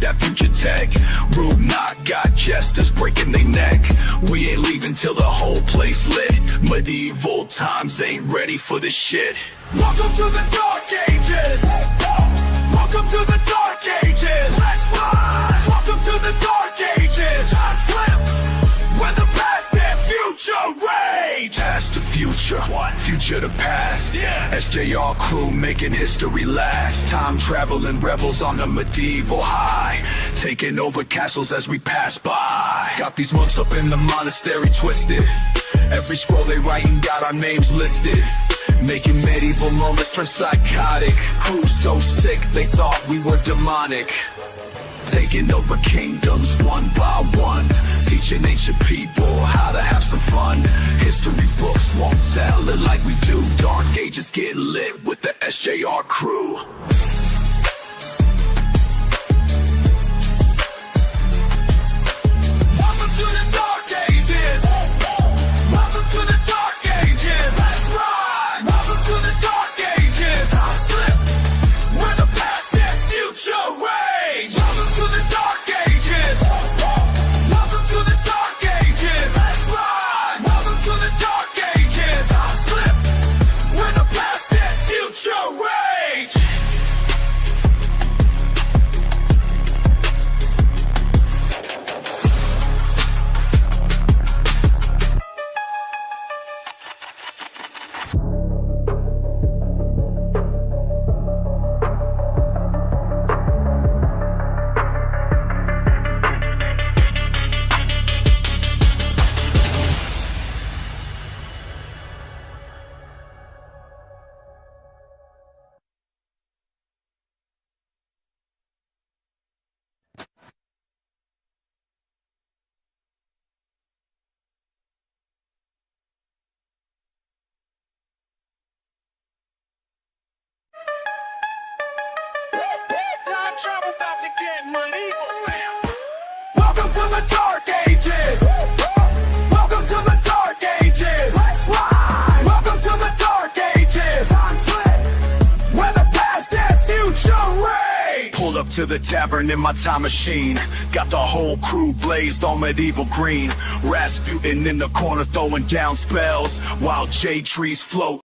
that future tech. Root knock, got jesters breaking their neck. We ain't leaving till the whole place lit. Medieval times ain't ready for this shit. Welcome to the Dark Ages. Welcome to the Dark Ages. Let's fly. Welcome to the Dark Ages. Time slip. Where the past and future rage. Past to future, future to past. SJR crew making history last. Time traveling rebels on a medieval high, taking over castles as we pass by. Got these monks up in the monastery twisted. Every scroll they writing got our names listed, making medieval moments turn psychotic. Crew so sick they thought we were demonic, taking over kingdoms one by one, teaching ancient people how to have some fun. History books won't tell it like we do. Dark Ages get lit with the SJR crew. Welcome to the Dark Ages. Welcome to the Dark Ages. Let's ride. Welcome to the Dark Ages. I'll slip where the past and future rage. Welcome to the Dark Ages. Welcome to the Dark Ages. Let's ride. Welcome to the Dark Ages. I'll slip where the past and future rage. Time travel about to get medieval, fam. Welcome to the Dark Ages. Welcome to the Dark Ages. Let's ride. Welcome to the Dark Ages. Time slip where the past and future rage. Pulled up to the tavern in my time machine, got the whole crew blazed on medieval green. Rasputin in the corner throwing down spells, while jade trees float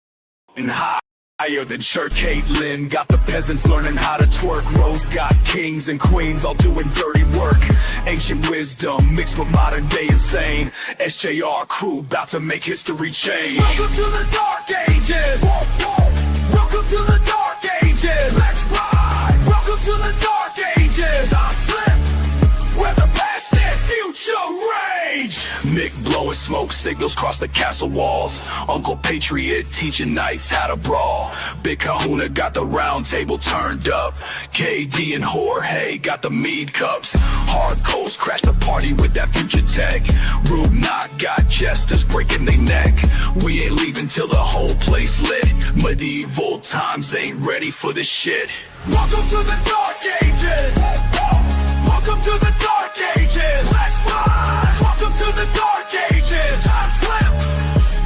and high. Higher than Sir Caitlyn, got the peasants learning how to twerk. Rose got kings and queens all doing dirty work. Ancient wisdom mixed with modern day insane. SJR crew about to make history change. Welcome to the Dark Ages. Welcome to the Dark Ages. Let's ride. Welcome to the Dark Ages. I'm slip where the past and future rage. Mick blowing smoke signals cross the castle walls. Uncle Patriot teaching knights how to brawl. Big Kahuna got the round table turned up. KD and Jorge got the mead cups. Hard Coast crashed the party with that future tech. Root knock got jesters breaking their neck. We ain't leaving till the whole place lit. Medieval times ain't ready for this shit. Welcome to the Dark Ages. Welcome to the Dark Ages. Let's fly. Welcome to the Dark Ages. Time slip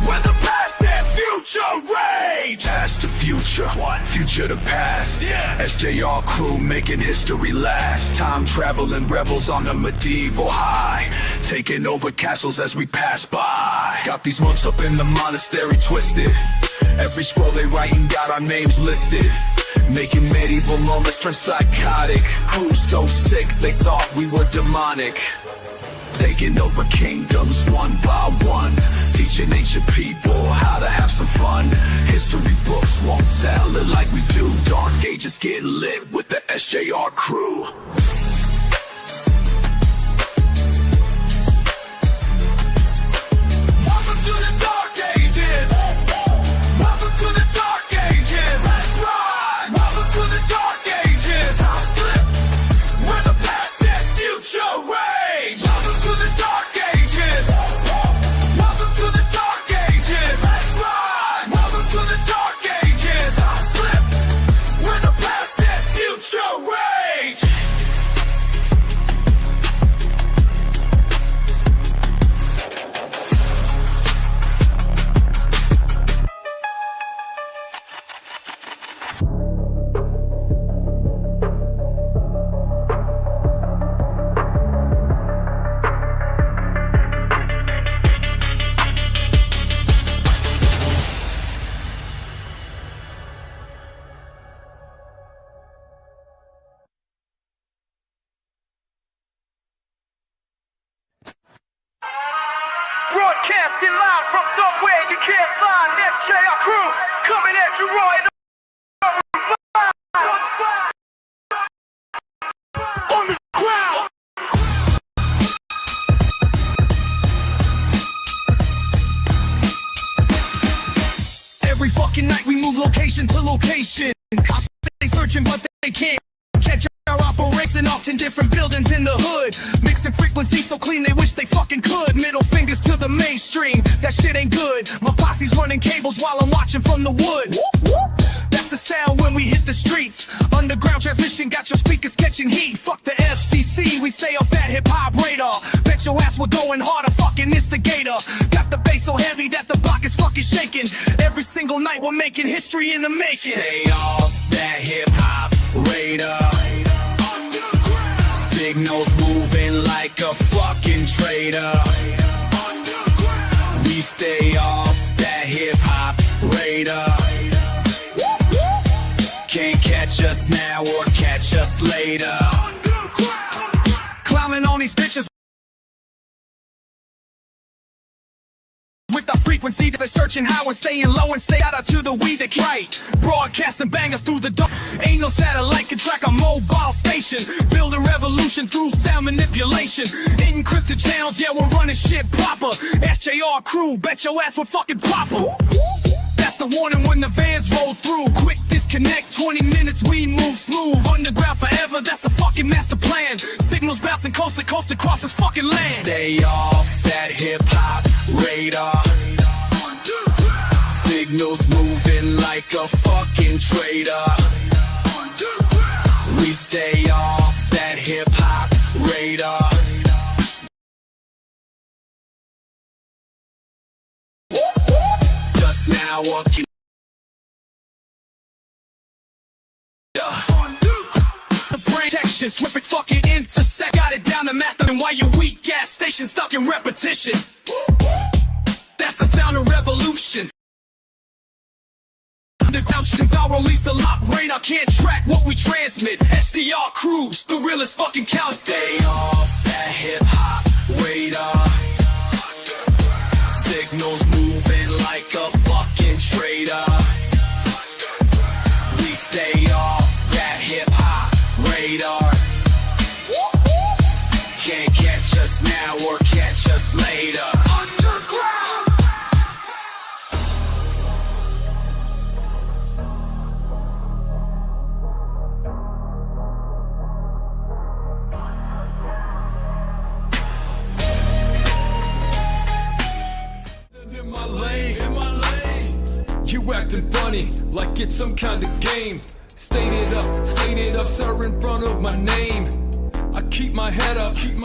where the past and future rage. Past to future, future to past. SJR crew making history last. Time traveling rebels on a medieval high, taking over castles as we pass by. Got these monks up in the monastery twisted. Every scroll they writing got our names listed, making medieval moments turn psychotic. Crew so sick they thought we were demonic, taking over kingdoms one by one, teaching ancient people how to have some fun. History books won't tell it like we do. Dark Ages get lit with the SJR crew. Welcome to the Dark Ages. Welcome to the Dark Ages. Let's ride. Welcome to the Dark Ages. I'll slip where the past and future rage. Welcome to the Dark Ages. Welcome to the Dark Ages. Let's ride. Welcome to the Dark Ages. I'll slip where the past and future rage. Broadcasting live from somewhere you can't find. FJR crew coming at you raw in the on the ground. Every fucking night we move location to location. Cops stay searching but they can't catch our operation. Often different buildings in the hood, mixing frequencies so clean they wish they fucking could. Middle fingers to the mainstream, that shit ain't good. My posse's running cables while I'm watching from the wood. That's the sound when we hit the streets. Underground transmission got your speakers catching heat. Fuck the FCC, we stay off that hip-hop radar. Bet your ass we're going harder, fucking instigator. Got the bass so heavy that the block is fucking shaking. Every single night we're making history in the making. Stay off that hip-hop radar. Signals moving like a fucking traitor. We stay off that hip-hop radar. Can't catch us now or catch us later. Clowning on these bitches with the frequency that they're searching how we're staying low and stay out of to the weed that right. Broadcasting bangers through the dark. Ain't no satellite can track a mobile station. Build a revolution through sound manipulation. Encrypted channels, yeah, we're running shit proper. SJR crew, bet your ass we're fucking proper. That's the warning when the vans roll through. Quick disconnect, 20 minutes, we move smooth. Underground forever, that's the fucking master plan. Signals bouncing coast to coast across this fucking land. Stay off that hip-hop radar. Signals moving like a fucking traitor. We stay off that hip-hop radar. Just now walking. The brain protection, swift and fucking intersect. Got it down to math, and why your weak ass station stuck in repetition. That's the sound of revolution. Underground shins, I'll release a lot. Radar can't track what we transmit. SDR crews, the realest fucking count. Stay off that hip hop radar. Signals moving like a fucking traitor. We stay off that hip hop radar. Can't catch us now or catch us later. You acting funny, like it's some kind of game. State it up, sir, in front of my name. I keep my head up, keep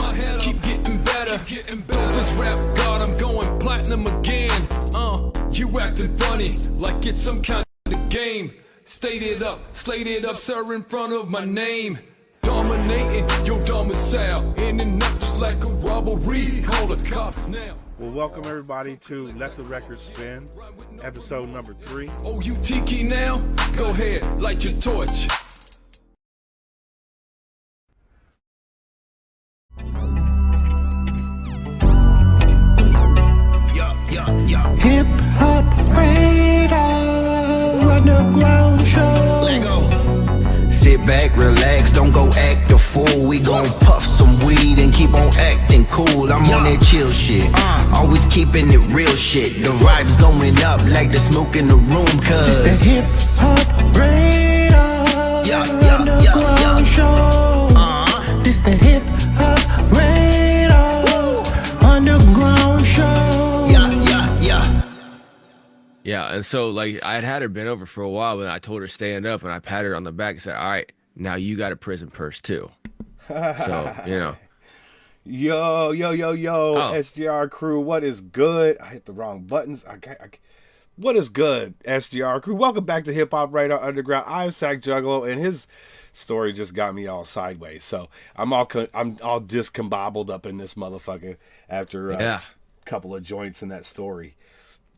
getting better. This rap god, I'm going platinum again. You acting funny, like it's some kind of game. State it up, sir, in front of my name. Dominating your domicile, in and out just like a robbery. Call the cops now. Well, welcome everybody to Let the Record Spin, episode number 3. Oh, you tiki now? Go ahead, light your torch. Hip Hop Radar Underground Show. Lego. Sit back, relax, don't go act a fool. We gon' puff some weed and keep on acting cool. I'm on that chill shit, always keeping it real shit. The vibes going up like the smoke in the room, cause It's the Hip Hop Radar Underground Show. This the Hip Hop Radar Underground Show. Yeah, and so like I had her bent over for a while, but I told her stand up, and I patted her on the back and said, "All right, now you got a prison purse too." So Yo, SDR crew, what is good? I hit the wrong buttons. What is good, SDR crew? Welcome back to Hip Hop Radar Underground. I'm Sack Juggalo, and his story just got me all sideways. So I'm all discombobbled up in this motherfucker after a couple of joints in that story.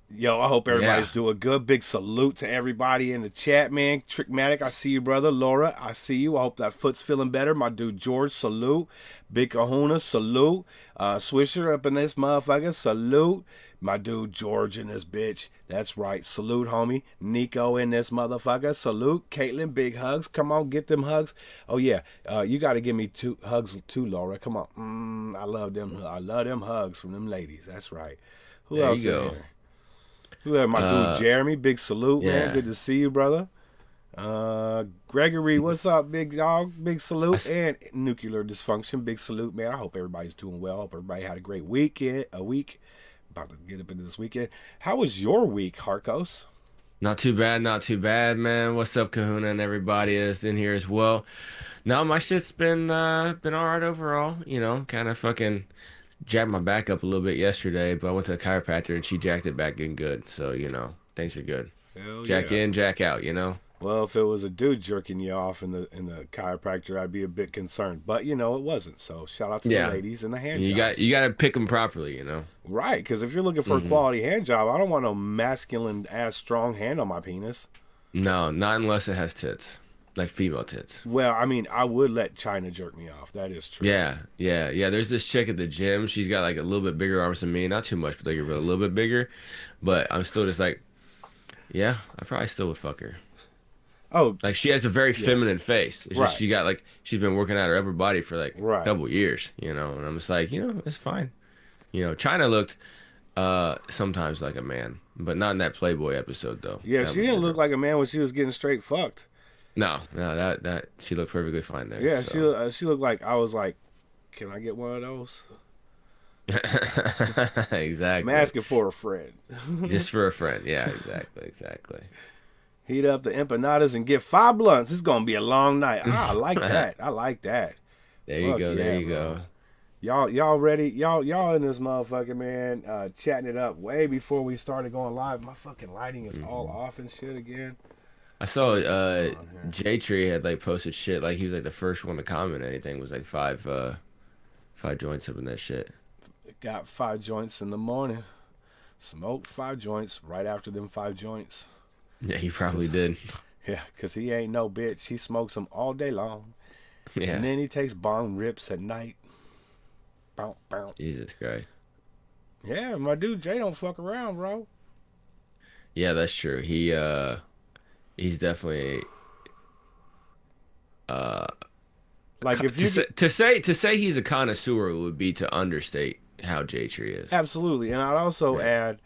Yo, I hope everybody's Yeah. doing good. Big salute to everybody in the chat, man. Trickmatic, I see you, brother. Laura, I see you. I hope that foot's feeling better. My dude George, salute. Big Kahuna, salute. Swisher up in this motherfucker, salute. My dude George in this bitch. That's right. Salute, homie. Nico in this motherfucker. Salute. Caitlin, big hugs. Come on, get them hugs. Oh yeah. You gotta give me 2 hugs too, Laura. Come on. I love them. I love them hugs from them ladies. That's right. Who There else you in go. here? Who had my dude Jeremy? Big salute, man. yeah. Good to see you, brother. Gregory, what's up, big dog? Big salute. And nuclear dysfunction. Big salute, man. I hope everybody's doing well. Hope everybody had a great weekend. About to get up into this weekend. How was your week, Harkos? Not too bad, man. What's up, Kahuna, and everybody is in here as well. No, my shit's been all right overall. You know, kind of fucking jacked my back up a little bit yesterday, but I went to a chiropractor and she jacked it back in good. So, you know, things are good. Hell Jack yeah. in, jack out, you know? Well, if it was a dude jerking you off in the chiropractor, I'd be a bit concerned. But you know, it wasn't. So shout out to Yeah. the ladies and the hand You jobs. got to pick them properly, you know? Right, because if you're looking for a quality hand job, I don't want no masculine ass strong hand on my penis. No, not unless it has tits, like female tits. Well, I mean, I would let China jerk me off. That is true. Yeah. There's this chick at the gym. She's got like a little bit bigger arms than me. Not too much bigger, but a little bit bigger. But I'm still just like, yeah, I probably still would fuck her. Oh, Like she has a very feminine face. It's Right. just she got like she's been working out her upper body for like Right. a couple years, you know. And I'm just like, you know, it's fine. You know, China looked sometimes like a man, but not in that Playboy episode though. yeah, That she was didn't look different. like a man when she was getting straight fucked. No, that she looked perfectly fine there. Yeah, so. she looked like I was like, can I get one of those? Exactly. I'm asking for a friend. Just for a friend. Yeah, exactly. Heat up the empanadas and get 5 blunts. It's gonna be a long night. I like that. I like that. There you Fuck go. yeah, There you bro. go. Y'all ready? Y'all in this motherfucker, man. Chatting it up way before we started going live. My fucking lighting is all off and shit again. I saw J Tree had like posted shit like he was like the first one to comment anything was like five joints up in that shit. Got 5 joints in the morning. Smoked 5 joints right after them 5 joints. Yeah, he probably did. Yeah, because he ain't no bitch. He smokes them all day long. Yeah. And then he takes bong rips at night. Bow, bow. Jesus Christ. Yeah, my dude Jay don't fuck around, bro. Yeah, that's true. He's definitely Like if you to say he's a connoisseur would be to understate how J Tree is. absolutely, and I'd also add,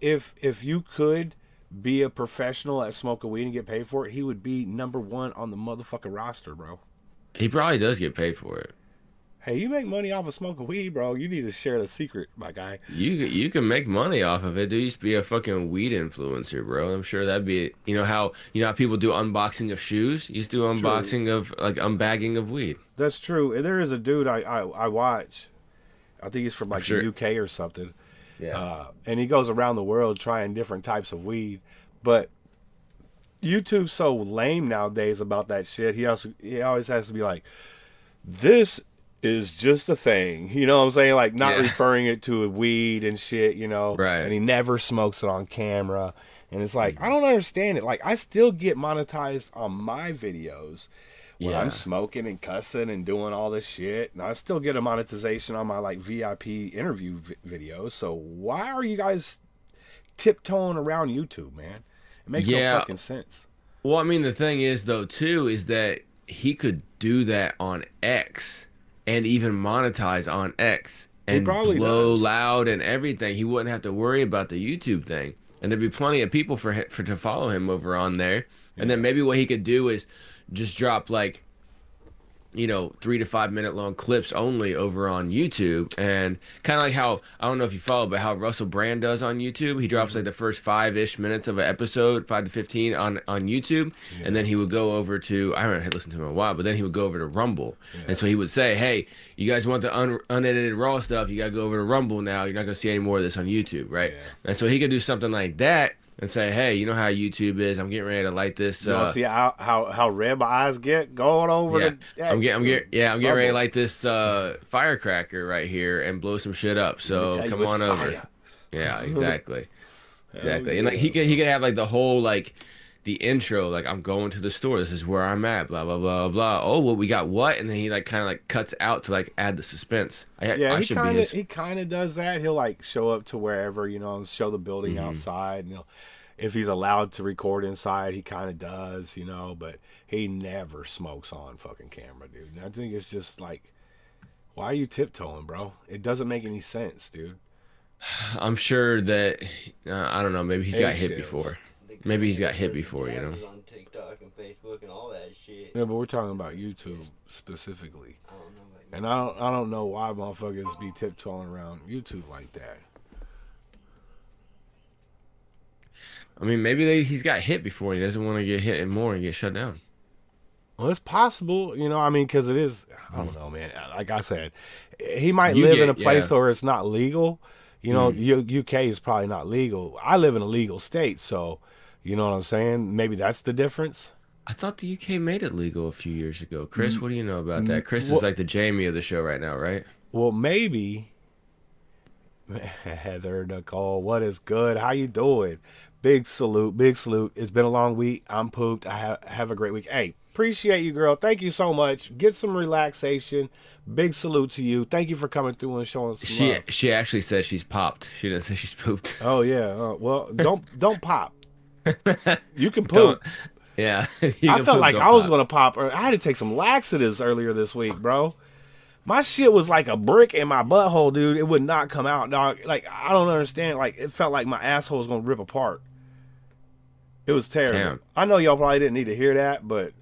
if you could be a professional at smoking weed and get paid for it, he would be #1 on the motherfucking roster, bro. He probably does get paid for it. Hey, you make money off of smoking weed, bro. You need to share the secret, my guy. You can make money off of it. There used to be a fucking weed influencer, bro. I'm sure that'd be how people do unboxing of shoes. You used to do unboxing of like unbagging of weed. That's true. And there is a dude I watch. I think he's from like sure. the UK or something. Yeah. And he goes around the world trying different types of weed. But YouTube's so lame nowadays about that shit. He always has to be like, this is just a thing. You know what I'm saying? Like not Yeah. referring it to a weed and shit, Right. And he never smokes it on camera. And it's like, I don't understand it. Like I still get monetized on my videos when I'm Yeah. smoking and cussing and doing all this shit. And I still get a monetization on my like VIP interview videos. So why are you guys tiptoeing around YouTube, man? It makes no Yeah. fucking sense. Well, I mean, the thing is though too is that he could do that on X and even monetize on X and probably blow does. loud and everything. He wouldn't have to worry about the YouTube thing, and there'd be plenty of people for to follow him over on there. And then maybe what he could do is just drop like 3 to 5 minute long clips only over on YouTube, and kind of like how, I don't know if you follow, but how Russell Brand does on YouTube. He drops like the first 5-ish minutes of an episode, 5 to 15 on YouTube, and then he would go over to, I haven't listened to him in a while, but then he would go over to Rumble, and so he would say, hey, you guys want the unedited raw stuff, you gotta go over to Rumble now, you're not gonna see any more of this on YouTube, right? And so he could do something like that and say, hey, you know how YouTube is, I'm getting ready to light this You wanna see how red my eyes get going over yeah, the I'm getting ready to Rumble. light this firecracker right here and blow some shit up. Let me So tell you come it's on over. fire. Yeah, exactly. Hell Exactly. And like yeah. he could have like the whole like the intro, like I'm going to the store, this is where I'm at, blah blah blah blah. Oh, well, we got what? And then he like kind of like cuts out to like add the suspense. Yeah, I he should be kind of his. he kind of does that. He'll like show up to wherever, you know, and show the building outside, and if he's allowed to record inside, he kind of does, you know, but he never smokes on fucking camera, dude. And I think it's just like, why are you tiptoeing, bro? It doesn't make any sense, dude. I'm sure that I don't know. Maybe he's got hit Eggshells. before. Maybe he's got hit before, you know. On TikTok and Facebook and all that shit. Yeah, but we're talking about YouTube specifically, I don't know about and I don't know why motherfuckers be tiptoeing around YouTube like that. I mean, maybe he's got hit before. He doesn't want to get hit more and get shut down. Well, it's possible, you know. I mean, because it is. I don't know, man. Like I said, he might You live get- in a place yeah. where it's not legal. You know, UK is probably not legal. I live in a legal state, so you know what I'm saying. Maybe that's the difference. I thought the UK made it legal a few years ago. Chris, what do you know about that? Chris well- is like the Jamie of the show right now, right? Well, maybe. Heather, Nicole, what is good? How you doing? Big salute, big salute. It's been a long week. I'm pooped. I have a great week. Hey, appreciate you, girl. Thank you so much. Get some relaxation. Big salute to you. Thank you for coming through and showing some love. She actually said she's popped. She didn't say she's pooped. Oh yeah. Well, don't pop. You can Don't- poop. Yeah. I felt like I was gonna pop. I had to take some laxatives earlier this week, bro. My shit was like a brick in my butthole, dude. It would not come out, dog. Like I don't understand. Like it felt like my asshole was gonna rip apart. It was terrible. Damn. I know y'all probably didn't need to hear that, but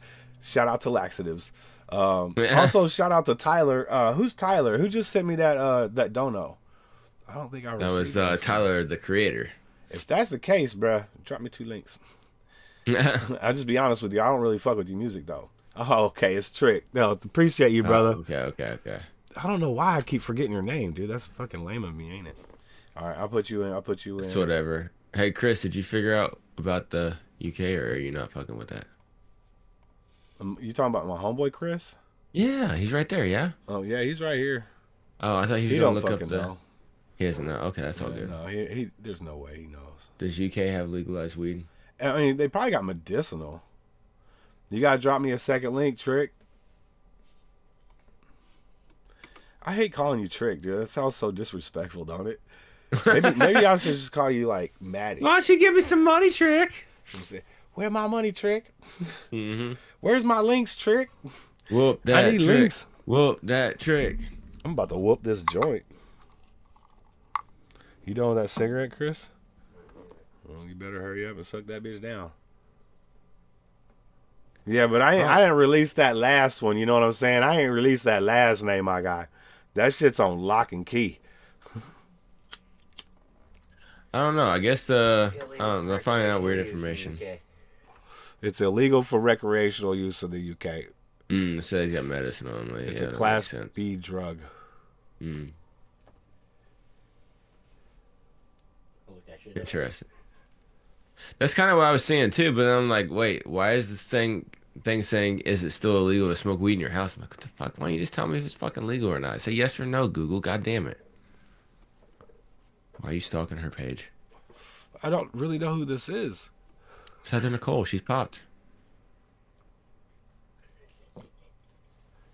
shout out to laxatives. Also, shout out to Tyler. Who's Tyler? Who just sent me that dono? I don't think I That was received that. Tyler, the creator. If that's the case, bruh, drop me 2 links. I'll just be honest with you. I don't really fuck with your music, though. Oh, okay. It's Trick. No, appreciate you, brother. Okay. I don't know why I keep forgetting your name, dude. That's fucking lame of me, ain't it? All right, I'll put you in. It's whatever. Hey, Chris, did you figure out about the UK, or are you not fucking with that? You talking about my homeboy, Chris? Yeah, he's right there, yeah? Oh, yeah, he's right here. Oh, I thought he was He going don't to look fucking up the... know. He doesn't know. Okay, that's all Yeah, good. no, he there's no way he knows. Does UK have legalized weed? I mean, they probably got medicinal. You gotta drop me a second link, Trick. I hate calling you Trick, dude. That sounds so disrespectful, don't it? Maybe I should just call you like Maddie. Why don't you give me some money, Trick? Where my money, Trick? Mm-hmm. Where's my links, Trick? Whoop that I need trick. links. Whoop that trick. I'm about to whoop this joint. You done with that cigarette, Chris? Well, you better hurry up and suck that bitch down. Yeah, but I didn't release that last one. You know what I'm saying? I ain't released that last name I got. That shit's on lock and key. I don't know. I guess I don't know. Finding out weird information. It's illegal for recreational use in the UK. It says you got medicine only. It's Yeah, a that Class makes sense. B drug. Interesting. That's kind of what I was saying too, but I'm like, wait, why is this thing saying, is it still illegal to smoke weed in your house? I'm like, what the fuck? Why don't you just tell me if it's fucking legal or not? Say yes or no, Google. God damn it. Why are you stalking her page? I don't really know who this is. It's Heather Nicole. She's popped.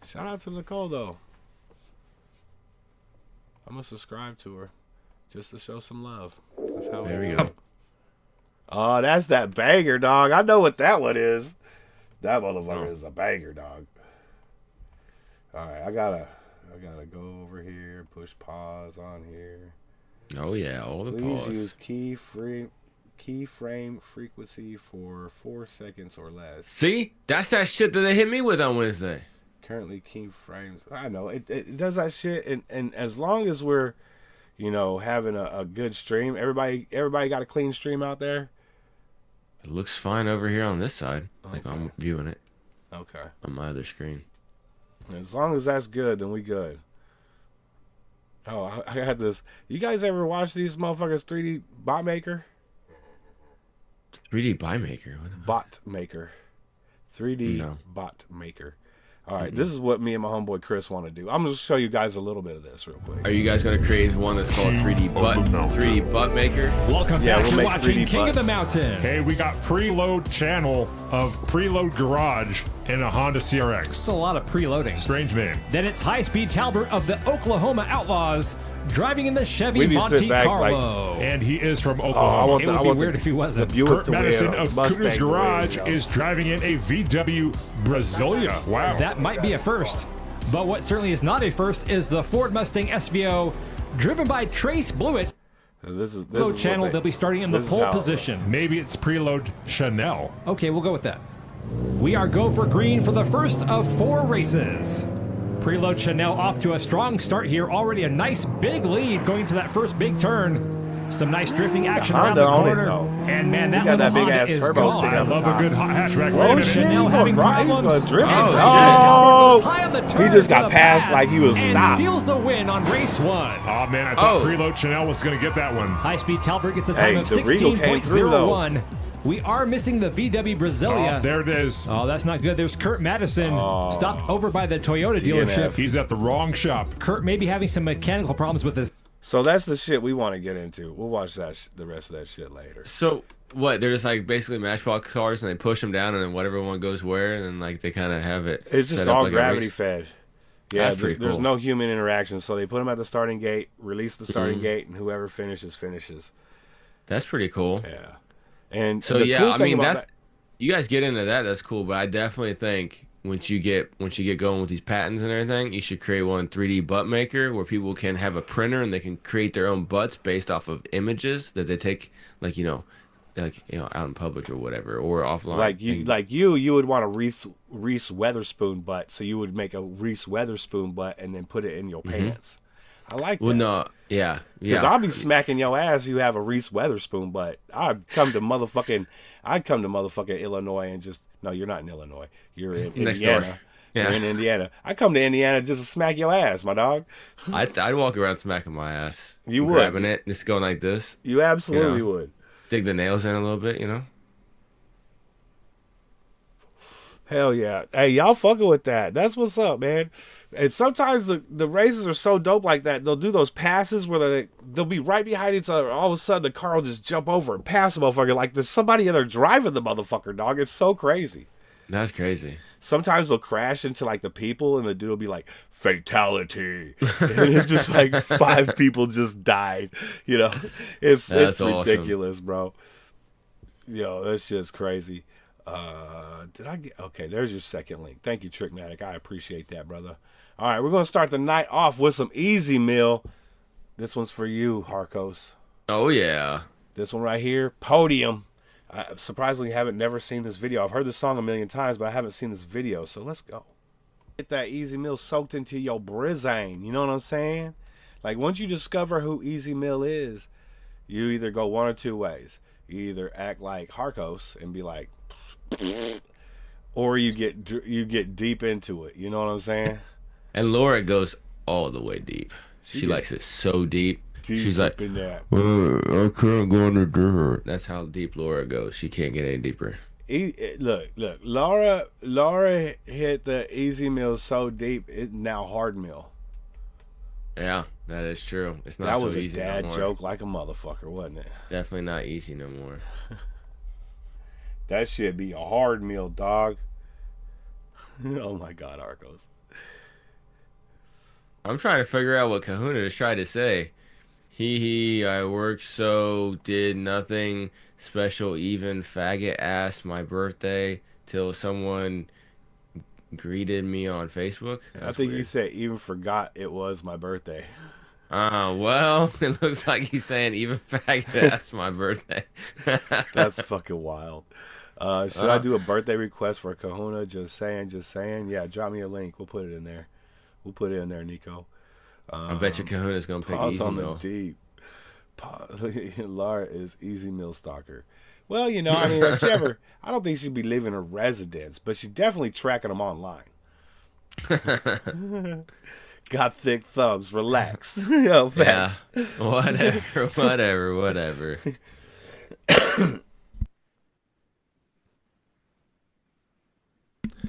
Shout out to Nicole, though. I'm going to subscribe to her just to show some love. That's how There we go. Oh, that's that banger, dog. I know what that one is. That motherfucker is a banger, dog. All right, I gotta go over here, push pause on here. Oh yeah, all the Please pause. use keyframe frequency for 4 seconds or less. See, that's that shit that they hit me with on Wednesday. Currently keyframes. I know it does that shit, and as long as we're, you know, having a good stream, everybody got a clean stream out there. It looks fine over here on this side. Like I'm viewing it Okay. on my other screen. As long as that's good, then we good. Oh, I had this. You guys ever watch these motherfuckers 3D bot maker? 3D buy maker. What the Bot maker. 3D No. bot maker. All right, this is what me and my homeboy Chris want to do. I'm going to show you guys a little bit of this real quick. Are you guys gonna create one that's called 3D butt maker? Welcome Yeah, back we'll to make watching 3D King of the butts. Mountain. Hey, we got preload channel of Preload Garage in a Honda It's CRX. a lot of preloading. Strange name. Then it's High-Speed Talbert of the Oklahoma Outlaws driving in the We Chevy need to Monte sit back, like- Carlo. And he is from Oh, I Oklahoma. want It the, would I be want weird the, if he wasn't. The Buick Kurt to wear Madison a of Mustang Cooter's to wear, Garage yo. is driving in a VW Brasilia. Wow. That might be a first. But what certainly is not a first is the Ford Mustang SVO driven by Trace Blewett. This is Low what channel, they'll be starting in the this is pole how it position. Maybe it's preload Chanel. Okay, we'll go with that. We are go for green for the first of 4 races. Preload Chanel off to a strong start here. Already a nice big lead going into that first big turn. Some nice drifting action around Honda the on it, corner. though. And man, that got little that big Honda ass is turbo stick gone. I on the love top. a good hot hatchback. Oh, Wait a minute. shit. Chanel He's having gonna drive- he's problems. gonna drift. And Oh, Chanel shit. goes high on the He turn just for got the passed pass like he was and stopped. steals the win on race 1. Oh man, I thought Oh. preload Chanel was going to get that one. High-speed Talbert gets a Hey, time of the Regal came through, though. 16.01. We are missing the VW Brasilia. Oh, there it is. Oh, that's not good. There's Kurt Madison stopped over by the Toyota DNF. dealership. He's at the wrong shop. Kurt may be having some mechanical problems with his. So that's the shit we want to get into. We'll watch that the rest of that shit later. So what? They're just like basically Matchbox cars, and they push them down, and then whatever one goes where, and then like they kind of have it. It's just set up all like a gravity race. fed. Yeah, That's pretty there's cool. no human interaction. So they put them at the starting gate, release the Mm-hmm. starting gate, and whoever finishes. That's pretty cool. Yeah. And So the yeah, cool I thing mean about that's you guys get into that. That's cool, but I definitely think once you get going with these patents and everything, you should create one 3D butt maker where people can have a printer and they can create their own butts based off of images that they take, like out in public or whatever, or offline. you would want a Reese Weatherspoon butt, so you would make a Reese Weatherspoon butt and then put it in your pants. I like that. Well, no, yeah, Because yeah. I'll be smacking your ass. You have a Reese Weatherspoon butt. I'd come to motherfucking Illinois and just no. You're not in Illinois. You're in Next Indiana. door. Yeah. You're in Indiana. I come to Indiana just to smack your ass, my dog. I'd walk around smacking my ass. You would. Grabbing it, just going like this. You absolutely You know. would. Dig the nails in a little bit, you know? Hell yeah. Hey, y'all fucking with that. That's what's up, man. And sometimes the races are so dope like that. They'll do those passes where they'll be right behind each other. All of a sudden, the car will just jump over and pass the motherfucker. Like there's somebody in there driving the motherfucker, dog. It's so crazy. That's crazy. Sometimes they'll crash into like the people and the dude will be like, fatality. And it's just like 5 people just died. You know, it's That's awesome. ridiculous, bro. Yo, that shit's crazy. Did I get okay? There's your second link. Thank you, Trickmatic. I appreciate that, brother. All right, we're gonna start the night off with some Easy Meal. This one's for you, Harkos. Oh yeah. This one right here, Podium. I surprisingly haven't never seen this video. I've heard this song a million times, but I haven't seen this video. So let's go. Get that Easy Meal soaked into your brizane. You know what I'm saying? Like once you discover who Easy Meal is, you either go one or two ways. You either act like Harkos and be like, or you get deep into it. You know what I'm saying? And Laura goes all the way deep. She gets likes it so deep. Deep She's like, in that. I can't go under dirt. That's how deep Laura goes. She can't get any deeper. Look. Laura hit the Easy Meal so deep. It's now Hard Meal. Yeah, that is true. It's not That so was a easy dad no more. joke like a motherfucker, wasn't it? Definitely not easy no more. That should be a hard meal, dog. Oh my God, Arcos. I'm trying to figure out what Kahuna is trying to say. I worked so, did nothing special, even faggot ass my birthday till someone greeted me on Facebook. I think you said even forgot it was my birthday. Well, it looks like he's saying even faggot ass my birthday. That's fucking wild. Should I do a birthday request for Kahuna? Just saying. Yeah, drop me a link. We'll put it in there. Nico. I bet you Kahuna's gonna pick Pause Easy on Meal. the deep. Laura is Easy Meal stalker. Well, you know, I mean, if she ever, I don't think she'd be leaving her residence, but she's definitely tracking them online. Got thick thumbs. Relax. Yo, Yeah, facts. whatever.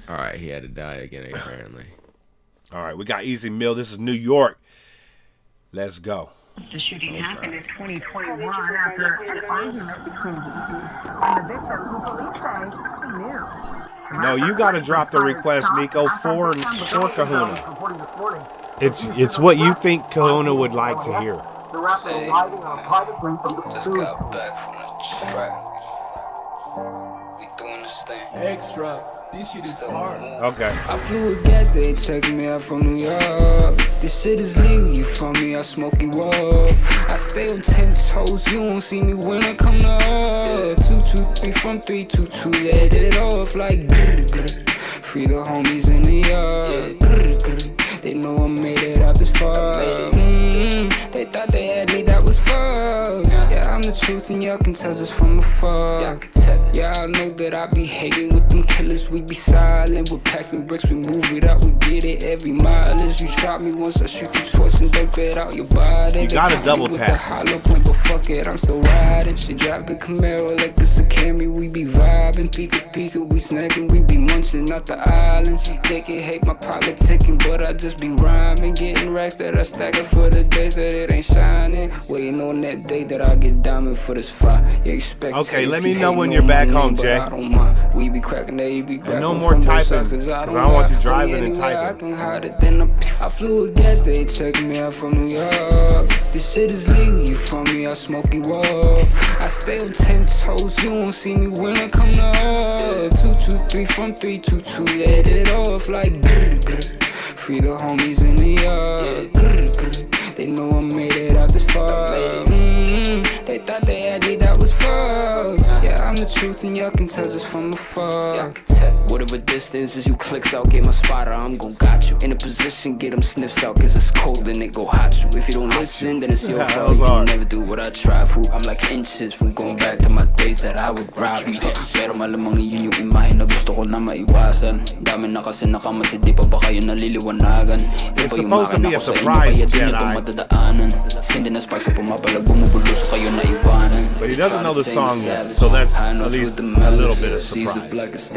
All right, he had to die again apparently. All right, we got Easy Mill. This is New York. Let's go. The shooting happened in 2021 after an argument between Yeezy and the victim, who police say he knew. No, you got to drop the request, Nico, for Kahuna. It's what you think Kahuna would like to hear. Just got back from the track. We doing this thing. Extra. This shit is hard. Okay. I flew with gas, they checked me out from New York. This shit is legal, you from me, I smoke you up. I stay on 10 toes, you won't see me when I come to up. 2, 2, 3 from 3, 2, 2, let it off like grr, grr. Free the homies in the yard. Grr, grr. They know I made it out this far. They thought they had me, that was false. Yeah, I'm the truth and y'all can tell just from afar. Y'all know that I be hanging with them killers, we be silent. With packs and bricks, we move it out, we get it every mile. As you drop me once, I shoot you twice and dump it out your body. You gotta double tap. The hollow point, but fuck it, I'm still riding. She drive the Camaro like it's a Camry, we be vibing. Pika pika, we snacking, we be munching out the islands. They can hate my politicking, but I just be rhyming. Getting racks that I stack up for the days that it ain't shining. Waiting on that day that I get diamond for this fire. Yeah, expect. Okay, let me know when you're back home, Jay. We be cracking, they be and no more typing, because I don't want you driving and typing. I can hide it, then I flew with gas, they checked me out from New York. This shit is legal, you from me, I smoke you up. I stay on 10 toes, you won't see me when I come to up. 2, 2, 3 from 3, 2, 2, let it off like grr, grr. Free the homies in the yard. Grr, grr. They know I made it out this far. They thought they had me, that was false. Yeah, I'm the truth and y'all can tell just from afar. Whatever distance is you clicks out, get my spotter, I'm gon' got you. In a position, get them sniffs out, cause it's cold and it go hot you. If you don't listen, then it's your fault, you can never do what I try for. I'm like inches from going back to my days that I would rob you. Pero malamang yun yung imahe na gusto ko na maiwasan. Dami na kasi nakamasi, di pa ba kayo naliliwanagan? Iba yung makina ko sa inyo, kaya di nyo ito madadaanan. Sindi na sparks sa pumapalag, bumubulo sa kayo na iwanan. But he doesn't know the song yet, so that's at least a little bit of surprise.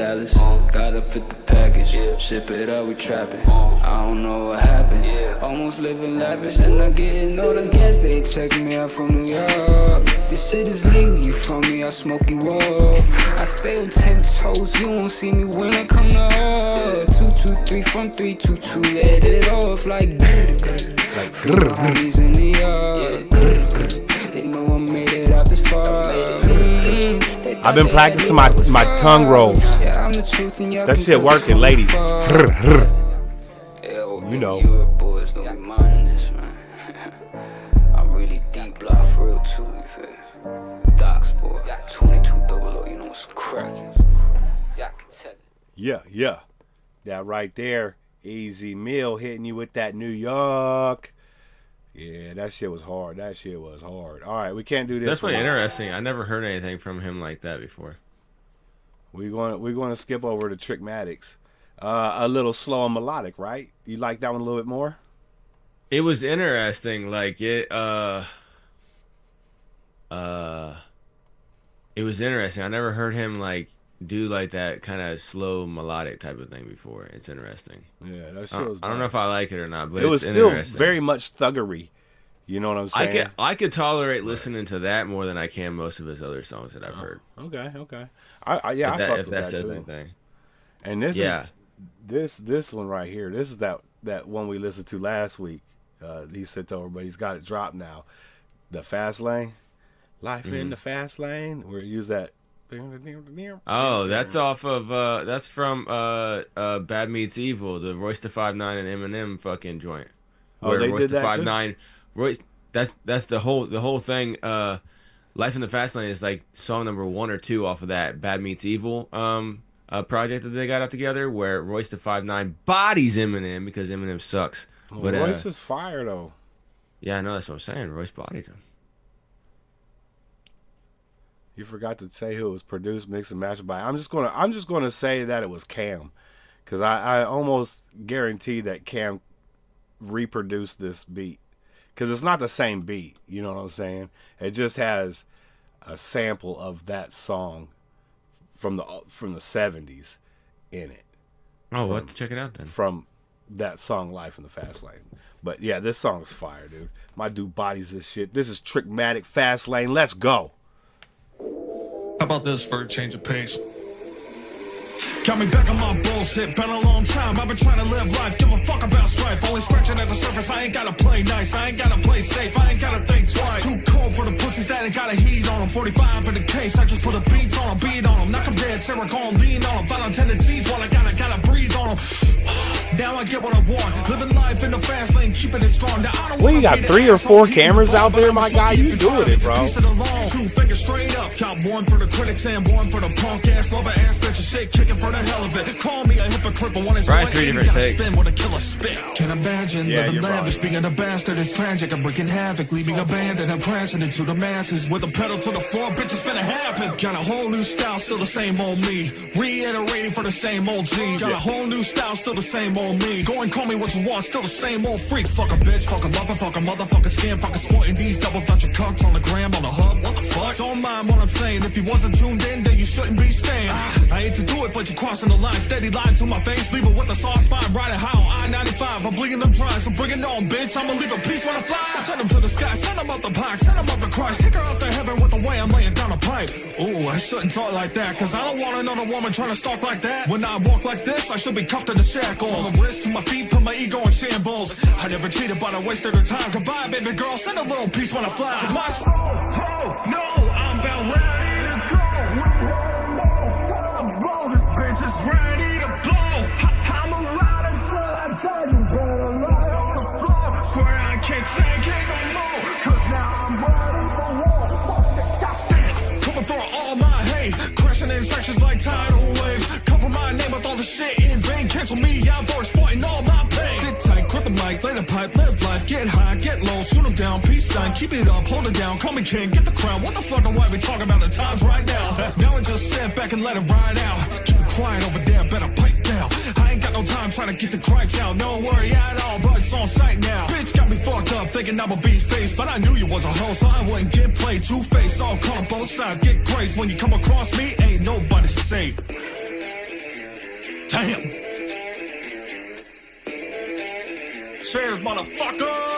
Gotta fit the package, ship it out, we trapping. I don't know what happened. Almost living lavish and not getting all the gas. They check me out from New York. This shit is legal, you from me, I smoke you up. I stay on 10 toes, you won't see me when I come to up. 2, 2, 3 from 3, 2, 2, let it off like grr, grr. Free the homies in the yard. Grr, grr. They know I made it out this far. I've been practicing my tongue rolls. That shit working, ladies. You know. Boys don't be minding this, man. I'm really deep block for real too, you feel? Docs, boy. 2200, you know what's cracking. Yeah. That right there, Easy Mill hitting you with that New York. Yeah, that shit was hard. All right, we can't do this. That's pretty interesting. I never heard anything from him like that before. We're going to skip over to Trickmatics. A little slow and melodic, right? You like that one a little bit more? It was interesting. Like it was interesting. I never heard him like do like that kind of slow melodic type of thing before. It's interesting. Yeah, that shit was I don't know if I like it or not, but it was still very much thuggery. You know what I'm saying? I could tolerate listening to that more than I can most of his other songs that I've heard. Okay. I fuck with that says too. Anything. And this one right here. This is that one we listened to last week. He sent over, but he's got it dropped now. The Fast Lane, Life in the Fast Lane. Where you use that. Oh, that's off of that's from Bad Meets Evil, the Royce da 5'9" and Eminem fucking joint. Where they Royce did that 5'9", Royce, that's the whole thing. Life in the Fast Lane is like song number 1 or 2 off of that Bad Meets Evil project that they got out together, where Royce da 5'9" bodies Eminem because Eminem sucks. But Royce is fire though. Yeah, I know, that's what I'm saying. Royce bodied him. You forgot to say who it was produced, mixed, and mastered by. I'm just gonna say that it was Cam, because I almost guarantee that Cam reproduced this beat, because it's not the same beat. You know what I'm saying? It just has a sample of that song from the 70s in it. Oh, we'll have to check it out then. From that song Life in the Fast Lane. But yeah, this song's fire, dude. My dude bodies this shit. This is Trickmatic Fast Lane. Let's go. How about this for a change of pace? Got me back on my bullshit, been a long time. I've been trying to live life, give a fuck about strife. Only scratching at the surface, I ain't gotta play nice. I ain't gotta play safe, I ain't gotta think twice. Too cold for the pussies that ain't got a heat on them. 45 in the case, I just put a beat on them, beat on them. Knock them dead, Sarah gon' lean on them. Violent tendencies while I gotta breathe on them. Now I get what I want, living life in the fast lane, keeping it strong. Now I don't Well, you got 3 or 4 cameras out there, my guy. You doing it, bro. 2 fingers straight up, got one for the critics and one for the punk ass lover ass bitch of shit kicking for the hell of it. Call me a hypocrite, but when it's right, 3 different takes. Spin with a killer spit. Can't imagine Yeah, living you're lavish, probably being a bastard is tragic. I'm wreaking havoc, leaving abandoned. I'm crashing into the masses with a pedal to the floor. Bitches finna happen. Got a whole new style, still the same old me. Reiterating for the same old G. Got a whole new style, still the same old me. Go and call me what you want, still the same old freak. Fuck a bitch, fuck a motherfucker, scam, fucking sporting these double Dutch cucks on the gram, on the hub. What the fuck? Don't mind what I'm saying. If you wasn't tuned in, then you shouldn't be staying. I hate to do it, but you're crossing the line. Steady lying to my face, leave it with a soft spine. Riding high on I-95, I'm bleeding them dry. So bring it on, bitch. I'ma leave a piece when I fly. Send them to the sky, send them up the box, send them up the Christ. Take her up to heaven with the way I'm laying down a pipe. Ooh, I shouldn't talk like that, cause I don't want another woman trying to stalk like that. When I walk like this, I should be cuffed in the shackles. From the wrist to my feet, put my ego in shambles. I never cheated, but I wasted her time. Goodbye, baby girl, send a little piece when I fly. My soul, oh, no, I'm about ready to go. This bitch is ready to blow. I'm a ride until I die. You better lie on the floor. Swear I can't take it no more. Cause now I'm ready for war. Coming for all my hate. Crashing in sections like tidal waves. Cover my name with all the shit in vain. Cancel me out for exploiting all my pain. Sit tight, grip the mic, lay the pipe, live life. Get high, get low, shoot them down. Peace sign, keep it up, hold it down. Call me king, get the crown. What the fuck do I be talking about the times right now? Now I just sit back and let it ride out. Keep it quiet over there, better pipe down. I ain't got no time trying to get the cracks out. No worry at all, but it's on sight now. Bitch got me fucked up, thinking I'm a beat face. But I knew you was a hoe, so I wouldn't get played. Two-faced, all call on both sides, get grace. When you come across me, ain't nobody safe. Damn. Cheers, motherfucker!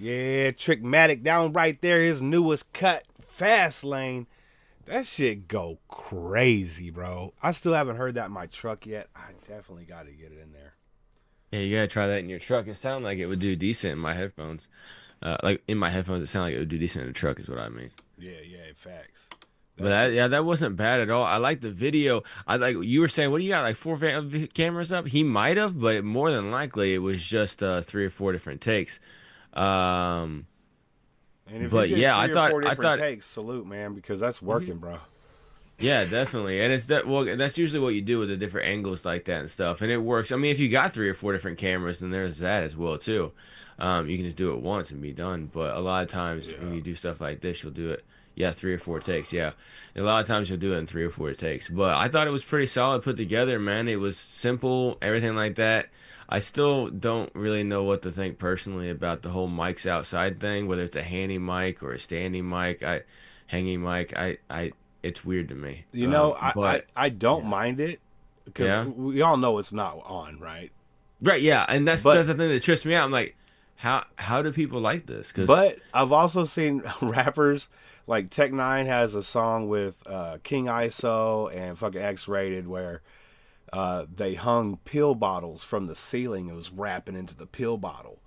Yeah, Trickmatic down right there. His newest cut, Fast Lane. That shit go crazy, bro. I still haven't heard that in my truck yet. I definitely got to get it in there. Yeah, you gotta try that in your truck. It sounded like it would do decent in my headphones. Like in my headphones, it sounded like it would do decent in the truck, is what I mean. Yeah, facts. But that wasn't bad at all. I like the video. I like you were saying. What do you got? Like 4 cameras up? He might have, but more than likely it was just 3 or 4 different takes. And if But you did yeah, 3 I or thought 4 different takes, salute, man, because that's working, bro. Yeah, definitely. And it's that well, that's usually what you do with the different angles like that and stuff, and it works. I mean, if you got 3 or 4 different cameras, then there's that as well too. You can just do it once and be done. But a lot of times when you do stuff like this, you'll do it. Yeah, 3 or 4 takes. Yeah, and a lot of times you'll do it in 3 or 4 takes. But I thought it was pretty solid put together, man. It was simple, everything like that. I still don't really know what to think personally about the whole mics outside thing, whether it's a handy mic or a standing mic, hanging mic. It's weird to me. You know, but I don't mind it because we all know it's not on, right? Right, yeah, and that's the thing that trips me out. I'm like, how do people like this? But I've also seen rappers like Tech Nine has a song with King ISO and fucking X-Rated where they hung pill bottles from the ceiling. It was rapping into the pill bottle.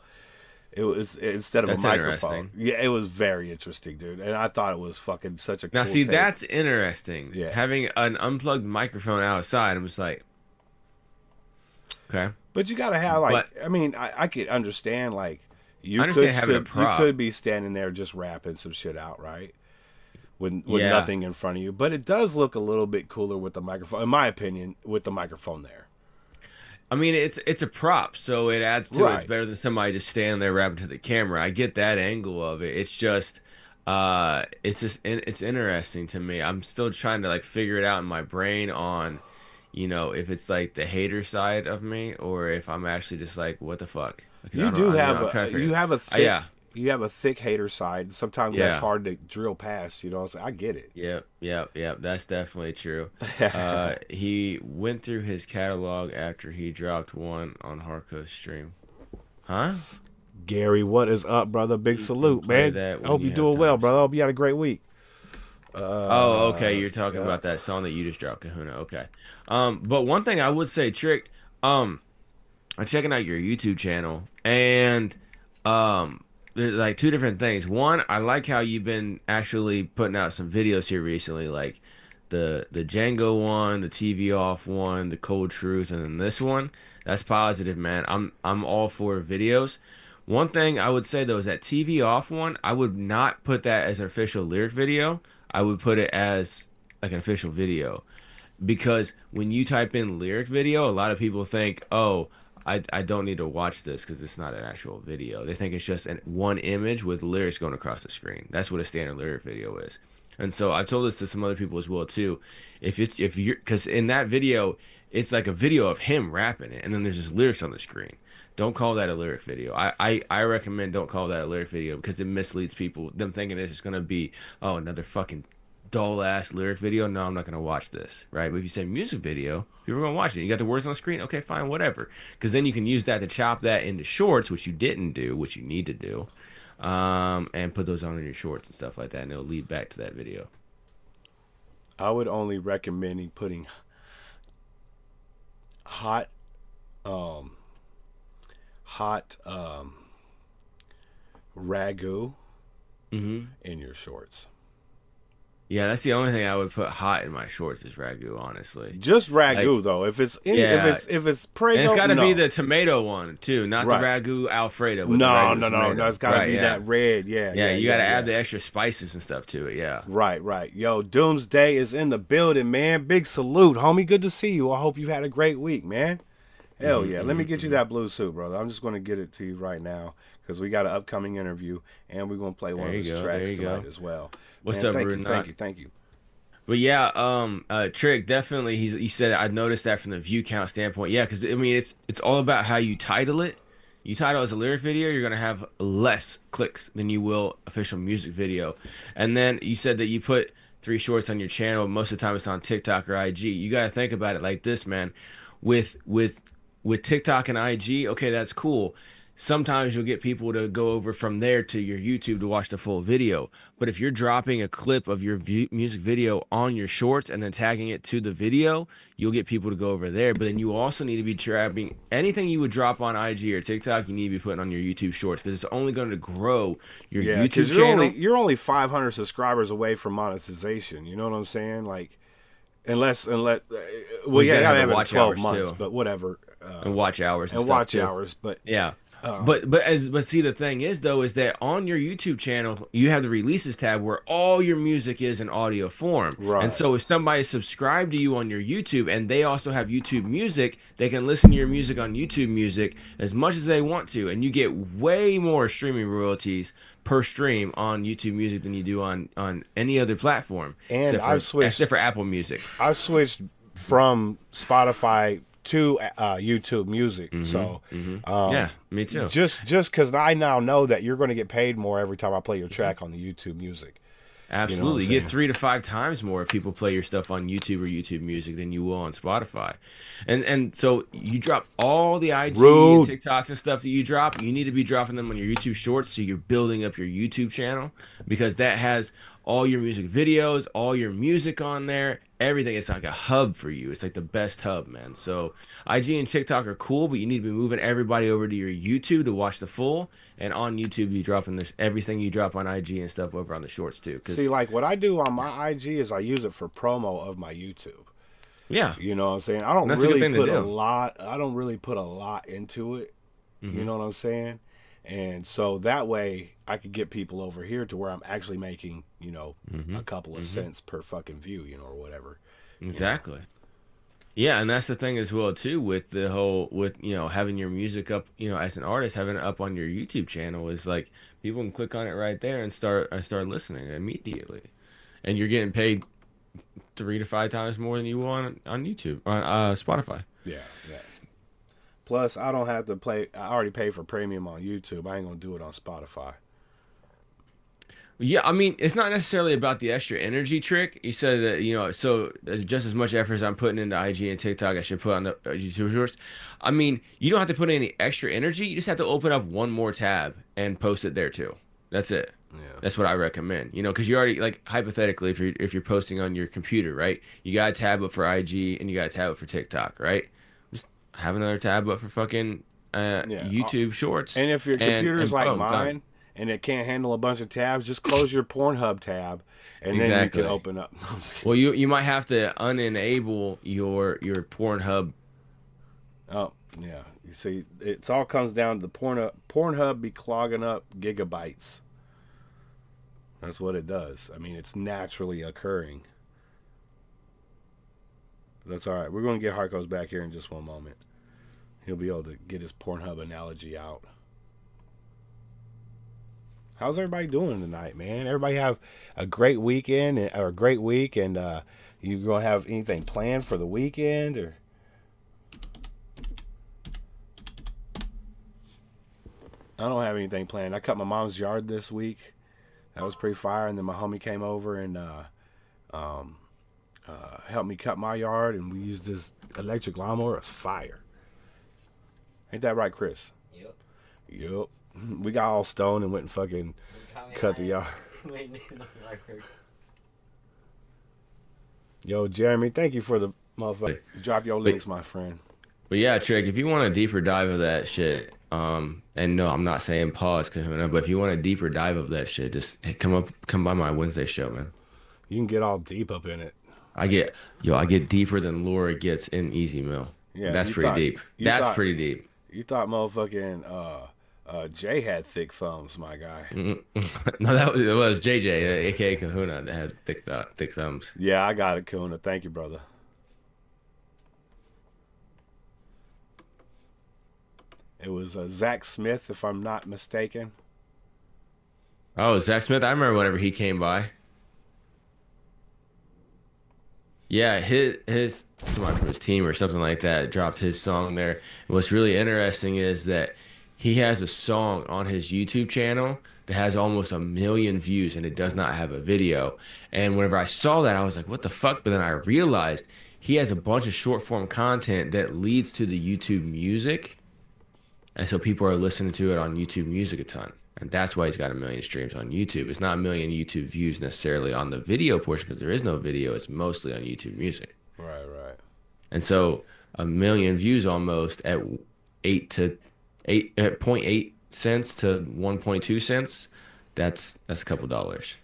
It was instead of a microphone. Yeah, it was very interesting, dude. And I thought it was fucking such a cool take. That's interesting. Yeah. Having an unplugged microphone outside, I'm just like, okay. But you gotta have I mean, I could understand you could be standing there just rapping some shit out, right? With nothing in front of you. But it does look a little bit cooler with the microphone, in my opinion, with the microphone there. I mean, it's a prop, so it adds to it. It's better than somebody just standing there rapping to the camera. I get that angle of it. It's just it's interesting to me. I'm still trying to figure it out in my brain on, if it's the hater side of me or if I'm actually just what the fuck. You do have a thick, yeah. you have a thick hater side. Sometimes Yeah. that's hard to drill past. You know, so I get it. Yep. That's definitely true. He went through his catalog after he dropped one on Harco's stream. Huh? Gary, what is up, brother? Big salute, play man. that I when hope you you're have doing well, time. brother. I hope you had a great week. Oh, okay. You're talking yeah. about that song that you just dropped, Kahuna. Okay. But one thing I would say, Trick, I'm checking out your YouTube channel, and there's like two different things. One, I like how you've been actually putting out some videos here recently, like the Django one, the TV off one, the Cold Truth, and then this one. That's positive, man. I'm all for videos. One thing I would say though is that TV off one, I would not put that as an official lyric video. I would put it as like an official video, because when you type in lyric video, a lot of people think, oh, I don't need to watch this because it's not an actual video. They think it's just one image with lyrics going across the screen. That's what a standard lyric video is. And so I've told this to some other people as well too. If you're, because in that video, it's like a video of him rapping it, and then there's just lyrics on the screen. Don't call that a lyric video. I recommend don't call that a lyric video, because it misleads people, them thinking it's just gonna be, oh, another fucking dull ass lyric video. No, I'm not gonna watch this, right? But if you say music video, people are gonna watch it. You got the words on the screen, okay, fine, whatever. Because then you can use that to chop that into shorts, which you didn't do, which you need to do, and put those on in your shorts and stuff like that, and it'll lead back to that video. I would only recommend putting hot ragu in your shorts. Yeah, that's the only thing I would put hot in my shorts is ragu, honestly. Just ragu, Like, though. If it's yeah. if it's Prego, And it's got to no. be the tomato one too, not Right. the ragu Alfredo. With No, the regular no. tomato. It's got to Right, be yeah. that red. Yeah, You got to add the extra spices and stuff to it. Yeah. Right. Yo, Doomsday is in the building, man. Big salute, homie. Good to see you. I hope you had a great week, man. Hell yeah. Let me get you that blue suit, brother. I'm just going to get it to you right now because we got an upcoming interview, and we're going to play one of his tracks tonight as well. What's Man, up, thank Bruno? you. Thank you. But yeah, Trick, definitely. You said I noticed that from the view count standpoint. Yeah, because I mean it's all about how you title it. You title it as a lyric video, you're gonna have less clicks than you will official music video. And then you said that you put 3 shorts on your channel. Most of the time it's on TikTok or IG. You gotta think about it like this, man. With TikTok and IG, okay, that's cool. Sometimes you'll get people to go over from there to your YouTube to watch the full video. But if you're dropping a clip of your music video on your shorts and then tagging it to the video, you'll get people to go over there. But then you also need to be trapping anything you would drop on IG or TikTok, you need to be putting on your YouTube shorts, because it's only going to grow your YouTube 'cause channel. you're only 500 subscribers away from monetization. You know what I'm saying? Like, unless well, you yeah, gotta gotta have have the it watch 12 hours, months, too. but whatever. And watch hours and and stuff watch too. hours, but Yeah. But see, the thing is though, is that on your YouTube channel you have the releases tab where all your music is in audio form. Right. And so if somebody subscribed to you on your YouTube and they also have YouTube Music, they can listen to your music on YouTube Music as much as they want to, and you get way more streaming royalties per stream on YouTube Music than you do on any other platform. And except for Apple Music. I've switched from Spotify to YouTube Music. So yeah, me too. Just because I now know that you're going to get paid more every time I play your track on the YouTube Music. Absolutely. You You get 3 to 5 times more if people play your stuff on YouTube or YouTube Music than you will on Spotify. And so you drop all the IG and TikToks and stuff that you drop, you need to be dropping them on your YouTube Shorts, so you're building up your YouTube channel, because that has all your music videos, all your music on there, everything. It's like a hub for you. It's like the best hub, man. So IG and TikTok are cool, but you need to be moving everybody over to your YouTube to watch the full. And on YouTube, you dropping this everything you drop on IG and stuff over on the shorts too. See, like what I do on my IG is I use it for promo of my YouTube. Yeah, you know what I'm saying. I don't That's really a good thing put to do. a lot. I don't really put a lot into it. You know what I'm saying? And so that way I could get people over here to where I'm actually making, a couple of cents per fucking view, or whatever. Exactly. Yeah, and that's the thing as well too with the whole having your music up, as an artist, having it up on your YouTube channel is like people can click on it right there and start listening immediately, and you're getting paid 3 to 5 times more than you want on YouTube on Spotify. Yeah. Plus, I don't have to play. I already paid for premium on YouTube. I ain't gonna do it on Spotify. Yeah, I mean, it's not necessarily about the extra energy trick. You said that, so just as much effort as I'm putting into IG and TikTok, I should put on the YouTube Shorts. I mean, you don't have to put in any extra energy. You just have to open up one more tab and post it there too. That's it. Yeah. That's what I recommend. Because you already, like, hypothetically, if you're posting on your computer, right? You got a tab up for IG and you got a tab up for TikTok, right? Just have another tab up for fucking YouTube Shorts. And if your computer's and like boom, mine, done. and it can't handle a bunch of tabs, just close your Pornhub tab, and then you can open up. No, I'm just kidding. Well, you might have to unenable your Pornhub. Oh yeah, you see, it all comes down to the Pornhub be clogging up gigabytes. That's what it does. I mean, it's naturally occurring. That's all right. We're going to get Harkos back here in just one moment. He'll be able to get his Pornhub analogy out. How's everybody doing tonight, man? Everybody have a great weekend or a great week, and you gonna have anything planned for the weekend? Or I don't have anything planned. I cut my mom's yard this week. That was pretty fire. And then my homie came over and helped me cut my yard, and we used this electric lawnmower. It's fire. Ain't that right, Chris? Yep. We got all stoned and went and fucking cut the yard. Yo, Jeremy, thank you for the motherfucker. Drop your links, my friend. But yeah, Trick, if you want a deeper dive of that shit, and no, I'm not saying pause, Kahuna, but if you want a deeper dive of that shit, just come by my Wednesday show, man. You can get all deep up in it. I get deeper than Laura gets in Easy Mill. Yeah, that's pretty deep. That's pretty deep. You thought motherfucking Jay had thick thumbs, my guy. No, it was JJ, aka Kahuna, that had thick thumbs. Yeah, I got it, Kahuna. Thank you, brother. It was Zach Smith, if I'm not mistaken. Oh, Zach Smith. I remember whenever he came by. Yeah, his somebody from his team or something like that dropped his song there. And what's really interesting is that he has a song on his YouTube channel that has almost 1 million views, and it does not have a video. And whenever I saw that, I was like, what the fuck? But then I realized he has a bunch of short form content that leads to the YouTube music. And so people are listening to it on YouTube Music a ton. And that's why he's got 1 million streams on YouTube. It's not 1 million YouTube views necessarily on the video portion, because there is no video. It's mostly on YouTube Music. Right. And so 1 million views almost at 0.8 cents to 1.2 cents. That's a couple dollars.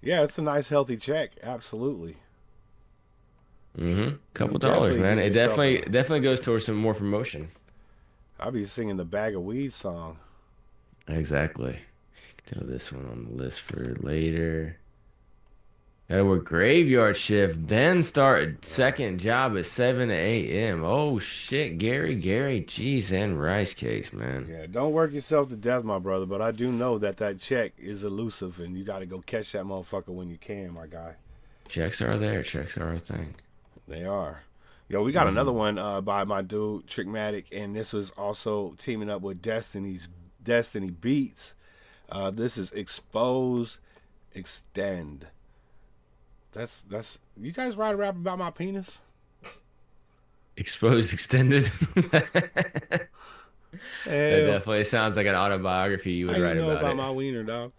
Yeah, it's a nice healthy check. Absolutely. Couple dollars, man. It definitely goes towards some more promotion. I'll be singing the Bag of Weed song. Exactly. Throw this one on the list for later. Gotta work graveyard shift, then start second job at 7 a.m. Oh shit, Gary, cheese and rice cakes, man. Yeah, don't work yourself to death, my brother. But I do know that check is elusive, and you got to go catch that motherfucker when you can, my guy. Checks are there. Checks are a thing. They are. Yo, we got another one by my dude Trickmatic, and this was also teaming up with Destiny Beats. This is Expose Extend. That's you guys write a rap about my penis? Expose Extended. That Hell, definitely sounds like an autobiography you would write about it. My wiener, dog.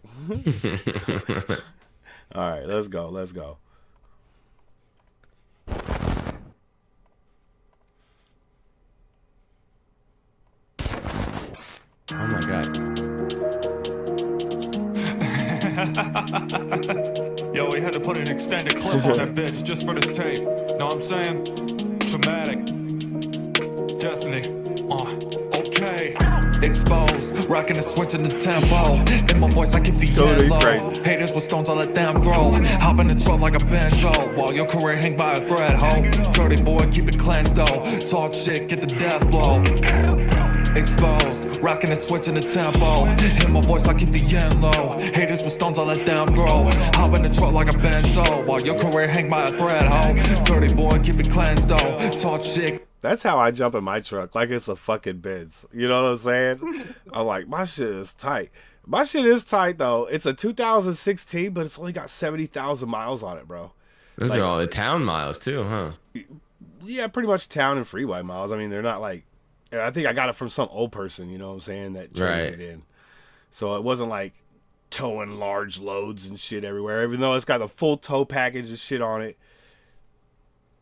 All right, let's go. Oh my god. Yo, we had to put an extended clip on that bitch just for this tape. Know what I'm saying? Dramatic. Destiny. Okay. Exposed, rocking and switching the tempo. In my voice, I keep the yellow. Haters with stones, I let them grow. Hop in the truck like a banjo. While your career hang by a thread, ho. Dirty boy, keep it cleansed, though. Talk shit, get the death blow. Exposed, rocking and switching the tempo. In my voice, I keep the yen low. Haters with stones, I let them grow. Hop in the truck like a benzo. While your career hang by a thread, ho. Dirty boy, keep it cleansed, though. Talk shit. That's how I jump in my truck, like it's a fucking Benz. You know what I'm saying? I'm like, my shit is tight. My shit is tight though. It's a 2016, but it's only got 70,000 miles on it, bro. Those Like, are all the town miles too, huh? yeah, pretty much town and freeway miles. I mean, they're not like. I think I got it from some old person. You know what I'm saying? That traded it in. So it wasn't like towing large loads and shit everywhere. Even though it's got a full tow package and shit on it,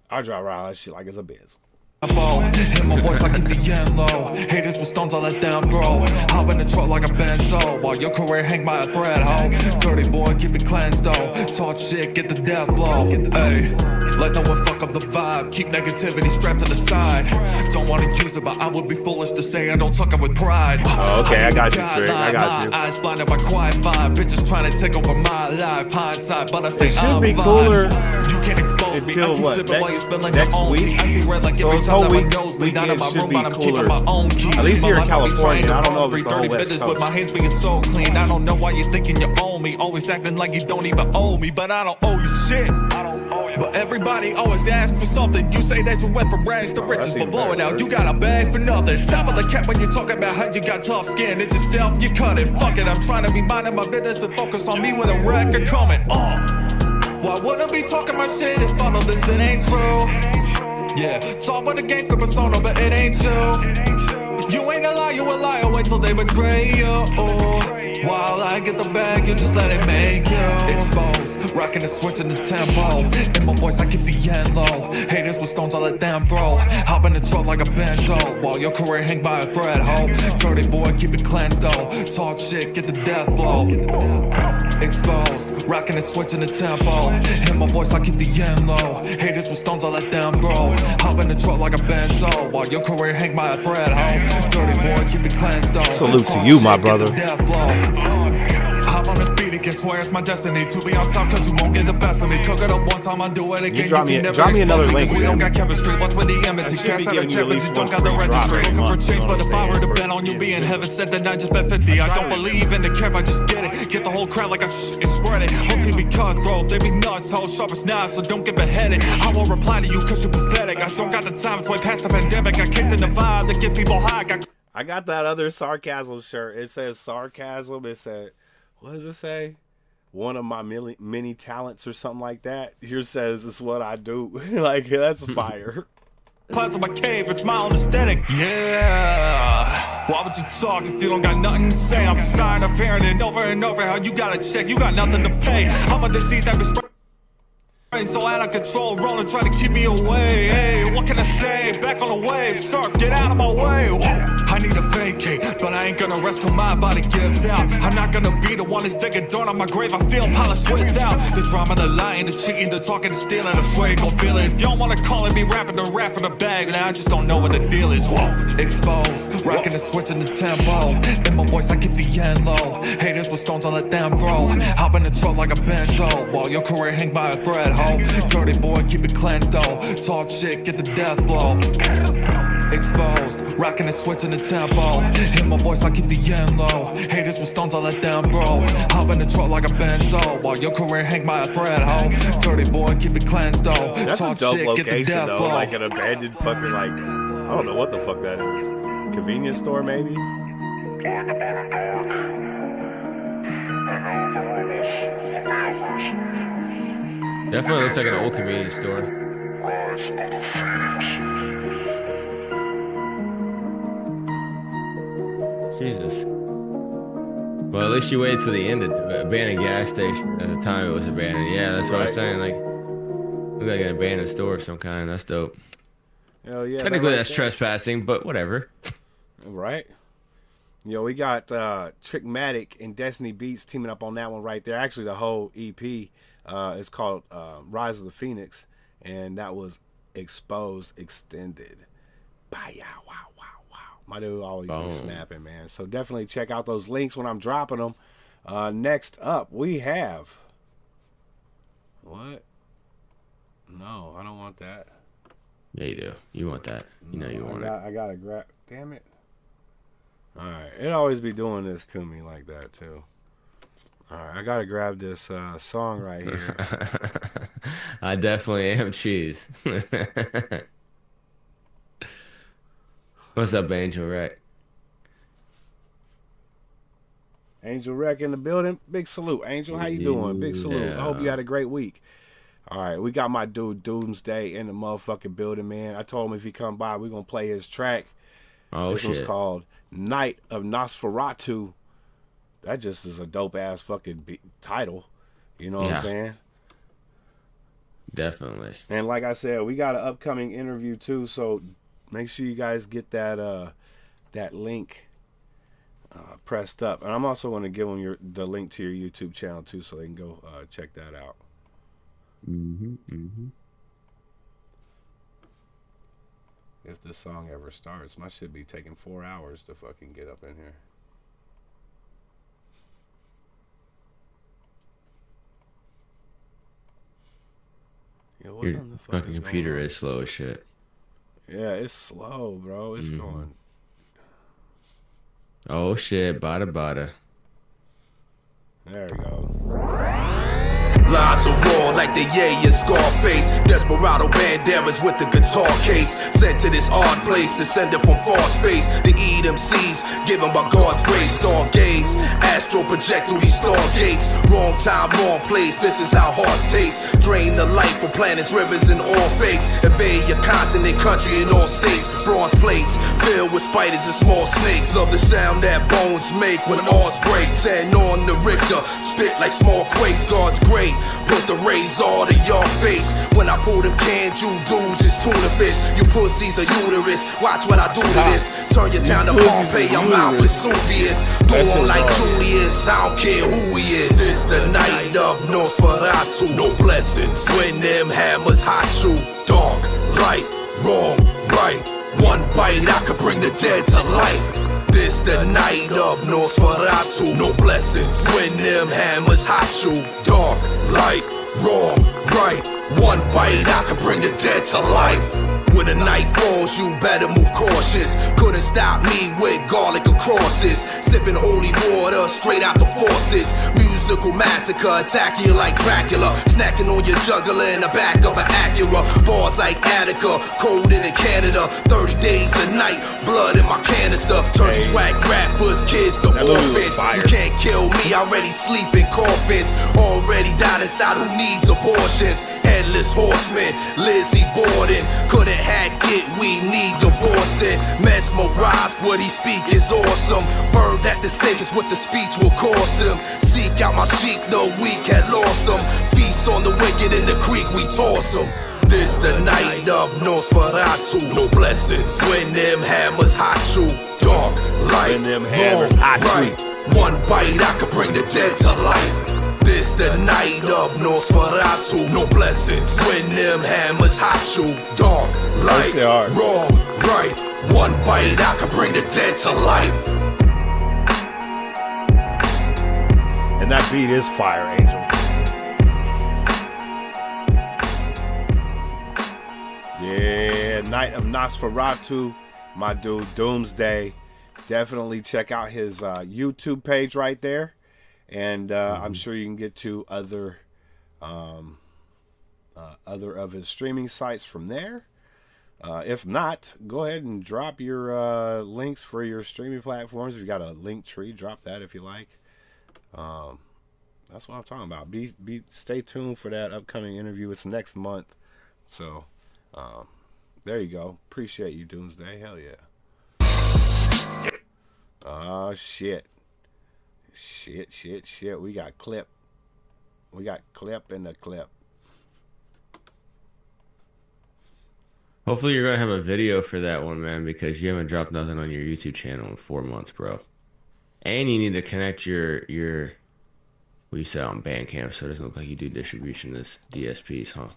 I drive around that shit like it's a Benz. Hit my voice, I keep the yen low. Haters with stones, I let them bro. Hop in the truck like a benzo, while your career hang by a thread, ho. Dirty boy, keep it cleansed, though. Talk shit, get the death blow. Hey, let no one fuck up the vibe. Keep negativity strapped to the side. Don't wanna use it, but I would be foolish to say I don't tuck it with pride. Oh, okay, I got you, Trick. I got you. My eyes blinded by quiet vibe. Bitches trying to take over my life. Hindsight, but I say It should I'm be fine. cooler You can't expose me. I until keep what? sipping while you spill like Next your own week? tea. I see red like So every this time whole that my week, nose bleed down in my weekend room, should but I'm be keeping cooler. my own key. At least here in My life be California. trying I to don't know roll if it's free, the whole dirty West business with Coast. my hands being so clean. I don't know why you're thinking you own me. Always acting like you don't even owe me, but I don't owe you shit. But everybody always asks for something. You say that you went from rags to riches, but blow it out. You got a bag for nothing. Stop it, the cat when you're talking about how you got tough skin. It's yourself, you cut it. Fuck it, I'm trying to be minding my business and focus on me with a record coming. Why would I be talking my shit if all of this it ain't true? Yeah, talk with a gangster persona, but it ain't you. You ain't a liar, wait till they betray you. While I get the bag, you just let it make you exposed, rocking the switch in the tempo. In my voice, I keep the yen low. Haters with stones, I let them bro. Hop in the truck like a benzo, while your career hang by a thread, ho. Dirty boy, keep it cleansed though. Talk shit, get the death blow. Exposed, rocking the switch in the tempo. In my voice, I keep the yen low. Haters with stones, I let them bro. Hop in the truck like a benzo, while your career hang by a thread, ho. Dirty boy, keep it cleansed though. Salute to you, my brother. Death blow. Hop on the speed again, swear it's my destiny to be on top, cause you won't get the best of me. Cook it up one time, I'll do it again. drop me- can never drop me another expose link, cause we don't man. got chemistry. What's with the enmity? I should Can't be have a giving you at check, but least you don't one got the free drop registry. every Looking for month, change, you know but what if I'm I were to saying? bet on you Yeah. being heaven sent, then I just bet 50. I don't believe in the cap, I just get it. Get the whole crowd like I and spread it. Whole team be cutthroat, they be nuts, whole sharp as knives, so don't get beheaded. I won't reply to you cause you're pathetic. I don't got the time, it's way past the pandemic. I kicked in the vibe to get people high. I got that other sarcasm shirt. It says sarcasm. It said, what does it say? One of my many talents or something like that. Here says it's what I do. Like, that's fire. Clouds in my cave, it's my own aesthetic. Yeah. Why would you talk if you don't got nothing to say? I'm tired of hearing it over and over how you gotta check, you got nothing to pay. I'm a disease that be spreading so out of control, rolling, trying to keep me away. Hey, what can I say? Back on the wave, surf, get out of my way. Whoa. I need a vacate, but I ain't gonna rest till my body gives out. I'm not gonna be the one that's digging dirt on my grave. I feel polished without the drama, the lying, the cheating, the talking, the stealing, the sway. Gon' feel it. If y'all wanna call it me rapping the rap for the bag, now I just don't know what the deal is. Whoa. Exposed, rocking the switch in the tempo. In my voice, I keep the yen low. Haters with stones, I let them bro. Hop in the truck like a benzo, while your career hang by a thread, ho. Dirty boy, keep it cleansed though. Talk shit, get the death blow. Exposed, rocking the switch in the tempo. In my voice, I keep the yen low. Haters with stones, I let them bro. Hop in the truck like a benzo, while your career hang by a thread, ho. Dirty boy, keep it cleansed though. That's Talk a dope shit, get the location death though. blow. Like an abandoned fucking like, I don't know what the fuck that is. Convenience store maybe? Definitely looks like an old convenience store. Jesus. Well, at least you waited till the end of abandoned gas station. At the time, it was abandoned. Yeah, that's what I was saying. Like, look like an abandoned store of some kind. That's dope. Hell yeah. Technically, that that's right there. trespassing, but whatever. Right. Yo, we got Trickmatic and Destiny Beats teaming up on that one right there. Actually, the whole EP is called Rise of the Phoenix, and that was Exposed Extended. Wow, wow, wow, wow. My dude always be snapping, man. So definitely check out those links when I'm dropping them. Next up, we have... What? No, I don't want that. Yeah, you do. You want that. You know you want it. I gotta grab... Damn it. Alright, it always be doing this to me like that too. Alright, I gotta grab this song right here. I definitely am cheese. What's up, Angel? Right. Angel Rec in the building. Big salute, Angel. How you doing? Big salute. I hope you had a great week. All right, we got my dude Doomsday in the motherfucking building, man. I told him if he come by, we're going to play his track. Oh, this shit. was called Night of Nosferatu. That just is a dope-ass fucking title. You know what I'm saying? Definitely. And like I said, we got an upcoming interview, too, so make sure you guys get that that link pressed up. And I'm also going to give them the link to your YouTube channel, too, so they can go check that out. If this song ever starts, my shit be taking 4 hours to fucking get up in here. Your fucking computer is slow as shit. Yeah, it's slow, bro. It's going. Oh shit, bada. There we go. Lines of war like the Ye and Scarface. Desperado banderas with the guitar case. Sent to this odd place, descended from far space. The EMCs given by God's grace. Stargaze, astral project through these stargates. Wrong time, wrong place. This is how hearts taste. Drain the life from planets, rivers, and all fakes. Invade your continent, country, and all states. Bronze plates filled with spiders and small snakes. Love the sound that bones make when arms break. 10 on the Richter, spit like small quakes. God's great. Put the rays all to your face. When I pull them canned you dudes, it's tuna fish. You pussies are uterus. Watch what I do to this. Turn your town to Pompeii, I'm out with Vesuvius. Do on like Julius, I don't care who he is. It's the night of Nosferatu. No blessings when them hammers hot you. Dark, light, wrong, right. One bite, I could bring the dead to life. This the night of Nosferatu. No blessings when them hammers hot you. Dark, light, wrong, right. One bite, I could bring the dead to life. When the night falls, you better move cautious. Couldn't stop me with garlic or crosses. Sipping holy water straight out the faucets. Musical massacre, attacking you like Dracula. Snacking on your jugular in the back of an Acura. Bars like Attica, cold in Canada. 30 days a night, blood in my canister. Turn these whack rappers, kids to orphans. You can't kill me, already sleep in coffins. Already died inside, who needs abortions? Headless horseman, Lizzie Borden. Couldn't hack it, we need divorcing. Mesmerized, what he speak is awesome. Burned at the stake is what the speech will cost him. Seek out my sheep, the weak had lost them. Feast on the wicked in the creek, we toss them. This the night of Nosferatu. No blessings when them hammers hot you. Dark, light, wrong, right. One bite, I could bring the dead to life. This the night of Nosferatu. No blessings when them hammers hot you. Dark, light, wrong, right. One bite, I could bring the dead to life. And that beat is fire, Angel. Yeah, Night of Nosferatu, my dude Doomsday. Definitely check out his YouTube page right there. And I'm sure you can get to other of his streaming sites from there. If not, go ahead and drop your links for your streaming platforms. If you got a link tree, drop that if you like. That's what I'm talking about. Stay tuned for that upcoming interview. It's next month. So there you go. Appreciate you, Doomsday. Hell yeah. Oh shit. Shit. We got clip in the clip. Hopefully you're gonna have a video for that one, man, because you haven't dropped nothing on your YouTube channel in 4 months, bro. And you need to connect your what you said on Bandcamp, so it doesn't look like you do distribution as DSPs, huh?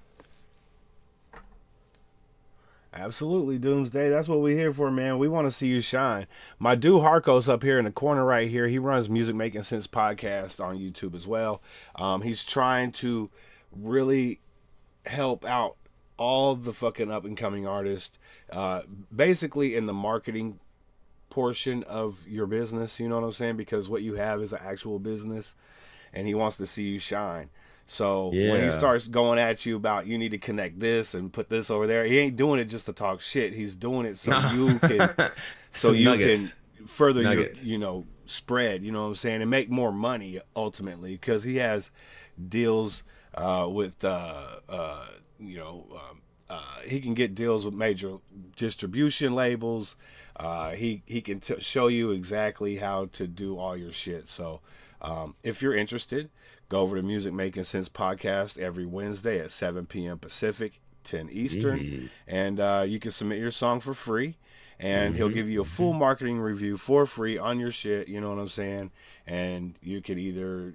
Absolutely, Doomsday. That's what we're here for, man. We want to see you shine. My dude Harco's up here in the corner right here. He runs Music Making Sense podcast on YouTube as well. He's trying to really help out all the fucking up and coming artists, basically in the marketing portion of your business. You know what I'm saying? Because what you have is an actual business, and he wants to see you shine. So when he starts going at you about you need to connect this and put this over there, he ain't doing it just to talk shit. He's doing it so you can can further your spread, you know what I'm saying, and make more money ultimately, because he has deals with he can get deals with major distribution labels. He can show you exactly how to do all your shit. So if you're interested, go over to Music Making Sense podcast every Wednesday at 7 p.m. Pacific, 10 Eastern, and you can submit your song for free, and he'll give you a full marketing review for free on your shit, you know what I'm saying? And you can either,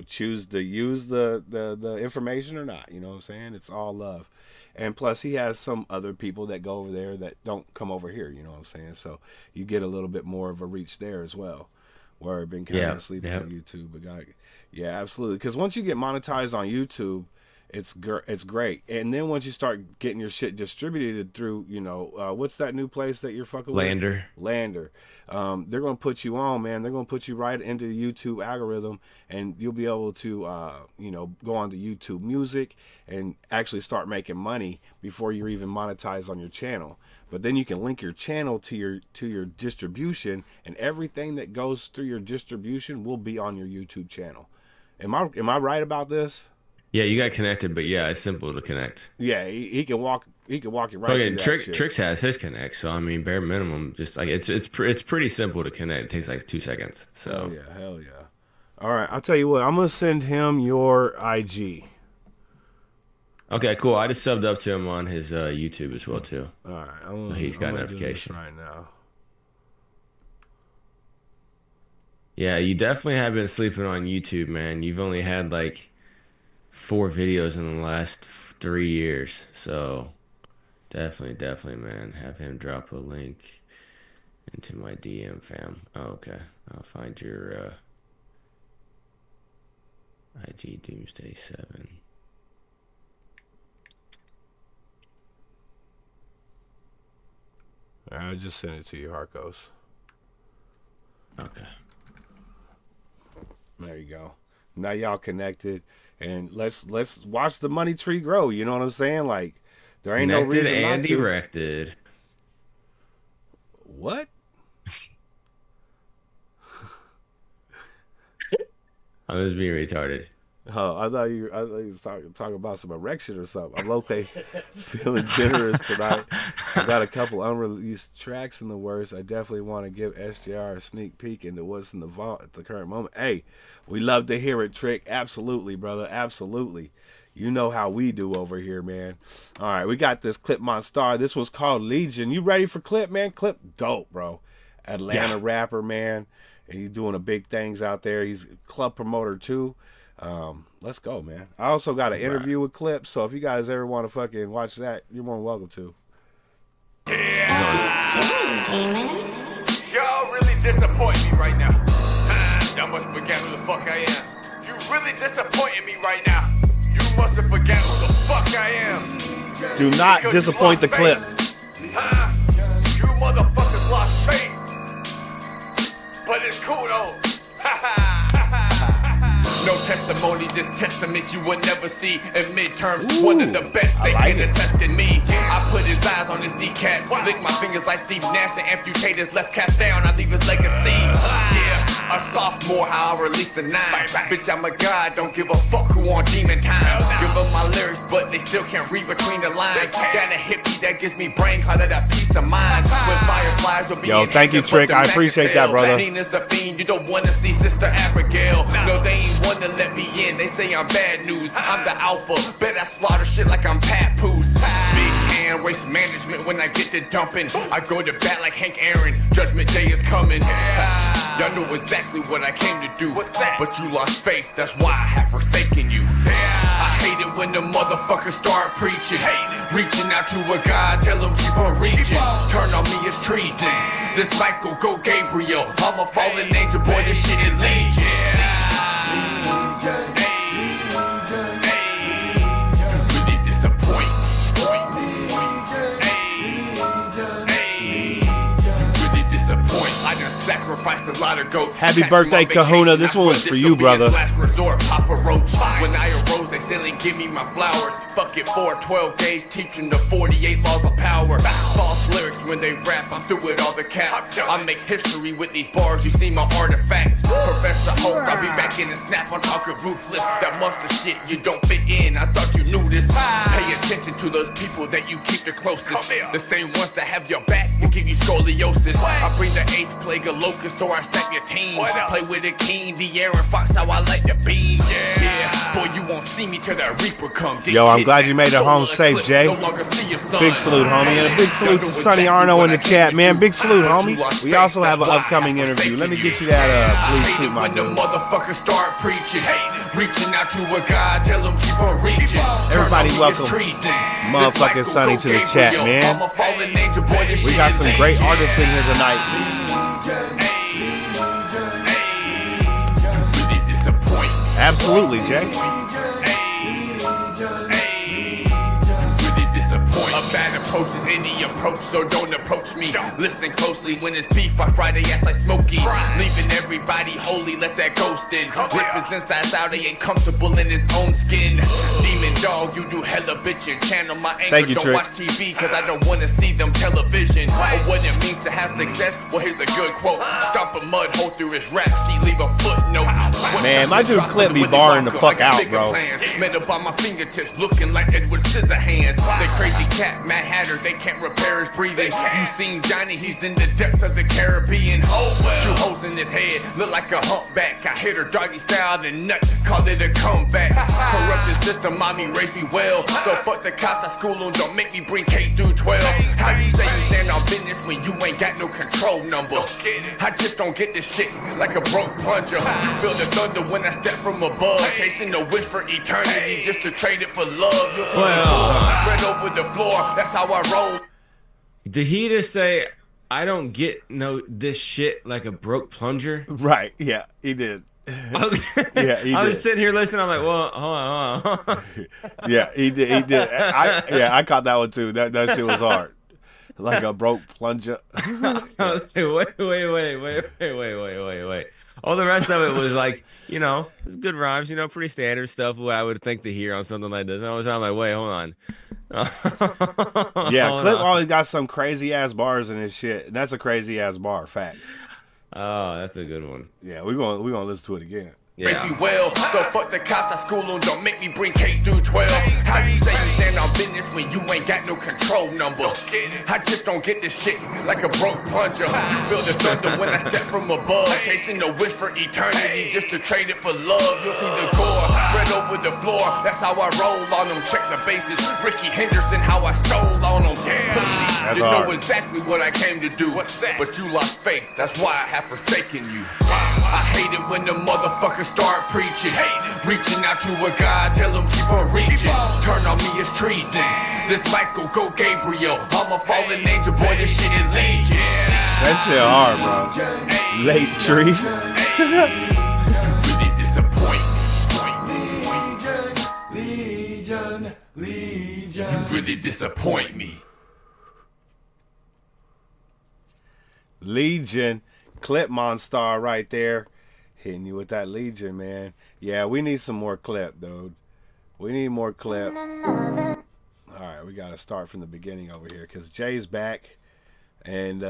choose to use the information or not, you know what I'm saying? It's all love. And plus, he has some other people that go over there that don't come over here, you know what I'm saying? So you get a little bit more of a reach there as well. Where I've been kind of sleeping on YouTube, but yeah, absolutely. Because once you get monetized on YouTube, it's great. And then once you start getting your shit distributed through, what's that new place that you're fucking with? Lander. They're going to put you on, man. They're going to put you right into the YouTube algorithm, and you'll be able to, go on to YouTube Music and actually start making money before you're even monetized on your channel. But then you can link your channel to your distribution, and everything that goes through your distribution will be on your YouTube channel. Am I right about this? Yeah, you got connected, but yeah, it's simple to connect. Yeah, he can walk it right. Tricks has his connect, so I mean, bare minimum, just like it's pretty simple to connect. It takes like 2 seconds. So hell yeah. All right, I'll tell you what. I'm gonna send him your IG. Okay, cool. I just subbed up to him on his YouTube as well too. All right, so he's got a notification right now. Yeah, you definitely have been sleeping on YouTube, man. You've only had like 4 videos in the last 3 years, so definitely, man. Have him drop a link into my DM, fam. Oh, okay, I'll find your IG Doomsday 7. I just sent it to you, Harkos. Okay. There you go. Now y'all connected, and let's watch the money tree grow. You know what I'm saying? Like, there ain't no reason and not to. erected. What? I was being retarded. Oh, I thought you was talking about some erection or something. I'm okay, feeling generous tonight. I got a couple unreleased tracks in the works. I definitely want to give SJR a sneak peek into what's in the vault at the current moment. Hey, we love to hear it, Trick. Absolutely, brother. Absolutely. You know how we do over here, man. All right, we got this Clip Monstar. This was called Legion. You ready for Clip, man? Clip, dope, bro. Atlanta rapper, man. And he's doing a big things out there. He's a club promoter, too. Let's go, man. I also got an interview with Clip, so if you guys ever want to fucking watch that, you're more than welcome to. Y'all really disappoint me right now. Y'all must forget who the fuck I am. You really disappointing me right now. You must have forget who the fuck I am. Do not disappoint the Clip. You motherfuckers lost faith. But it's cool though. No testimony, just testaments you would never see in midterms. One of the best, they can attest in me. I put his eyes on his kneecap, lick my fingers like Steve Nash and amputate his left calf down. I leave his legacy. Yeah, a sophomore, how I release a 9. Bitch, I'm a god, don't give a fuck who on demon time. Give them my lyrics, but they still can't read between the lines. Got a hippie that gives me brain, call it a peace of mind. When fireflies will be yo, thank you, Trick. I appreciate that, brother. Nina's the fiend, you don't want to see Sister Abigail. No, they ain't want to let me in. They say I'm bad news. I'm the alpha. Bet I slaughter shit like I'm Papoose. Big hand, waste management when I get to dumping. I go to bat like Hank Aaron. Judgment day is coming. Y'all know exactly what I came to do. But you lost faith, that's why I have forsaken you. I hate it when the motherfuckers start preaching. Reaching out to a God, tell him keep on reaching. Turn on me, it's treason. This Michael, go Gabriel. I'm a fallen angel, boy, this shit is legion. Sacrifice smashed a lot of goats. Happy Catch 'em birthday, on vacation, Kahuna. This I swear one's for this'll you, be his brother. last resort, Papa Roach. When I arose, they still ain't give me my flowers. Fuck it, 412 gauge, teaching the 48 laws of power. False lyrics when they rap, I'm through with all the cap. I make history with these bars, you see my artifacts. Professor Hope, I'll be back in the snap, I'm talking ruthless. That monster shit, you don't fit in, I thought you knew this. Pay attention to those people that you keep the closest. The same ones that have your back and give you scoliosis. I bring the 8th plague of locusts, or I stack your team. Play with a king, De'Aaron Fox, how I like the beam. Yeah, boy, you won't see me till that Reaper come. Yo, I'm glad you made it home safe, Jay. Big salute, homie. And a big salute to Sonny Arno in the chat, man. Big salute, homie. We also have an upcoming interview. Let me get you that, please shoot my when the dude. motherfuckers start preaching, reaching out to a God, tell them keep on reaching. Everybody welcome motherfucking Sonny to the chat, man. We got some great artists in here tonight. Absolutely, Jay. A bad approach is any approach, so don't approach me. Listen closely when it's beef, I fry they ass like Smokey. Leaving everybody holy, let that ghost in. Rippers inside out, he ain't comfortable in his own skin. Demon dog, you do hella bitchin'. Channel my anger, don't watch TV, cause I don't wanna see them television. Or what it means to have success, well here's a good quote. Stomp a mud hole through his rap sheet, leave a footnote. Man, my dude Clip be barring the fuck out, bro. Met up on my fingertips, looking like Edward Scissorhands. That crazy cat, Mad Hatter, they can't repair his breathing. You seen Johnny, he's in the depths of the Caribbean. Two holes in his head, look like a humpback. I hit her doggy style, then nut, call it a comeback. Corrupted system, mommy raised me well. So fuck the cops, I school them, don't make me bring K through 12. How you say you stand on business when you ain't got no control number? I just don't get this shit like a broke plunger. You feel the thunder when I step from above, chasing the wish for eternity just to trade it for love. You'll see the door spread over the floor, that's how I roll. Did he just say, I don't get this shit like a broke plunger? Right, yeah, he did. Yeah, he I did. was sitting here listening, I'm like, well, hold on. Yeah, he did. He did. I caught that one too. That shit was hard. Like a broke plunger. I was like, wait. All the rest of it was like, good rhymes, pretty standard stuff, what I would think to hear on something like this. And I was like, wait, hold on. Yeah, Clip always got some crazy ass bars in his shit. And that's a crazy ass bar, facts. Oh, that's a good one. Yeah, we're gonna listen to it again. Raise me well, so fuck the cops, I school them, don't make me bring K through 12. How you say you stand on business when you ain't got no control number? I just don't get this shit like a broke plunger. You feel the thunder when I step from above, chasing the wish for eternity just to trade it for love. You'll see the gore spread over the floor, that's how I roll on them. Check the bases, Ricky Henderson, how I stole on them. Pussy, you know exactly what I came to do, but you lost faith, that's why I have forsaken you. I hate it when the motherfuckers start preaching, reaching out to a God, tell them keep on reaching. Turn on me is treason. This Michael, go Gabriel. I'm a fallen angel, boy, this shit is legion. That shit hard, bro. Late tree. You really disappoint me. Legion. Clip Monstar right there. Hitting you with that Legion, man. Yeah, we need some more Clip, dude. We need more Clip. Alright, we got to start from the beginning over here because Jay's back. And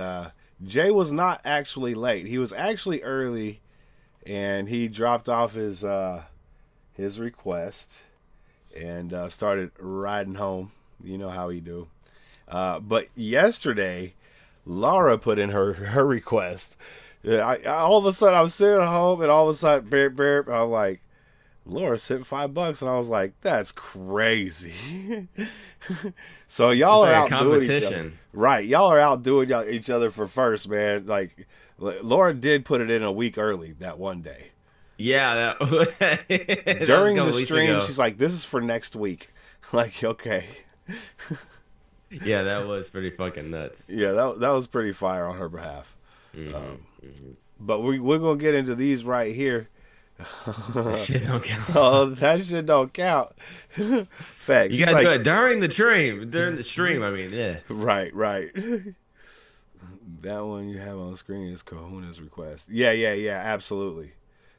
Jay was not actually late. He was actually early. And he dropped off his request. And started riding home. You know how he do. But yesterday, Laura put in her request. All of a sudden, I'm sitting at home, and all of a sudden, burp, I'm like, Laura sent $5, and I was like, that's crazy. So y'all are out doing each other. Right, y'all are out doing each other for first, man. Like, Laura did put it in a week early that one day. Yeah, during the stream, she's like, this is for next week. Like, okay. Yeah, that was pretty fucking nuts. Yeah, that was pretty fire on her behalf. But we're going to get into these right here. That shit don't count. Oh, that shit don't count. Facts. You got to do it during the stream. During the stream, I mean, yeah. Right. That one you have on screen is Kahuna's request. Yeah, absolutely.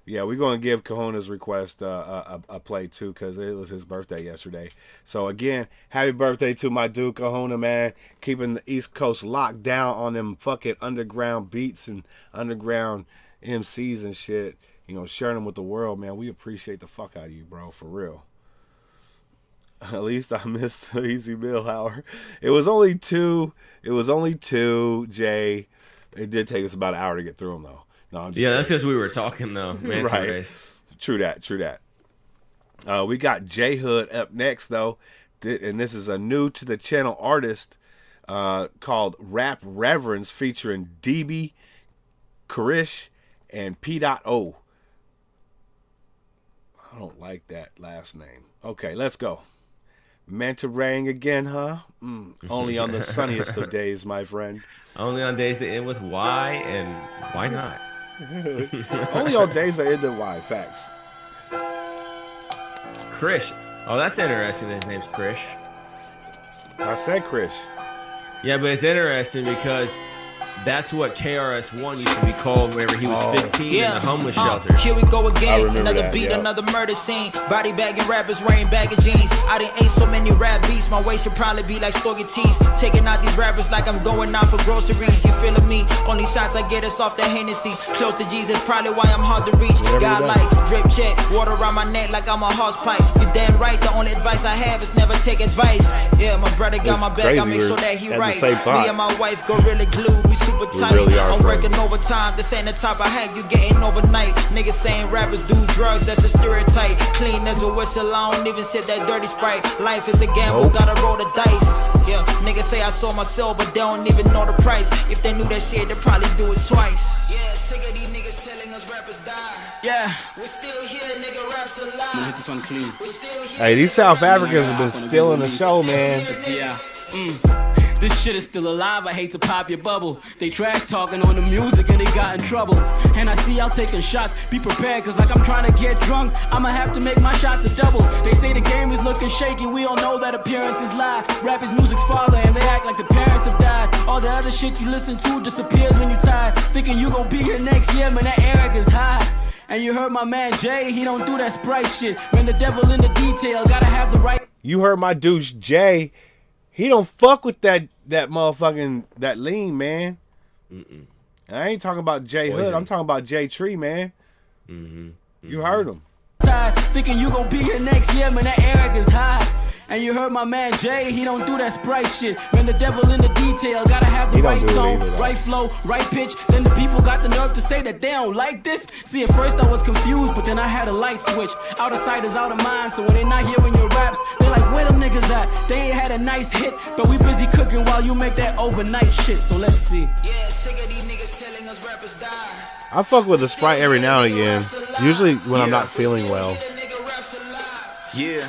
Yeah, we're going to give Kahuna's request a play, too, because it was his birthday yesterday. So, again, happy birthday to my dude, Kahuna, man. Keeping the East Coast locked down on them fucking underground beats and underground MCs and shit. You know, sharing them with the world, man. We appreciate the fuck out of you, bro, for real. At least I missed the Easy Meal Hour. It was only two, Jay. It did take us about an hour to get through them, though. No, I'm just that's because we were talking, though. Manta Rays. True that. We got J Hood up next, though. And this is a new to the channel artist called Rap Reverends featuring DB, Karish, and P.O. I don't like that last name. Okay, let's go. Manta Raying again, huh? Only on the sunniest of days, my friend. Only on days that end with Y, and why not? Only on days that end in Y. Facts. Krish. Oh, that's interesting. His name's Krish. I said Krish. Yeah, but it's interesting because that's what KRS-One used to be called whenever he was 15 in the homeless shelter. Here we go again, another that, beat, another murder scene. Body bagging rappers wearing baggy jeans. I done ate so many rap beats, my waist should probably be like Stogie Tees. Taking out these rappers like I'm going out for groceries. You feeling me? Only shots I get is off the Hennessy. Close to Jesus, probably why I'm hard to reach. God like drip check, water around my neck like I'm a horse pipe. You damn right, the only advice I have is never take advice. Yeah, my brother got my back, I make sure that he right. Me and my wife go really glued, we super tight. I'm working overtime, this ain't the type of hack you getting overnight. Niggas saying rappers do drugs, that's a stereotype. Clean as a whistle, I don't even sip that dirty Sprite. Life is a gamble, gotta roll the dice. Yeah, niggas say I sold my soul, but they don't even know the price. If they knew that shit, they'd probably do it twice. Yeah, sick of these niggas telling us rappers die. Yeah, we're still here, nigga, raps alive. I'm gonna hit this one clean. Hey, these South Africans have been stealing the show, man. This shit is still alive, I hate to pop your bubble. They trash talking on the music and they got in trouble. And I see y'all taking shots, be prepared cause like I'm trying to get drunk, I'ma have to make my shots a double. They say the game is looking shaky, we all know that appearances lie. Rap is music's father and they act like the parents have died. All the other shit you listen to disappears when you tired. Thinking you gon' be here next year, man, that Eric is high. And you heard my man Jay, he don't do that Sprite shit. Man, the devil in the detail, gotta have the right. You heard my douche Jay. He don't fuck with that motherfucking that lean, man. And I ain't talking about J Hood. I'm talking about J Tree, man. You heard him. Thinking you gon' be here next year, man, that Eric is high. And you heard my man Jay, he don't do that Sprite shit. Man, the devil in the detail, gotta have the right tone, right flow, right pitch. Then the people got the nerve to say that they don't like this. See, at first I was confused, but then I had a light switch. Out of sight is out of mind, so when they not hearing your raps, they like, where them niggas at? They ain't had a nice hit, but we busy cooking while you make that overnight shit, so let's see. Yeah, sick of these niggas telling us rappers die. I fuck with the Sprite every now and again. Usually when I'm not feeling well. Yeah.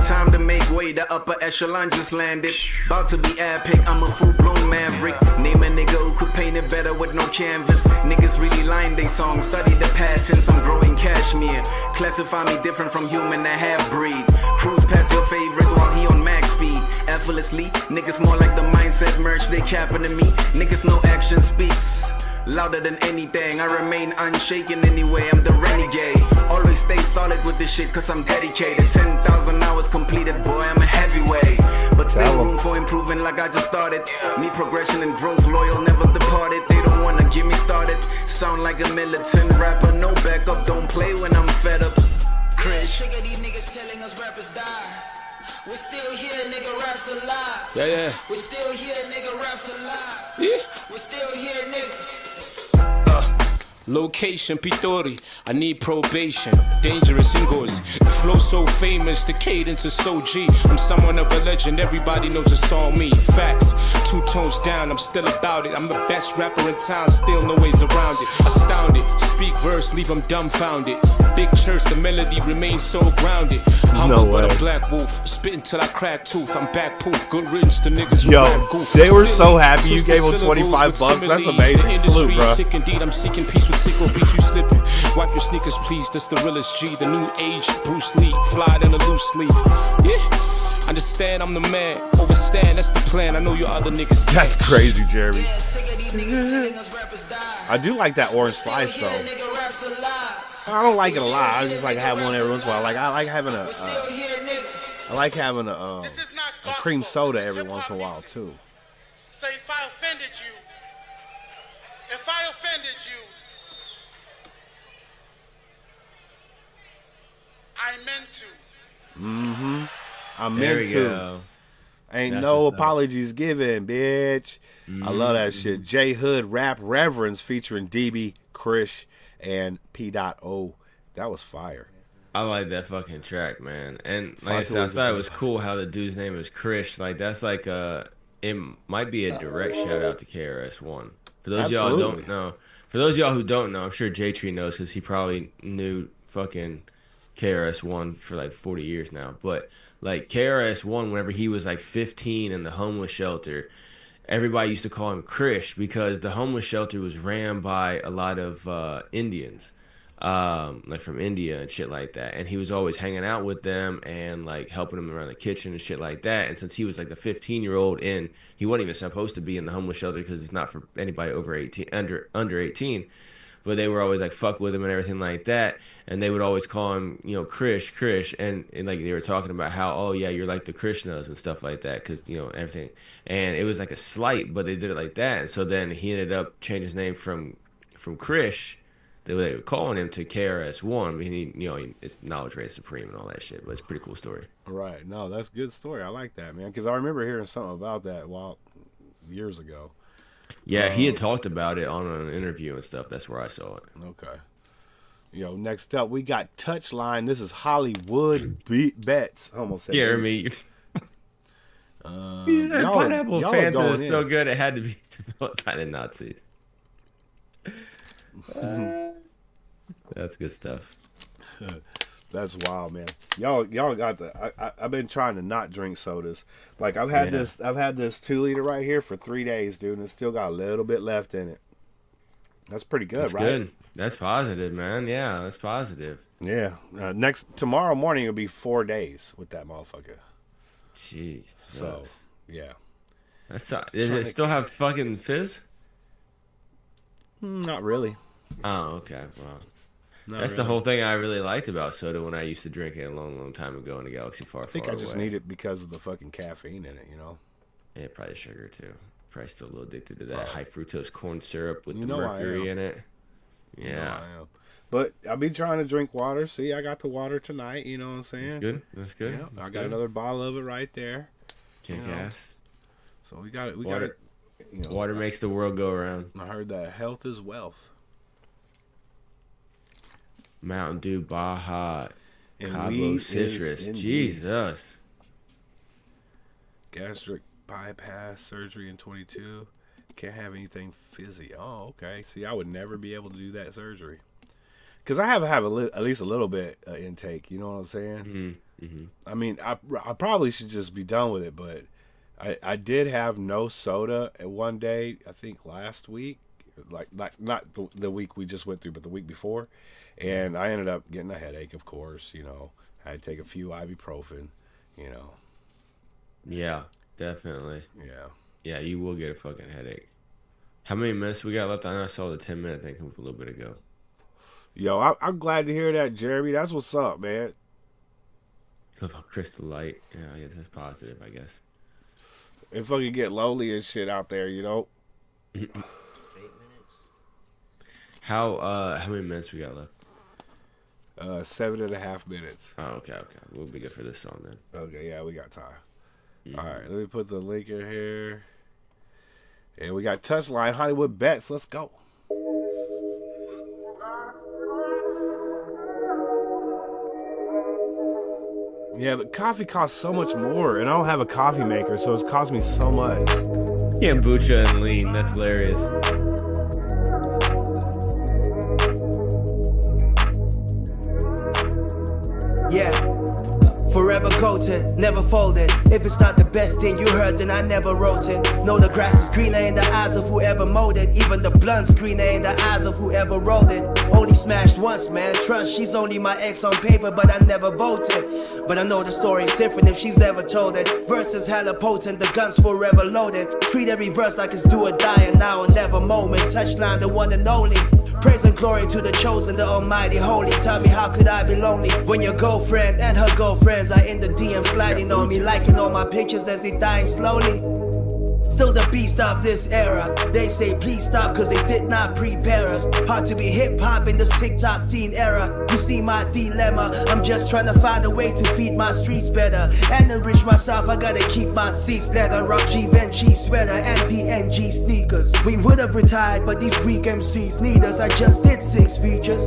Time to make way, the upper echelon just landed. About to be epic, I'm a full-blown maverick. Name a nigga who could paint it better with no canvas. Niggas really line they songs, study the patterns, I'm growing cashmere. Classify me different from human and half-breed. Cruise past your favorite while he on max speed. Effortlessly, niggas more like the mindset merch, they capping to me. Niggas no action speaks louder than anything, I remain unshaken anyway, I'm the renegade. Always stay solid with this shit cause I'm dedicated. 10,000 hours completed, boy, I'm a heavyweight. But still room for improvement like I just started. Me progression and growth, loyal, never departed. They don't wanna get me started. Sound like a militant rapper, no backup, don't play when I'm fed up. Chris. Sick of these niggas telling us rappers die. We're still here, nigga, raps alive. Yeah. We're still here, nigga, raps alive. Yeah. We're still here, nigga. Location Pitori, I need probation. Dangerous Ingles, the flow so famous, the cadence is so G. I'm someone of a legend, everybody knows it's all me. Facts, 2 tones down, I'm still about it. I'm the best rapper in town, still no ways around it. Astounded, speak verse, leave them dumbfounded. Big church, the melody remains so grounded. Humble but a black wolf, spitting till I crack tooth. I'm back poof, good riddance to niggas. Yo, they were so happy you gave them $25. That's amazing. Salute, bro. Sick indeed, I'm seeking peace with sickle beats you slipping. Wipe your sneakers, please. That's the realest G. The new age, Bruce Lee, fly in a loose sleeve. Yeah. Understand I'm the man, overstand, that's the plan. I know your other niggas can't. That's crazy, Jeremy. I do like that orange slice though. I don't like it a lot. I just like have one every once in a while. Like I like having a cream soda every once in a while too. Say if I offended you, I meant to. Mm-hmm. I There meant we to. go. Ain't That's no what's up. apologies given, bitch. I love that shit. J Hood Rap Reverends featuring DB, Krish, and P.O. That was fire. I like that fucking track, man. And like I Fatu said, I is thought it the- was cool how the dude's name is Krish. Like that's like it might be a direct shout out to KRS-One. For those of y'all who Absolutely. don't know, for those of y'all who don't know, I'm sure J Tree knows because he probably knew fucking KRS-One for like 40 years now. But like KRS-One, whenever he was like 15 in the homeless shelter, everybody used to call him Krish because the homeless shelter was ran by a lot of Indians, like from India and shit like that. And he was always hanging out with them and like helping them around the kitchen and shit like that. And since he was like the 15-year-old in, he wasn't even supposed to be in the homeless shelter because it's not for anybody over 18, under 18. But they were always like fuck with him and everything like that, and they would always call him, you know, Krish, and like they were talking about how, oh yeah, you're like the Krishnas and stuff like that, because you know everything, and it was like a slight, but they did it like that, and so then he ended up changing his name from Krish, they were calling him, to KRS-One. I mean, he, you know, it's knowledge rate supreme and all that shit, but it's a pretty cool story. Right. No, that's a good story. I like that, man, because I remember hearing something about that years ago. Yeah, he had talked about it on an interview and stuff. That's where I saw it. Okay. Yo, next up we got Touchline. This is Hollywood Bets. I almost said Jeremy. y'all Pineapple are Fanta going is in. so good it had to be developed by the Nazis. That's good stuff. That's wild, man. Y'all got the. I've been trying to not drink sodas. Like I've had this 2-liter right here for 3 days, dude, and it's still got a little bit left in it. That's pretty good, That's right? good. That's positive, man. Yeah, that's positive. Yeah. Tomorrow morning it'll be 4 days with that motherfucker. Jeez. So yeah. Does it still have fucking fizz? Not really. Oh, okay. Well, Not that's the really. whole thing I really liked about soda when I used to drink it a long, long time ago in a galaxy far, I think far I just away. need it because of the fucking caffeine in it, you know. Yeah, probably sugar too. Probably still a little addicted to that high fructose corn syrup with You the know I mercury am. in it. You know Yeah, I am. But I'll be trying to drink water. See, I got the water tonight. You know what I'm saying? that's good. That's good. Yeah, That's I got good. another bottle of it right there. Kick you know. ass. So we got it. We Water- got it. You know, Water makes the world go around. I heard that health is wealth. Mountain Dew, Baja, And Cabo weed is Citrus. indeed. Jesus. Gastric bypass surgery in 22. Can't have anything fizzy. Oh, okay. See, I would never be able to do that surgery. Because I have to have at least a little bit intake. You know what I'm saying? Mm-hmm. I mean, I probably should just be done with it, but I did have no soda at one day, I think last week, like not the week we just went through, but the week before, and I ended up getting a headache, of course, you know. I had to take a few ibuprofen, you know. Yeah, definitely. Yeah. Yeah, you will get a fucking headache. How many minutes we got left? I know I saw the 10-minute thing come up a little bit ago. Yo, I'm glad to hear that, Jeremy. That's what's up, man. Love how Crystal Light. Yeah, that's positive, I guess. If fucking get lonely and shit out there, you know. How many minutes we got left? 7.5 minutes. Oh, okay. We'll be good for this song then. Okay, yeah, we got time. All right, let me put the link in here. And we got Touchline Hollywood Bets. Let's go. Yeah, but coffee costs so much more, and I don't have a coffee maker, so it's cost me so much. Yeah, Bucha and lean. That's hilarious. Yeah, forever forever coated, never folded. If it's not the best thing you heard, then I never wrote it. Know the grass is greener in the eyes of whoever mowed it. Even the blunt's greener in the eyes of whoever rolled it. Only smashed once, man. Trust, she's only my ex on paper, but I never voted. But I know the story's different if she's ever told it. Verses hella potent, the gun's forever loaded. Treat every verse like it's do or die, and now or never moment. Touchline, the one and only. Praise and glory to the chosen, the almighty holy. Tell me, how could I be lonely when your girlfriend and her girlfriends are in the DM sliding on me, liking all my pictures as they dying slowly? Still the beast of this era. They say please stop cause they did not prepare us. Hard to be hip-hop in this TikTok teen era. You see my dilemma, I'm just trying to find a way to feed my streets better and enrich myself. I gotta keep my seats leather, rock Givenchy sweater and DNG sneakers. We would have retired but these weak MCs need us. I just did 6 features.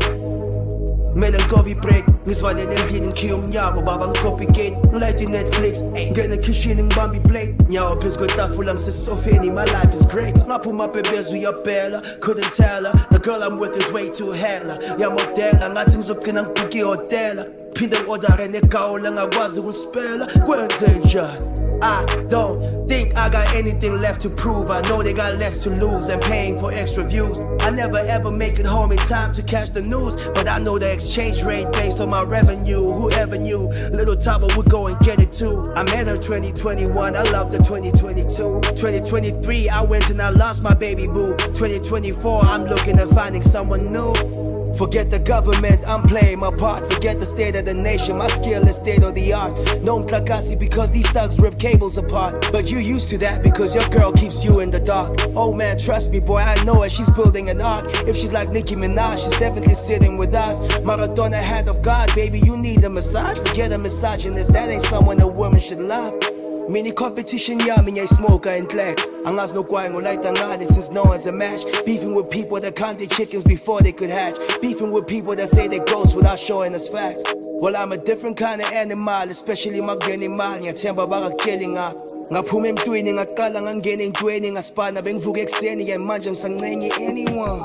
Melancholy break, ngisvale endlini nkhiya umnyako baba ngicopycat ngilayithe Netflix ngene kitchen ngibamba iplate nyawo phezu kwetafula ngisesofeni. My life is great ngaphuma apha ebeza uyaphela. Couldn't tell her the girl I'm with is way too hella yamodela ngathi ngizogcina ngibhuke ihotela phinde ngi-ordere negawula ngakwazi ukuspela kwenze njani. I don't think I got anything left to prove. I know they got less to lose and paying for extra views. I never ever make it home in time to catch the news, but I know the exchange rate based on my revenue. Whoever knew Little Taba would go and get it too. I met her 2021, I love the 2022. 2023 I went and I lost my baby boo. 2024 I'm looking at finding someone new. Forget the government, I'm playing my part. Forget the state of the nation, my skill is state of the art. No mtlakasi because these thugs rip cables apart. But you used to that because your girl keeps you in the dark. Oh man, trust me boy, I know her, she's building an ark. If she's like Nicki Minaj, she's definitely sitting with us. Maradona, hand of God, baby, you need a massage. Forget a misogynist, that ain't someone a woman should love. Mini competition yami ngay smoker and clack. Angas no kwai ngolayita ngane since no one's a match. Beefing with people that counted chickens before they could hatch. Beefing with people that say they ghosts without showing us facts. Well, I'm a different kind of animal, especially mageni mal. Ngiyathemba bakakutyeli nga. Ngaphuma emntwini ngaqala ngangena entweni ngaspana bengivuka ekuseni ke manje ngisancenye anyone.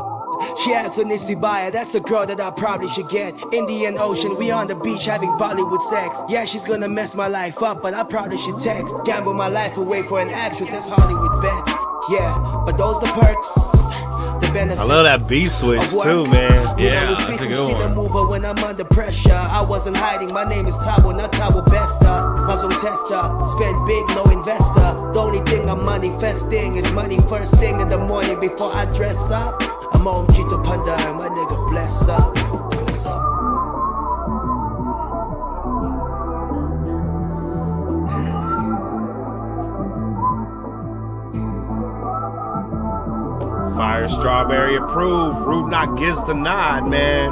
She acts on Isibaya, that's a girl that I probably should get. Indian Ocean, we on the beach having Bollywood sex. Yeah, she's gonna mess my life up, but I probably should text. Gamble my life away for an actress, that's Hollywood bet. Yeah, but those the perks, the benefits. I love that beat switch too, man. Yeah, that's a good one. Mover when I'm under pressure. I wasn't hiding, my name is Tabo, not Tabo Besta. Muslim tester, spend big, no investor. The only thing I'm manifesting is money first thing in the morning before I dress up. I'm on Chito Panda and my nigga bless up. Bless up. Fire Strawberry approved. Root Knock gives the nod, man.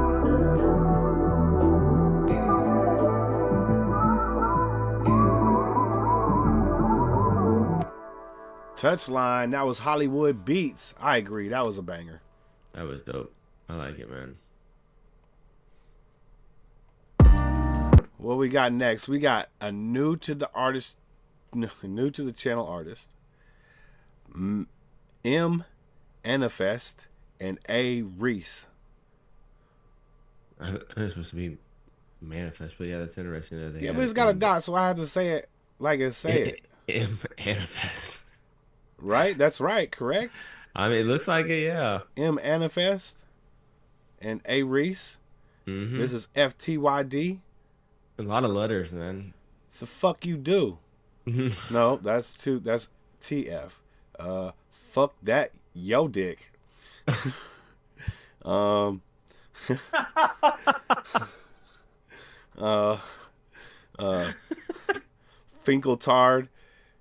Touchline, that was Hollywood Beats. I agree, that was a banger. That was dope. I like it, man. What we got next? We got a new to the artist, new to the channel artist, M. Anifest and A. Reese. I think it's supposed to be Manifest, but yeah, that's interesting. That Yeah, but it's got a dot, so I had to say it like it say it. M. Anifest. Right? That's right, correct? I mean, it looks like it, yeah. M. Anifest and A. Reese. Mm-hmm. This is FTYD. A lot of letters, man. The fuck you do? No, that's TF. Fuck that, yo dick. Finkeltard,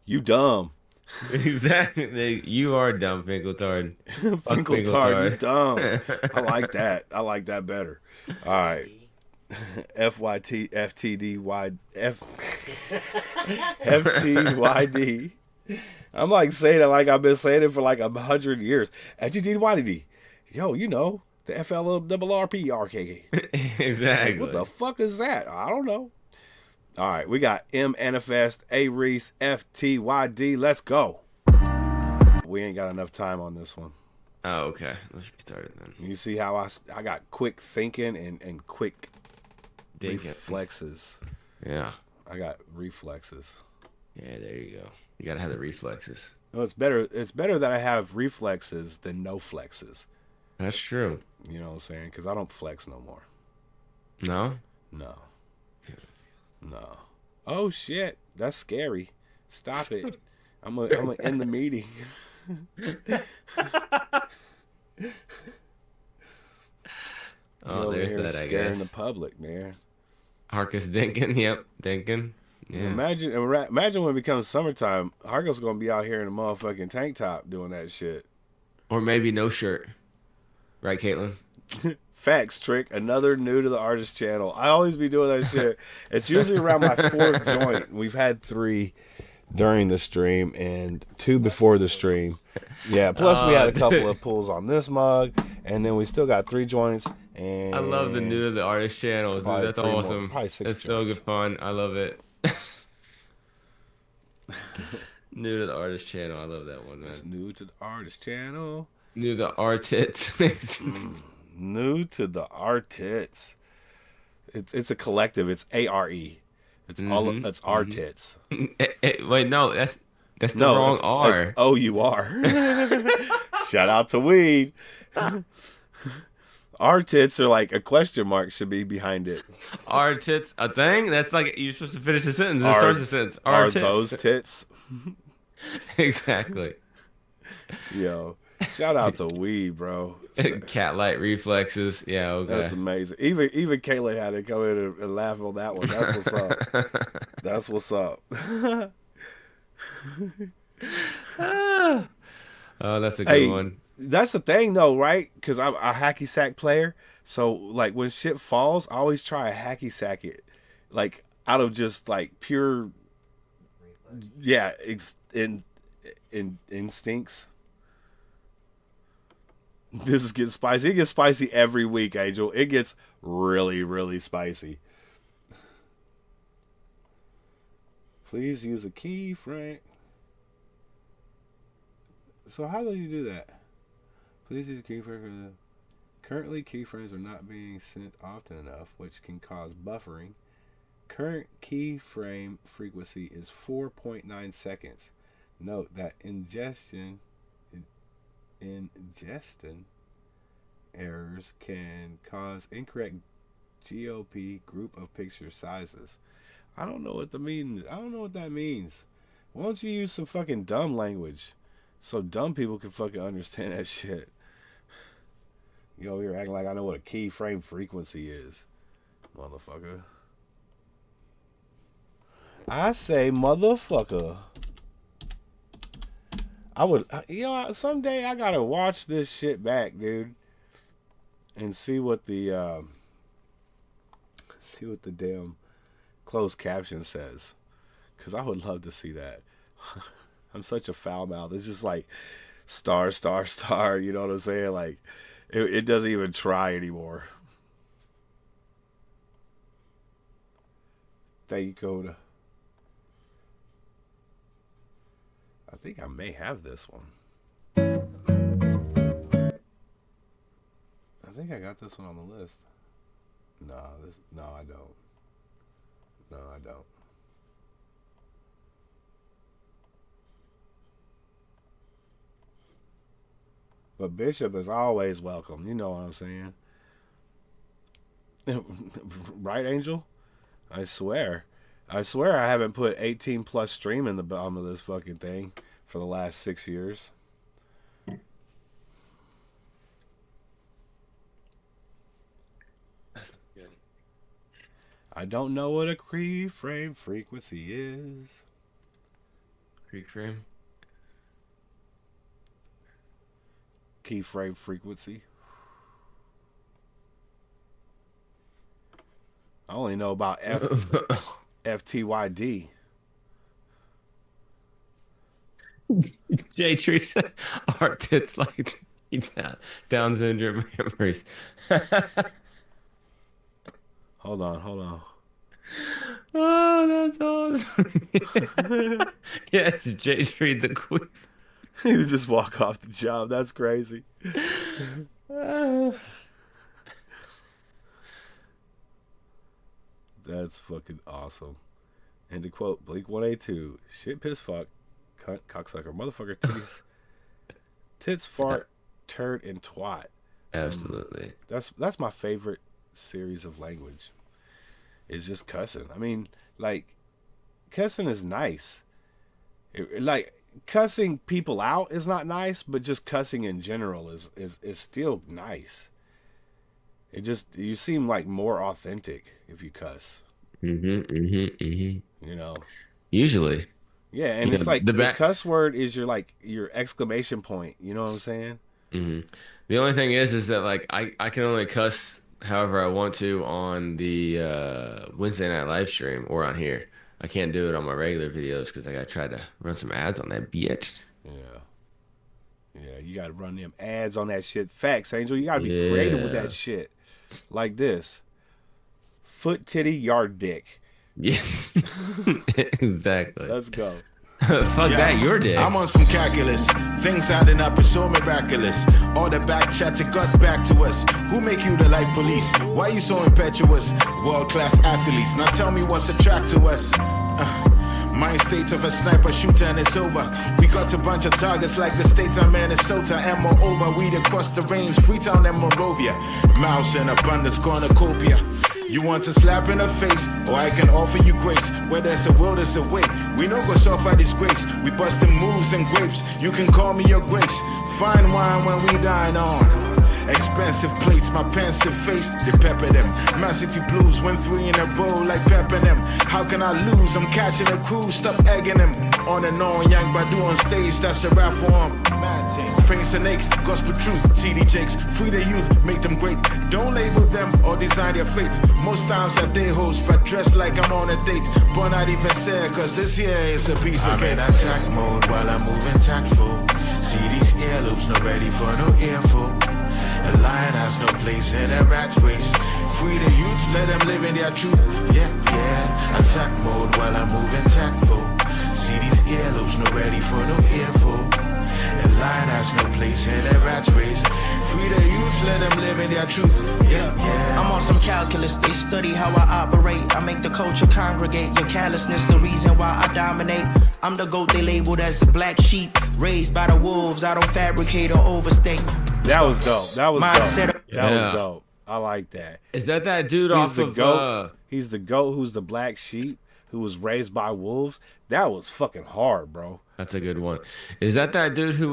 you dumb. Exactly. You are dumb, Finkeltard. Finkeltard, you dumb. I like that. I like that better. All right. FTYD. I'm like saying it like I've been saying it for like 100 years. FTYD. Yo, you know, the FLRRPRK. Exactly. What the fuck is that? I don't know. All right, we got M. Anifest, A. Reese, FTYD. Let's go. We ain't got enough time on this one. Oh, okay. Let's get started then. You see how I got quick thinking and quick reflexes. reflexes. Yeah. I got reflexes. Yeah, there you go. You gotta have the reflexes. No, it's better. It's better that I have reflexes than no flexes. That's true. You know what I'm saying? Because I don't flex no more. No? No. No. Oh shit, that's scary. Stop it. I'm gonna end the meeting. Oh, there's that. I guess scaring the public, man. Harkus Dinkin. Yep, Dinkin. Yeah. Imagine when it becomes summertime, Hargo's gonna be out here in a motherfucking tank top doing that shit. Or maybe no shirt. Right, Caitlin? Facts, Trick. Another new to the artist channel. I always be doing that shit. It's usually around my 4th joint. We've had 3 during the stream and 2 before the stream. Yeah, plus we had a couple of pulls on this mug, and then we still got 3 joints. And I love the new to the artist channels. Dude. That's awesome. Probably 6 That's so good fun. I love it. New to the artist channel. I love that one, man. It's new to the artist channel. New to the artits. New to the artits. It's a collective. It's ARE. It's all. It's artits. Wait, no, that's the wrong R. It's OUR. Shout out to Weed. Artits are like a question mark should be behind it. Artits, a thing? That's like you're supposed to finish the sentence. It starts the sentence. Are those tits? Exactly. Yo, shout out to Weed, bro. Cat-like reflexes. Yeah, okay. That's amazing. Even Kayla had to come in and laugh on that one. That's what's up. That's what's up. Oh, that's a good one. That's the thing though, right? Because I'm a hacky sack player. So like when shit falls, I always try to hacky sack it, like out of just like pure, yeah, instincts. This is getting spicy. It gets spicy every week, Angel. It gets really, really spicy. Please use a keyframe. So how do you do that? Please use a keyframe. Currently, keyframes are not being sent often enough, which can cause buffering. Current keyframe frequency is 4.9 seconds. Note that ingestion errors can cause incorrect GOP group of picture sizes. I don't know what that means. Why don't you use some fucking dumb language so dumb people can fucking understand that shit? You over here acting like I know what a keyframe frequency is, motherfucker. I say motherfucker. I would, someday I gotta watch this shit back, dude, and see what the damn closed caption says, because I would love to see that. I'm such a foul mouth. It's just like star, star, star. You know what I'm saying? Like it doesn't even try anymore. Thank you, Coda. I think I may have this one. I think I got this one on the list. No, I don't. No, I don't. But Bishop is always welcome. You know what I'm saying? Right, Angel? I swear I haven't put 18 plus stream in the bottom of this fucking thing for the last 6 years. That's good. I don't know what a keyframe frequency is. Keyframe? Keyframe frequency. I only know about FTYD. Jay Tree said, art tits like Down syndrome memories. Hold on. Oh, that's awesome. Yes, Jay Tree the queen. He would just walk off the job. That's crazy. That's fucking awesome. And to quote Blink-182, shit, piss, fuck, cunt, cocksucker, motherfucker, titties, tits, fart, turd, and twat. Absolutely. That's my favorite series of language. It's just cussing. I mean, like, cussing is nice. Like, cussing people out is not nice, but just cussing in general is still nice. It just, you seem like more authentic if you cuss. You know. Usually. Yeah, and it's like the cuss word is your exclamation point. You know what I'm saying? The only thing is that like I can only cuss however I want to on the Wednesday night live stream or on here. I can't do it on my regular videos because I gotta try to run some ads on that bitch. Yeah, you gotta run them ads on that shit. Facts, Angel. You gotta be creative with that shit. Like this. Foot, titty, yard, dick. Yes. Exactly. Let's go. Fuck that, your dick. I'm on some calculus. Things adding up is so miraculous. All the back chats, it got back to us. Who make you the life police? Why you so impetuous? World-class athletes. Now tell me what's attract to us. Mind state of a sniper shooter and it's over. We got a bunch of targets like the state of Minnesota. And moreover, weed across the range, Freetown and Monrovia. Mouse in abundance, cornucopia. You want to slap in the face, or I can offer you grace. Where there's a will, there's a way. We no go suffer disgrace. We bustin' moves and grapes. You can call me your grace. Fine wine when we dine on. Expensive plates, my pensive face, they pepper them. Man City Blues win 3 in a row like pepping them. How can I lose? I'm catching a cruise, stop egging them. On and on, Young Badu on stage, that's a rap for him. Paints and aches, gospel truth, TD Jakes. Free the youth, make them great. Don't label them or design their fate. Most times I day host, but dressed like I'm on a date. But not even sad, cause this here is a piece of cake. I'm in attack mode while I'm moving tactful. See these earlobes, not ready for no earful. A lion has no place in a rat race. Free the youths, let them live in their truth. Yeah, yeah. Attack mode while I'm moving tactful. See these earlobes, not ready for no earful. A lion has no place in a rat race. Free the youths, let them live in their truth. Yeah, yeah. I'm on some calculus, they study how I operate. I make the culture congregate. Your callousness, the reason why I dominate. I'm the goat they labeled as the black sheep. Raised by the wolves, I don't fabricate or overstate. That was dope. That was dope. That Yeah. was dope. I like that. Is that dude He's off the of goat. He's the goat who's the black sheep who was raised by wolves. That was fucking hard, bro. That's a good one. Is that dude who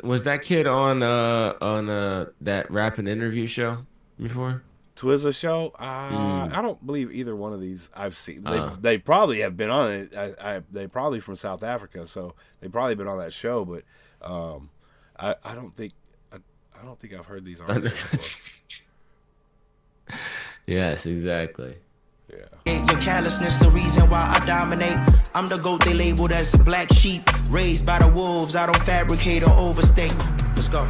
was that kid on that rapping interview show before? Twizza show? I don't believe either one of these I've seen. They probably have been on it. They probably from South Africa, so they probably been on that show. But I don't think I've heard these artists before. Yes, exactly. Your callousness, the reason why I dominate. I'm the goat they labeled as the black sheep. Raised by the wolves, I don't fabricate or overstate. Let's go.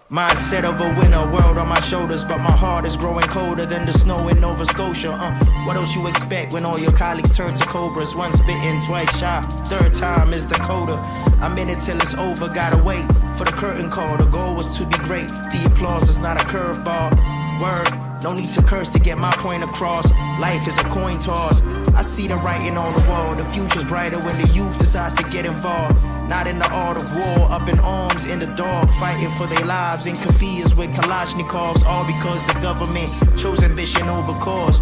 Mindset of a winner, world on my shoulders, but my heart is growing colder than the snow in Nova Scotia. What else you expect when all your colleagues turn to cobras? Once bitten, twice shy, third time is the coda. I'm in it till it's over, gotta wait for the curtain call. The goal was to be great, the applause is not a curveball. Word. No need to curse to get my point across. Life is a coin toss. I see the writing on the wall. The future's brighter when the youth decides to get involved. Not in the art of war, up in arms in the dark, fighting for their lives in kafiyas with Kalashnikovs, all because the government chose ambition over cause.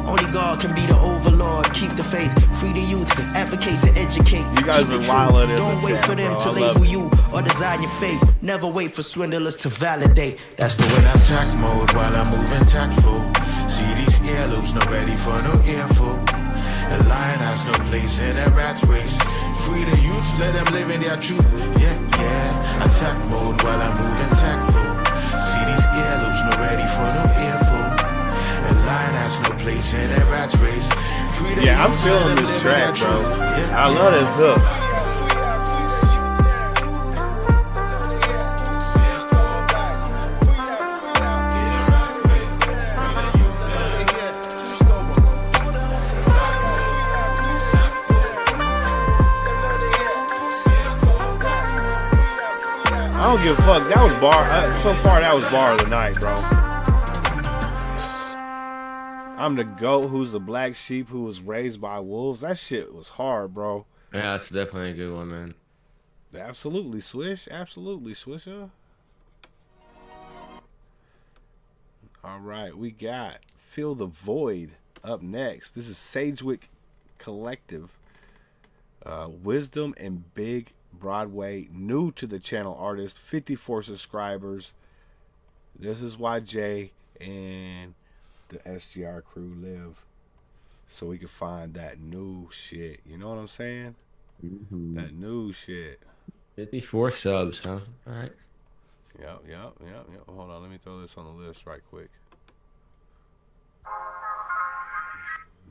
Only God can be the overlord. Keep the faith, free the youth, advocate to educate. You guys Keep are it wild true. in Don't the wait chat, for them bro. to I love label it. you or design your fate. Never wait for swindlers to validate. That's the way. In attack mode while I'm moving tactful. See these earlobes, not ready for no earful. A lion has no place in a rat race. Free the youths, let them live in their truth. Yeah, yeah. Attack mode while I'm moving tactful. See these earlobes, not ready for no earful. A lion has no place in a rat race. Free the Yeah, I'm youths, feeling let them this live in their track, bro. truth. Yeah, I love this hook. I don't give a fuck. That was bar. So far, that was bar of the night, bro. I'm the goat who's the black sheep who was raised by wolves. That shit was hard, bro. Yeah, that's definitely a good one, man. Absolutely, Swish. Absolutely, Swisher. All right, we got Fill the Void up next. This is Sagewick Collective. Wisdom and Big Broadway. New to the channel artist. 54 subscribers. This is why Jay and the SGR crew live. So we can find that new shit. You know what I'm saying? That new shit. 54 subs, huh? All right. Yep. Hold on, let me throw this on the list right quick.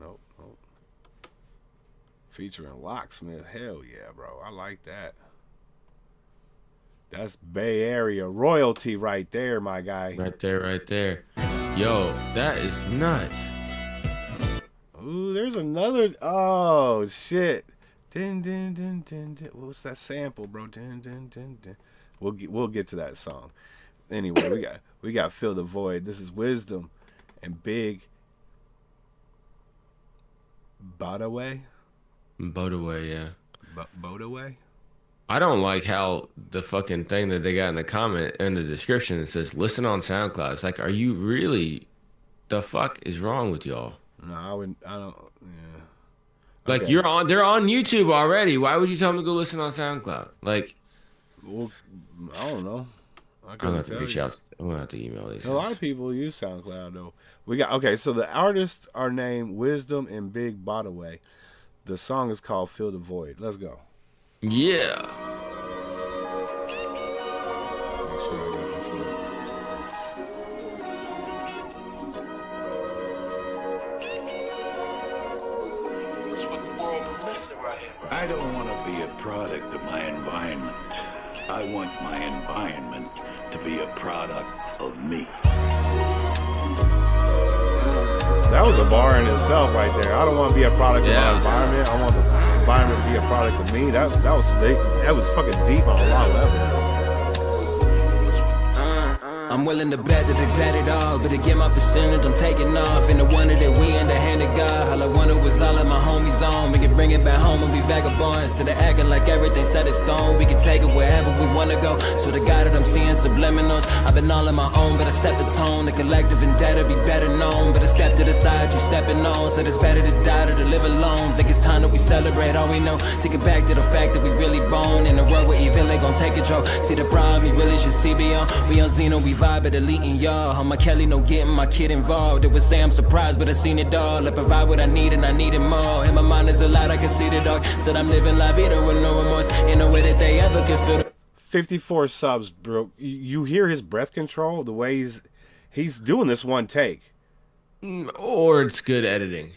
Nope. Featuring Locksmith. Hell yeah, bro. I like that. That's Bay Area royalty right there, my guy. Right there. Yo, that is nuts. Ooh, there's another. Oh, shit. Din, din, din, din, din. What's that sample, bro? Din, din, din, din. We'll get to that song. Anyway, we got Fill the Void. This is Wisdom and Big Bodaway. Yeah. Bodaway? I don't like how the fucking thing that they got in the comment in the description, it says listen on SoundCloud. It's like, are you really? The fuck is wrong with y'all? No, I don't. Yeah. Like Okay. they're on YouTube already. Why would you tell them to go listen on SoundCloud? Like, Well, I don't know. I'm gonna have to reach out. I'm gonna have to email these. A lot of people use SoundCloud though. We got okay. So the artists are named Wisdom and Big Bodaway. The song is called "Fill the Void." Let's go. Yeah. I don't want to be a product of my environment. I want my environment to be a product of me. That was a bar in itself right there. I don't want to be a product of my environment. I want the environment to be a product of me. That was fucking deep on a lot of levels. I'm willing to bet that they bet it all, but to get my percentage, I'm taking off. And the wonder that we in the hand of God. All I wanted was all of my homies on. We can bring it back home and be vagabonds. Instead of acting like everything's set in stone, we can take it wherever we wanna go. So the guy that I'm seeing subliminals, I've been all on my own, but I set the tone. The collective vendetta be better known, but I step to the side, you stepping on. Said it's better to die than to live alone. Think it's time that we celebrate all we know. Take it back to the fact that we really bone. In a world where evil ain't gon' take control. See the problem, you really should see beyond. We on Xeno, we vibe at deleting y'all. I'm a Kelly, no getting my kid involved. It would say I'm surprised, but I seen it all. I provide what I need and I need it more. In my mind is a lot, I can see the dark. Said I'm living la vida with no remorse. In a way that they ever could feel the 54 subs, bro. You hear his breath control, the way he's doing this one take. Or it's good editing.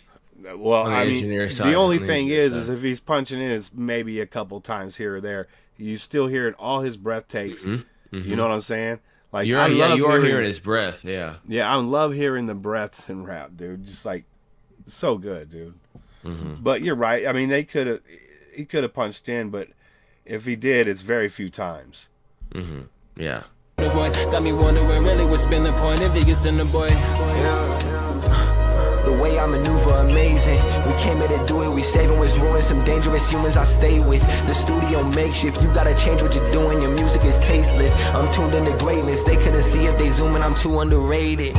Well, On the I mean, engineer side, the only on the thing engineer is side. if he's punching in, it's maybe a couple times here or there. You still hearing all his breath takes. You know what I'm saying? Like you are hearing his breath. Yeah. Yeah, I love hearing the breaths in rap, dude. Just like so good, dude. But you're right. I mean, he could have punched in, but if he did, it's very few times. Yeah. void. Got me wondering really what's been the point if he gets in the boy. The way I maneuver, amazing. We came here to do it, we saving what's ruined. Some dangerous humans I stay with. The studio makeshift, you gotta change what you're doing. Your music is tasteless. I'm tuned into greatness. They couldn't see if they zooming, I'm too underrated.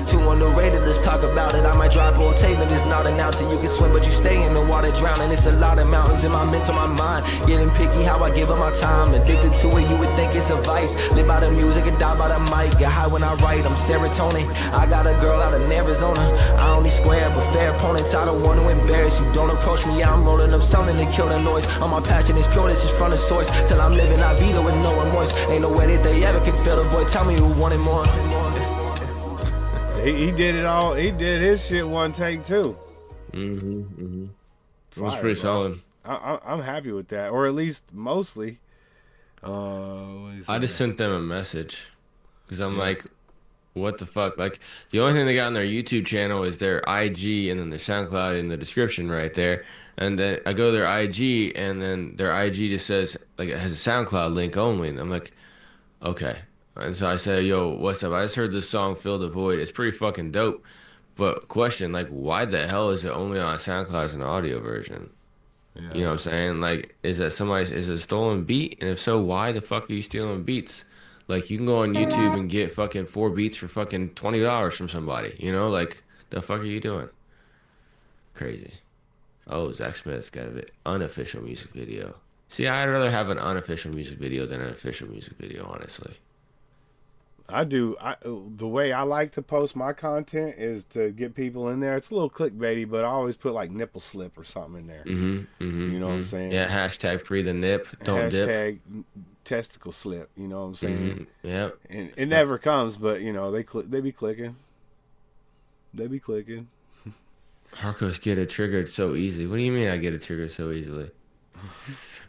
Too underrated, let's talk about it. I might drop old tape and it's not announcing. You can swim, but you stay in the water drowning. It's a lot of mountains in my mental, my mind. Getting picky how I give up my time. Addicted to it, you would think it's a vice. Live by the music and die by the mic. Get high when I write, I'm serotonin. I got a girl out in Arizona. I only square but fair opponents. I don't want to embarrass you. Don't approach me, I'm rolling up something to kill the noise. All my passion is pure, this is from the source. Till I'm living la vida with no remorse. Ain't no way that they ever could fill the void. Tell me who wanted more. He did it all. He did his shit one take too. It was Fire, pretty bro. solid. I'm happy with that, or at least mostly. I just sent them a message because I'm like, what the fuck? Like, the only thing they got on their YouTube channel is their IG and then their SoundCloud in the description right there. And then I go to their IG and then their IG just says, like, it has a SoundCloud link only. And I'm like, okay. And so I said, yo, what's up? I just heard this song, Fill the Void. It's pretty fucking dope. But question, like, why the hell is it only on SoundCloud as an audio version? Yeah. You know what I'm saying? Like, is it a stolen beat? And if so, why the fuck are you stealing beats? Like, you can go on YouTube and get fucking 4 beats for fucking $20 from somebody. You know, like, the fuck are you doing? Crazy. Oh, Zach Smith's got an unofficial music video. See, I'd rather have an unofficial music video than an official music video, honestly. I do. The way I like to post my content is to get people in there. It's a little clickbaity, but I always put like nipple slip or something in there. You know what I'm saying? Yeah, hashtag free the nip. Don't dip. Hashtag testicle slip. You know what I'm saying? Yeah. And it never comes, but you know they be clicking. They be clicking. Harco's get it triggered so easy. What do you mean I get it triggered so easily?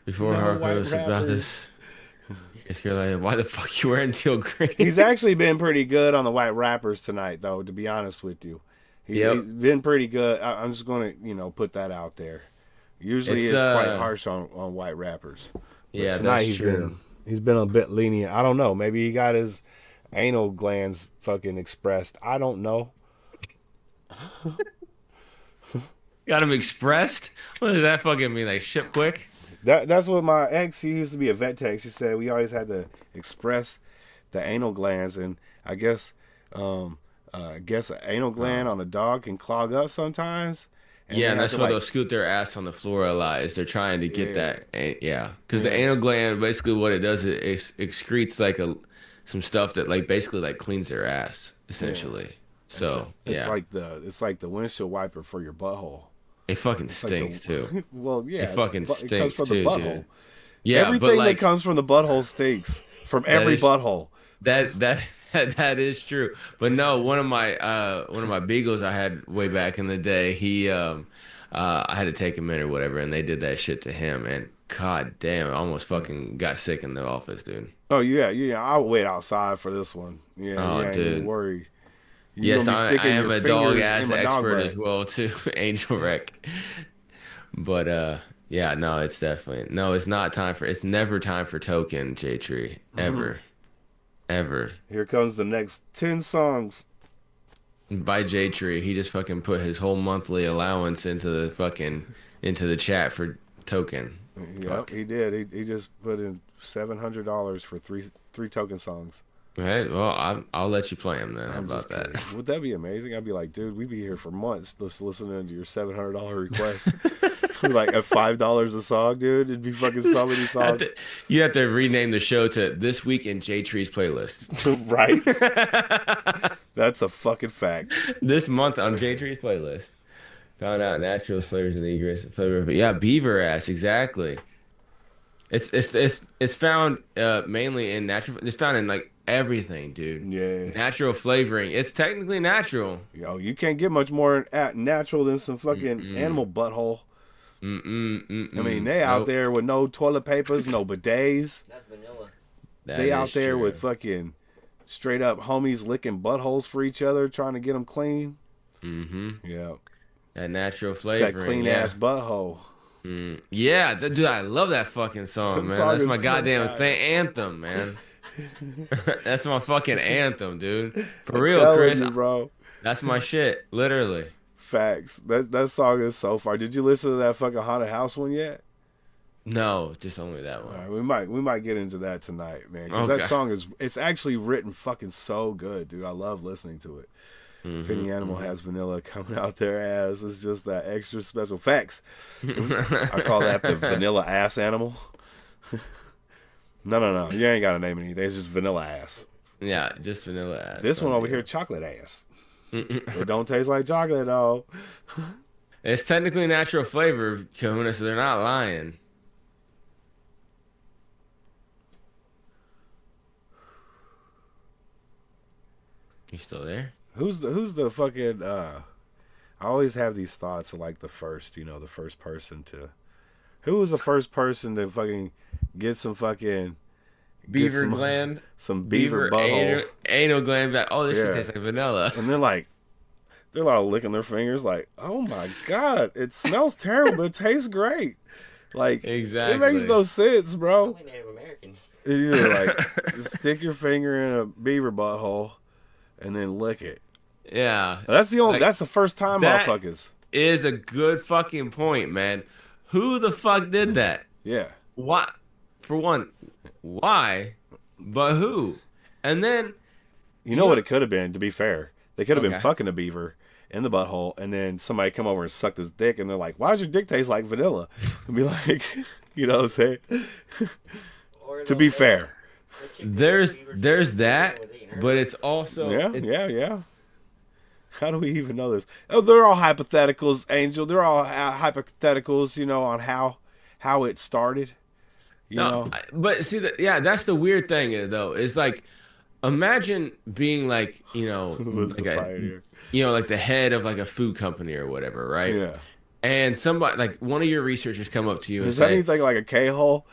Before Harco was about this. You're like, why the fuck you wearing teal green? He's actually been pretty good on the white rappers tonight, though. To be honest with you, he's been pretty good. I'm just gonna, put that out there. Usually, it's quite harsh on white rappers. But yeah, tonight that's true. He's been a bit lenient. I don't know. Maybe he got his anal glands fucking expressed. I don't know. Got him expressed? What does that fucking mean? Like ship quick? That's what my ex, he used to be a vet tech. She said we always had to express the anal glands, and I guess an anal gland on a dog can clog up sometimes. And that's why they'll scoot their ass on the floor a lot. Is they're trying to get that, because the anal gland basically what it does is it excretes like some stuff that like basically like cleans their ass essentially. So it's like the windshield wiper for your butthole. It fucking stinks too. Well, yeah, it fucking stinks it comes from too, the butthole. dude. Yeah, everything but that comes from the butthole stinks from every butthole. That is true. But no, one of my beagles I had way back in the day, he I had to take him in or whatever, and they did that shit to him, and god damn, I almost fucking got sick in the office, dude. Oh yeah. I'll wait outside for this one. Yeah, ain't even worried. Yes, I am a dog ass expert as well too, Angel Wreck. But no, it's not time for. It's never time for Token, J Tree, ever, ever. Here comes the next 10 songs by J Tree. He just fucking put his whole monthly allowance into the chat for Token. Yep, he did. He just put in $700 for three Token songs. Right, well, I'll let you play him then. How about that? Would that be amazing? I'd be like, dude, we'd be here for months just listening to your $700 request. Like at $5 a song, dude. It'd be fucking so many songs. You have to rename the show to This Week in J Tree's Playlist. Right? That's a fucking fact. This month on J Tree's Playlist. Found out natural flavors and the egress flavor. But yeah, beaver ass, exactly. It's found mainly in natural. It's found in like everything, dude. Yeah. Natural flavoring. It's technically natural. Yo, you can't get much more natural than some fucking animal butthole. I mean, they out there with no toilet papers, no bidets. That's vanilla. They out there with fucking straight up homies licking buttholes for each other, trying to get them clean. Yeah. That natural flavoring. That clean ass butthole. Yeah, dude, I love that fucking song, man. That's my goddamn anthem, man. That's my fucking anthem, dude. For real, Chris. You, bro. That's my shit, literally. Facts. That song is so far. Did you listen to that fucking Haunted House one yet? No, just only that one. All right, we might get into that tonight, man. Because that song it's actually written fucking so good, dude. I love listening to it. If any animal has vanilla coming out their ass, it's just that extra special. Facts. I call that the vanilla ass animal. No. You ain't got to name anything. It's just vanilla ass. Yeah, just vanilla ass. This one over here, chocolate ass. It don't taste like chocolate, though. It's technically natural flavor, Kahuna, so they're not lying. You still there? Who's the fucking I always have these thoughts of like the first person to who was the first person to fucking get some fucking beaver gland, some beaver butthole, anal gland back. Oh, this shit tastes like vanilla. And they're all licking their fingers like, oh my god, it smells terrible, but it tastes great. Like exactly, it makes no sense, bro. Native Americans. You're like, just stick your finger in a beaver butthole and then lick it. Yeah. That's the only. Like, that's the first time, that motherfuckers. is a good fucking point, man. Who the fuck did that? Yeah. Why? For one, why? But who? And then You know what it could have been, to be fair. They could have been Okay. fucking a beaver in the butthole, and then somebody come over and sucked his dick, and they're like, why does your dick taste like vanilla? And be like, you know what I'm saying? To be fair. there's that, but it's also Yeah. How do we even know this? Oh, they're all hypotheticals, Angel. They're all hypotheticals, you know, on how it started. You know? But see that's the weird thing though. Is like, imagine being like, you know, like like the head of like a food company or whatever, right? Yeah. And somebody like one of your researchers come up to you and Is that say, anything like a K-hole,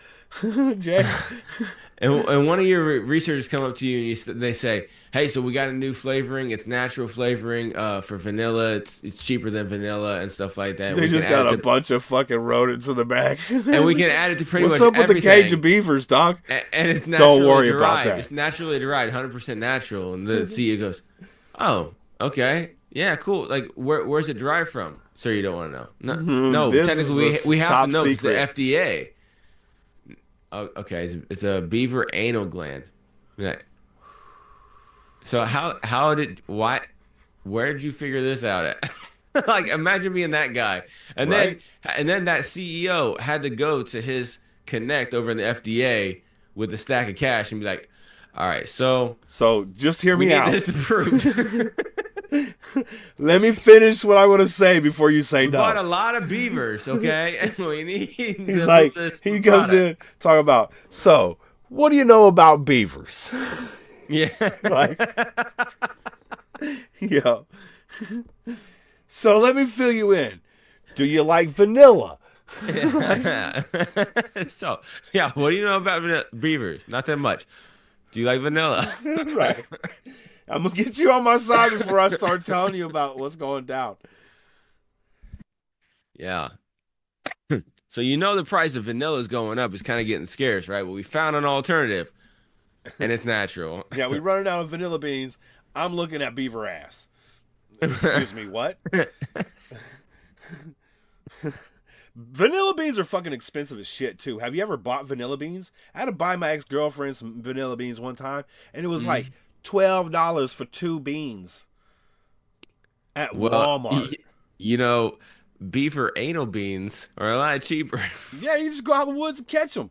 Jay? and one of your researchers come up to you and they say, hey, so we got a new flavoring. It's natural flavoring for vanilla. It's cheaper than vanilla and stuff like that. They We just can add got it a bunch of fucking rodents in the back. and we can add it to pretty What's much up with everything. the cage of beavers, Doc? And it's naturally Don't worry derived. about that. It's naturally derived, 100% natural. And the CEO goes, oh, okay. Yeah, cool. Like, where's it derived from? Sir, you don't want to know. No, no. This Technically, is a we have top to know because the secret. FDA. Oh, okay, it's a beaver anal gland. Yeah. So where did you figure this out at? Like, imagine being that guy, and Right. then that CEO had to go to his connect over in the FDA with a stack of cash and be like, all right, so just hear we me need out. this approved. Let me finish what I want to say before you say We no. bought a lot of beavers, okay? And we need He's to like, put this he goes product. in, talk about, so, what do you know about beavers? Yeah. Like, yo. So let me fill you in. Do you like vanilla? So, yeah, what do you know about beavers? Not that much. Do you like vanilla? Right. I'm going to get you on my side before I start telling you about what's going down. Yeah. So you know the price of vanilla is going up. It's kind of getting scarce, right? Well, we found an alternative, and it's natural. Yeah, we're running out of vanilla beans. I'm looking at beaver ass. Excuse me, what? Vanilla beans are fucking expensive as shit, too. Have you ever bought vanilla beans? I had to buy my ex-girlfriend some vanilla beans one time, and it was like $12 for 2 beans at Walmart. You know, beaver anal beans are a lot cheaper. Yeah, you just go out in the woods and catch them.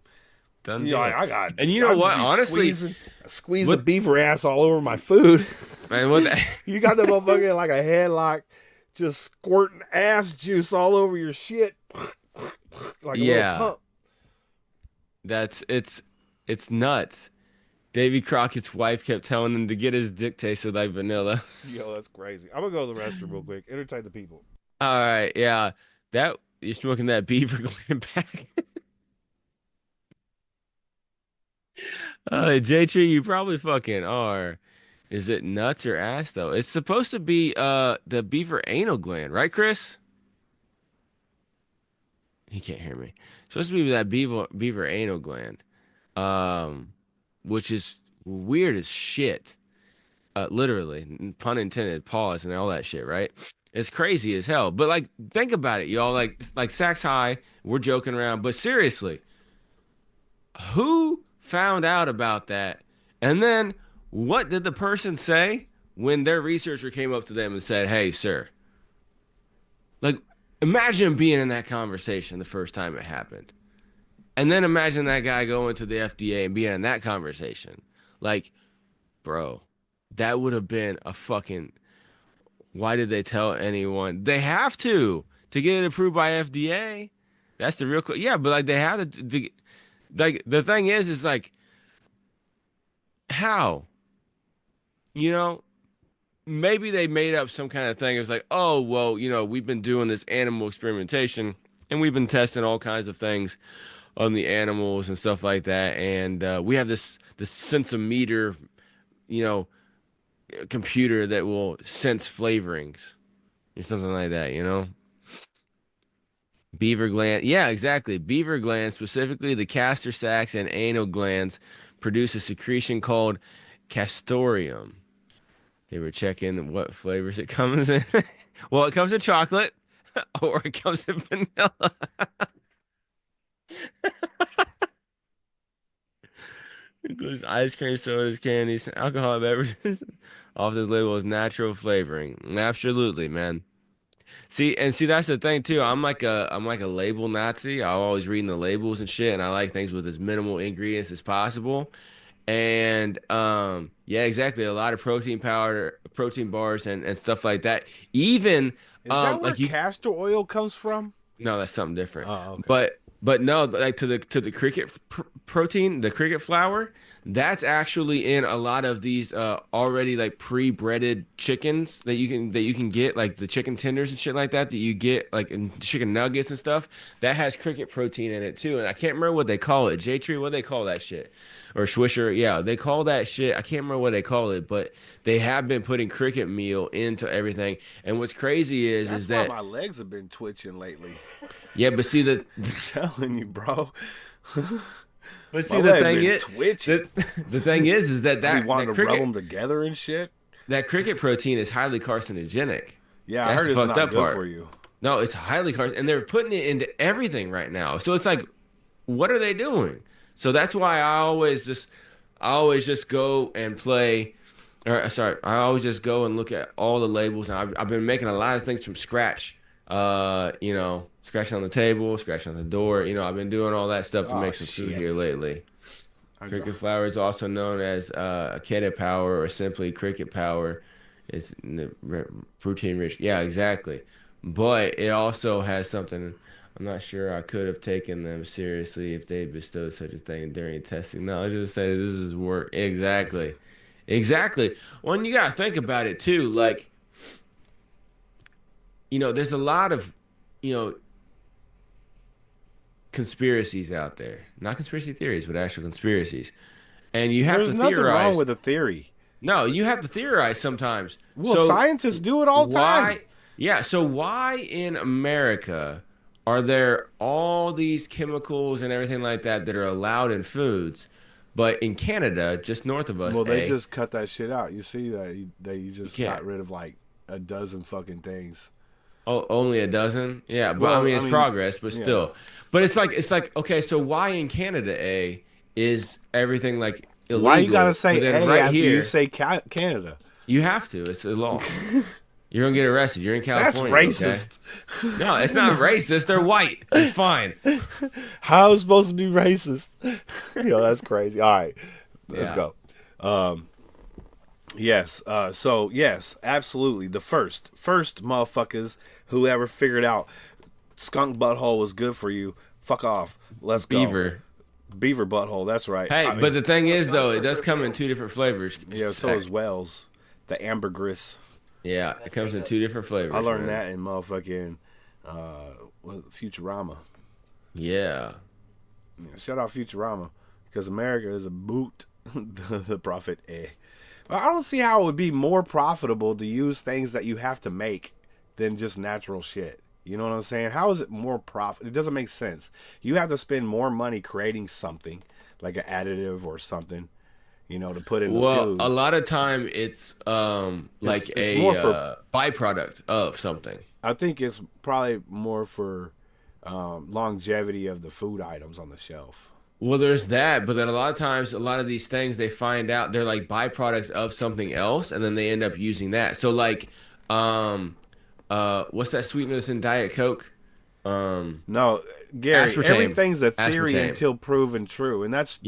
Done You know, deal. I got. And you know I just what? be Honestly, squeeze the beaver ass all over my food. Man, what the- You got that motherfucker in like a headlock, just squirting ass juice all over your shit. Like a little pump. It's nuts. Davy Crockett's wife kept telling him to get his dick tasted like vanilla. Yo, that's crazy. I'm gonna go to the restroom real quick. Entertain the people. All right, yeah. That you're smoking that beaver gland back. J Tree, you probably fucking are. Is it nuts or ass though? It's supposed to be the beaver anal gland, right, Chris? He can't hear me. It's supposed to be that beaver anal gland, which is weird as shit. Literally, pun intended, pause and all that shit, right? It's crazy as hell. But like, think about it, y'all. Like Sax High, we're joking around, but seriously, who found out about that? And then what did the person say when their researcher came up to them and said, "Hey, sir," like, imagine being in that conversation the first time it happened. And then imagine that guy going to the FDA and being in that conversation. Like, bro, that would have been a fucking... Why did they tell anyone? They have to get it approved by FDA. That's the real... Yeah, but like, they have to like, the thing is like, how? You know? Maybe they made up some kind of thing. It was like, oh, well, you know, we've been doing this animal experimentation and we've been testing all kinds of things on the animals and stuff like that. And we have this sensometer, you know, computer that will sense flavorings or something like that, you know? Beaver gland. Yeah, exactly. Beaver glands, specifically the castor sacs and anal glands, produce a secretion called castoreum. They were checking what flavors it comes in. Well, it comes in chocolate, or it comes in vanilla. Includes ice cream, sodas, candies, alcoholic beverages. Off the label is natural flavoring. Absolutely, man. See, that's the thing too. I'm like a label Nazi. I'm always reading the labels and shit, and I like things with as minimal ingredients as possible. And yeah, exactly. A lot of protein powder, protein bars, and stuff like that. Even Is that where like you, castor oil comes from? no, that's something different. Oh, okay. But no, like to the cricket protein, the cricket flour, that's actually in a lot of these already like pre-breaded chickens that you can get, like the chicken tenders and shit like that you get like in chicken nuggets and stuff. That has cricket protein in it too. And I can't remember what they call it. J-Tree, what they call that shit? Or Swisher, yeah, they call that shit. I can't remember what they call it, but they have been putting cricket meal into everything. And what's crazy is That's that why my legs have been twitching lately. yeah, but see I'm telling you, bro. But see, My the leg thing been is, twitching. the thing is that We wanted to rub cricket, them together and shit. that cricket protein is highly carcinogenic. Yeah, I That's heard the it's fucked not up good part. for you. No, it's highly and they're putting it into everything right now. So it's like, what are they doing? So that's why I always just go and play. Or sorry, I always just go and look at all the labels. And I've been making a lot of things from scratch. You know, scratching on the table, scratching on the door. You know, I've been doing all that stuff to make some food here lately. Cricket flour is also known as Akeda power or simply cricket power. It's protein rich. Yeah, exactly. But it also has something. I'm not sure I could have taken them seriously if they bestowed such a thing during testing. No, I just say this is work. Exactly. Exactly. Well, and you got to think about it too. Like, you know, there's a lot of, you know, conspiracies out there. Not conspiracy theories, but actual conspiracies. And you have There's to nothing theorize. wrong with a theory. No, you have to theorize sometimes. Well, So scientists do it all the time. yeah, so why in America are there all these chemicals and everything like that that are allowed in foods, but in Canada, just north of us, Well, they just cut that shit out. You see that they just can't. got rid of like a dozen fucking things. oh, only a dozen? Yeah, but Well, I mean I it's mean, progress, but yeah. still. But it's like okay, so why in Canada, is everything like illegal? Why you gotta say but then A right after here, you say Canada? you have to. It's a law. You're gonna get arrested. You're in That's California. racist. Okay? No, it's not racist. They're white. It's fine. How is it supposed to be racist? Yo, that's crazy. All right, let's Yeah. go. Yes. So yes, absolutely. The first motherfuckers who ever figured out skunk butthole was good for you. Fuck off. Let's go. Beaver butthole. That's right. Hey, I mean, but the thing is, though, it does come in two different flavors. yeah, so is Wells, the ambergris. Yeah, it comes in two different flavors. I learned man. that in motherfucking Futurama. Yeah. Yeah, shout out Futurama because America is a boot. the profit. But I don't see how it would be more profitable to use things that you have to make than just natural shit. You know what I'm saying? How is it more profit? It doesn't make sense. You have to spend more money creating something like an additive or something, you know, to put in the Well, food. a lot of time it's like it's more for- a byproduct of something. I think it's probably more for longevity of the food items on the shelf. Well, there's that, but then a lot of times, a lot of these things they find out they're like byproducts of something else, and then they end up using that. So like, what's that sweetener that's in Diet Coke? No, Gary, aspartame. everything's a theory Aspartame. until proven true, and that's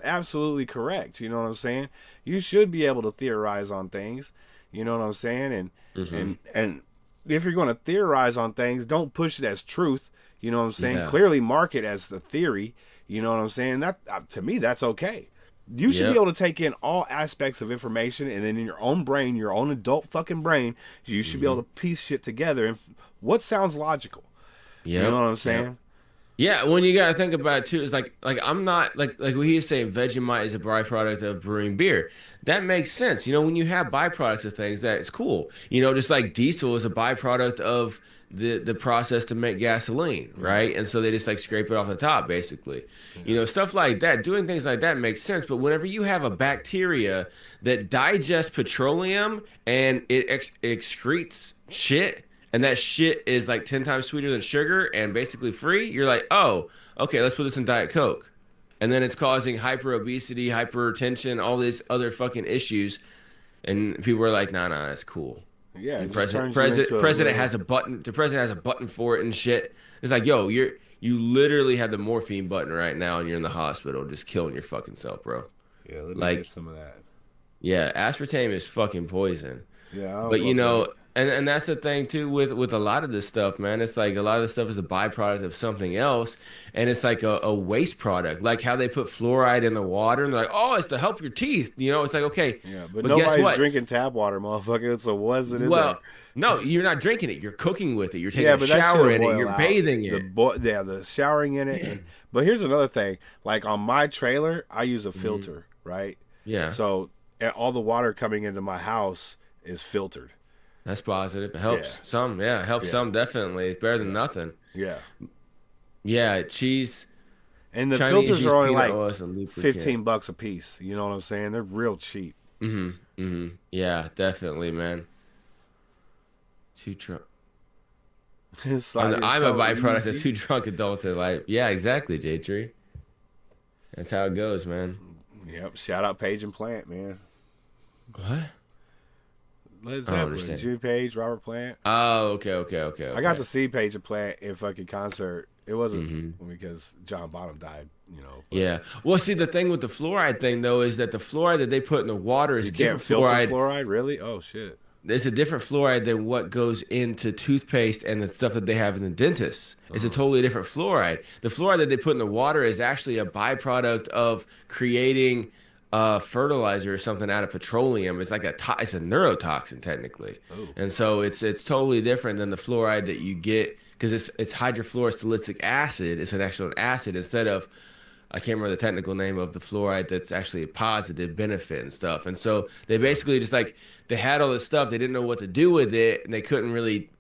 absolutely correct. You know what I'm saying? You should be able to theorize on things. You know what I'm saying? And if you're going to theorize on things, don't push it as truth. You know what I'm saying? Yeah. Clearly mark it as the theory. You know what I'm saying? That to me, that's okay. You should Yep. be able to take in all aspects of information, and then in your own brain, your own adult fucking brain, you should be able to piece shit together and what sounds logical. Yeah, You know what I'm saying? Yeah, when you gotta think about it too, it's like I'm not like what he was saying. Vegemite is a byproduct of brewing beer. That makes sense. You know, when you have byproducts of things, that it's cool. You know, just like diesel is a byproduct of the process to make gasoline, right? And so they just like scrape it off the top, basically. You know, stuff like that. Doing things like that makes sense. But whenever you have a bacteria that digests petroleum and it excretes shit, and that shit is like 10 times sweeter than sugar and basically free, you're like, oh, okay, let's put this in Diet Coke. And then it's causing hyper-obesity, hypertension, all these other fucking issues. And people are like, nah, that's cool. Yeah, and president has a button. The president has a button for it and shit. It's like, yo, you literally have the morphine button right now, and you're in the hospital, just killing your fucking self, bro. Yeah, let me like get some of that. Yeah, aspartame is fucking poison. Yeah, but you know, and that's the thing too with a lot of this stuff, man. It's like a lot of this stuff is a byproduct of something else, and it's like a waste product. Like how they put fluoride in the water, and they're like, oh, it's to help your teeth. You know, it's like, okay, yeah, but guess nobody's what? drinking tap water, motherfucker. So what's it in there? No, you're not drinking it. You're cooking with it. You're taking a shower in it. You're bathing it. The showering in it. But here's another thing. Like on my trailer, I use a filter, right? Yeah. So all the water coming into my house is filtered. That's positive. It helps some. Yeah, it helps some definitely. It's better than nothing. Yeah. Yeah, cheese. And the Chinese filters are only like lubricant. $15 a piece. You know what I'm saying? They're real cheap. Yeah, definitely, man. Too drunk. I'm a byproduct of two drunk adults in life. Yeah, exactly, J-Tree. That's how it goes, man. Yep. Shout out Page and Plant, man. What? Led Zeppelin, Jimmy Page, Robert Plant. Oh, okay. I got to see Page and Plant in fucking concert. It wasn't because John Bonham died, you know. Yeah. Well, see, the thing with the fluoride thing, though, is that the fluoride that they put in the water is different fluoride. Fluoride, really? Oh, shit. It's a different fluoride than what goes into toothpaste and the stuff that they have in the dentist. It's a totally different fluoride. The fluoride that they put in the water is actually a byproduct of creating fertilizer or something out of petroleum. It's like it's a neurotoxin technically. And so it's totally different than the fluoride that you get because it's hydrofluorosilicic acid. It's an actual acid instead of, I can't remember the technical name of the fluoride that's actually a positive benefit and stuff. And so they basically just like, they had all this stuff, they didn't know what to do with it, and they couldn't really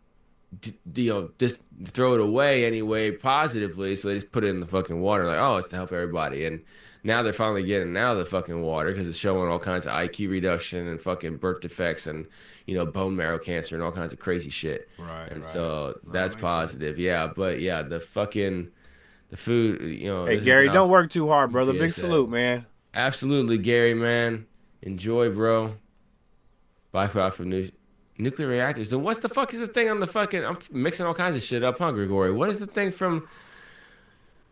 just throw it away anyway positively, so they just put it in the fucking water like, oh, it's to help everybody. And now they're finally getting out of the fucking water because it's showing all kinds of IQ reduction and fucking birth defects and, you know, bone marrow cancer and all kinds of crazy shit. Right. And so that's positive. Yeah, but yeah, the food, you know. Hey, Gary, don't work too hard, brother. Big salute, man. Absolutely, Gary, man. Enjoy, bro. Byproduct from nuclear reactors. Then what's the fuck is the thing on the fucking... I'm mixing all kinds of shit up, huh, Grigori? What is the thing from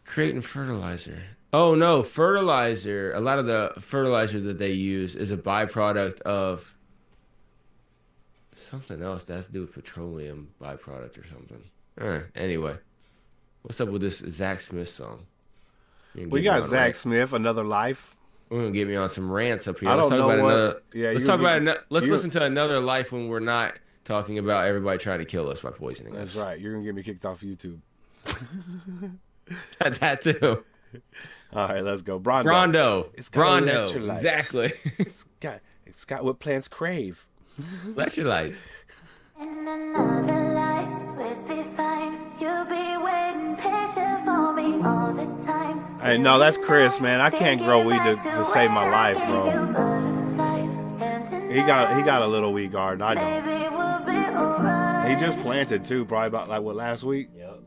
creating fertilizer? Oh, no, fertilizer. A lot of the fertilizer that they use is a byproduct of something else that has to do with petroleum byproduct or something. Anyway, what's up with this Zach Smith song? We got Zach Smith, Another Life. We're gonna get me on some rants up here. Let's talk about another. Yeah, let's listen to Another Life when we're not talking about everybody trying to kill us by poisoning us. That's right. You're gonna get me kicked off YouTube. That too. All right, let's go. Brondo. It's got Brondo. Exactly. It's got what plants crave. Electrolytes. Hey, no, that's Chris, man. I can't grow weed to save my life, bro. He got a little weed garden. I don't. He just planted too, probably about last week. Yep.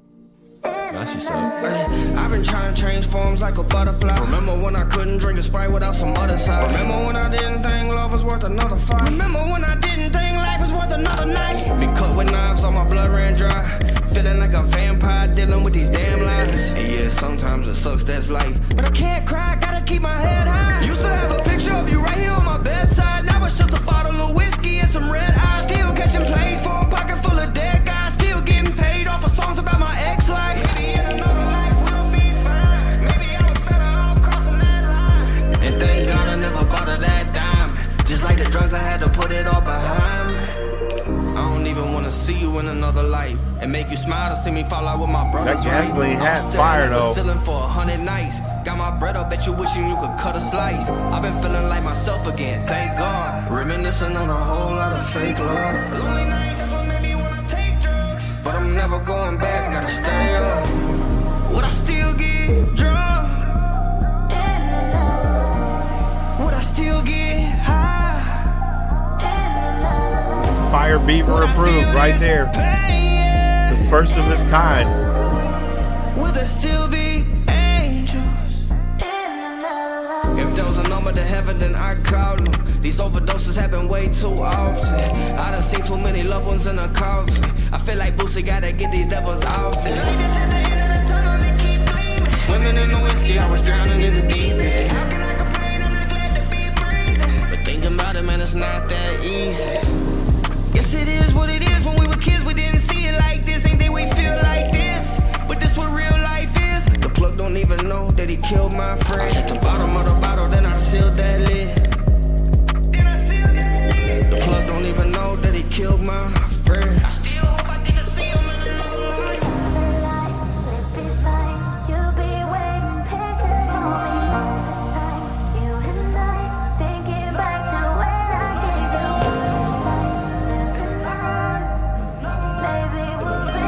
That's just up. I've been trying to change forms like a butterfly. Remember when I couldn't drink a Sprite without some other side? Remember when I didn't think love was worth another fight? Remember when I didn't think life was worth another night? Been cut with knives, all my blood ran dry. Feeling like a vampire dealing with these damn lies. And yeah, sometimes it sucks, that's life. But I can't cry, gotta keep my head high. Used to have a picture of you right here on my bedside. Now it's just a bottle of whiskey and some red eyes. Still catching plays for a pocket full of dead guys. Still getting paid off of songs about my ex-life. Maybe in another life we'll be fine. Maybe I was better off crossing that line. And thank God I never bought her that dime. Just like the drugs, I had to put it all behind me. I don't even wanna see you in another life and make you smile to see me fall out with my brothers. That gasoline hat fire though. Ceiling for 100 nights. Got my bread up, bet you wishing you could cut a slice. I've been feeling like myself again, thank God. Reminiscing on a whole lot of fake love. Lonely nights, that's what made me wanna take drugs. But I'm I'm never going back, gotta stay up. Would I still get drunk? Would I still get high? Fire Beaver approved right there. The first of its kind. Would there still be angels? If there was a number to heaven, then I'd call them. These overdoses happen way too often. I done seen too many loved ones in a coffin. I feel like Boosie gotta get these devils off me. Swimming in the whiskey, I was drowning in the deep end. How can I complain? I'm just glad to be breathing. But thinking about it, man, it's not that easy. Yes, it is what it is. When we were kids, we didn't see it like this. Ain't think we feel like this? But this what real life is. The plug don't even know that he killed my friend. I hit the bottom of the bottle, then I sealed that lid. The plug don't even know that he killed my friend. I still hope I get to see him in another life. You'll be waiting patiently. You and I thinking back to when I gave you. Maybe we'll be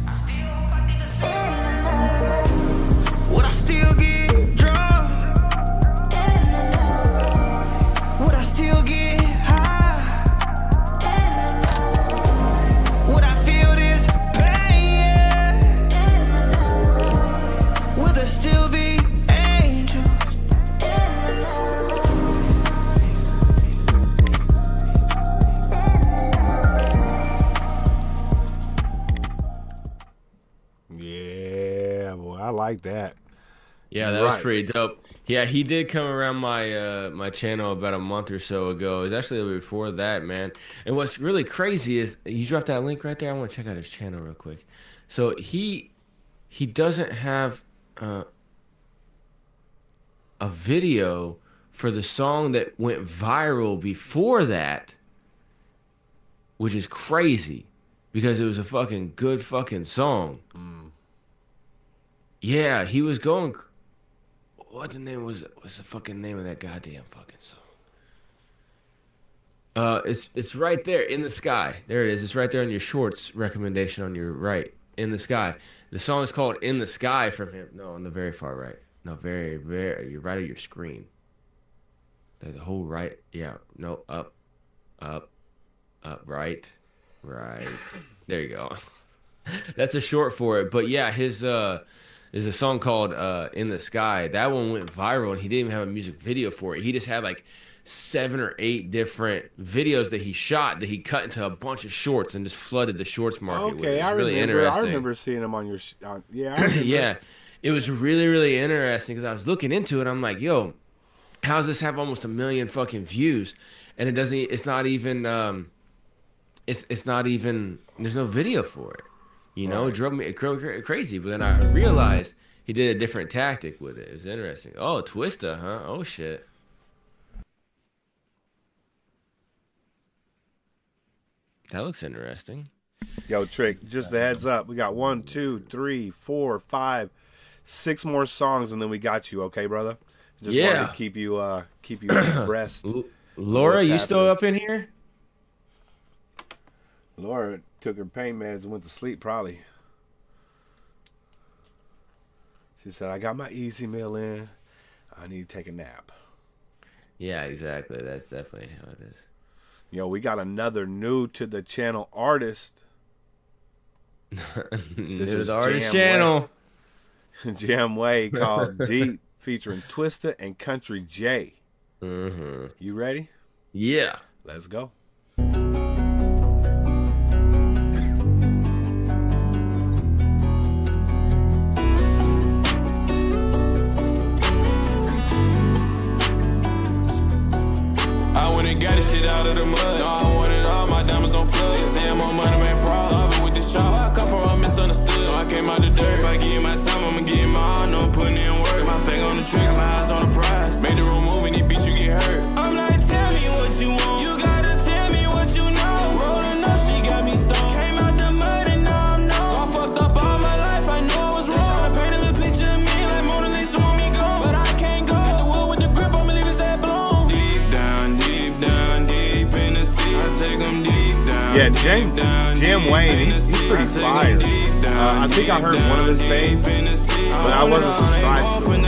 I still hope I get to see him. Would I still get drunk? Would I still get high? Would I feel this pain? Would there still be angels? Yeah, boy, I like that. Yeah, that was pretty dope. Yeah, he did come around my my channel about a month or so ago. It was actually a little before that, man. And what's really crazy is you dropped that link right there. I want to check out his channel real quick. So he doesn't have a video for the song that went viral before that, which is crazy because it was a fucking good fucking song. Yeah, he was going. What the name was? What's the fucking name of that goddamn fucking song? It's right there in the sky. There it is. It's right there on your shorts recommendation on your right. In the sky. The song is called "In the Sky" from him. No, on the very far right. No, very you're right of your screen. The whole right. Yeah. No, up, right. There you go. That's a short for it. But yeah, his there's a song called "In the Sky." That one went viral, and he didn't even have a music video for it. He just had like 7 or 8 different videos that he shot that he cut into a bunch of shorts and just flooded the shorts market with. It was really interesting. I remember seeing him on your. Yeah, I remember. Yeah, it was really, really interesting because I was looking into it. I'm like, yo, how does this have almost 1 million fucking views? And it doesn't. It's not even. It's not even. There's no video for it. You know, it drove me crazy. But then I realized he did a different tactic with it. It was interesting. Oh, Twista, huh? Oh, shit. That looks interesting. Yo, Trick, just a heads up. We got 1, 2, 3, 4, 5, 6 more songs, and then we got you, okay, brother? Just wanted to keep you abreast. Laura, you still up in here? Laura took her pain meds and went to sleep, probably. She said, I got my easy meal in. I need to take a nap. Yeah, exactly. That's definitely how it is. Yo, we got another new to the channel artist. This is the artist channel. Jam Way called Deep, featuring Twista and Country J. Mm-hmm. You ready? Yeah. Let's go. I went and got this shit out of the mud. No, I wanted all my diamonds on flood. Say I'm on money, man, problem with this chop. I come from a misunderstood. No, I came out the dirt. If I give you my time, I'ma give you my all. No, I'm putting in work. My finger on the trigger, my eyes on the prize. Made the room move and these beats you get hurt. I'm like, tell me what you want. You gotta tell me what you know. Rolling up, she got me stoned. Came out the mud and now I'm known. I fucked up all my life, I know I was wrong. Tryna paint a little picture of me like Mona Lisa want me gone. But I can't go. Got the wood with the grip, I'ma leave his head blown. Deep down in the sea. I Yeah, Jam Wayne, he's pretty fire. I think I heard one of his things, but I wasn't subscribed to him.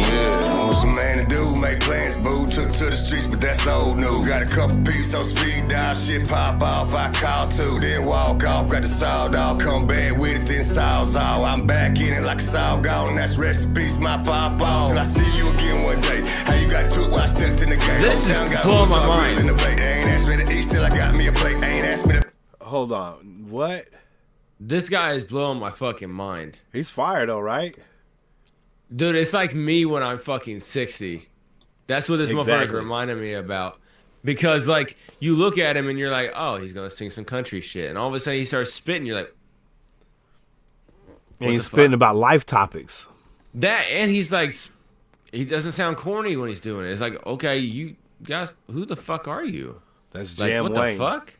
Yeah, want some man to do, make plans, boo. Took to the streets, but that's old news. Got a couple pieces on speed dial, shit pop off, I call too. Then walk off, got the sawed off, come back with it, then saw's all. I'm back in it like a saw gone, that's rest in peace, my pop off. Till I see you again one day. How you got took while I stepped in the game? This is blowing my mind. In the plate. They ain't asked me to eat, still I got me a plate. They ain't asked me to. Hold on, what? This guy is blowing my fucking mind. He's fire though, right? Dude, it's like me when I'm fucking 60. That's what this motherfucker's reminding me about. Because, like, you look at him and you're like, oh, he's going to sing some country shit. And all of a sudden he starts spitting. You're like, and he's spitting about life topics. That, and he's like, he doesn't sound corny when he's doing it. It's like, okay, you guys, who the fuck are you? That's like, Jam what Wayne. the fuck?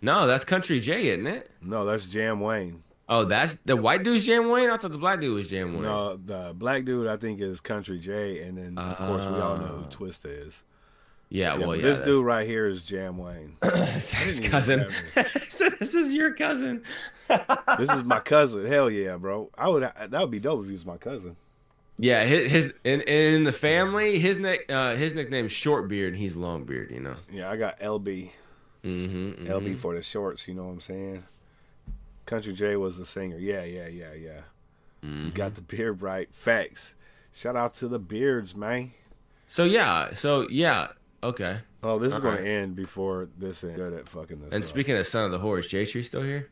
No, that's Country J, isn't it? No, that's Jam Wayne. Oh, that's the white dude's Jam Wayne? I thought the black dude was Jam Wayne. No, the black dude I think is Country J, and then of course we all know who Twista is. Yeah, well, yeah. This dude right here is Jam Wayne. It's his cousin. So this is your cousin. This is my cousin. Hell yeah, bro. That would be dope if he was my cousin. Yeah, his in the family, his nickname's Shortbeard, and he's Longbeard. You know. Yeah, I got LB. Mm-hmm. LB for the shorts. You know what I'm saying? Country J was the singer. Yeah. Mm-hmm. You got the beard right. Facts. Shout out to the beards, man. So yeah. Okay. Oh, this is going to end before this ends. Good at fucking this. And speaking of Son of the Horse, J-Tree still here?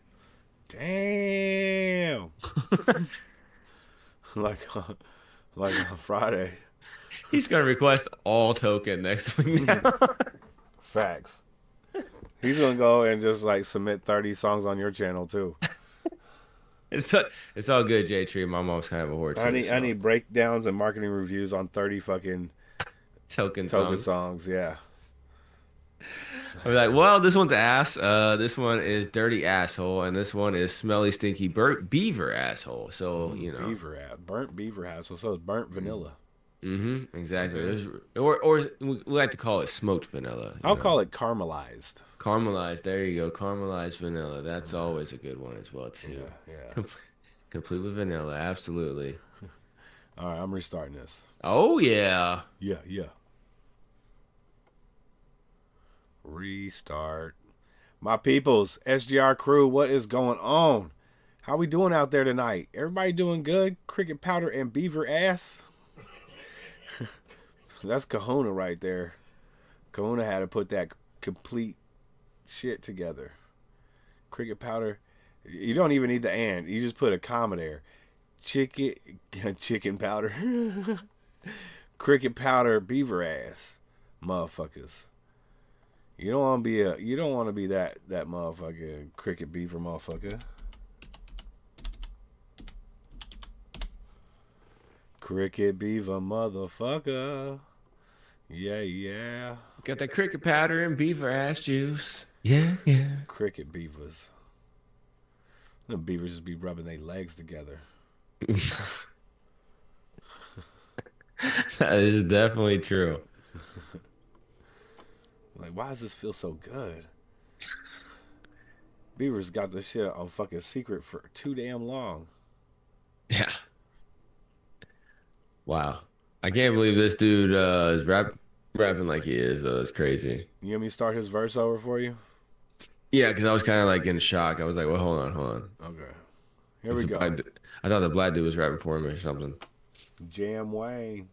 Damn. like on Friday. He's going to request all token next week now. Facts. He's going to go and just like submit 30 songs on your channel too. It's all good, J-Tree. My mom's kind of a whore too. I need breakdowns and marketing reviews on 30 fucking token songs. Yeah. I'm like, well, this one's ass. This one is dirty asshole, and this one is smelly, stinky beaver asshole. So you know, burnt beaver asshole. So it's burnt vanilla. Mm-hmm. Exactly. Or we like to call it smoked vanilla. I'll call it caramelized. Caramelized. There you go. Caramelized vanilla. That's always a good one as well too. Yeah. Complete with vanilla. Absolutely. All right, I'm restarting this. Oh yeah. Yeah. Restart. My peoples, SGR crew, what is going on? How we doing out there tonight? Everybody doing good? Cricket powder and beaver ass? That's Kahuna right there. Kahuna had to put that complete shit together. Cricket powder. You don't even need the and. You just put a comma there. Chicken powder. Cricket powder beaver ass. Motherfuckers. You don't want to be that motherfucker cricket beaver motherfucker. Cricket beaver motherfucker. Yeah. Got that cricket powder and beaver ass juice. Yeah. Cricket beavers. The beavers just be rubbing their legs together. That is definitely true. Like, why does this feel so good? Beavers got this shit on fucking secret for too damn long. Yeah. Wow. I can't believe this dude is rapping like he is, though. It's crazy. You want me to start his verse over for you? Yeah, because I was kind of like in shock. I was like, well, hold on. Okay. Here we go. I thought the black dude was rapping for him or something. Jam Wayne.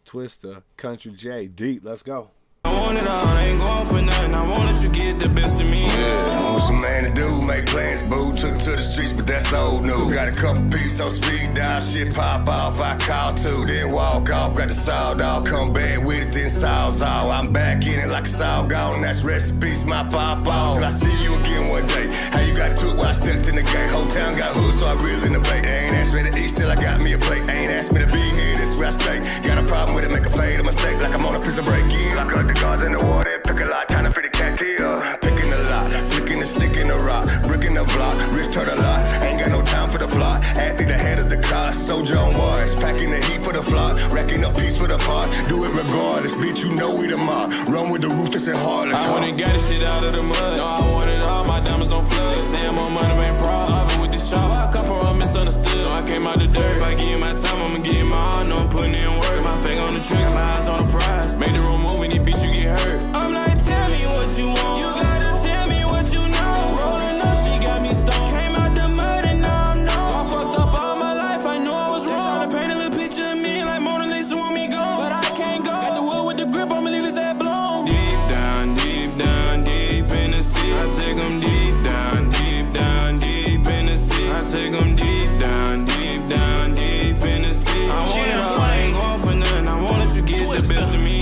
Twista, Country J, Deep, let's go. I want it all, I ain't going for nothing. I want that you get the best of me. Yeah, want some man to do, make plans, boo. Took to the streets, but that's old news. Got a couple pieces on speed dial, shit pop off, I call too. Then walk off, got the sawed off, come back with it, then saw's all. I'm back in it like a saw gone, that's rest in peace, my pop off. Till I see you again one day. How you got took while I stepped in the game? Whole town got hood, so I reel in the plate. They ain't asked me to eat, still I got me a plate. They ain't asked me to be here, this where I stay. Got a problem with it, make a fade, a mistake, like I'm on a prison break. Yeah, I cut the guards in the water, pick a lot, trying to fit the cat here. Picking a lot, flicking the stick in the rock, bricking the block, wrist hurt a lot. Ain't got no time for the flock. Acting the head of the car, soldier on wars, packing the heat for the flock, racking up peace for the pot. Do it regardless, bitch, you know we the mob. Run with the ruthless and heartless. I went and got this shit out of the mud. No, I wanted all my diamonds on flood. Saying more money ain't problem. Solving with this chop. I come from a misunderstood. No, I came out the dirt. If I give you my time, I'ma give you my all. No, I'm putting in work. My finger on the trigger, my eyes on the prize. Made the wrong move and these bitch you get hurt. I'm like, tell me what you want. You gotta tell me what you know. Rolling up, she got me stoned. Came out the mud and now I'm known. I fucked up all my life, I know I was wrong. Trying to paint a little picture of me like Mona Lisa want me gone. But I can't go. Got the wood with the grip, I'ma leave his head blown. Deep down, deep in the sea. I take them deep down, deep in the sea. I take them deep down, deep in the sea. I want it all, I ain't going for nothing. I wanted to get the best of me.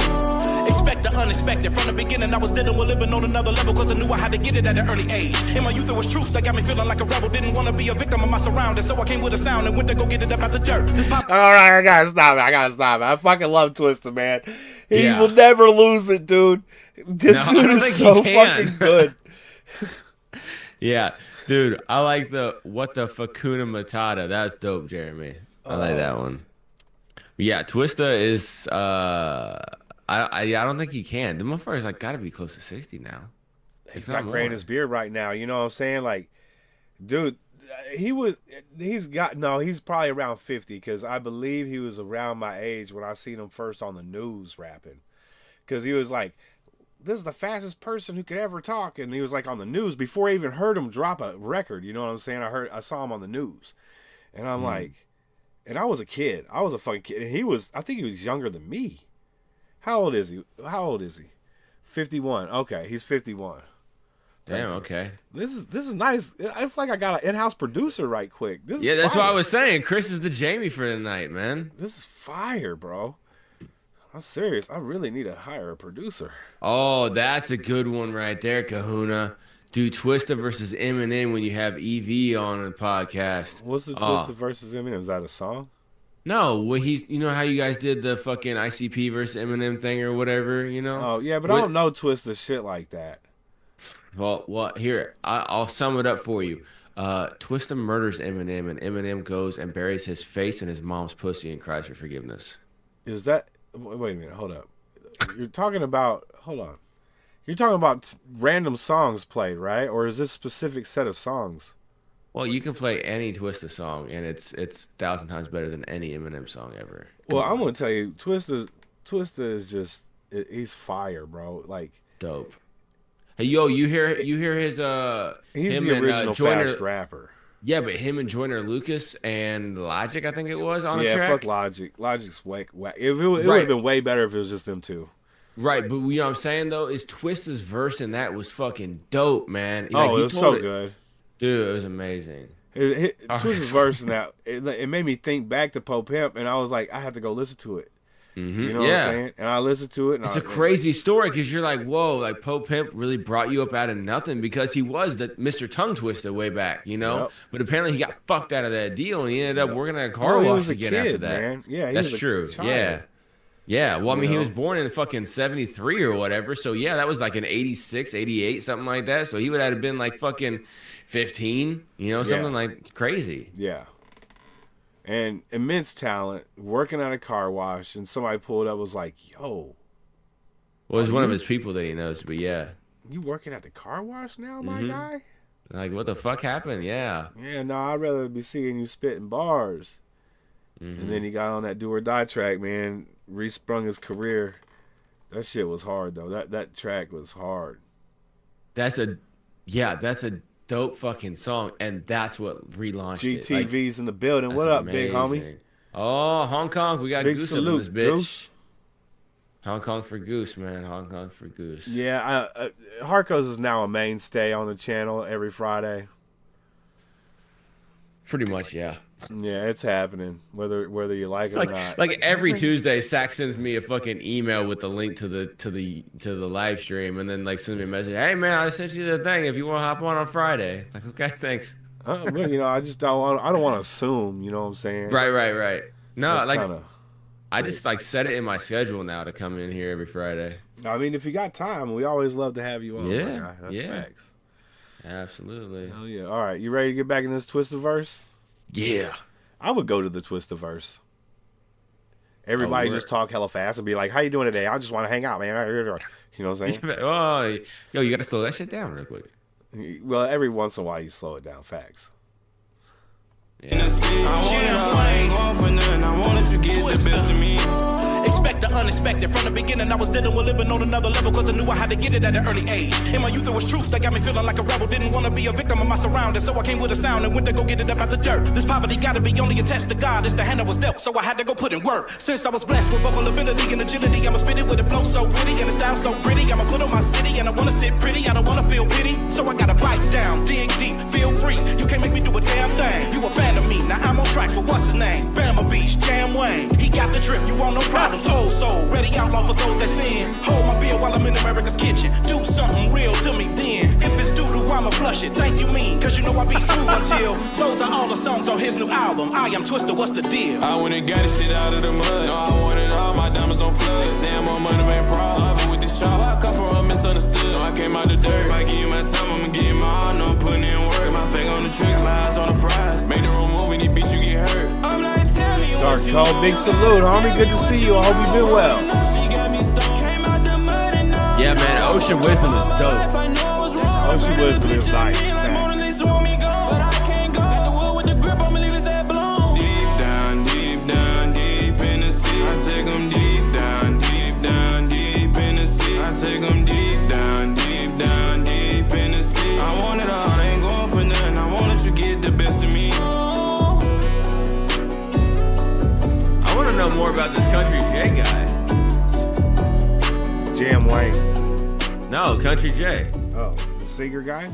Expect the unexpected. From the beginning, I was dealing with living on another level, cause I knew I had to get it at an early age. In my youth, it was truth that got me feeling like a rebel. Didn't want to be a victim of my surroundings, so I came with a sound and went to go get it up out the dirt. This pop- All right, I gotta stop it. I fucking love Twista, man. He will never lose it, dude. This dude is so fucking good. Yeah, dude, I like the what the Fakuna Matata. That's dope, Jeremy. I like that one. Yeah, Twista is I don't think he can. The motherfucker's like gotta be close to 60 now. He's got gray in his beard right now. You know what I'm saying? Like, dude, he's probably around 50, because I believe he was around my age when I seen him first on the news rapping. Because he was like, this is the fastest person who could ever talk, and he was like on the news before I even heard him drop a record. You know what I'm saying? I saw him on the news, and I'm like, and I was a kid. I was a fucking kid, and I think he was younger than me. How old is he? 51. Okay, he's 51. Damn. Okay. This is nice. It's like I got an in-house producer right quick. This is that's fire. what I was saying. Chris is the Jamie for the night, man. This is fire, bro. I'm serious. I really need to hire a producer. Oh, that's a good one right there, Kahuna. Do Twista versus Eminem when you have EV on the podcast. What's the Twista versus Eminem? Is that a song? No, well, you know how you guys did the fucking ICP versus Eminem thing or whatever, you know? Oh, yeah, but I don't know Twista shit like that. Well, here, I'll sum it up for you. Twista murders Eminem, and Eminem goes and buries his face in his mom's pussy and cries for forgiveness. Is that... Wait a minute, hold up. You're talking about... Hold on. You're talking about random songs played, right? Or is this a specific set of songs? Well, you can play any Twista song, and it's 1,000 times better than any Eminem song ever. Well, I'm going to tell you, Twista is just... He's fire, bro. Like... Dope. Hey, yo, you hear his he's him the original and Joyner, fast rapper. Yeah, but him and Joyner Lucas and Logic, I think it was, on the track. Yeah, fuck Logic. Logic's whack. It would have been way better if it was just them two. Right, but you know what I'm saying, though, is Twista's verse in that was fucking dope, man. Like, it was so good. Dude, it was amazing. Twista's verse in that, it made me think back to Pope Pimp, and I was like, I have to go listen to it. Mm-hmm. You know what I'm saying? And I listened to it. And it's a crazy story, because you're like, whoa, like Pope Pimp really brought you up out of nothing, because he was the Mr. Tongue Twister way back, you know? Yep. But apparently he got fucked out of that deal, and he ended up working at a car wash again after that. Man. Yeah, that's true. Child. Yeah. Yeah, well, I mean, he was born in fucking 73 or whatever, so yeah, that was like an 86, 88, something like that, so he would have been like fucking 15, you know, something like crazy. Yeah. And immense talent, working at a car wash, and somebody pulled up, was like, yo. Well, it's one of his people that he knows, but yeah. You working at the car wash now, my guy? Like, what the fuck happened? Yeah. Yeah, no, I'd rather be seeing you spitting bars. And then he got on that Do or Die track, man. Resprung his career. That shit was hard, though. That track was hard. That's a dope fucking song, and that's what relaunched GTV's it. Like, in the building. What up, big homie? Oh, Hong Kong. We got big Goose salute, up in this bitch. Goose. Hong Kong for Goose, man. Hong Kong for Goose. Yeah, Harco's is now a mainstay on the channel every Friday. Pretty much, yeah. Yeah, it's happening, whether you like it or not. Like every Tuesday, Sack sends me a fucking email with the link to the live stream, and then like sends me a message. Hey man, I sent you the thing. If you want to hop on Friday, it's like, okay, thanks. Well, you know, I don't want to assume. You know what I'm saying? Right. No, that's like I just like set it in my schedule now to come in here every Friday. I mean, if you got time, we always love to have you on. Yeah, that's facts. Absolutely. Hell yeah. All right, you ready to get back in this Twista verse? Yeah. I would go to the Twista verse. Everybody Oh, just talk hella fast and be like, "How you doing today? I just want to hang out, man." You know what I'm saying? Oh, yo, you gotta slow that shit down real quick. Well, every once in a while you slow it down. Facts. I want it all, I ain't going for nothing. I wanted you get the best of me. Expect the unexpected. From the beginning, I was dealing with living on another level, cause I knew I had to get it at an early age. In my youth, it was truth that got me feeling like a rebel. Didn't want to be a victim of my surroundings, so I came with a sound and went to go get it up out the dirt. This poverty gotta be only a test to God. It's the hand I was dealt, so I had to go put in work. Since I was blessed with vocal ability and agility, I'ma spit it with a flow so witty and a style so pretty. I'ma put on my city and I wanna sit pretty. I don't wanna feel pity, so I gotta bite down, dig deep, feel free. You can't make me do a damn thing. You a fan of me, now I'm on track for what's his name? Bama Beach, Jam Wayne. He got the drip, you want no problems. Old soul, ready outlaw for those that sin. Hold my beer while I'm in America's kitchen. Do something real to me then. If it's doo-doo, I'ma flush it. Thank you mean, cause you know I be smooth until. Those are all the songs on his new album. I Am Twister, what's the deal? I went and got this shit out of the mud. No, I wanted all my diamonds on flood. Say I'm on money, man, problem with this chop. I come from a misunderstood. No, I came out the dirt. If I give you my time, I'ma give you my all. No, I'm putting in work. My finger on the trigger, my eyes on the prize. Make the wrong move and these bitch you get hurt. I'm like, tell me Dark Code, big salute, homie. Good to see you. I hope you've been well. Yeah, man, Ocean Wisdom is dope. Ocean Wisdom is nice. Thanks. Deep down, deep in the sea. I take them deep down, deep in the sea. I take them deep down, deep in the sea. I want it all, I ain't going for nothing. I wanted you get the best of me. I want to know more about this Country J guy. Jam Wayne. No, Country J. Oh, the singer guy?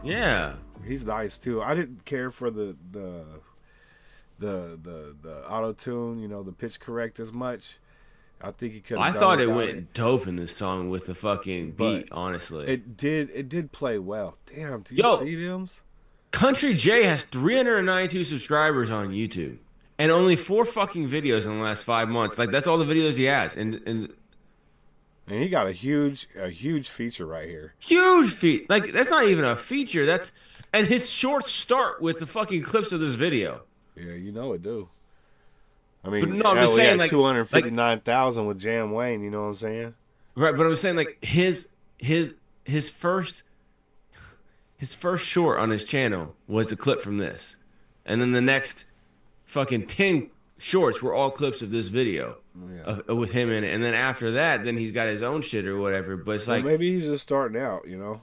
Yeah. He's nice too. I didn't care for the auto tune, you know, the pitch correct as much. I think he could. I thought it went dope in this song with the fucking beat, honestly. It did play well. Damn, do you see them? Country J has 392 subscribers on YouTube and only 4 fucking videos in the last 5 months. Like, that's all the videos he has. And he got a huge feature right here. Huge feat. Like, that's not even a feature. And his shorts start with the fucking clips of this video. Yeah, you know it do. I mean, but no, I'm just saying, like 259,000 with Jam Wayne. You know what I'm saying? Right, but I'm saying like his first short on his channel was a clip from this, and then the next fucking 10 shorts were all clips of this video with him in it, and then after that, then he's got his own shit or whatever. But it's like maybe he's just starting out, you know?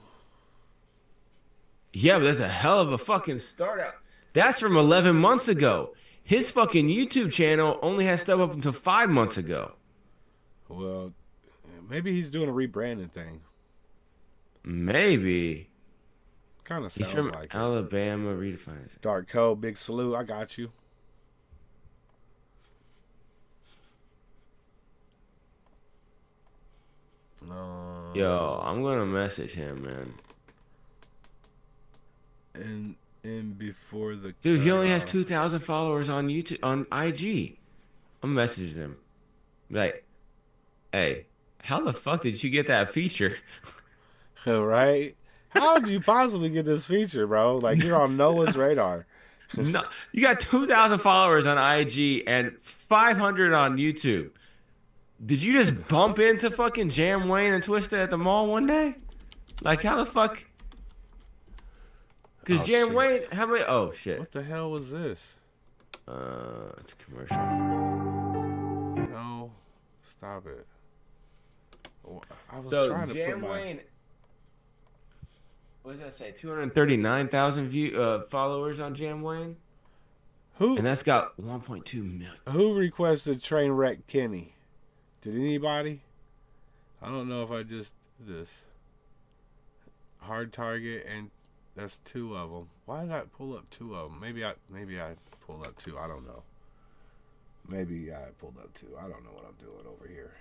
Yeah, but that's a hell of a fucking start out. That's from 11 months ago. His fucking YouTube channel only has stuff up until 5 months ago. Well, maybe he's doing a rebranding thing. Maybe. Kind of sounds He's from like Alabama. Redefined. Dark Code, big salute. I got you. Yo, I'm gonna message him, man. And before the dude, he only has 2,000 followers on YouTube, on IG. I'm messaging him, like, hey, how the fuck did you get that feature? Right? How did you possibly get this feature, bro? Like, you're on no one's radar. No, you got 2,000 followers on IG and 500 on YouTube. Did you just bump into fucking Jam Wayne and Twista at the mall one day? Like, how the fuck? Because Jam Wayne, how many? Oh, shit. What the hell was this? It's a commercial. No, stop it. I was So, trying to Jam put my... Wayne, what does that say? 239,000 followers on Jam Wayne? Who? And that's got 1.2 million. Who requested Trainwreck Kenny? Did anybody? I don't know if I just did this. Hard Target, and that's 2 of them. Why did I pull up 2 of them? Maybe I pulled up 2. I don't know. Maybe I pulled up 2. I don't know what I'm doing over here.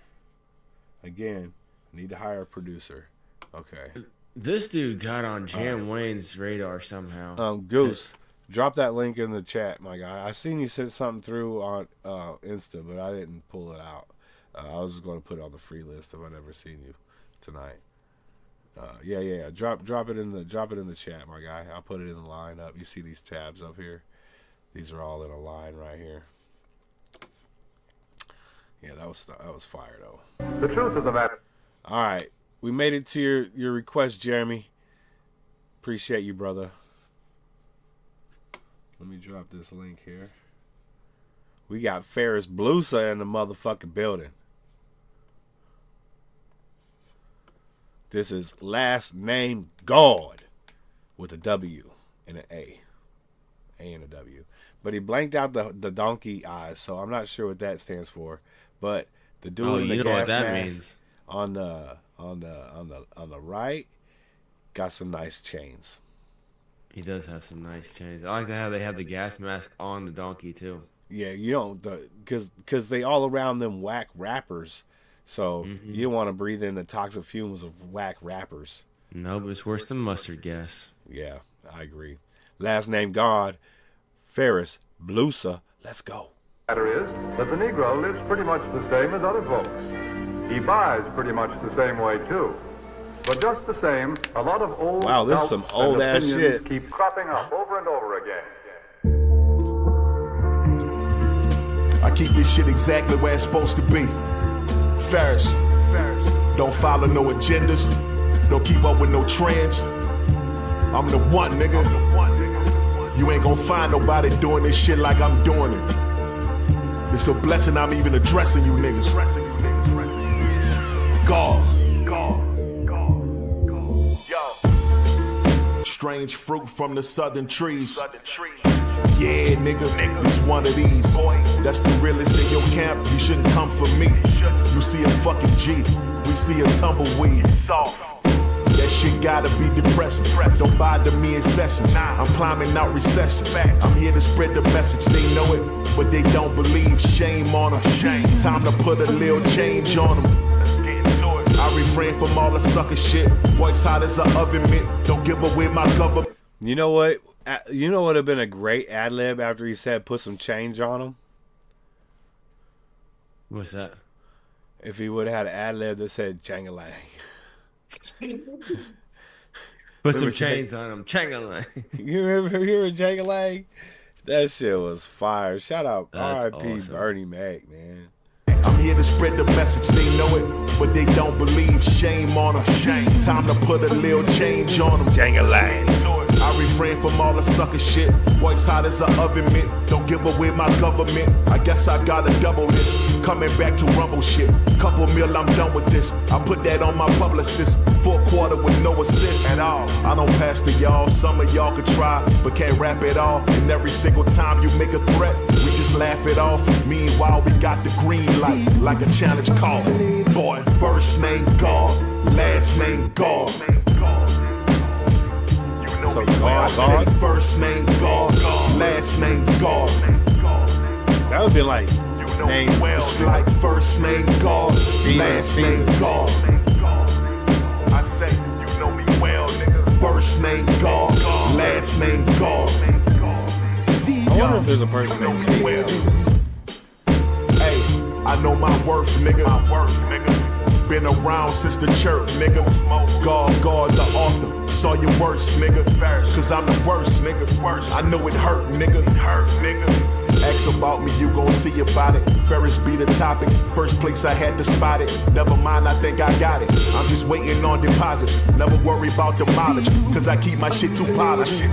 Again, I need to hire a producer. Okay. This dude got on Jam Wayne's radar somehow. Goose, drop that link in the chat, my guy. I seen you sent something through on Insta, but I didn't pull it out. I was just going to put it on the free list if I never seen you tonight. Yeah. Drop it in the chat, my guy. I'll put it in the line up. You see these tabs up here? These are all in a line right here. Yeah, that was fire though. The truth of the matter. All right, we made it to your request, Jeremy. Appreciate you, brother. Let me drop this link here. We got Ferris Blusa in the motherfucking building. This is Last Name God with a W and an A. A and a W. But he blanked out the donkey eyes, so I'm not sure what that stands for. But the dude in the gas mask on the right got some nice chains. He does have some nice chains. I like how they have the gas mask on the donkey too. Yeah, you don't, because they all around them whack rappers, so you don't want to breathe in the toxic fumes of whack rappers. No, but it's worse than mustard gas. Yeah, I agree. Last Name God, Ferris Blusa. Let's go. Matter is that the Negro lives pretty much the same as other folks. He buys pretty much the same way too. But just the same, a lot of old this is some doubts old and ass opinions shit. keep cropping up over and over again. I keep this shit exactly where it's supposed to be. Ferris, don't follow no agendas. Don't keep up with no trends. I'm the one, nigga. You ain't gonna find nobody doing this shit like I'm doing it. It's a blessing I'm even addressing you niggas. God. Strange fruit from the southern trees. Yeah, nigga, it's one of these. That's the realest in your camp. You shouldn't come for me. You see a fucking G. We see a tumbleweed. That shit gotta be depressing. Don't bother me in sessions. I'm climbing out recessions. I'm here to spread the message. They know it, but they don't believe. Shame on them. Time to put a little change on them. I refrain from all the sucker shit. Voice hot as an oven mitt. Don't give away my government. You know what? You know what would have been a great ad lib after he said put some change on him? What's that? If he would have had an ad lib that said Changalang. Put some chains on him. Changalang. You remember Changalang? That shit was fire. Shout out R.I.P. awesome. Bernie Mac, man. I'm here to spread the message. They know it, but they don't believe. Shame on them. Time to put a little change on them. Jangalang. I refrain from all the sucker shit. Voice hot as an oven mitt. Don't give away my government. I guess I gotta double this. Coming back to rumble shit. Couple mil, I'm done with this. I put that on my publicist. 4 quarter with no assist at all. I don't pass to y'all. Some of y'all could try, but can't rap it all. And every single time you make a threat, we just laugh it off. Meanwhile, we got the green light, like a challenge call. Boy, first name God, last name God. So I say first name God, last name God. That would be like name. It's like first name God, last name God. I say you know me well, nigga. First name God, last name God. I wonder if there's a person named Stevens. Hey, I know my worth, nigga. Been around since the church, nigga. God, the author. Saw your worst, nigga. Cause I'm the worst, nigga. I know it hurt, nigga. Ask about me, you gon' see about it. Ferris be the topic. First place I had to spot it. Never mind, I think I got it. I'm just waiting on deposits. Never worry about the mileage. Cause I keep my shit too polished.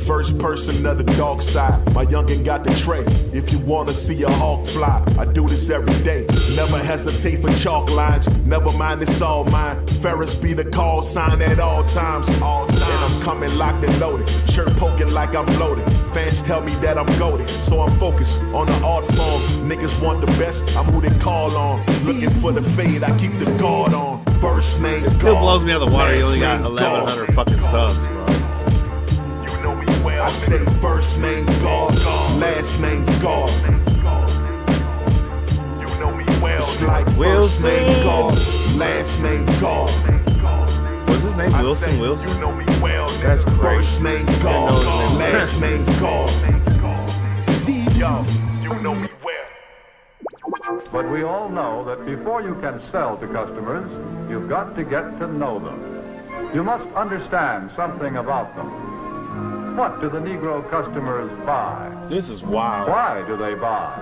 First person of the dark side. My youngin' got the tray. If you wanna see a hawk fly, I do this every day. Never hesitate for chalk lines. Never mind, it's all mine. Ferris be the call sign at all times. And I'm coming locked and loaded. Shirt poking like I'm loaded. Fans tell me that I'm goated, so I'm focused on the art form. Niggas want the best, I'm who they call on. Looking for the fade, I keep the guard on. First name It still God, blows me out of the water. You only got last name 1,100 fucking subs, bro. I say first name God, last name God. It's like first name God, last name God. What's his name? Wilson? That's crazy. First name God, last name God. But we all know that before you can sell to customers, you've got to get to know them. You must understand something about them. What do the Negro customers buy? This is wild. Why do they buy?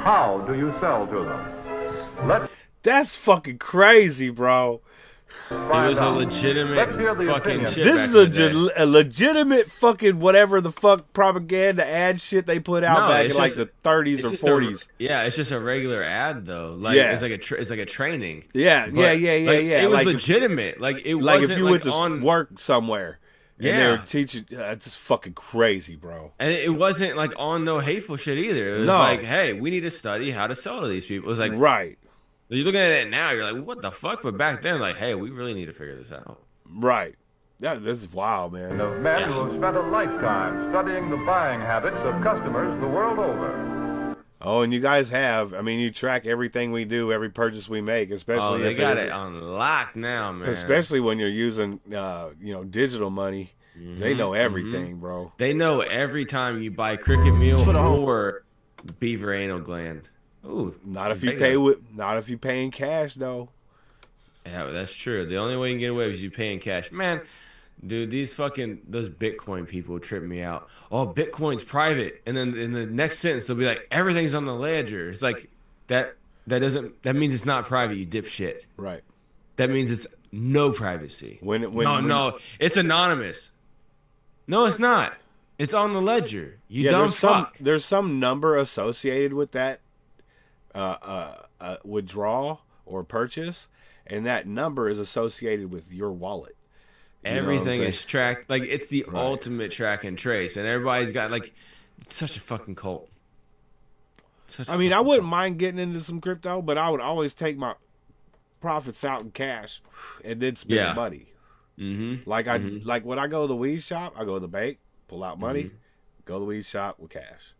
How do you sell to them? That's fucking crazy, bro. It was a legitimate fucking shit. This is a legitimate fucking whatever the fuck propaganda ad shit they put out back in like the 30s or 40s. It's just a regular ad though. Like it's like a training. Yeah. It was legitimate. Like it like wasn't if you went to on work somewhere and they were teaching. It's just fucking crazy, bro. And it wasn't like on no hateful shit either. It was like, hey, we need to study how to sell to these people. It was like right. You're looking at it now, you're like, what the fuck? But back then, like, hey, we really need to figure this out. Right. Yeah, this is wild, man. Of men who have spent a lifetime studying the buying habits of customers the world over. Oh, and you guys have. I mean, you track everything we do, every purchase we make, especially they got it on lock now, man. Especially when you're using, digital money. They know everything, bro. They know every time you buy cricket meal or beaver anal gland. Ooh, not if you pay in cash though. Yeah, that's true. The only way you can get away is you pay in cash. Man, dude, those Bitcoin people trip me out. Oh, Bitcoin's private. And then in the next sentence they'll be like, everything's on the ledger. It's like that means it's not private, you dipshit. Right. That means it's no privacy. No, it's anonymous. No, it's not. It's on the ledger. You dumb fuck. There's some number associated with that withdrawal or purchase, and that number is associated with your wallet. Everything is tracked. Like, it's the ultimate track and trace, and everybody's got like, it's such a fucking cult. I wouldn't mind getting into some crypto, but I would always take my profits out in cash and then spend the money. Like like when I go to the weed shop, I go to the bank, pull out money, go to the weed shop with cash.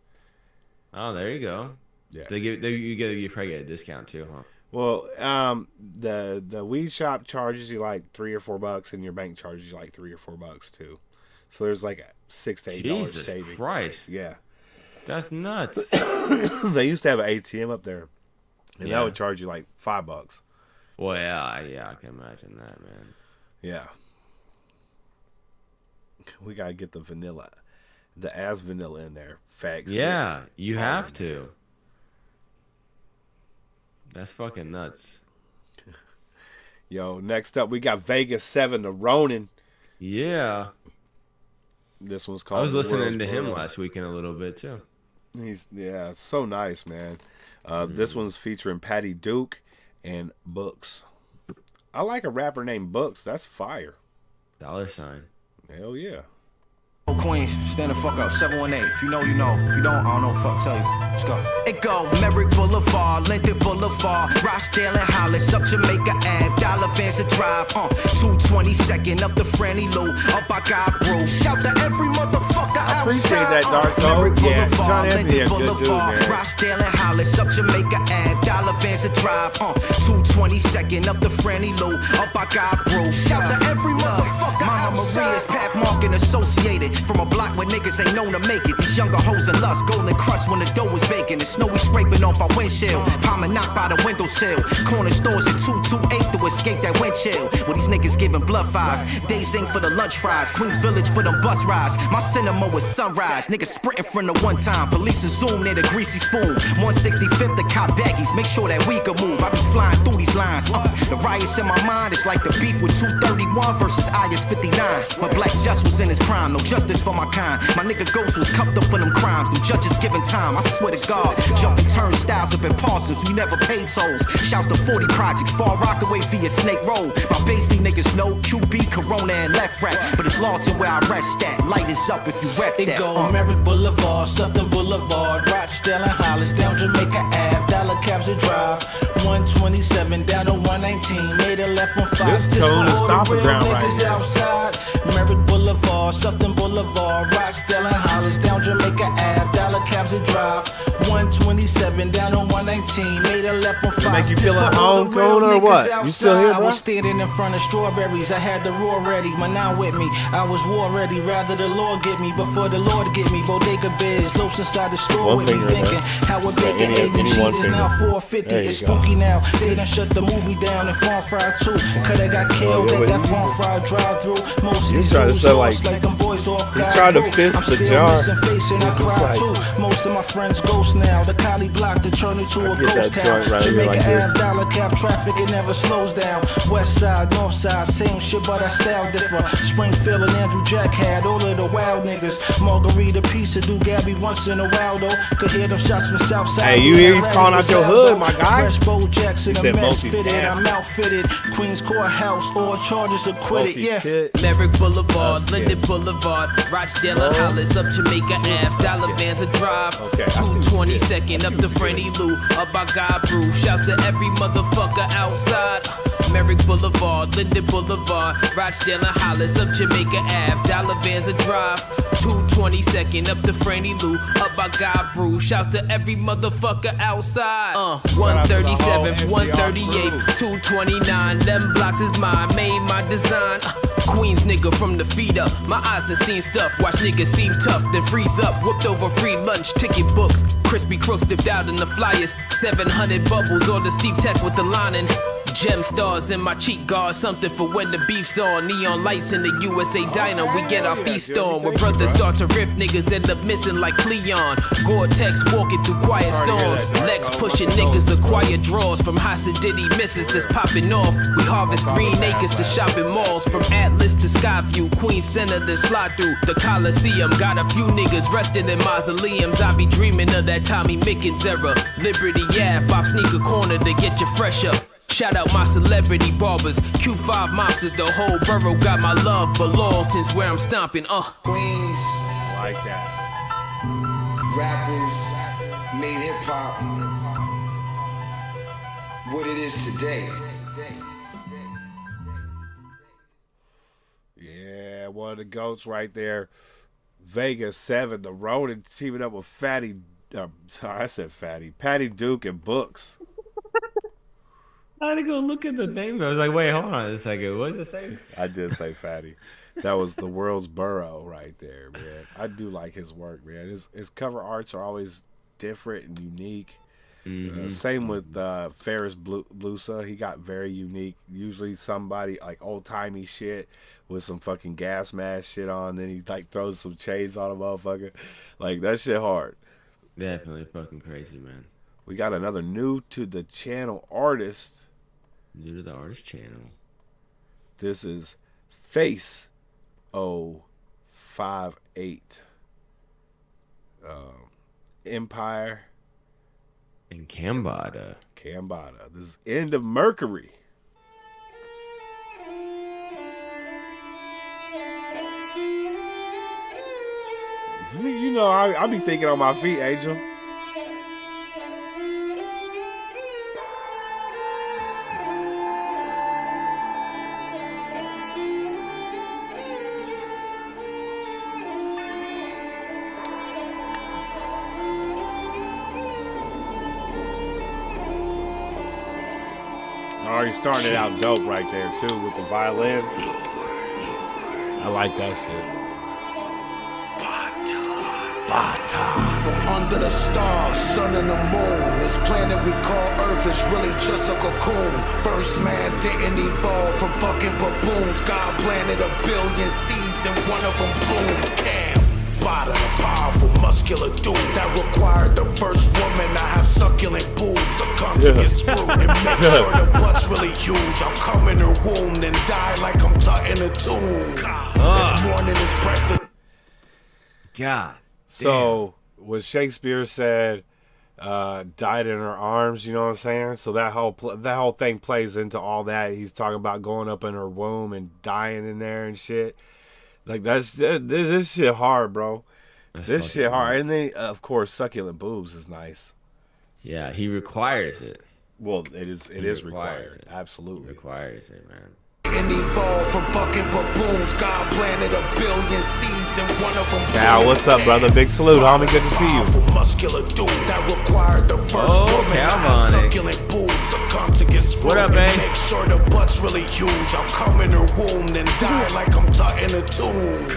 Oh, there you go. Yeah, you probably get a discount too, huh? Well, the weed shop charges you like $3 or $4, and your bank charges you like $3 or $4 too. So there's like a $6 to $8 saving. Jesus Christ! Yeah, that's nuts. They used to have an ATM up there, and that would charge you like $5. Well, yeah, I can imagine that, man. Yeah, we gotta get the vanilla, the vanilla in there. Facts. Yeah, you have to. That's fucking nuts. Yo, next up we got Vegas 7, the Ronin. Yeah. This one's called. I was listening to him last weekend a little bit too. He's so nice, man. This one's featuring Patty Duke and Books. I like a rapper named Books. That's fire. $. Hell yeah. Queens, stand the fuck up, 718. If you know, you know. If you don't, I don't know what the fuck to tell you. Let's go. It go Merrick Boulevard, Linden Boulevard, Rochdale and Hollis, up Jamaica Ave, Dollar Vansa Drive, 222nd up the Franny Lou, up I got bro. Shout to every motherfucker outside. I appreciate that, Darko. Merrick Yeah, Boulevard, John Anthony, a good dude, man. Rochdale and Hollis, up Jamaica Ave, Dollar Vansa Drive, 222nd up the Franny Lou, up I got bro. Shout to every motherfucker Mama outside. Maria's Pack Market Associated. From a block where niggas ain't known to make it. These younger hoes and lust, golden crust when the dough is baking. The snow is scraping off our windshield. Palmer knocked by the windowsill. Corner stores at 228 to escape that wind chill. Where these niggas giving blood fives. They sing for the lunch fries. Queens Village for them bus rides. My cinema was sunrise. Niggas sprinting from the one time. Police is zoom near the greasy spoon. 165th to cop baggies. Make sure that we can move. I be flying through these lines. The riots in my mind is like the beef with 231 versus IS 59. When Black Just was in his prime. No justice for my kind. My nigga Ghost was cuffed up for them crimes. Them judges giving time. I swear to God. Jumping turnstiles up in Parsons. We never paid tolls. Shouts to 40 projects. Far Rockaway via Snake Road. My Basley niggas know QB, Corona, and left rap. But it's Lawton where I rest at. Light is up if you rep that. It go Merrick Boulevard, Southern Boulevard, Rochdale and Hollis, down Jamaica Ave, Dollar Capture Drive, 127 down to 119. Made a left on Fox. This tone is stomping ground right now. Outside. Merrick Boulevard, Southern Boulevard, Rochdale and Hollis, down Jamaica Ave, Dollar Capture Drive, 127 down to 119. 19, made a left on 5. Make you Just feel at for all home, the real Cone, or niggas what? You outside. still here, I bro? was standing in front of strawberries. I had the raw ready, my now with me. I was war ready, rather the Lord get me before the Lord get me. Bodega biz, loafs inside the store One with me, finger in thinking there. how a bacon, any egg, and one cheese is now finger. 450. There you It's go. spooky now. They done shut the movie down and farm fried too. Cause I got killed yeah, at but that he- farm fried drive through. Most of He's these trying to dudes show, lost like, them boys off he's guard trying to too. fist I'm the still jar. missing face and I This is cry like- too. Most of my friends ghost now. The Cali block to turn into a get ghost that town. joint right here Jamaica like this. Ave, dollar cap traffic, it never slows down. West side, north side, same shit, but our style different. Springfield and Andrew Jack had all of the wild niggas. Margarita pizza do Gabby once in a while though. Could hear them shots from south side. Hey, you hear he's calling out your hood, my guy? Fresh Bo Jackson, He a said mess fitted. multi-task. I'm outfitted. Queens Courthouse, all charges acquitted. Yeah. Merrick Boulevard, Linden Boulevard, Rochdale and Hollis, up Jamaica Ave, Dollar Vans a drive, 222nd up to Franny Lou, up by God Brew. Shout to every motherfucker outside. Merrick Boulevard, Linden Boulevard, Rochdale and Hollis, up Jamaica Ave, Dollar Vans a drive, 222nd up to Franny Lou, up by God Brew. Shout to every motherfucker outside. 137th, 138th, 229, them blocks is mine, made my design. Queens nigga from the feet up. My eyes done seen stuff. Watch niggas seem tough, then freeze up. Whooped over free lunch, ticket books. Crispy crooks dipped out in the flyers. 700 bubbles, or the steep tech with the lining. Gem stars in my cheek guard, something for when the beef's on. Neon lights in the USA diner, we get our feast on. Where brothers start to riff, niggas end up missing like Cleon. Gore-Tex walking through quiet storms. Lex pushing niggas acquire draws from Hasidity misses that's popping off. We harvest green acres to shopping malls. From Atlas to Skyview, Queens Center to slide through the Coliseum. Got a few niggas resting in mausoleums. I be dreaming of that Tommy Mickens era. Liberty Ave, Bob Sneaker Corner to get you fresh up. Shout out my celebrity barbers, Q5 monsters, the whole borough got my love, but Loyalton's where I'm stomping, Queens. Like that. Rappers made hip hop what it is today. Yeah, one of the goats right there. Vegas 7, the road, and teaming up with Patty Duke and Books. I had to go look at the name. I was like, wait, hold on a second. What did it say? I did say Fatty. That was the world's borough right there, man. I do like his work, man. His cover arts are always different and unique. Same with Ferris Blusa. He got very unique. Usually somebody like old timey shit with some fucking gas mask shit on. Then he like throws some chains on a motherfucker. Like that shit hard. Definitely fucking crazy, man. We got another new to the channel artist. New to the artist channel. This is Face 058. Empire. In Cambada. This is End of Mercury. You know, I be thinking on my feet, Angel. Already starting it out dope right there too with the violin. I like that shit. From under the stars, sun and the moon, this planet we call Earth is really just a cocoon. First man didn't evolve from fucking baboons. God planted a billion seeds and one of them bloomed. Cambada, a powerful muscular dude that required the first woman to have succulent boobs. Succumb to get screwed and make sure the butt's really huge. I'm coming her womb, then die like I'm tutting a tomb. This morning is breakfast. God. So what Shakespeare said, died in her arms. You know what I'm saying? So that whole thing plays into all that. He's talking about going up in her womb and dying in there and shit. Like this shit hard, bro. This shit hard. And then of course succulent boobs is nice. Yeah, he requires it. Well, it is required. It. Absolutely Requires it, man. didn't evolve from fucking baboons. God planted a billion seeds and one of them. Cal, what's up, brother? Big salute, homie. Good to see you. Muscular dude that required the first woman. Succulent boobs succumb to get screwed. What up, man? Make sure the butt's really huge. I'll come in her womb, then die like I'm taught in a tomb.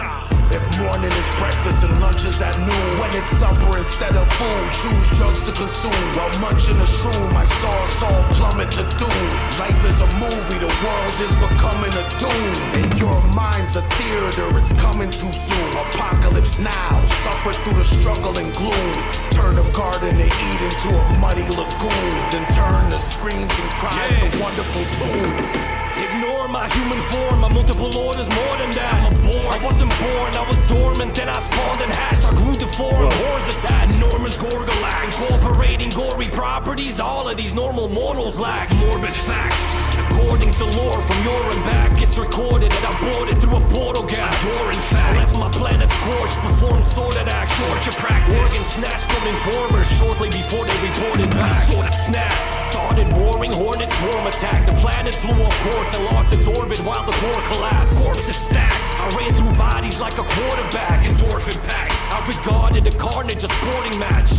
If morning is breakfast and lunch is at noon, when it's supper instead of food, choose drugs to consume. While munching a shroom, I saw us all plummet to doom. Life is a movie, the world is becoming a doom. And your mind's a theater, it's coming too soon. Apocalypse now, suffer through the struggle and gloom. Turn a garden of Eden to a muddy lagoon. Then turn the screams and cries to wonderful tunes. Ignore my human form, my multiple orders more than that. I wasn't born, I was dormant, then I spawned and hatched. I grew deformed, horns attached, enormous gorgolax. Incorporating gory properties, all of these normal mortals lack. Morbid facts, according to lore from your and back. It's recorded that I boarded through a portal gap. Door in fact, left my planet scorched, performed sordid acts. Torture practice, organs snatched from informers shortly before they reported back. Sort of snap, started warring, hornets swarm attack. The planet flew off course and lost its orbit while the core collapsed. Corpses stacked, I ran through bodies like a quarterback. Endorphin pack, I regarded the carnage a sporting match.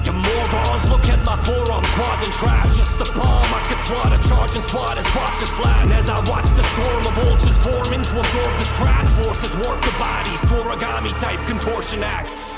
You morons, look at my forearms, quads and traps. Just a palm I could swat a charging squad as crotches flat. And as I watch the storm of vultures forming to absorb the scraps, forces warp the bodies to origami type contortion acts.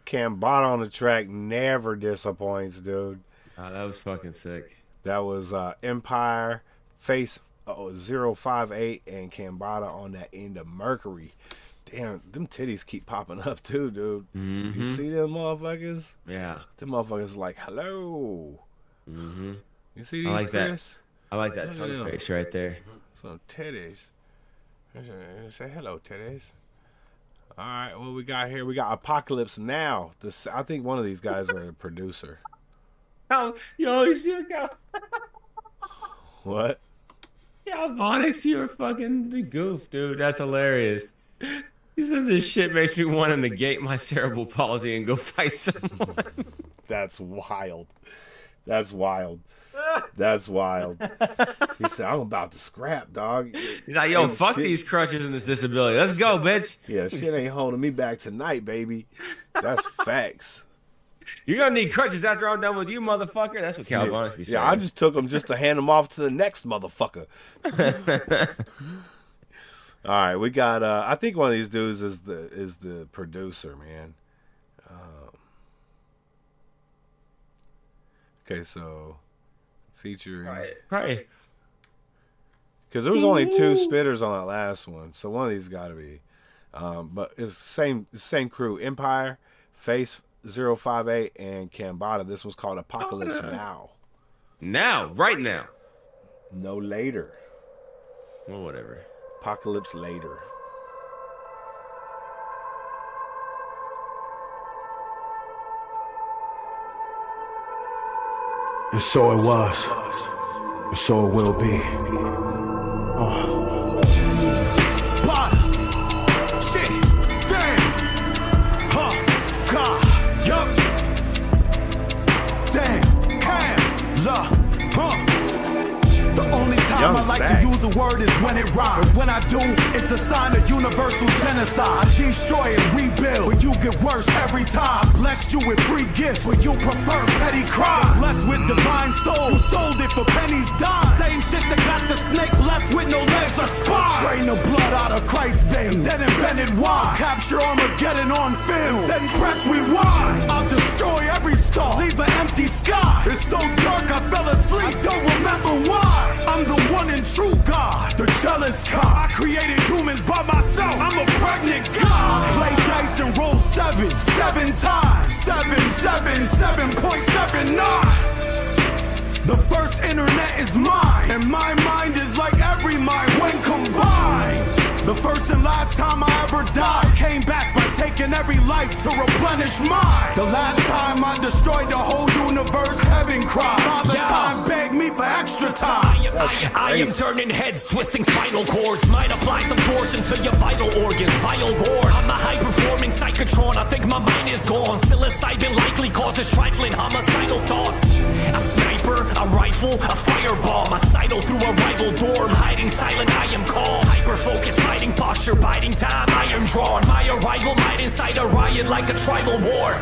Cambada on the track never disappoints, dude. Oh, that was fucking sick. That was Empire, Face 058, and Cambada on that End of Mercury. Damn, them titties keep popping up too, dude. Mm-hmm. You see them motherfuckers? Yeah. Them motherfuckers like, hello. Mm-hmm. You see these, I like Chris? that. I like that tongue face right there. Some titties. Say hello, titties. All right, what we got here? We got Apocalypse Now. I think one of these guys are a producer. Oh, yo, you go. What? Yeah, Vonix, you're a fucking goof, dude. That's hilarious. He said this shit makes me want to negate my cerebral palsy and go fight someone. That's wild. That's wild. That's wild. He said, I'm about to scrap, dog. He's like, yo, fuck shit. These crutches and this disability. Let's go, bitch. Yeah, shit ain't holding me back tonight, baby. That's facts. You're going to need crutches after I'm done with you, motherfucker. That's what Cal Vonix be saying. Yeah, I just took them just to hand them off to the next motherfucker. All right, we got, I think one of these dudes is the producer, man. Okay, so... featuring right because there was only 2 spitters on that last one, so one of these got to be but it's the same crew. Empire, Face 058, and Cambada. This was called Apocalypse Now, right now, no later. Well, whatever. Apocalypse Later. And so it was, and so it will be. Shit, damn, God, yup, damn, the only time I like to use a word is when it rhymes. When I do, it's a sign of universal genocide. I destroy and rebuild, but you get worse every time. I blessed you with free gifts, but you prefer petty crime. Blessed with divine soul, you sold it for pennies dime. Same shit that got the snake left with no legs or spine. Drain the blood out of Christ's veins, then invented wine. Capture Armageddon on film, then press rewind. I'll destroy every star, leave an empty sky. It's so dark I fell asleep, don't remember why. I'm the one and true God, the jealous God. I created humans by myself, I'm a pregnant God. I play dice and roll 7 times. 7.79. The first internet is mine, and my mind is like every mind when combined. last time I ever died. Came back by taking every life to replenish mine. The last time I destroyed the whole universe, heaven cried. Father time begged me for extra time. I am turning heads, twisting spinal cords. Might apply some force into your vital organs. Vile gore. I'm a high-performing psychotron. I think my mind is gone. Psilocybin likely causes trifling homicidal thoughts. A sniper, a rifle, a fireball. A cyto through a rival dorm. Hiding silent, I am calm. Hyper-focused, fighting posture, biding time, iron drawn. My arrival might incite a riot like a tribal war.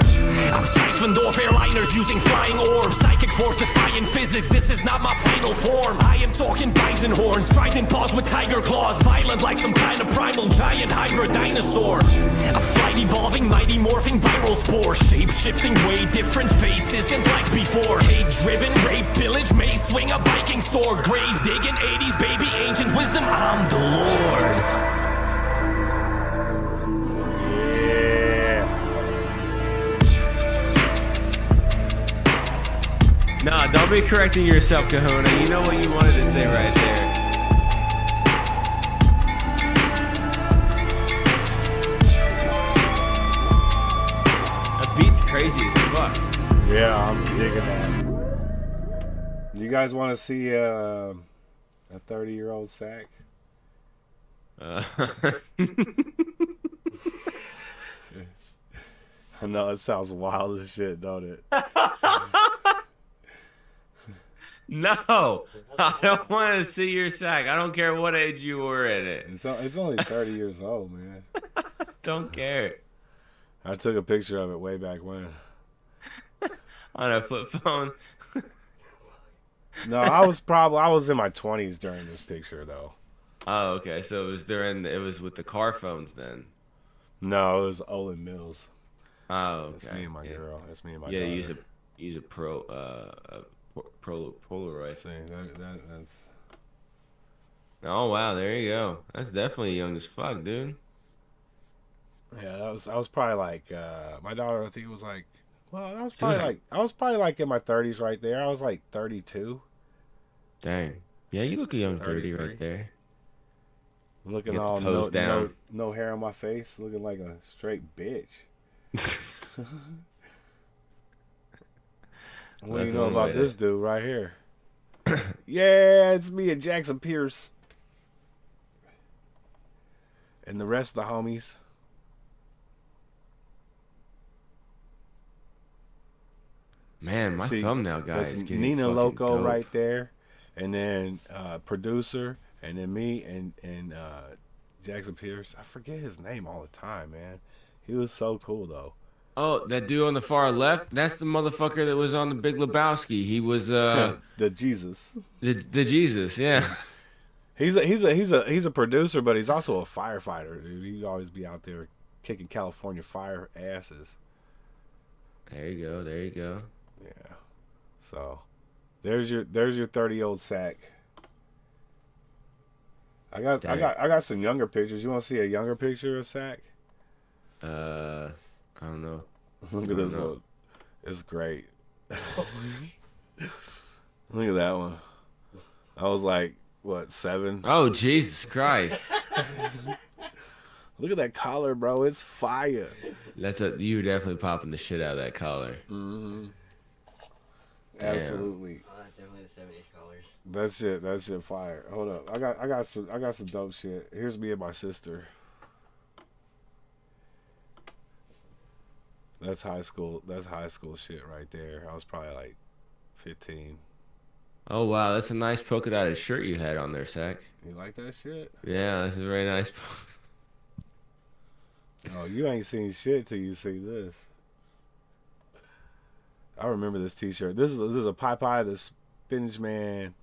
I've siphoned off airliners using flying orbs. Psychic force defying physics, this is not my final form. I am talking bison horns, strident paws with tiger claws. Violent like some kind of primal giant hybrid dinosaur. A flight evolving, mighty morphing viral spore. Shape-shifting, way different faces and like before. Hate-driven, rape, pillage, may swing a Viking sword. Grave digging, 80s baby, ancient wisdom, I'm the Lord. Nah, don't be correcting yourself, Kahuna. You know what you wanted to say right there. That beat's crazy as fuck. Yeah, I'm digging that. You guys want to see a 30-year-old sack? I know it sounds wild as shit, don't it? No, I don't want to see your sack. I don't care what age you were in it. It's only 30 years old, man. Don't care. I took a picture of it way back when. On a flip phone. No, I was in my 20s during this picture though. Oh, okay. So it was with the car phones then. No, it was Olin Mills. Oh, okay. That's me and my girl. That's me and my daughter. Yeah, use a Polaroid. See, that's. Oh wow, there you go. That's definitely young as fuck, dude. Yeah, I was probably like my daughter. I think it was like. Well, I was probably like in my 30s right there. I was like 32. Dang. Yeah, you look a young 30 right there. Looking all no hair on my face, looking like a straight bitch. What do you know about this dude right here? Yeah, it's me and Jackson Pierce. And the rest of the homies. Man, my thumbnail guy is getting Nina Loco dope. right there. And then producer. And then me and Jackson Pierce. I forget his name all the time, man. He was so cool, though. Oh, that dude on the far left? That's the motherfucker that was on the Big Lebowski. He was the Jesus. The Jesus, yeah. He's a producer, but he's also a firefighter, dude. He always be out there kicking California fire asses. There you go. Yeah. So, there's your 30-year-old sack. I got some younger pictures. You want to see a younger picture of Sack? I don't know. Look at this one. It's great. Look at that one. I was like, what, 7? Oh, Jesus Christ. Look at that collar, bro. It's fire. You were definitely popping the shit out of that collar. Mm-hmm. Absolutely. Definitely the 70s colors. That shit fire. Hold up. I got some dope shit. Here's me and my sister. That's high school shit right there. I was probably like 15. Oh wow, that's a nice polka dotted shirt you had on there, Sack. You like that shit? Yeah, that's a very nice. Oh, you ain't seen shit till you see this. I remember this T-shirt. This is a Popeye the Spinach Man,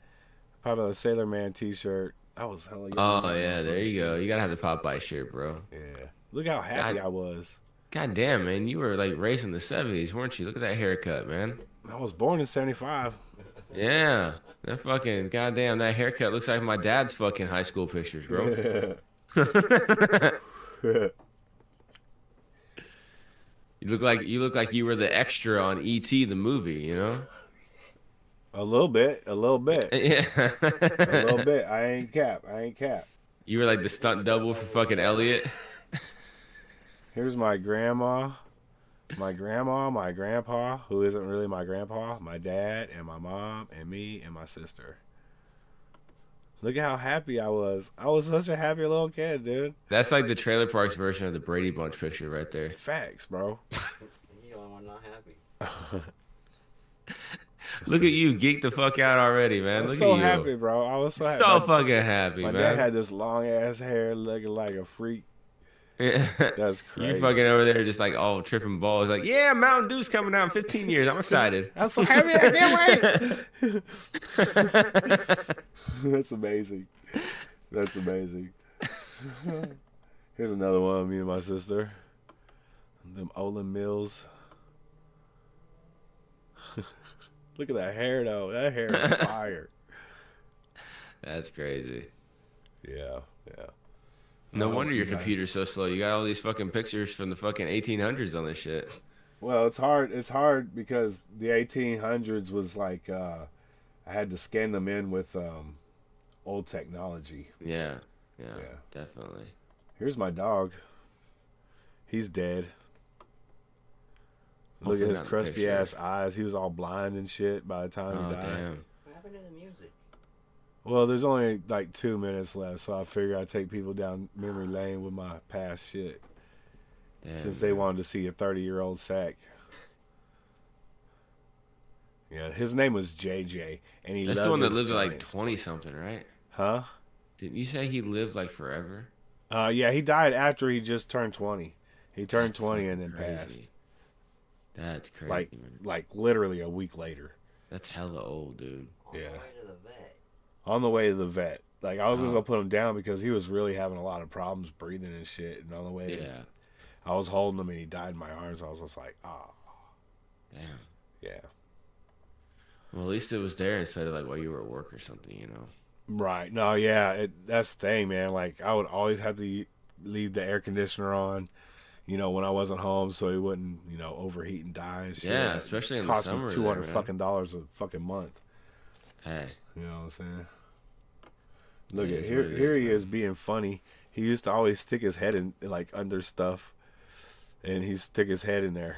Popeye the Sailor Man T-shirt. That was hella young. Oh yeah, there you go. You gotta have the Popeye shirt, bro. Yeah. Look how happy I was. God damn, man, you were like raised in the 70s, weren't you? Look at that haircut, man. I was born in 75. Yeah, that fucking goddamn that haircut looks like my dad's fucking high school pictures, bro. You look like you were the extra on E.T. the movie, you know? A little bit. Yeah. A little bit. I ain't cap. You were like the stunt double for fucking Elliot. Here's my grandma, my grandpa, who isn't really my grandpa, my dad, and my mom, and me, and my sister. Look at how happy I was. I was such a happy little kid, dude. That's like the Trailer Parks version of the Brady Bunch picture right there. Facts, bro. You don't want not happy. Look at you, geek the fuck out already, man. I was Look so at you. happy, bro. I was so happy. So fucking happy, my man. dad had this long ass hair, looking like a freak. That's crazy. You fucking over there just like all tripping balls. Like, yeah, Mountain Dew's coming out in 15 years. I'm excited. I'm so happy. I can't wait. That's amazing. That's amazing. Here's another one of me and my sister. Them Olin Mills. Look at that hair, though. That hair is fire. That's crazy. Yeah, yeah. No wonder your computer's so slow. You got all these fucking pictures from the fucking 1800s on this shit. Well, it's hard. It's hard because the 1800s was like I had to scan them in with old technology. Yeah, definitely. Here's my dog. He's dead. Look at his crusty ass eyes. He was all blind and shit by the time he died. Damn. What happened to the music? Well, there's only like 2 minutes left, so I figure I'd take people down memory lane with my past shit. Since they wanted to see a 30-year-old sack. Yeah, his name was JJ, and he. That's loved the one that his lived like joints. 20 something, right? Huh? Didn't you say he lived like forever? Yeah, he died after he just turned 20. He turned That's 20 and fucking then passed. crazy. That's crazy, man. Like literally a week later. That's hella old, dude. Yeah. On the way to the vet. Like I was gonna go put him down because he was really having a lot of problems breathing and shit. And on the way, I was holding him and he died in my arms. I was just like, oh, damn. Yeah. Well, at least it was there instead of like while you were at work or something, you know. Right. No, yeah. That's the thing, man. Like I would always have to leave the air conditioner on, you know, when I wasn't home, so he wouldn't, you know, overheat and die and shit. Yeah, especially in the cost summer me there, $200 man. fucking dollars a fucking month. Hey. You know what I'm saying? Look It at is here. what it Here is, he is being funny. He used to always stick his head in like under stuff, and he'd stick his head in there.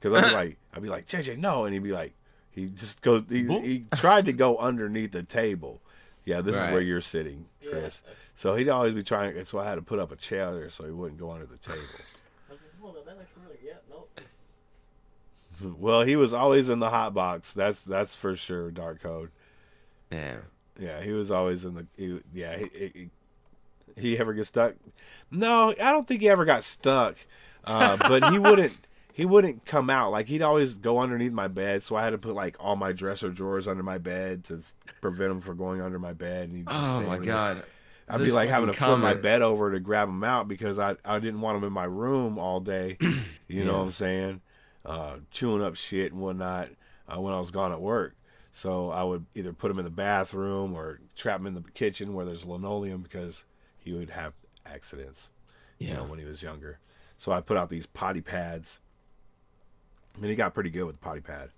Cause I'd be like, JJ, no, and he'd be like, he just goes. He tried to go underneath the table. Yeah, this is where you're sitting, Chris. Yeah. So he'd always be trying. So I had to put up a chair there so he wouldn't go under the table. Hold on, that looks really, nope. Well, he was always in the hot box. That's for sure. Dark Code. Yeah. Yeah, he was always in the. He ever get stuck? No, I don't think he ever got stuck. But he wouldn't. He wouldn't come out. Like he'd always go underneath my bed, so I had to put like all my dresser drawers under my bed to prevent him from going under my bed. And he'd just Oh stay my over there. god. I'd be Those like having to fucking flip my comments. bed over to grab him out because I didn't want him in my room all day. You know Yeah. what I'm saying? Chewing up shit and whatnot when I was gone at work. So I would either put him in the bathroom or trap him in the kitchen where there's linoleum because he would have accidents. You know, when he was younger. So I put out these potty pads, and he got pretty good with the potty pad.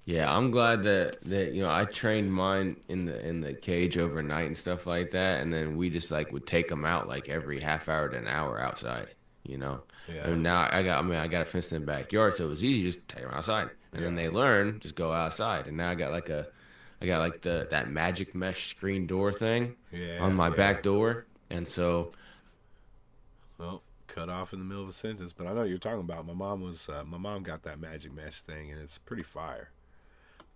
Yeah, I'm glad that you know I trained mine in the cage overnight and stuff like that, and then we just like would take them out like every half hour to an hour outside, you know. Yeah. And now I got a fence in the backyard, so it was easy just to take them outside, and then they learn just go outside. And now I got like that magic mesh screen door thing on my back door, and so. Well, cut off in the middle of a sentence, but I know what you're talking about. My mom got that magic mesh thing, and it's pretty fire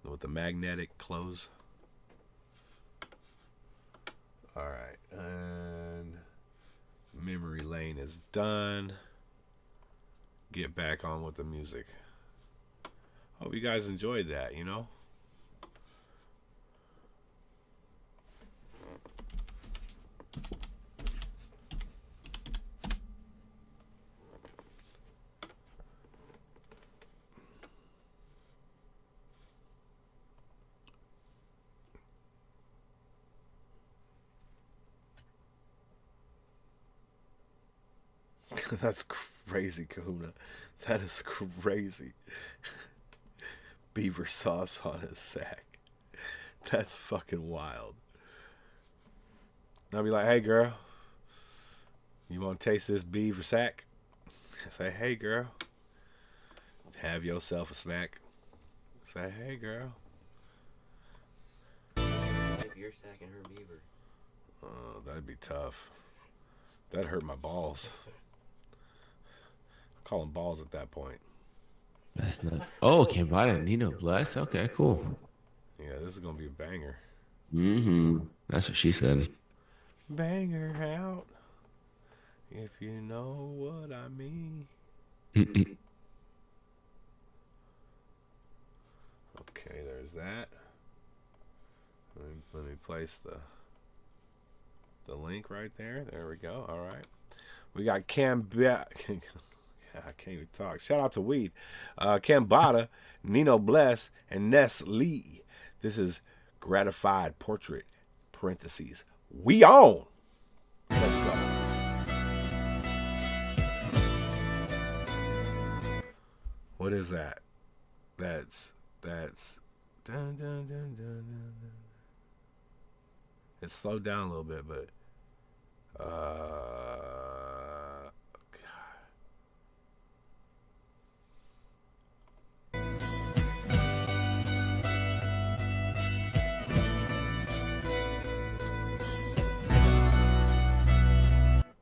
with the magnetic close. All right, and memory lane is done. Get back on with the music. Hope you guys enjoyed that, you know. That's crazy, Kahuna. That is crazy. Beaver sauce on his sack. That's fucking wild. I'll be like, hey, girl, you want to taste this beef or sack? I say, hey, girl, have yourself a snack. Say, hey, girl. If you're stacking her beaver. Oh, that'd be tough. That'd hurt my balls. I call them balls at that point. That's not. Oh, Cambada, Nino Bless. Okay, cool. Yeah, this is gonna be a banger. Mm-hmm. That's what she said. Banger out, if you know what I mean. Mm-mm. Okay, there's that. Let me place the link right there. There we go. All right. We got Cambada. I can't even talk. Shout out to Weed. Cambada, Nino Bless, and Ness Lee. This is Gratified Portrait, parentheses. We on. Let's go. What is that? That's dun, dun, dun, dun, dun. It's slowed down a little bit, but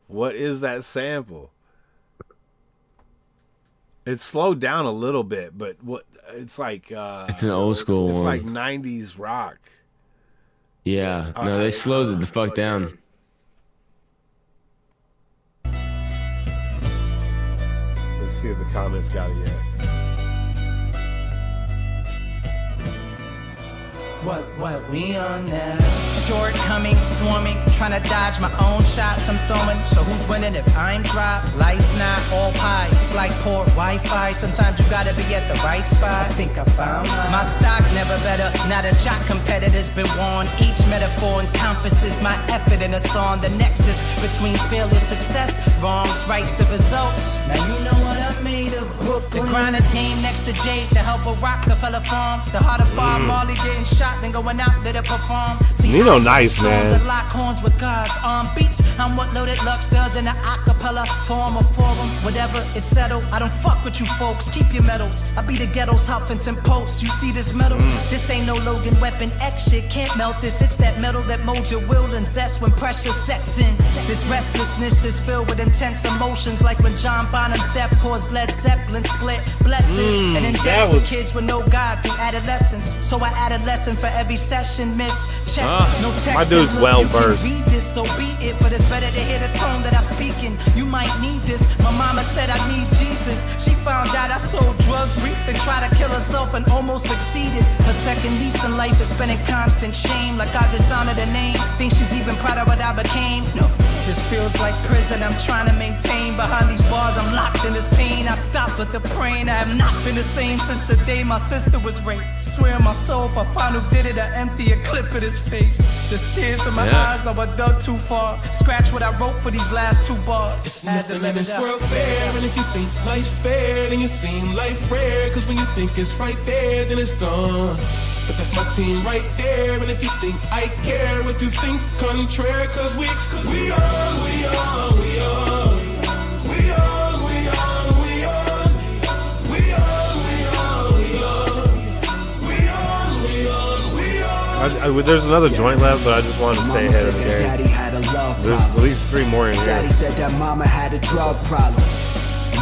what is that sample? It's slowed down a little bit, but what it's like it's an old school it's one. like 90s rock. Yeah. No, they slowed it the fuck down. Let's see if the comments got it yet. What we on now? Shortcoming, swarming, trying to dodge my own shots I'm throwing. So who's winning if I'm dropped? Life's not all pie. It's like poor Wi-Fi. Sometimes you gotta be at the right spot. I think I found my stock never better. Not a jock competitor's been worn. Each metaphor encompasses my effort in a song. The nexus between failure, success, wrongs, rights, the results. Now you know what I made of Brooklyn. The grind of game next to Jade to help a Rockefeller farm. The heart of Bob Marley getting shot, then going out there to perform. See, Nino nice, man. to lock horns with God's arm beats. I'm what Loaded Lux does in an acapella form or forum. Whatever, it's settled. I don't fuck with you folks. Keep your medals. I be the ghetto's Huffington Post. You see this metal? This ain't no Logan Weapon X shit. Can't melt this. It's that metal that molds your will and zest when pressure sets in. This restlessness is filled with intense emotions, like when John Bonham's death caused Led Zeppelin split blessings. And in death with kids with no God through adolescence. So I add a lesson for every session. Miss check. No text. My dude's well versed. Read this, so be it, but it's better to hear the tone that I speak in. You might need this. My mama said I need Jesus. She found out I sold drugs, reaped, and tried to kill herself and almost succeeded. Her second lease in life is spent in constant shame, like I dishonored her name. Think she's even proud of what I became. No, this feels like prison I'm trying to maintain. Behind these bars I'm locked in this pain. I stopped with the praying. I have not been the same since the day my sister was raped. Swear on my soul if I find who did it, I empty a clip of his face. There's tears in my eyes, but I dug too far. Scratch what I wrote for these last 2 bars. It's nothing in this world fair, and if you think life's fair, then you seem life rare. Cause when you think it's right there, then it's gone. But that's my team right there, and if you think I care what you think contrary, cause we on, we on, we on, we on, we on, we on, we on, we on, we on, we on, we on. There's another joint left, but I just wanted to stay ahead of the game. Daddy had a love There's problem. at least 3 more in here. Daddy said that mama had a drug problem.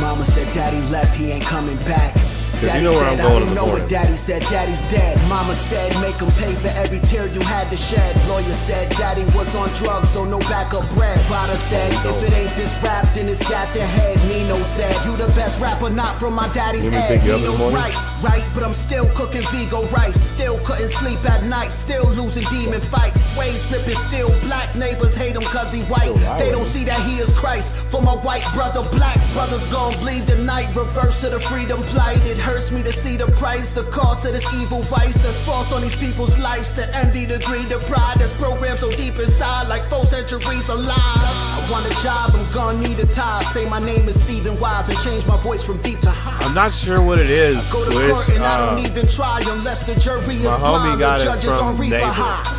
Mama said daddy left, he ain't coming back. Cause Daddy you know where said, I'm going I in didn't the know morning. what daddy said, daddy's dead. Mama said, make him pay for every tear you had to shed. Lawyer said, daddy was on drugs, so no backup bread. Vada said, if it ain't this rap, then it's got the head. Nino said, you the best rapper, not from my daddy's You mean head. pick you up in the Nino's morning? right, but I'm still cooking Vigo rice. Still couldn't sleep at night, still losing demon fights. Sway's gripping still black, neighbors hate him cause he white. They don't see that he is Christ. For my white brother, black brothers gon' bleed tonight. Reverse of the freedom plight. It hurts me to see the price, the cost of this evil vice that's false on these people's lives. The envy, the greed, the pride that's programmed so deep inside, like 4 centuries alive. I want a job, I'm gonna need a tie. Say my name is Stephen Wise and change my voice from deep to high. I'm not sure what it is. Go to Swish. court and I don't even try unless the jury is my homie blind. got The it judges from on reefer Neighbor. high.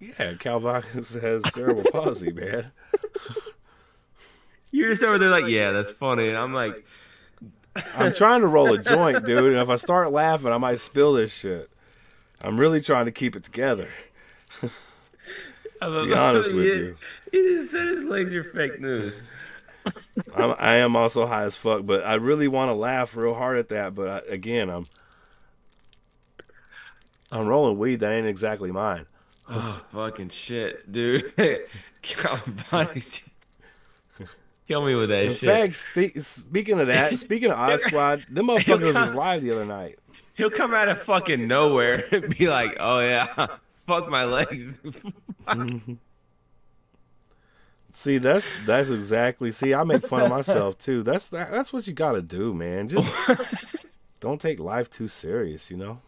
Yeah, Calvanis has cerebral palsy, man. You're just over there like, yeah, that's funny. And I'm like, I'm trying to roll a joint, dude. And if I start laughing, I might spill this shit. I'm really trying to keep it together. To be honest with you. He just said his legs are fake news. I am also high as fuck, but I really want to laugh real hard at that. But I'm rolling weed that ain't exactly mine. Oh, fucking shit, dude. Kill me with that In shit. fact, speaking of Odd Squad, them motherfuckers was live the other night. He'll come out of fucking nowhere and be like, oh yeah, fuck my legs. See, that's exactly. See, I make fun of myself too. That's what you gotta do, man. Just don't take life too serious, you know.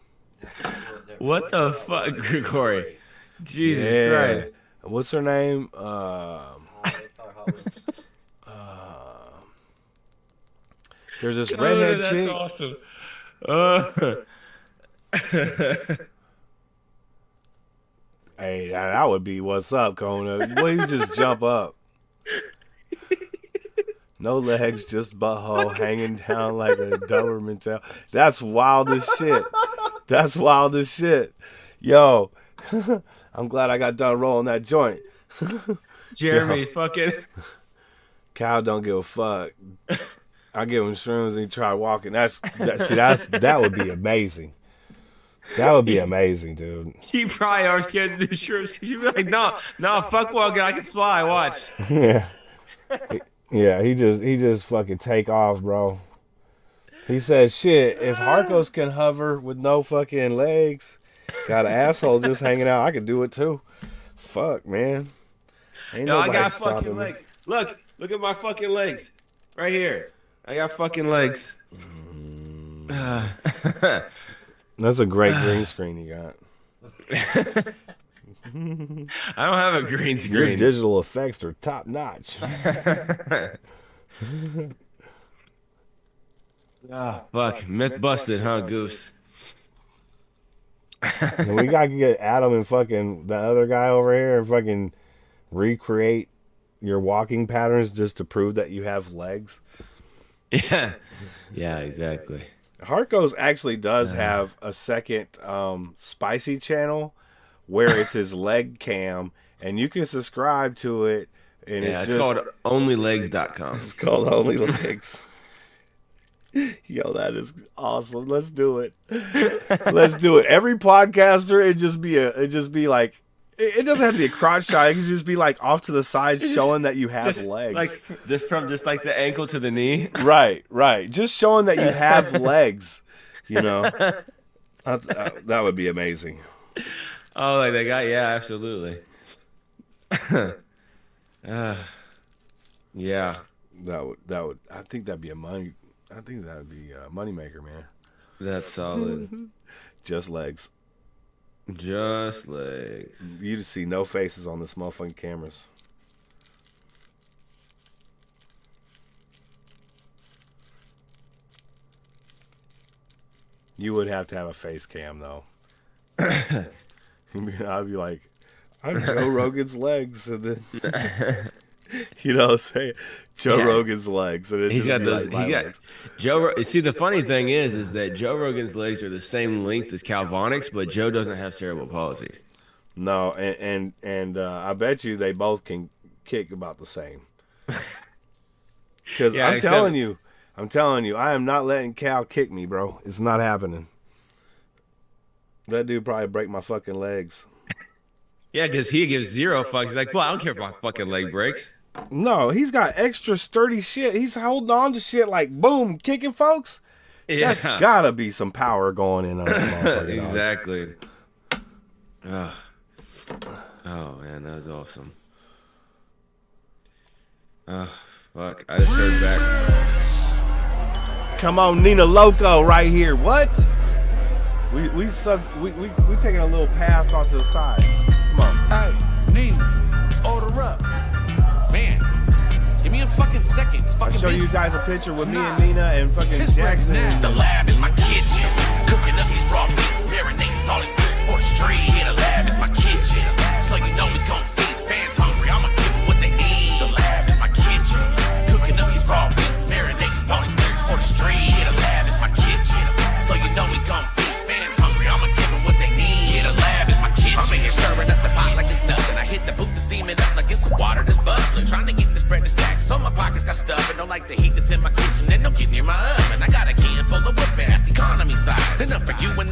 What the fuck, Grigori? Jesus Christ. What's her name? There's this redhead that's chick. Awesome. Hey, that would be what's up, Kona. Boy, you just jump up. No legs, just butthole hanging down like a Doberman tail. That's wild as shit. That's wild as shit. Yo, I'm glad I got done rolling that joint. Jeremy, fucking. Cal don't give a fuck. I give him shrooms and he try walking. That would be amazing. That would be amazing, dude. You probably are scared to do shrooms because you'd be like, no, fuck walking. I can fly. Watch. Yeah, he just fucking take off, bro. He says, shit, if Harkos can hover with no fucking legs, got an asshole just hanging out, I could do it too. Fuck, man. Ain't Yo, I nobody got stopping fucking me. legs. Look at my fucking legs. Right here. I got fucking legs. That's a great green screen you got. I don't have a green screen. Your digital effects are top notch. Fuck. Myth busted, huh, Goose? And we gotta get Adam and fucking the other guy over here and fucking recreate your walking patterns just to prove that you have legs. Yeah. Yeah, exactly. Harkos actually does have a second spicy channel where it's his leg cam, and you can subscribe to it. And it's called onlylegs.com. It's called Only Legs. Yo, that is awesome. Let's do it. Let's do it. Every podcaster, it just be like, it doesn't have to be a crotch shot. It can just be like off to the side, showing that you have legs. Like from just like the ankle to the knee. Right. Just showing that you have legs. You know, that would be amazing. Oh, like that guy? Yeah, absolutely. Yeah. That would. I think that'd be a money. I think that'd be a moneymaker, man. That's solid. Just legs. Just legs. You see no faces on this motherfucking cameras. You would have to have a face cam though. I'd be like, I'm Joe Rogan's legs, and then you know, say Joe Rogan's legs, and he's got those. Like, he got legs. Joe. See, the funny thing is that Joe Rogan's legs are the same length as Calvonics, but Joe doesn't have cerebral palsy. No, and I bet you they both can kick about the same. Because I'm telling you, I am not letting Cal kick me, bro. It's not happening. That dude probably break my fucking legs. Yeah, because he gives zero fucks. He's like, well, I don't care if my fucking leg breaks. No, he's got extra sturdy shit. He's holding on to shit like boom, kicking folks. Yeah. That's gotta be some power going in on this motherfucker. Exactly. Oh man, that was awesome. Oh fuck! I just heard back. Come on, Nina Loco, right here. What? We taking a little path off to the side. Come on. Hey, Nina, order up. Man, give me a fucking second. I'll show you guys a picture with me and Nina and fucking Jackson. The lab is my kitchen. Cooking up these raw beats, marinating all these lyrics for the street. Yeah, the lab is my kitchen. So you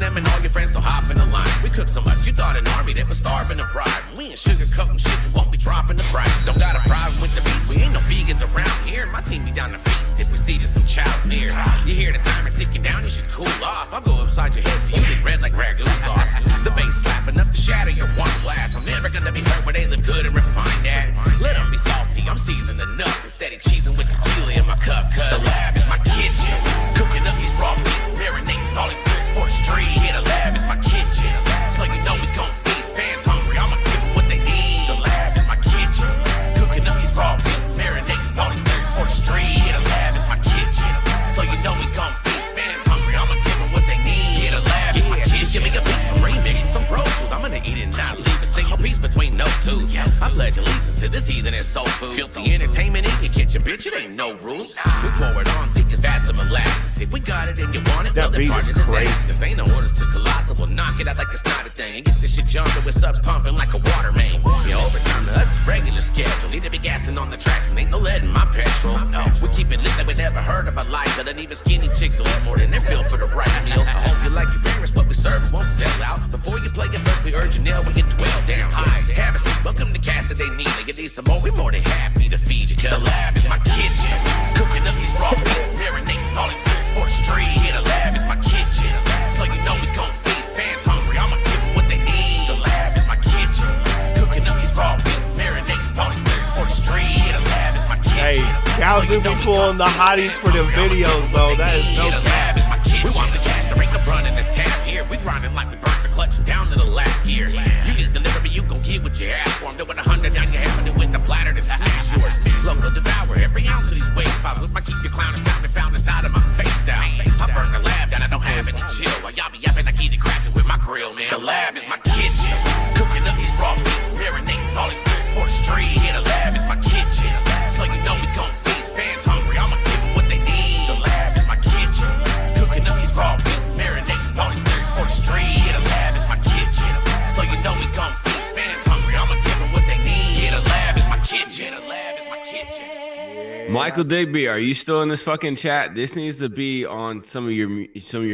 them and all your friends, so hop in the line. We cook so much, you thought an army that was starving to bribe. We ain't sugarcoating shit, we won't be dropping the price. Don't got a problem with the beef, we ain't no vegans around here. My team be down to feast if we see there's some chow's near. You hear the timer ticking down, you should cool off. I'll go upside your head so you get red like ragu sauce. The bass slapping up to shatter your one glass. I'm never gonna be hurt where they live good and refined at. Let them be salty, I'm seasoned enough. Instead of cheesing with tequila in my cup, cause the lab is my kitchen. Cooking up these raw meats, marinating all these spirits for the street. Yeah, the lab is my kitchen. So you know we gon' feast. Fans hungry, I'ma give them what they need. The lab is my kitchen. Cooking up these raw meats, marinating all these spirits for the street. Yeah, the lab is my kitchen. So you know we gon' feast. Fans hungry, I'ma give them what they need. Yeah, the lab is my kitchen. Just give me a beat from remix and some Pro Tools. I'm gonna eat it and not leave a single piece between no two. I pledge allegiance to this heathen and soul food. Filthy entertainment in your kitchen, bitch, it ain't no rules. We pour it on thick as vats of molasses. If we got it and you want it, well, the project is ass. This ain't no order to colossal. We'll knock it out like it's not a thing. And get this shit jumping with subs pumping like a water main. Yeah, overtime to us is regular schedule. Need to be gassing on the tracks and ain't no lead in my petrol. We keep it lit like we never heard of a life. But then even skinny chicks will eat more than their feel for the right meal. I hope you like your parents, but we serve it won't sell out. Before you play it first, we urge you nail, we get 12 down. Have a seat, welcome to Casa de Nina. You need some more, we more than happy to feed you. Cause the lab is my kitchen. Cooking up these raw meats, marinating all these spirits for the street. Yeah, the lab is my kitchen. So you know we gon' feast. Fans hungry, I'ma give them what they need. The lab is my kitchen. Cooking up these raw meats, marinating all these spirits for the street. Yeah, the lab is my kitchen. Hey, y'all do be pulling the hotties for them videos, though. That is no cap. We want the cash to make the run in the tap here. We grinding like we burnt the clutch down to the last gear. You need delivery, you gon' get what you ask for. I'm doing 100 down your head with the platter to smash yours. Local devour every ounce of these wave files. With my keep your clown sound and found inside of my face down. I burn the lab down, I don't have any chill. While y'all be yapping, I keep it cracking with my grill, man. The lab is my kitchen. Cooking up these raw meats, marinating all these spirits for the street. Yeah, the lab is my kitchen. So you know we gon' feast. Fans hungry, I'ma give them what they need. The lab is my kitchen. Cooking up these raw meats, marinating all these spirits for the street. Yeah, the lab is my kitchen. So you know we gon' feast. Fans hungry, I'ma give them what they need. Yeah, the lab is my kitchen. The lab is my kitchen. Michael Digby, are you still in this fucking chat? This needs to be on some of your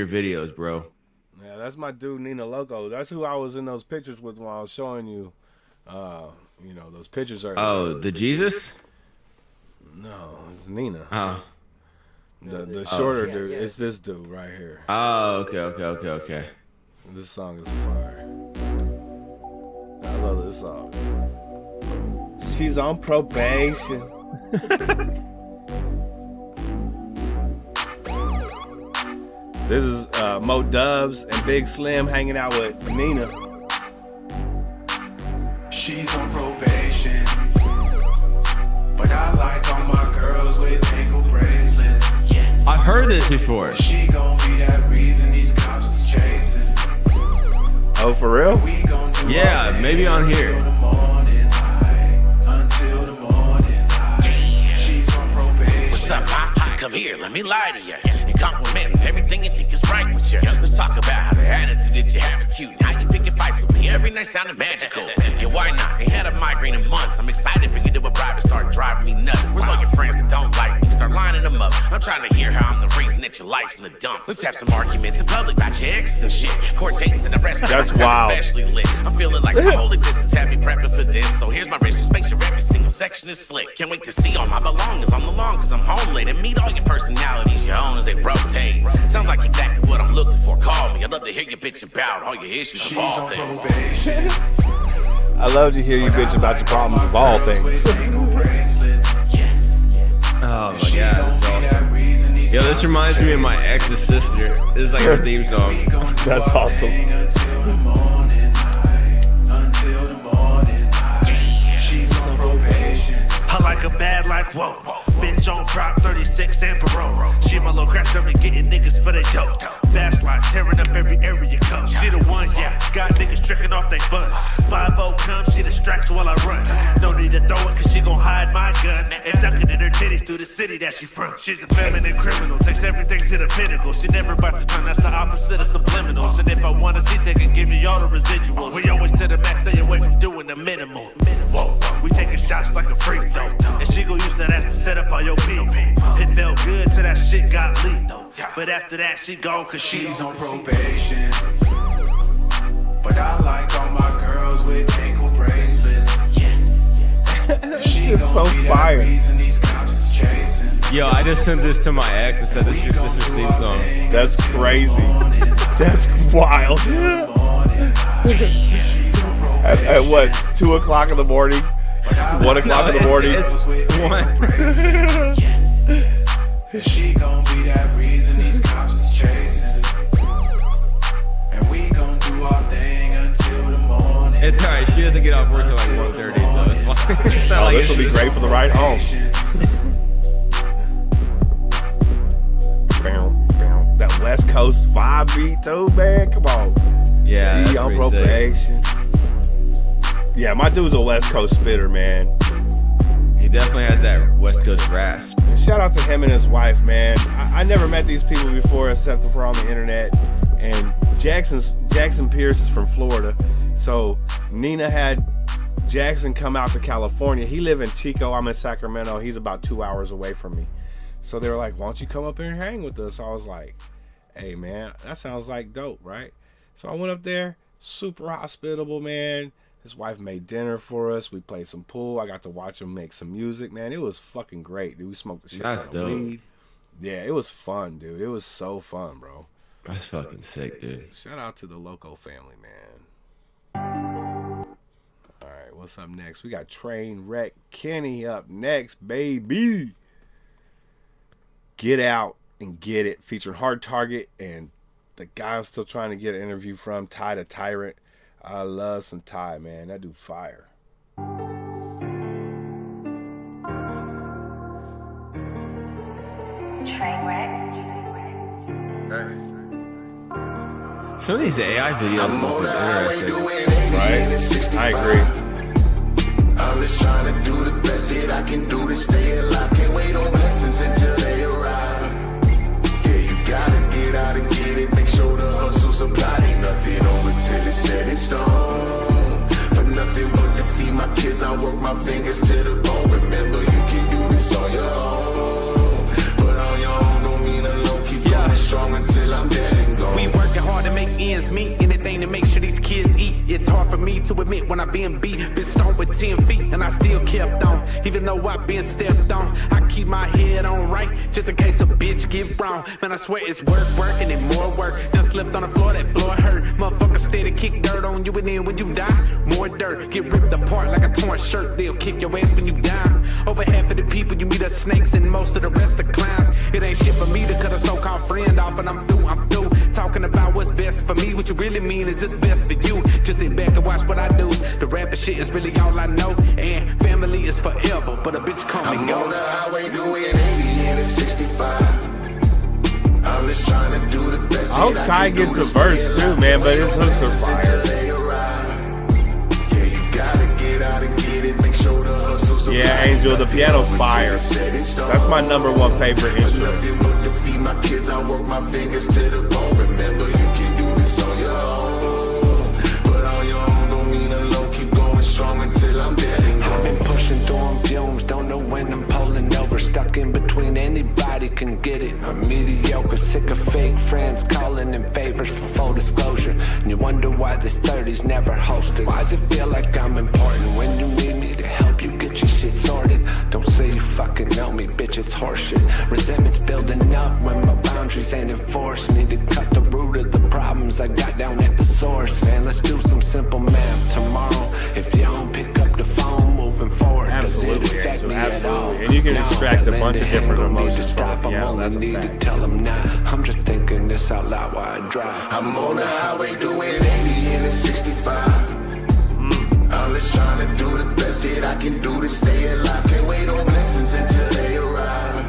videos, bro. Yeah, that's my dude Nina Loco. That's who I was in those pictures with when I was showing you. You know, those pictures are. Oh, the Jesus? No, it's Nina. Oh. The shorter dude, it's this dude right here. Oh, okay. This song is fire. I love this song. She's on probation. This is Mo Dubs and Big Slim hanging out with Nina. She's on probation, but I like all my girls with ankle bracelets. Yes, I've heard this before. She gon' be that reason these cops is chasing. Oh, for real? Yeah, maybe on here. What's up, Pop? Come here, let me lie to you. And compliment everything you think is right with you. Let's talk about how the attitude that you have is cute. Now you pick your fights with me. Every night sounded magical. Yeah, why not? They had a migraine in months. I'm excited for you to arrive and start driving me nuts. Where's all your friends that don't like me? Start lining them up. I'm trying to hear how I'm the reason that your life's in the dump. Let's have some arguments in public about your exes and shit. Court dates and the rest. That's wild. Especially lit. I'm feeling like my whole existence had me prepping for this. So here's my wrist. Just make sure every single section is slick. Can't wait to see all my belongings on the lawn cause I'm home late. And meet all your personalities, your own as they rotate. Sounds like exactly what I'm looking for. Call me. I'd love to hear you bitch about all your issues of all things. I love to hear you bitch about your problems of all things. Oh my god, that's awesome. Yo, this reminds me of my ex's sister. This is like her theme song. That's awesome. I like a bad like whoa. Bitch on prop 36 and parole. She my little crash up and getting niggas for they dope. Fast life, tearing up every area come. She the one, yeah. Got niggas tricking off they funds. 5-0 comes, she distracts while I run. No need to throw it cause she gon' hide my gun. And ducking in her titties through the city that she from. She's a feminine criminal, takes everything to the pinnacle. She never about to turn, that's the opposite of subliminals. And if I wanna see, take and give me all the residuals. We always to the max, stay away from doing the minimal. Whoa, we taking shots like a freak though. And she gon' use that ass to set up all your beat. It felt good till that shit got lethal. But after that, she gone cause she's on probation. But I like all my girls with ankle bracelets. Yes. She It's so fire. reason these cops is chasing. Yo, I just sent this to my ex and said this is your sister's theme song. That's crazy. That's wild. at what, 2 o'clock in the morning? 1 o'clock in the morning? It's 1. And she gon' be that reason these cops is chasing. And we gon' do our thing until the morning. It's alright, she doesn't get off work till like 1:30, so it's fine. It's not like This will be great for the ride home. That West Coast 5 beat too, man. Come on. Yeah, She that's on pretty sick. probation. Yeah, my dude's a West Coast spitter, man. He definitely has that West Coast rasp. And shout out to him and his wife, man. I never met these people before except for on the internet. And Jackson Pierce is from Florida. So Nina had Jackson come out to California. He live in Chico. I'm in Sacramento. He's about 2 hours away from me. So they were like, why don't you come up here and hang with us? I was like, hey, man, that sounds like dope, right? So I went up there, super hospitable, man. His wife made dinner for us. We played some pool. I got to watch him make some music, man. It was fucking great, dude. We smoked the shit out of weed. Yeah, it was fun, dude. It was so fun, bro. That's fucking sick, dude. Shout out to the Loco family, man. All right, what's up next? We got Trainwreck Kenny up next, baby. Get Out and Get It, featuring Hard Target and the guy I'm still trying to get an interview from, Ty the Tyrant. I love some Ty, man. That dude fire. Some of these AI videos look interesting. Right? I agree. I'm just trying to do the best that I can do to stay alive. Can't wait on blessings until they arrive. Yeah, you gotta get out and get it. Make sure the hustle supply ain't nothing over till it's set in stone. For nothing but to feed my kids, I work my fingers to the bone. Remember, you can do this on your own. But on your own don't mean alone. Keep going strong until I'm dead and gone. We working hard to make ends meet. Anything to make sure these kids eat. It's hard for me to admit when I've been beat. Been stoned with 10 feet and I still kept on. Even though I've been stepped on, I keep my head on right just in case a bitch get wrong. Man, I swear it's work and then more work. Done slipped on the floor, that floor hurt. Motherfucker steady kick dirt on you and then when you die, more dirt. Get ripped apart like a torn shirt. They'll kick your ass when you down. Over half of the people you meet are snakes and most of the rest are clowns. It ain't shit for me to cut a so-called friend off and I'm through. Talking about what's best for me, what you really mean is just best for you. Just sit back and watch what I do. The rapping shit is really all I know. And family is forever, but a bitch come and go. I'm on the highway doing 80 in a 65. I'm just trying to do the best. I hope Ty gets a verse too, man, but his hooks are fire. Yeah, Angel, the piano fire. That's my #1 favorite instrument. My kids, I work my fingers to the bone. Remember, you can do this on your own. But on your own don't mean alone. Keep going strong until I'm dead and gone. I've been pushing through on fumes, don't know when I'm pulling over. Stuck in between, anybody can get it. I'm mediocre, sick of fake friends calling in favors for full disclosure. And you wonder why this 30's never hosted. Why does it feel like I'm important when you need me to help you get your shit sorted? Don't say you fucking know me, bitch, it's horseshit. Resentment's building up when my boundaries ain't enforced. Need to cut the root of the problems I got down at the source. Man, let's do some simple math tomorrow. If you don't pick up the phone moving forward, Absolutely, does it affect me at all? And you can extract a bunch of different emotions from it. Yeah, that's a need to tell them now. I'm just thinking this out loud while I drive. I'm on the highway doing 80 in a 65. I'm just trying to do the best that I can do to stay alive. Can't wait on blessings until they arrive.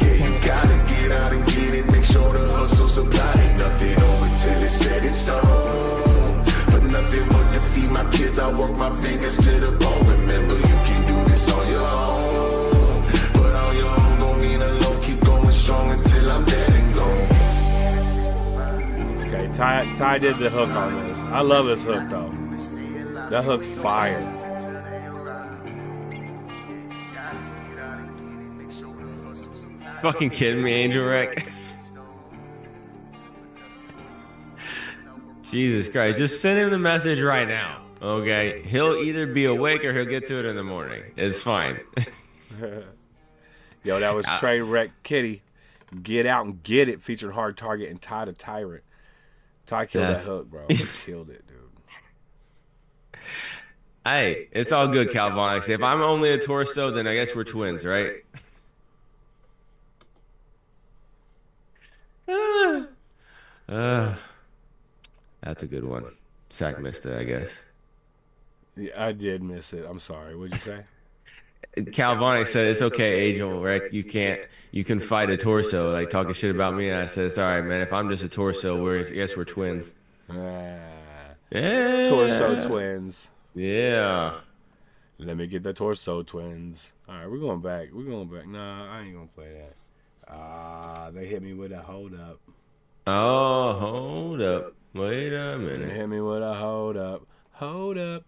Yeah, you gotta get out and get it. Make sure the hustle supply ain't nothing over till it's set in stone. For nothing but to feed my kids, I work my fingers to the bone. Remember, you can do this on your own. But on your own don't mean alone. Keep going strong until I'm dead and gone. Okay, Ty did the hook on this. I love his hook though. That hook fire. Fucking kidding me, Angel Wreck? Jesus Christ. Just send him the message right now. Okay? He'll either be awake or he'll get to it in the morning. It's fine. Yo, that was Trainwreck Kitty. Get Out and Get It featuring Hard Target and Ty the Tyrant. Ty killed that hook, bro. He killed it, dude. Hey, it's all good, Calvonics. If I'm only a torso, then I guess we're twins, right? That's a good one. Sack missed it, I guess. Yeah, I did miss it. I'm sorry. What'd you say? Calvonic said it's okay, Angel, Rick. You can fight a torso, like talking shit about me. And I said it's all right, man. If I'm just a torso, I guess we're twins. Yeah. Torso twins. Yeah. Let me get the torso twins. All right, we're going back. Nah, I ain't gonna play that. They hit me with a hold up. Oh, hold up. Wait a minute. They hit me with a hold up. Hold up.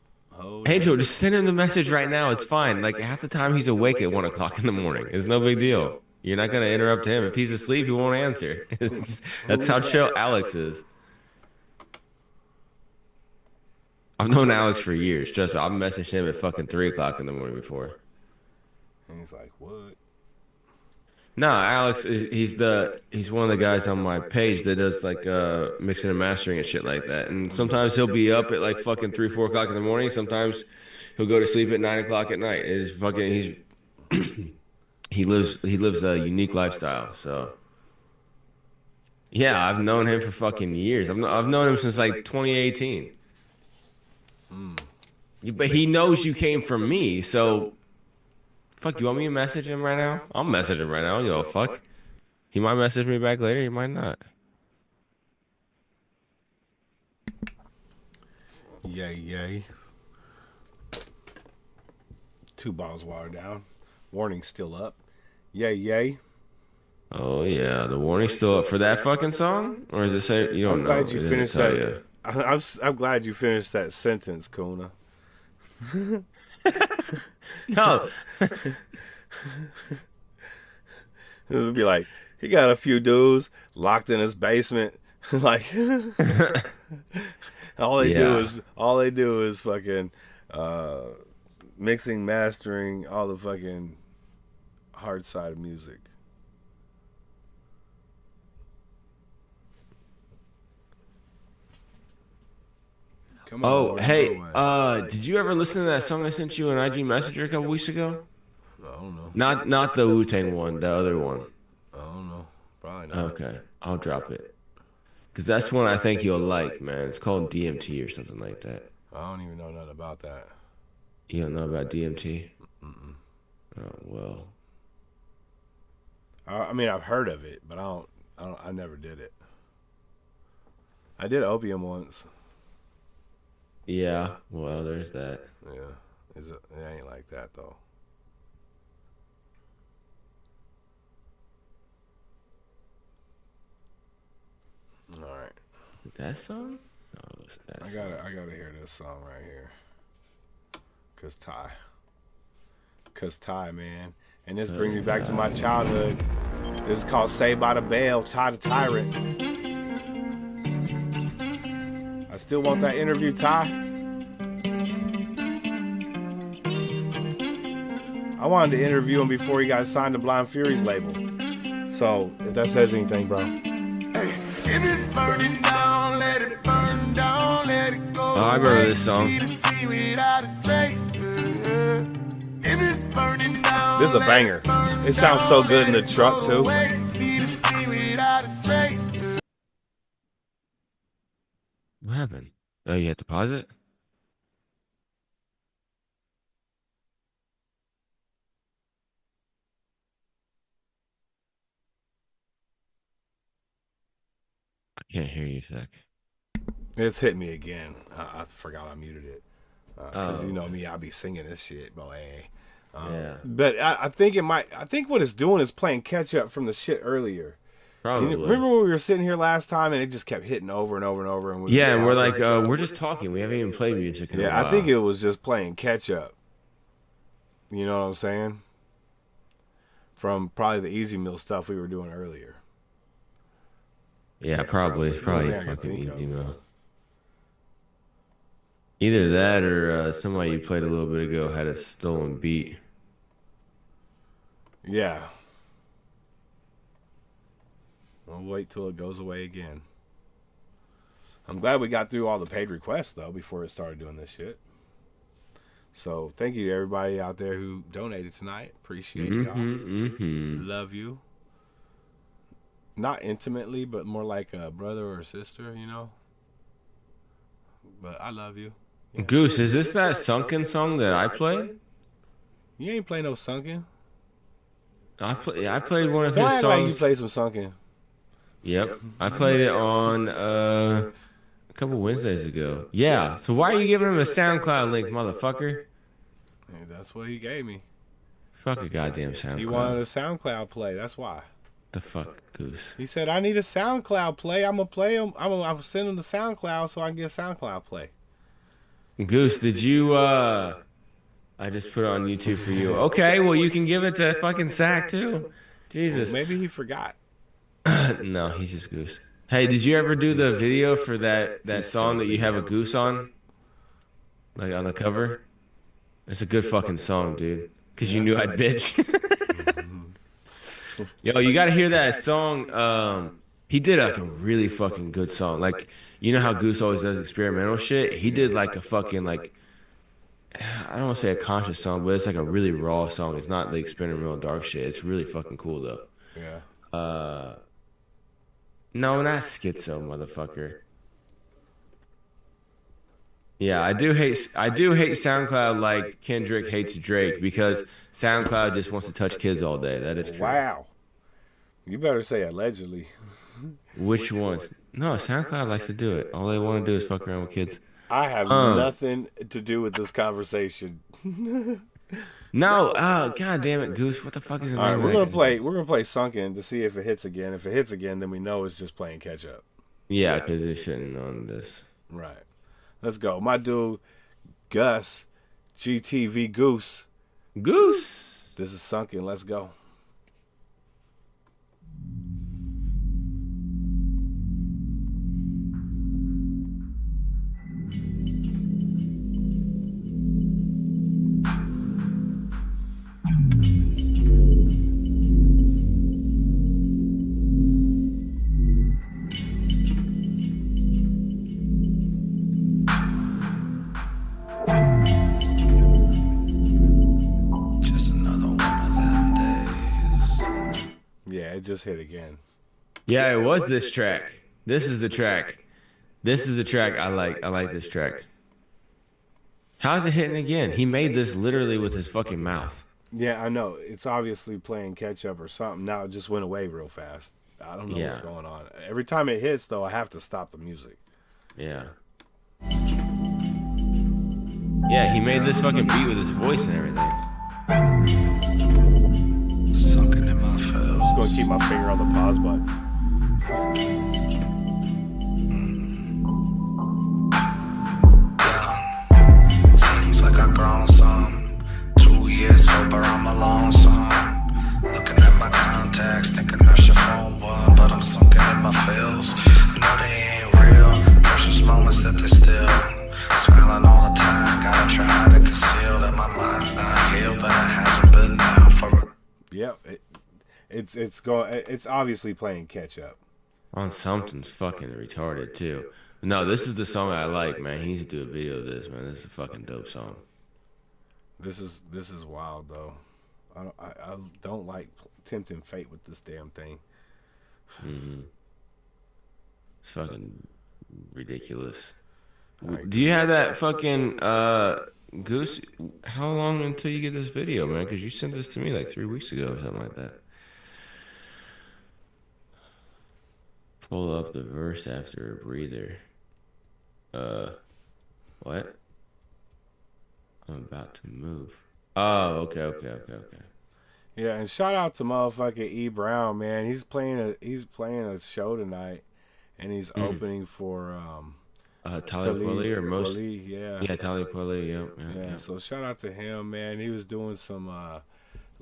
Angel, just send him the message right now. It's fine. Like half the time he's awake at 1 o'clock in the morning. It's no big deal. You're not gonna interrupt him. If he's asleep, he won't answer. That's how chill Alex is. I've known Alex for years. Trust me. I've messaged him at fucking 3 o'clock in the morning before. And he's like, what? No, Alex he's one of the guys on my page that does like mixing and mastering and shit like that. And sometimes he'll be up at like fucking 3, 4 o'clock in the morning. Sometimes he'll go to sleep at 9 o'clock at night. It is fucking he lives a unique lifestyle. So yeah, I've known him for fucking years. I've known him since like 2018. But he knows you came from me, so. Fuck, you want me to message him right now? I'll message him right now. You know, fuck. He might message me back later. He might not. Yay. 2 bottles of water down. Warning's still up. Yay. Oh, yeah. The warning's still up for that fucking song? Or is it say you don't know? I'm glad you finished that. I'm glad you finished that sentence, Kuna. No. This would be like, he got a few dudes locked in his basement. Like all they do is fucking mixing, mastering all the fucking hard side of music. Come on, hey, did you ever listen to that song I sent you on IG Messenger a couple weeks ago? I don't know. Not the Wu-Tang one, the other one. I don't know. Probably not. Okay, I'll drop it. Because that's one I think you'll like, man. It's called DMT or something like that. I don't even know nothing about that. You don't know about DMT? Oh, well. I mean, I've heard of it, but I never did it. I did opium once. Yeah, well, there's that. Yeah, it ain't like that though. All right. That song? Oh, it's that I gotta hear this song right here. Cause Ty, man, and this brings me back to my childhood. This is called "Saved by the Bell." Ty the Tyrant. I still want that interview, Ty. I wanted to interview him before he got signed to Blind Fury's label. So, if that says anything, bro. If it's burning down, let it burn down, let it go. Oh, I remember this song. This is a banger. It sounds so good in the truck, too. What happened? Oh, you had to pause it? I can't hear you, Zach. It's hit me again. I forgot I muted it. Because you know me, I'll be singing this shit, boy. Yeah. But I think I think what it's doing is playing catch up from the shit earlier. Probably. Remember when we were sitting here last time and it just kept hitting over and over and over? And we're like, we're just talking. We haven't even played music in a while. I think it was just playing catch up. You know what I'm saying? From probably the Easy Mill stuff we were doing earlier. Yeah, probably fucking Easy Mill. Either that or somebody you played a little bit ago had a stolen beat. Yeah. We'll wait till it goes away again. I'm glad we got through all the paid requests, though, before it started doing this shit. So, thank you to everybody out there who donated tonight. Appreciate y'all. Love you. Not intimately, but more like a brother or sister, you know? But I love you. Yeah. Goose, is this that Sunken song that I played? You ain't play no Sunken. I played one of Don't his act songs. like you played some Sunken. Yep, I played it on a couple Wednesdays ago. Yeah, so why are you giving him a SoundCloud link, motherfucker? Hey, that's what he gave me. Fuck a goddamn SoundCloud. He wanted a SoundCloud play. That's why. The fuck, Goose? He said, I need a SoundCloud play. I'm going to play him. I'm send him the SoundCloud so I can get a SoundCloud play. Goose, did you, I just put it on YouTube for you. Okay, well, you can give it to fucking Sack, too. Jesus. Well, maybe he forgot. No, he's just Goose. Hey, did you ever do the video for that song that you have a goose on? Like, on the cover? It's a good fucking song, dude. Because you knew I'd bitch. Yo, you gotta hear that song. He did like a really fucking good song. Like, you know how Goose always does experimental shit? He did like a fucking like, I don't want to say a conscious song, but it's like a really raw song. It's not the experimental dark shit. It's really fucking cool though. Yeah. No, not schizo, motherfucker. Yeah, I do hate SoundCloud like Kendrick hates Drake, because SoundCloud just wants to touch kids all day. That is true. Wow. You better say allegedly. Which ones? No, SoundCloud likes to do it. All they want to do is fuck around with kids. I have nothing to do with this conversation. No, oh god damn it, Goose! What the fuck is the name? All right, we're gonna play Sunken to see if it hits again. If it hits again, then we know it's just playing catch up. Yeah, because they shouldn't have known this. Right. Let's go. My dude, Gus, GTV Goose. Goose. This is Sunken. Let's go. It just hit again. Yeah, it was this track. This is the track. This is the track I like. I like this track. How's it hitting again? He made this literally with his fucking mouth. Yeah, I know. It's obviously playing catch up or something. Now it just went away real fast. I don't know what's going on. Every time it hits, though, I have to stop the music. Yeah. Yeah, he made this fucking beat with his voice and everything. Sunken in my face. I'm just gonna keep my finger on the pause button. Yeah. Seems like I've grown some. 2 years sober, I'm alone some. Looking at my contacts, thinking that's your phone one, but I'm sunken in my feels. I know they ain't real. Precious moments that they still. Smiling all the time, gotta try to conceal that my mind's not healed, but it hasn't been down for. Yep. It's obviously playing catch up. On something's fucking retarded too. No, this is the song I like, man. He needs to do a video of this, man. This is a fucking dope song. This is wild though. I don't like tempting fate with this damn thing. Mm-hmm. It's fucking ridiculous. Do you have that fucking Goose? How long until you get this video, man? Because you sent this to me like 3 weeks ago or something like that. Pull up the verse after a breather. What? I'm about to move. Oh, okay. Yeah, and shout out to motherfucking E Brown, man. He's playing a show tonight, and he's opening for Talib Kweli or most. Yeah, Talib Kweli. Yep. So shout out to him, man. He was doing some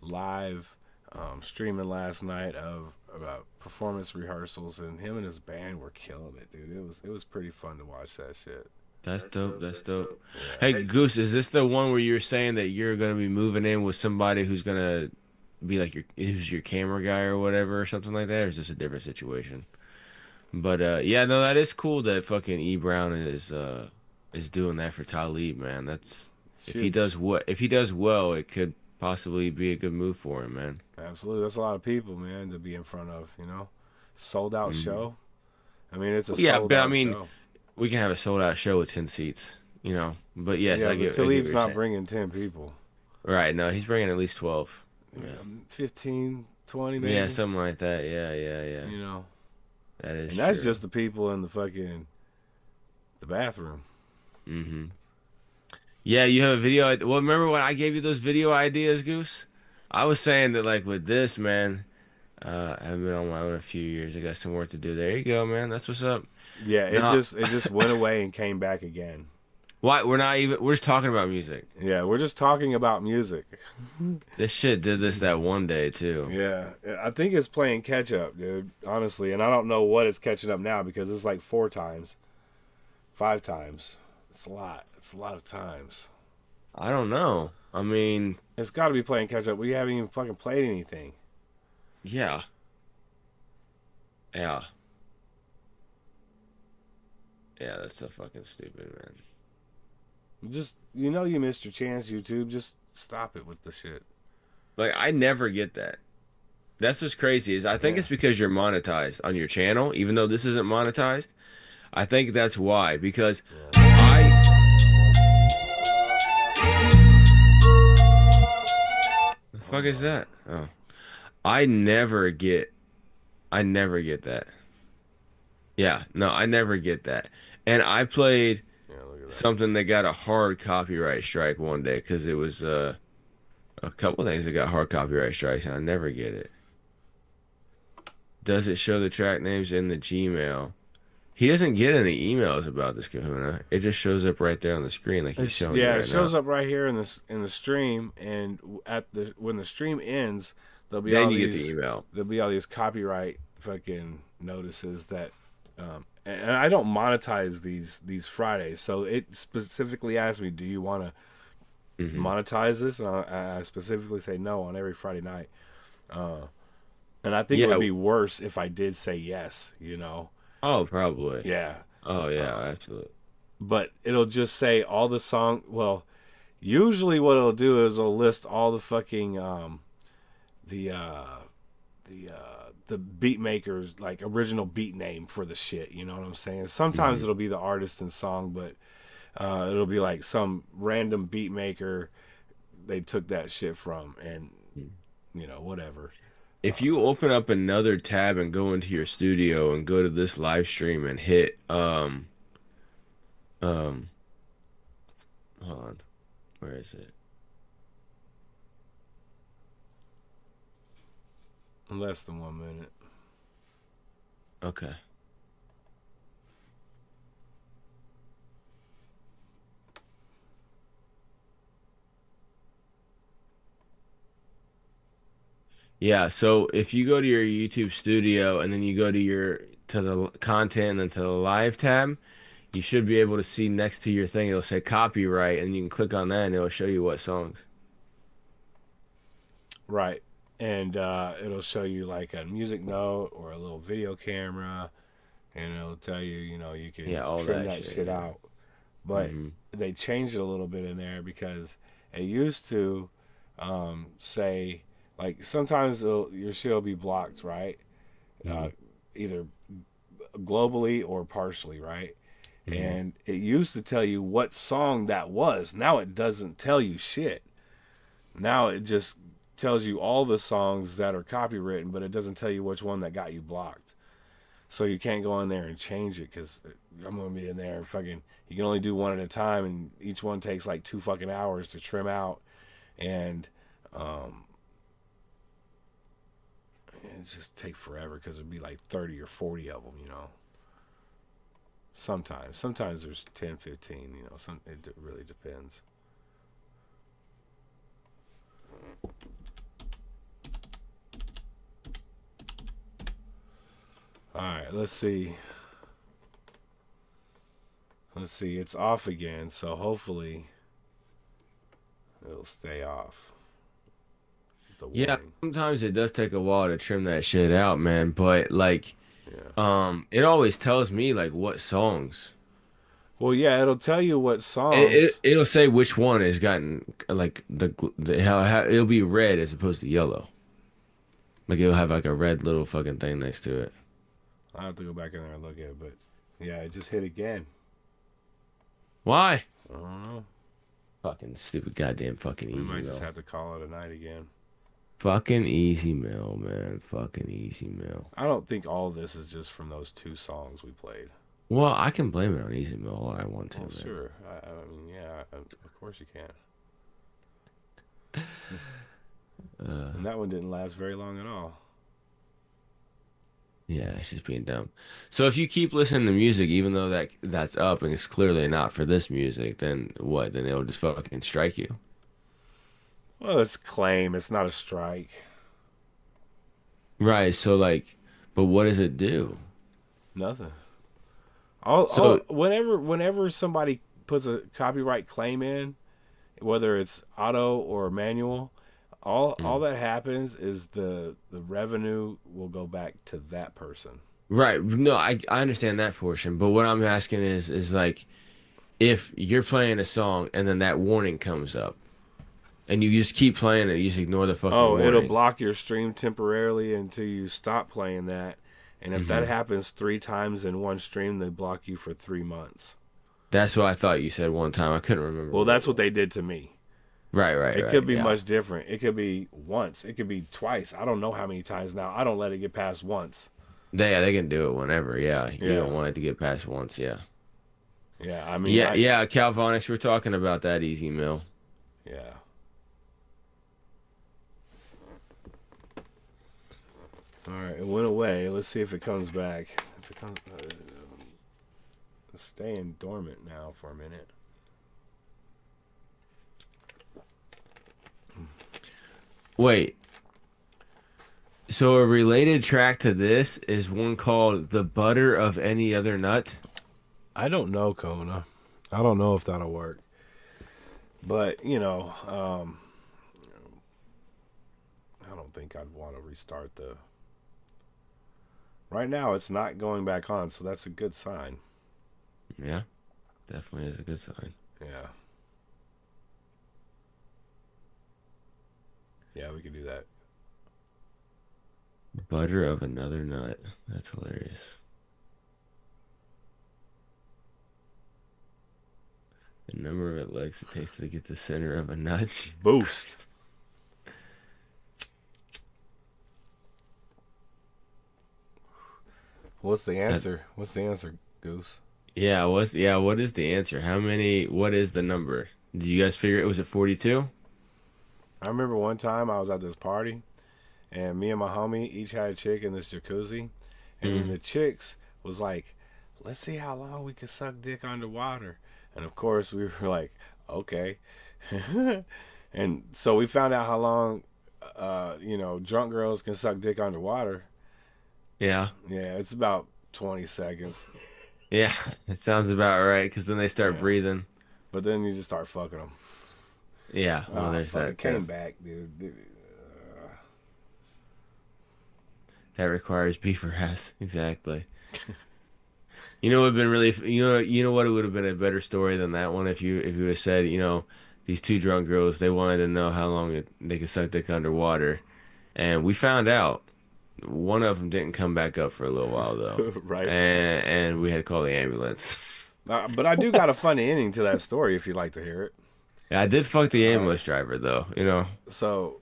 live streaming last night of performance rehearsals, and him and his band were killing it, dude. It was pretty fun to watch that shit. That's dope. That's dope. Hey, Goose, is this the one where you're saying that you're gonna be moving in with somebody who's gonna be like who's your camera guy or whatever or something like that, or is this a different situation? But yeah, no, that is cool that fucking E Brown is doing that for Talib, man. That's if he does well, it could possibly be a good move for him, man. Absolutely, that's a lot of people, man, to be in front of. Sold out show. I mean, it's a sold out show. We can have a sold out show with 10 seats, But yes, yeah, I get. Talib's not bringing 10 people. Right? No, he's bringing at least 12. Yeah, 15, 20 maybe. Yeah, something like that. Yeah. That is. And that's true. just the people in the bathroom. Mm-hmm. Yeah, you have a video. Well, remember when I gave you those video ideas, Goose? I was saying that, like, with this, man, I haven't been on my own a few years. I got some work to do. There you go, man. That's what's up. Yeah, it just went away and came back again. Why? We're just talking about music. Yeah, we're just talking about music. This shit did this that one day, too. Yeah, I think it's playing catch up, dude, honestly. And I don't know what it's catching up now because it's like 4 times, 5 times. It's a lot. It's a lot of times. I don't know. I mean, it's got to be playing catch up. We haven't even fucking played anything. Yeah. Yeah, that's so fucking stupid, man. Just, you missed your chance, YouTube. Just stop it with the shit. Like, I never get that. That's what's crazy is I think it's because you're monetized on your channel, even though this isn't monetized. I think that's why, because The fuck is that? Oh. I never get that. Yeah, no, I never get that. And I played something that got a hard copyright strike one day because it was a couple things that got hard copyright strikes, and I never get it. Does it show the track names in the Gmail? He doesn't get any emails about this, Kahuna. It just shows up right there on the screen, like he's showing. Yeah, it shows right now. up right here in the stream, and when the stream ends, there'll be Then all you these, get the email. There'll be all these copyright fucking notices that, and I don't monetize these Fridays, so it specifically asks me, do you want to monetize this? And I specifically say no on every Friday night. And I think it would be worse if I did say yes, Oh, probably. Yeah. Oh, yeah, absolutely. But it'll just say all the song. Well, usually what it'll do is it'll list all the fucking the beat makers, like original beat name for the shit. You know what I'm saying? Sometimes it'll be the artist and song, but it'll be like some random beat maker they took that shit from, and whatever. If you open up another tab and go into your studio and go to this live stream and hit hold on, where is it? Less than 1 minute. Okay. Yeah, so if you go to your YouTube studio and then you go to the content and then to the live tab, you should be able to see next to your thing, it'll say copyright, and you can click on that and it'll show you what songs. Right. And it'll show you like a music note or a little video camera, and it'll tell you, you can all trim that that shit out. But they changed it a little bit in there because it used to say, like, sometimes your shit will be blocked, right? Either globally or partially, right? And it used to tell you what song that was. Now it doesn't tell you shit. Now it just tells you all the songs that are copywritten, but it doesn't tell you which one that got you blocked. So you can't go in there and change it, because I'm going to be in there and fucking, you can only do one at a time, and each one takes like 2 fucking hours to trim out. And it just take forever because it'd be like 30 or 40 of them, Sometimes there's 10, 15, it really depends. All right, let's see. Let's see, it's off again, so hopefully it'll stay off. Yeah, sometimes it does take a while to trim that shit out, man. But like, it always tells me like what songs. Well, yeah, it'll tell you what songs. It'll say which one has gotten like how it'll be red as opposed to yellow. Like it'll have like a red little fucking thing next to it. I'll have to go back in there and look at it, but yeah, it just hit again. Why? I don't know. Fucking stupid goddamn fucking easy. We might Mill. just have to call it a night again. Fucking Easy Mill, man. Fucking Easy Mill. I don't think all this is just from those 2 songs we played. Well, I can blame it on Easy Mill all I want to. Oh, man. sure. I mean, yeah, of course you can. And that one didn't last very long at all. Yeah, it's just being dumb. So if you keep listening to music, even though that's up and it's clearly not for this music, then what? Then it'll just fucking strike you. Well, it's claim. It's not a strike. Right. So like, but what does it do? Nothing. Whenever somebody puts a copyright claim in, whether it's auto or manual, all that happens is the revenue will go back to that person. Right. No, I understand that portion, but what I'm asking is like, if you're playing a song and then that warning comes up, and you just keep playing it, you just ignore the fucking warning. It'll block your stream temporarily until you stop playing that. And if that happens 3 times in one stream, they block you for 3 months. That's what I thought you said one time. I couldn't remember. Well, that's what they did to me. Right. It could be much different. It could be once. It could be twice. I don't know how many times now. I don't let it get past once. They can do it whenever. Yeah. You don't want it to get past once. Yeah. Yeah. I mean. Yeah. Calvonics, we're talking about that Easy Mill. Yeah. All right, it went away. Let's see if it comes back. If it comes, it's staying dormant now for a minute. Wait. So a related track to this is one called "The Butter of Any Other Nut." I don't know, Kona. I don't know if that'll work. But I don't think I'd want to restart the. Right now, it's not going back on, so that's a good sign. Yeah, definitely is a good sign. Yeah. Yeah, we can do that. Butter of another nut. That's hilarious. The number of legs it takes to get the center of a nut. Boost. What's the answer? What's the answer, Goose? Yeah, what is the answer? What is the number? Did you guys figure it was at 42? I remember one time I was at this party, and me and my homie each had a chick in this jacuzzi, and then the chicks was like, let's see how long we can suck dick underwater. And of course we were like, okay. And so we found out how long, drunk girls can suck dick underwater. Yeah. Yeah, it's about 20 seconds. Yeah, it sounds about right, because then they start breathing. But then you just start fucking them. Yeah, well, there's that. It came back, dude. That requires beaver ass. Exactly. You know, it would have been really. You know what? It would have been a better story than that one if you had said, these 2 drunk girls, they wanted to know how long they could suck dick underwater, and we found out. One of them didn't come back up for a little while though. Right. And we had to call the ambulance. But I do got a funny ending to that story if you'd like to hear it. Yeah, I did fuck the ambulance driver though, So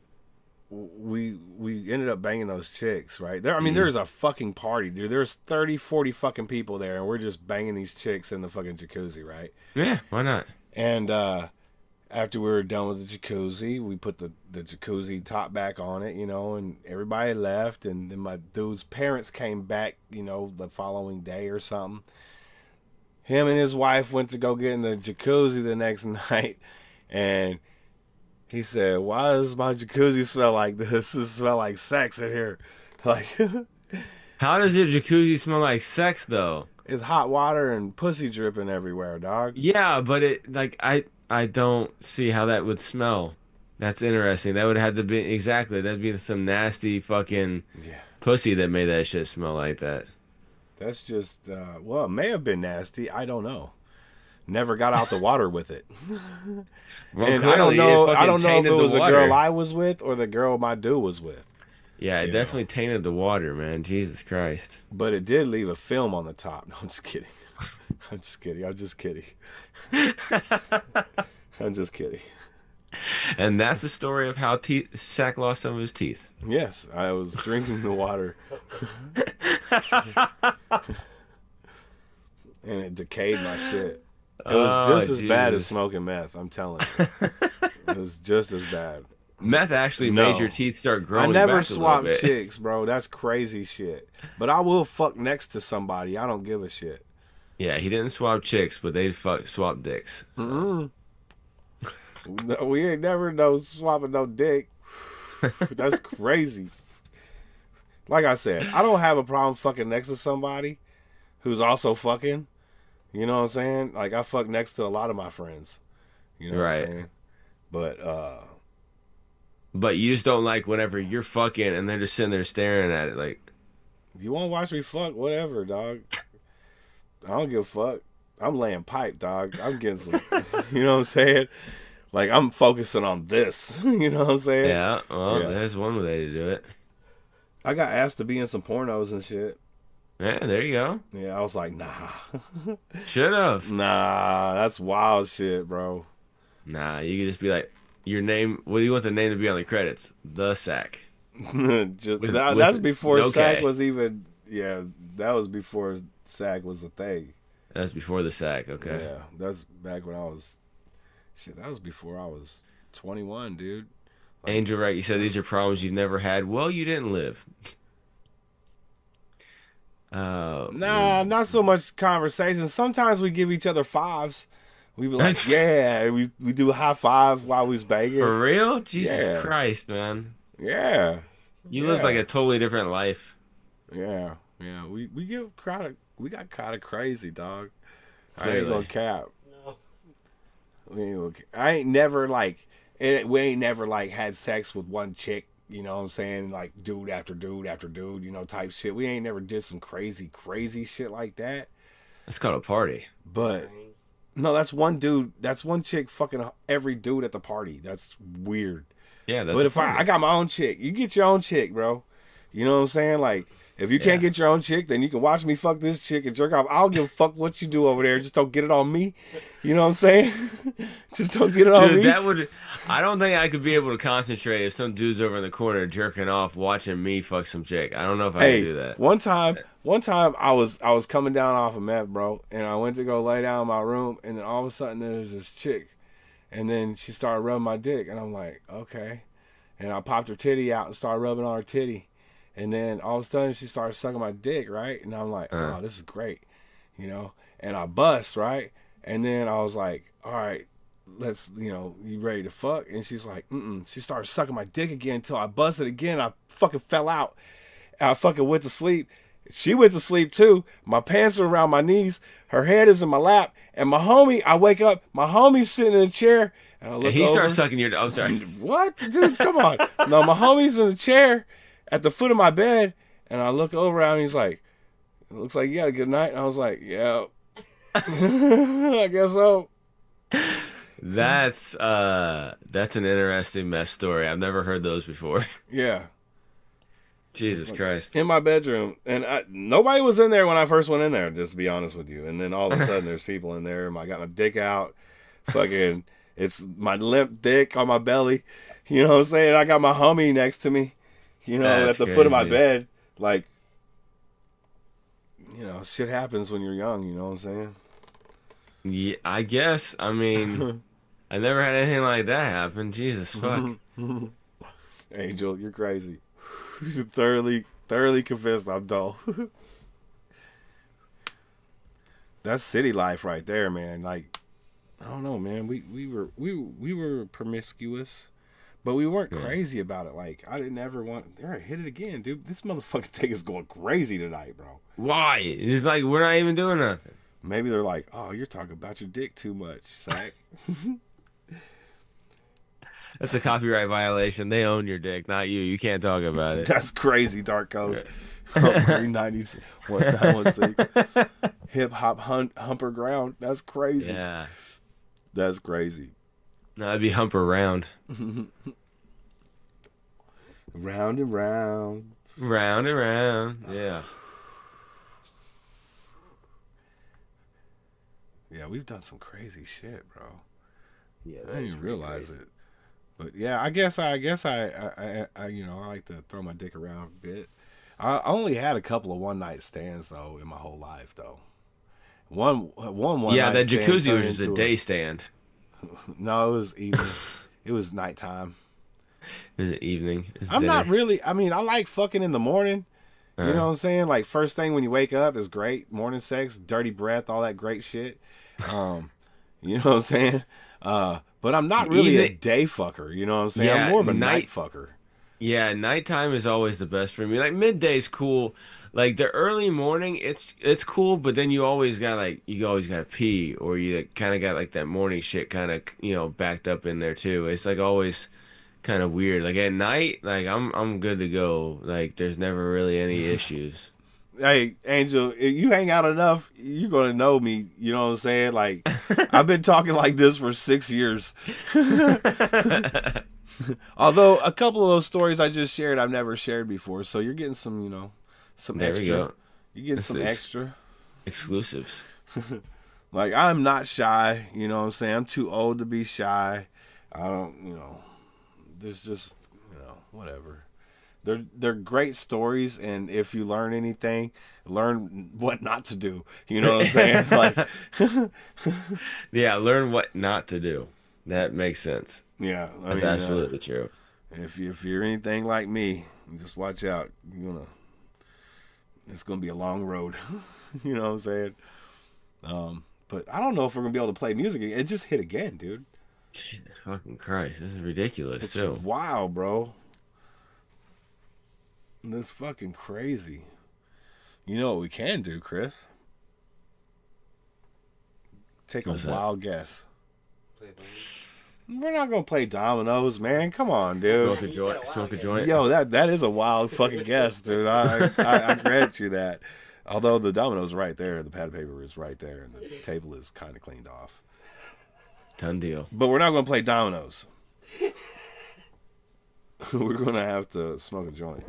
we ended up banging those chicks, right? There's a fucking party, dude. There's 30, 40 fucking people there, and we're just banging these chicks in the fucking jacuzzi, right? Yeah, why not? And after we were done with the jacuzzi, we put the jacuzzi top back on it, and everybody left. And then my dude's parents came back, the following day or something. Him and his wife went to go get in the jacuzzi the next night. And he said, why does my jacuzzi smell like this? It smells like sex in here. Like, how does your jacuzzi smell like sex, though? It's hot water and pussy dripping everywhere, dog. Yeah, but it like I don't see how that would smell. That's interesting. That would have to be exactly. That'd be some nasty fucking pussy that made that shit smell like that. That's just well, it may have been nasty. I don't know. Never got out the water with it. Well, and clearly, I don't know if it was the a water. girl I was with or the girl my dude was with. Yeah, it definitely tainted the water, man. Jesus Christ. But it did leave a film on the top. No, I'm just kidding. I'm just kidding. I'm just kidding. I'm just kidding. And that's the story of how Sack lost some of his teeth. Yes, I was drinking the water. And it decayed my shit. It was just as bad as smoking meth, I'm telling you. It was just as bad. Meth actually made your teeth start growing. I never back a little swapped bit. chicks, bro. That's crazy shit. But I will fuck next to somebody. I don't give a shit. Yeah, he didn't swap chicks, but they'd swap dicks. So. No, we ain't never swapping no dick. That's crazy. Like I said, I don't have a problem fucking next to somebody who's also fucking. You know what I'm saying? Like I fuck next to a lot of my friends. You know what I'm saying? But you just don't like whenever you're fucking and they're just sitting there staring at it like. You want to watch me fuck? Whatever, dog. I don't give a fuck. I'm laying pipe, dog. I'm getting some. You know what I'm saying? Like I'm focusing on this. You know what I'm saying? Yeah. Well, there's one way to do it. I got asked to be in some pornos and shit. Yeah, there you go. Yeah, I was like, nah. Should have. Nah, that's wild shit, bro. Nah, you could just be like, your name. What do you want the name to be on the credits? The Sack. That's before no Sack K. was even. Yeah, that was before Sack was a thing. That's before the Sack. Okay. Yeah, that's back when I was. Shit, that was before I was 21, dude. Like, Angel, right? You said these are problems you've never had. Well, you didn't live. Nah, not so much conversation. Sometimes we give each other fives. We be like, yeah, we do a high five while we was banging. For real? Jesus Christ, man. Yeah. You lived like a totally different life. Yeah. Yeah. We got kind of crazy, dog. Clearly. I ain't gonna cap. I ain't never like we ain't never like had sex with one chick, you know what I'm saying, like dude after dude after dude, you know, type shit. We ain't never did some crazy shit like that. That's called a party. But no, that's one dude, that's one chick fucking every dude at the party. That's weird. Yeah, that's but if I got my own chick, you get your own chick, bro. You know what I'm saying? Like if you can't get your own chick, then you can watch me fuck this chick and jerk off. I don't give a fuck what you do over there. Just don't get it on me. You know what I'm saying? Just don't get it on me. I don't think I could be able to concentrate if some dude's over in the corner jerking off watching me fuck some chick. I don't know if I can do that. One time I was coming down off of meth, bro, and I went to go lay down in my room, and then all of a sudden there's this chick, and then she started rubbing my dick, and I'm like, okay. And I popped her titty out and started rubbing on her titty. And then all of a sudden she started sucking my dick, right? And I'm like, oh, this is great, you know? And I bust, right? And then I was like, all right, let's, you know, you ready to fuck? And she's like, She started sucking my dick again until I busted again. I fucking fell out. I fucking went to sleep. She went to sleep too. My pants are around my knees. Her head is in my lap. And my homie, I wake up, my homie's sitting in a chair. And I look he over. starts sucking your... Oh, sorry. What? Dude, come on. No, my homie's in the chair at the foot of my bed, and I look over at him, and he's like, it looks like you had a good night. And I was like, yeah. I guess so. That's an interesting mess story. I've never heard those before. Yeah. Jesus Christ. In my bedroom. And nobody was in there when I first went in there, just to be honest with you. And then all of a sudden there's people in there, and I got my dick out. Fucking, it's my limp dick on my belly. You know what I'm saying? I got my homie next to me. You know, That's at the foot of my crazy. bed, like, you know, shit happens when you're young, you know what I'm saying? Yeah, I guess. I mean, I never had anything like that happen. Jesus, fuck. Angel, you're crazy. You should thoroughly convinced I'm dull. That's city life right there, man. Like, I don't know, man. We were promiscuous. But we weren't crazy about it. Like, I didn't ever want... There, hit it again, dude. This motherfucking thing is going crazy tonight, bro. Why? It's like, we're not even doing nothing. Maybe they're like, oh, you're talking about your dick too much, Zach. That's a copyright violation. They own your dick, not you. You can't talk about it. That's crazy, Dark Code. 390-1916. Hip-hop humper ground. That's crazy. Yeah. That's crazy. No, that'd be humper round. Round and round. Round and round. Yeah. Yeah, we've done some crazy shit, bro. Yeah, I didn't even realize it. But yeah, I guess I you know, I like to throw my dick around a bit. I only had a couple of one night stands though in my whole life though. One yeah, night that stand jacuzzi turned was just a into day stand. No, it was evening. It was nighttime. It was an evening. It was I'm dinner. not really. I mean, I like fucking in the morning. You know what I'm saying? Like first thing when you wake up is great. Morning sex, dirty breath, all that great shit. You know what I'm saying? But I'm not really a day fucker. You know what I'm saying? Yeah, I'm more of a night fucker. Yeah, nighttime is always the best for me. Like midday's cool. Like the early morning, it's cool, but then you always got to pee, or you kind of got like that morning shit kind of backed up in there too. It's like always kind of weird. Like at night, like I'm good to go. Like there's never really any issues. Hey, Angel, if you hang out enough, you're gonna know me. You know what I'm saying? Like I've been talking like this for 6 years. Although a couple of those stories I just shared, I've never shared before. So you're getting some, some there extra. We go. You get some extra exclusives. Like I'm not shy. You know what I'm saying? I'm too old to be shy. I don't. There's just whatever. They're great stories, and if you learn anything, learn what not to do. You know what I'm saying? Like, yeah, learn what not to do. That makes sense. Yeah, that's absolutely true. If you're anything like me, just watch out. It's gonna be a long road. You know what I'm saying? But I don't know if we're gonna be able to play music. It just hit again, dude. Jesus fucking Christ, this is ridiculous it's too. Wow, bro. That's fucking crazy. You know what we can do, Chris? Take a wild guess. We're not gonna play dominoes, man. Come on, dude. Smoke a joint. Yo, that is a wild fucking guess, dude. I grant you that. Although the dominoes right there, the pad of paper is right there, and the table is kind of cleaned off. Done deal. But we're not gonna play dominoes. We're gonna have to smoke a joint.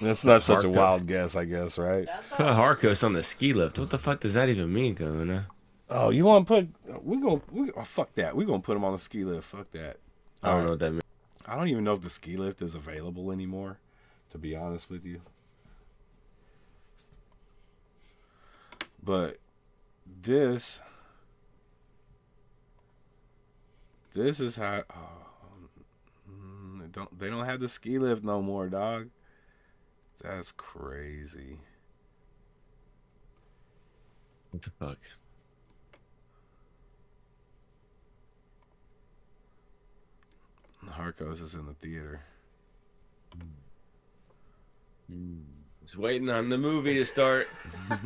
That's not such a wild guess, I guess, right? Put a Harkos on the ski lift. What the fuck does that even mean, Kahuna? Oh, you want to put? Fuck that. We're gonna put them on the ski lift. Fuck that. I don't know what that means. I don't even know if the ski lift is available anymore, to be honest with you. But this is how. They don't have the ski lift no more, dog. That's crazy. What the fuck? Harkos is in the theater. Just waiting on the movie to start.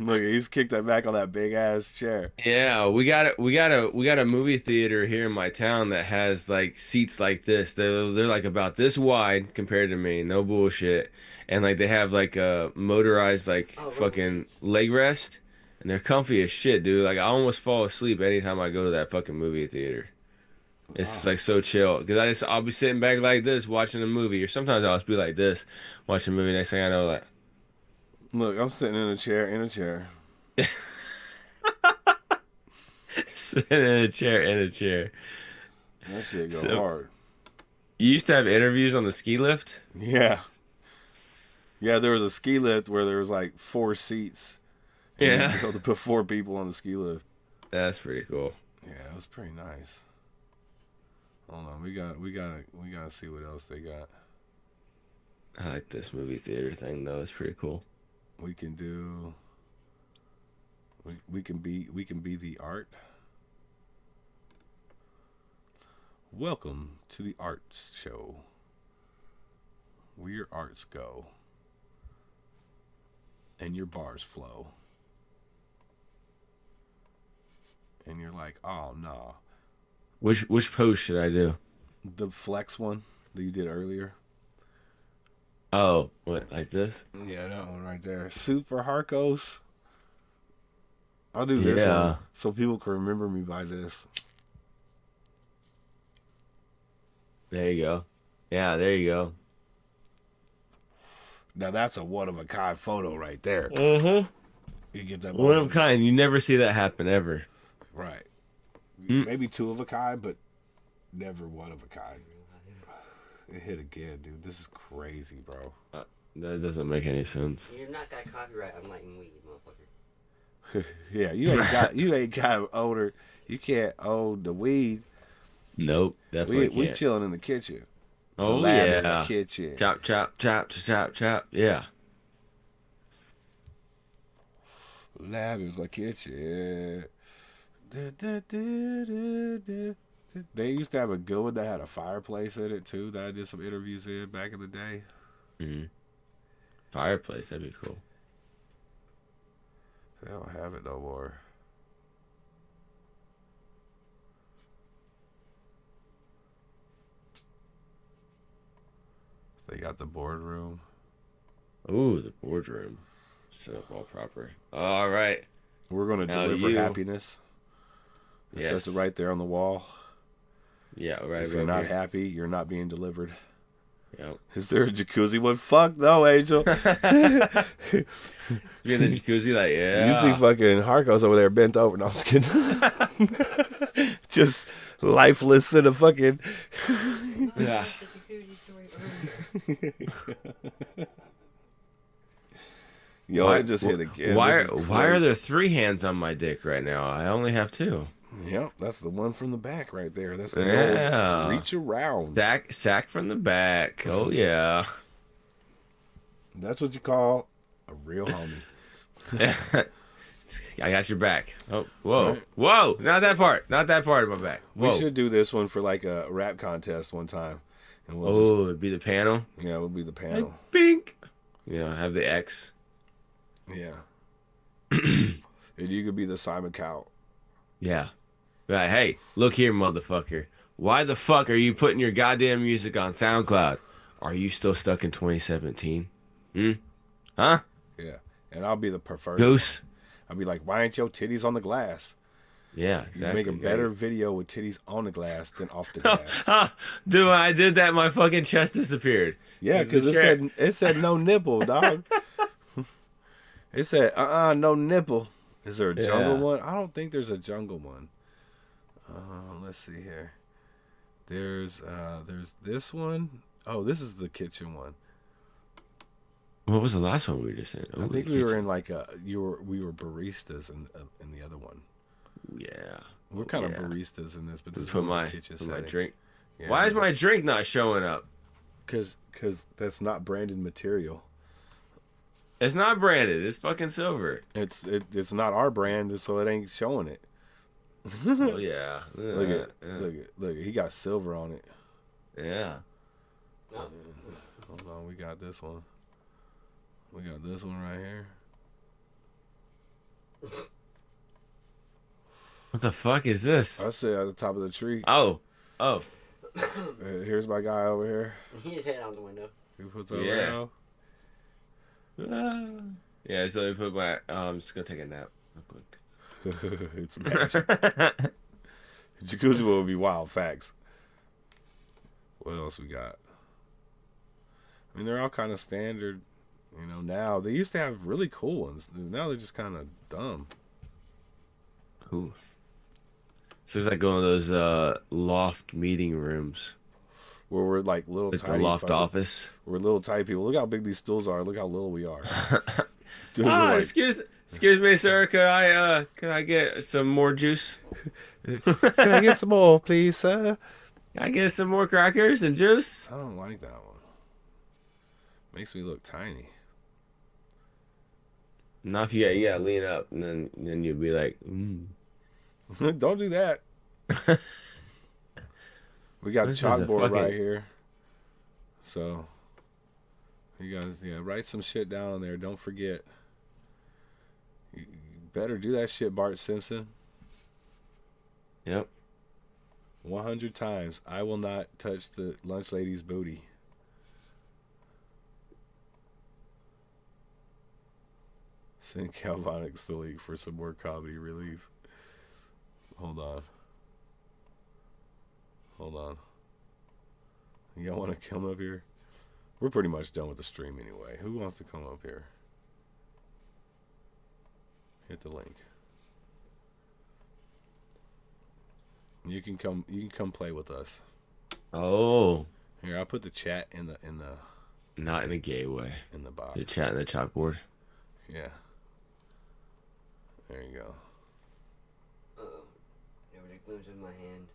Look, he's kicked that back on that big ass chair. Yeah, we got a movie theater here in my town that has like seats like this. They're like about this wide compared to me. No bullshit. And like they have like a motorized like fucking leg rest, and they're comfy as shit, dude. Like I almost fall asleep anytime I go to that fucking movie theater. It's just, like so chill because I'll be sitting back like this watching a movie, or sometimes I'll just be like this watching a movie. Next thing I know, like, look, I'm sitting in a chair. Sitting in a chair. That shit go hard. You used to have interviews on the ski lift? Yeah. Yeah, there was a ski lift where there was like 4 seats. Yeah. You to put 4 people on the ski lift. That's pretty cool. Yeah, it was pretty nice. Hold on, we gotta see what else they got. I like this movie theater thing though. It's pretty cool. We can do. We can be the art. Welcome to the Arts Show, where your arts go and your bars flow. And you're like, oh, no. Which post should I do? The flex one that you did earlier. Oh, what, like this? Yeah, that one right there. Super Harkos. I'll do this one so people can remember me by this. There you go. Yeah, there you go. Now that's a one-of-a-kind photo right there. You get that one of a kind. You never see that happen ever. Right. Maybe two of a kind, but never one of a kind. It hit again, dude. This is crazy, bro. That doesn't make any sense. You're not got copyright. I'm lighting weed, motherfucker. Yeah, you ain't got owner. You can't own the weed. Nope, definitely we can't. chilling in the kitchen. Oh, the lab yeah. is the kitchen. Chop, chop, chop, chop, chop. Yeah. Lab is my kitchen. They used to have a good one that had a fireplace in it too. That I did some interviews in back in the day. Fireplace, that'd be cool. They don't have it no more. They got the boardroom. Ooh, the boardroom. Set up all proper. All right. We're going to deliver happiness. It says it right there on the wall. Yeah, right. If you're not happy, you're not being delivered. Yep. Is there a jacuzzi one? Fuck no, Angel. You're in the jacuzzi, like, yeah. You see fucking Harkos over there bent over. No, I'm just kidding. Just lifeless in a fucking. Yeah. Yo, I just hit again. Why are there 3 hands on my dick right now? I only have 2. Yep, that's the one from the back right there. That's the old reach around. Sack from the back. Oh yeah. That's what you call a real homie. I got your back. Oh, whoa, right. Whoa! Not that part. Not that part of my back. Whoa. We should do this one for like a rap contest one time. And we'll it'd be the panel. Yeah, it'll be the panel. Like, pink. Yeah, have the X. Yeah. And you could be the Simon Cowell. Yeah. Right. Hey, look here, motherfucker. Why the fuck are you putting your goddamn music on SoundCloud? Are you still stuck in 2017? Huh? Yeah. And I'll be the preferred. Goose. I'll be like, why ain't your titties on the glass? Yeah, exactly. You make a better video with titties on the glass than off the glass. Dude, I did that. My fucking chest disappeared. Yeah, because it said no nipple, dog. It said, no nipple. Is there a jungle one? I don't think there's a jungle one. Let's see here. There's this one. Oh, this is the kitchen one. What was the last one we were just in? I think we were in like we were baristas in the other one. Yeah, we're kind of baristas in this, but this put is my kitchen my setting. drink. Yeah, why is my drink not showing up? Because that's not branded material. It's not branded. It's fucking silver. It's not our brand, so it ain't showing it. Oh yeah. Look at he got silver on it. Yeah. Hold on, we got this one. We got this one right here. What the fuck is this? I see at the top of the tree. Oh. Here's my guy over here. His head out the window. He puts over there. Yeah, so I put my. I'm just gonna take a nap real quick. It's magic. Jacuzzi will be wild facts. What else we got? I mean, they're all kind of standard. You know, now they used to have really cool ones. Now they're just kind of dumb. Ooh. So it's like one of those loft meeting rooms. Where we're like little it's tiny. The loft office. We're little tiny people. Look how big these stools are. Look how little we are. Excuse me, sir. Can I get some more juice? Can I get some more, please, sir? Can I get some more crackers and juice? I don't like that one. Makes me look tiny. Not if you gotta lean up, and then you'll be like, Don't do that. We got This is a chalkboard right fucking- here. So, you guys, write some shit down on there. Don't forget. You better do that shit, Bart Simpson. Yep. 100 times. I will not touch the lunch lady's booty. Send Calvonics the league for some more comedy relief. Hold on. Y'all want to come up here? We're pretty much done with the stream anyway. Who wants to come up here? Hit the link. You can come play with us. Oh. Here, I'll put the chat in the Not in a gay way. In the box. The chat in the chalkboard. Yeah. There you go. Uh-oh. There was a glimpse of my hand.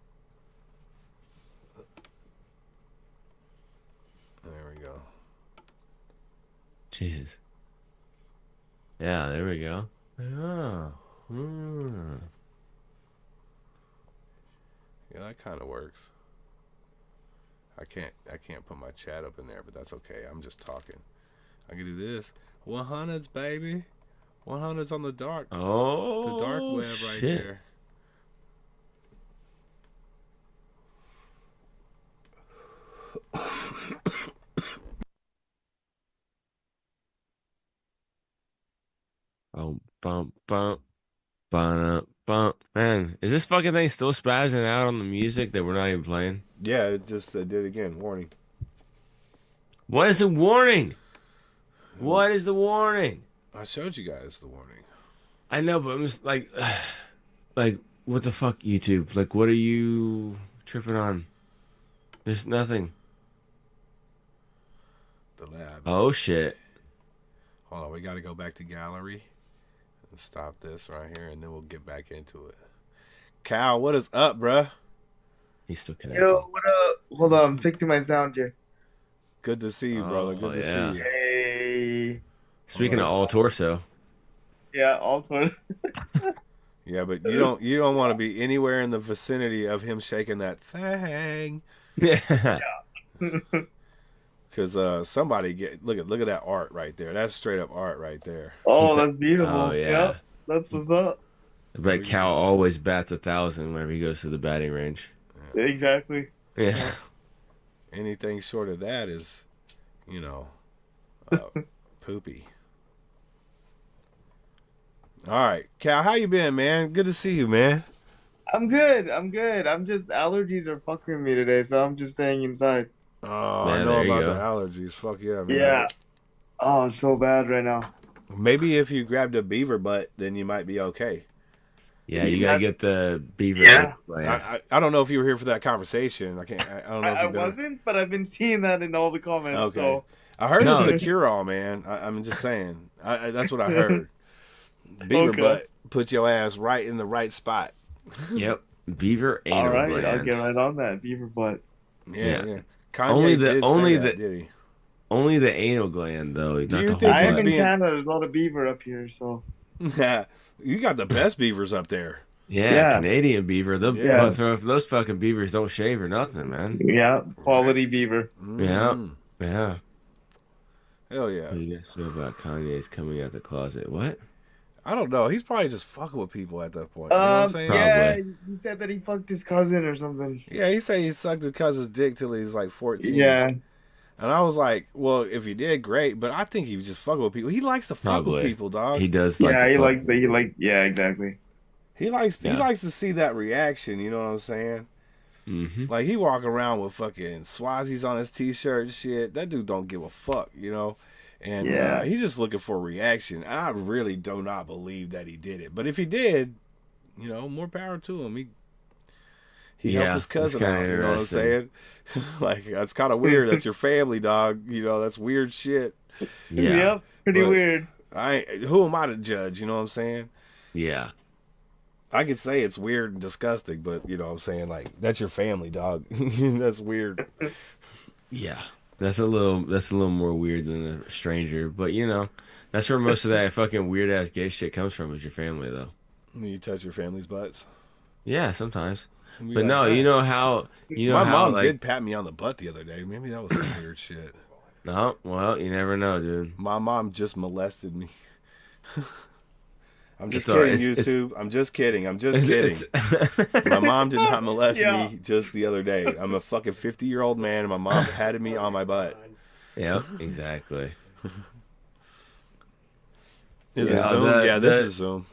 There we go. Jesus. Yeah, there we go. Oh. Yeah, that kind of works. I can't put my chat up in there, but that's okay. I'm just talking. I can do this. 100s, baby. 100s on the dark. Oh, the dark web right shit. there. Oh, bump, bump, bump, bump. Man, is this fucking thing still spazzing out on the music that we're not even playing? Yeah, it just did again. Warning. What is the warning? What is the warning? I showed you guys the warning. I know, but I'm just like, what the fuck, YouTube? Like, what are you tripping on? There's nothing. The lab. Oh, shit. Hold on, we got to go back to gallery and stop this right here, and then we'll get back into it. Cal, what is up, bruh? He's still connected. Yo, what up? Hold on, I'm fixing my sound here. Good to see you, brother. Good to see you. Hey. Speaking of all torso. Yeah, all towards. Yeah, but you don't want to be anywhere in the vicinity of him shaking that thing. Yeah. Because somebody look at that art right there. That's straight up art right there. Oh, that's beautiful. Oh, yeah. That's what's up. I bet Cal always bats 1,000 whenever he goes to the batting range. Exactly. Yeah. Anything short of that is, poopy. All right, Cal, how you been, man? Good to see you, man. I'm good. I'm just allergies are fucking me today, so I'm just staying inside. Oh, Man, I know there you about go. the allergies. Fuck yeah, man. Yeah. Oh, it's so bad right now. Maybe if you grabbed a beaver butt, then you might be okay. Yeah, you gotta get the beaver. Yeah. I don't know if you were here for that conversation. I don't know if I you've been. wasn't, but I've been seeing that in all the comments. Okay. So I heard No. it's a cure-all, man. I'm just saying. That's what I heard. Beaver Okay. butt put your ass right in the right spot. Yep. Beaver all anal right, gland. I'll get right on that beaver butt. Yeah. Kanye Only did say that, did he? Only the anal gland though, not you the whole think I am butt. in Canada. There's a lot of beaver up here, so Yeah, you got the best beavers up there. Yeah, Yeah. Canadian beaver. Yeah. Those fucking beavers don't shave or nothing, man. yeah, quality beaver. Yeah. Mm. Yeah. Hell yeah. What do you guys know about Kanye's coming out the closet? What? I don't know. He's probably just fucking with people at that point. You know what I'm saying? Yeah, Probably. he said that he fucked his cousin or something. Yeah, he said he sucked his cousin's dick till he was like 14. Yeah. And I was like, well, if he did, great. But I think he was just fucking with people. He likes to fuck with Probably. people, dog. He does Yeah, like to fuck. yeah, exactly. He likes Yeah. to see that reaction. You know what I'm saying? Mm-hmm. Like he walking around with fucking Swazies on his t-shirt and shit. That dude don't give a fuck, And Yeah. he's just looking for a reaction. I really do not believe that he did it. But if he did, more power to him. He helped Yeah, his cousin that's kinda out. You know what I'm interesting. saying? Like that's kind of weird. That's your family, dog. That's weird shit. Yeah. Yep, pretty But- weird. Who am I to judge? You know what I'm saying? Yeah. I could say it's weird and disgusting, but you know what I'm saying? Like that's your family, dog. That's weird. Yeah. That's a little more weird than a stranger, but that's where most of that fucking weird ass gay shit comes from is your family though. You touch your family's butts. Yeah, sometimes. But no, you know how my mom like, did pat me on the butt the other day. Maybe that was some weird shit. No, well, you never know, dude. My mom just molested me. I'm just It's all right. kidding, YouTube. I'm just kidding. I'm just kidding. My mom did not molest me just the other day. I'm a fucking 50-year-old man, and my mom patted me on my butt. Yeah, exactly. Is it Zoom? Yeah, this is Zoom.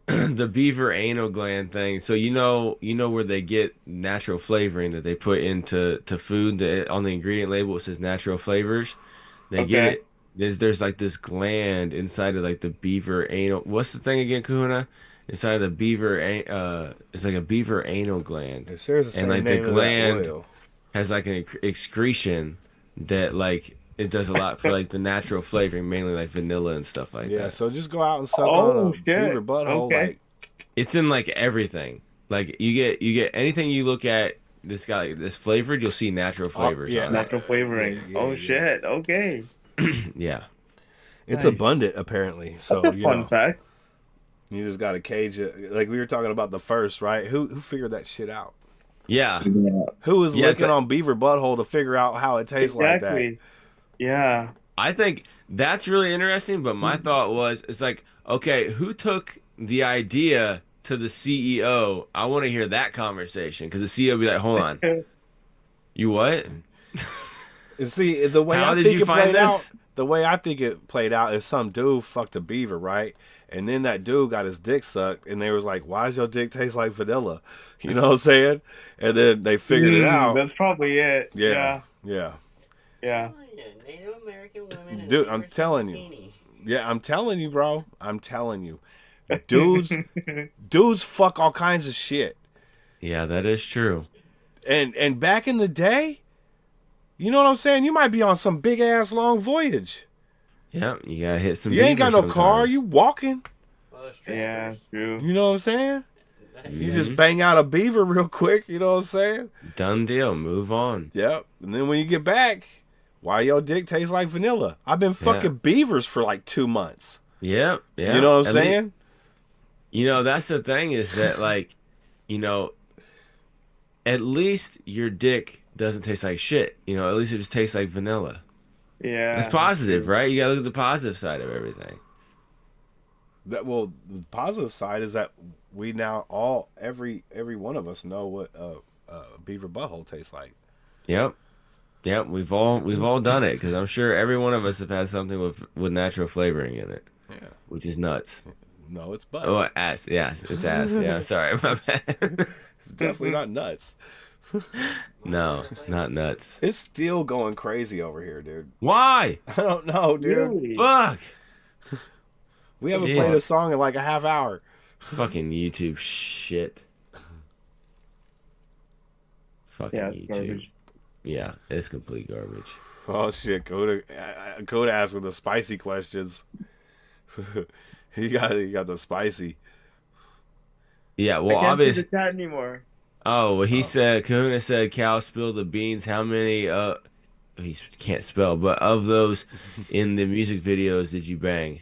The beaver anal gland thing. So you know where they get natural flavoring that they put into food. On the ingredient label it says natural flavors. They get it. There's like this gland inside of like the beaver anal. What's the thing again, Kahuna? Inside of the beaver, it's like a beaver anal gland. It shares the same and like the name as that gland oil. has like an excretion that like it does a lot for like the natural flavoring, mainly like vanilla and stuff like that. Yeah, so just go out and suck on a beaver butthole. Okay. Like, It's in like everything. Like you get anything you look at this guy like, this flavored, you'll see natural flavors. yeah. on Natural flavoring. Shit. Okay. it. Yeah. it's Nice. abundant apparently. So That's a you fun know, fact. you just gotta cage it. Like we were talking about the first, right? Who figured that shit out? Yeah. Who was Yeah, it's licking like- on beaver butthole to figure out how it tastes like that? Exactly. Yeah. I think that's really interesting, but my thought was it's like, okay, who took the idea to the CEO? I want to hear that conversation because the CEO would be like, hold on. You what? And see, the way How I did think you it find played this? out, the way I think it played out is some dude fucked a beaver, right? And then that dude got his dick sucked, and they was like, "Why does your dick taste like vanilla?" You know what I'm saying? And then they figured it out. That's probably it. Yeah, Yeah. yeah. Native American women. Dude, I'm telling you. Yeah, I'm telling you, bro. I'm telling you. Dudes fuck all kinds of shit. Yeah, that is true. And back in the day, you know what I'm saying? You might be on some big ass long voyage. Yeah, you gotta hit some. You ain't got no beaver car. sometimes. You walking. Yeah, true. You know what I'm saying? You just bang out a beaver real quick. You know what I'm saying? Done deal. Move on. Yep. And then when you get back, why your dick tastes like vanilla? I've been fucking beavers for like 2 months. Yeah, yeah. You know what I'm At saying? You know, that's the thing is that, like, you know, at least your dick doesn't taste like shit. You know, at least it just tastes like vanilla. Yeah. It's positive, right? You gotta look at the positive side of everything. The positive side is that we now every one of us know what a beaver butthole tastes like. Yep. Yep, we've all done it because I'm sure every one of us have had something with natural flavoring in it. Yeah. Which is nuts. No, it's butt. Oh, ass. Yes, it's ass. Yeah, sorry. My bad. It's definitely not nuts. No, not nuts. It's still going crazy over here, dude. Why? I don't know, dude. Really? Fuck. We haven't Jesus. played a song in like a half hour. Fucking YouTube shit. Fucking Yeah, it's YouTube. garbage. Yeah, it's complete garbage. Oh shit, Coda asking the spicy questions. he got the spicy. Yeah, I well, can't see obviously. the chat anymore. Oh, well, he said, Kahuna said, Cal spilled the beans. How many, he can't spell, but of those in the music videos did you bang?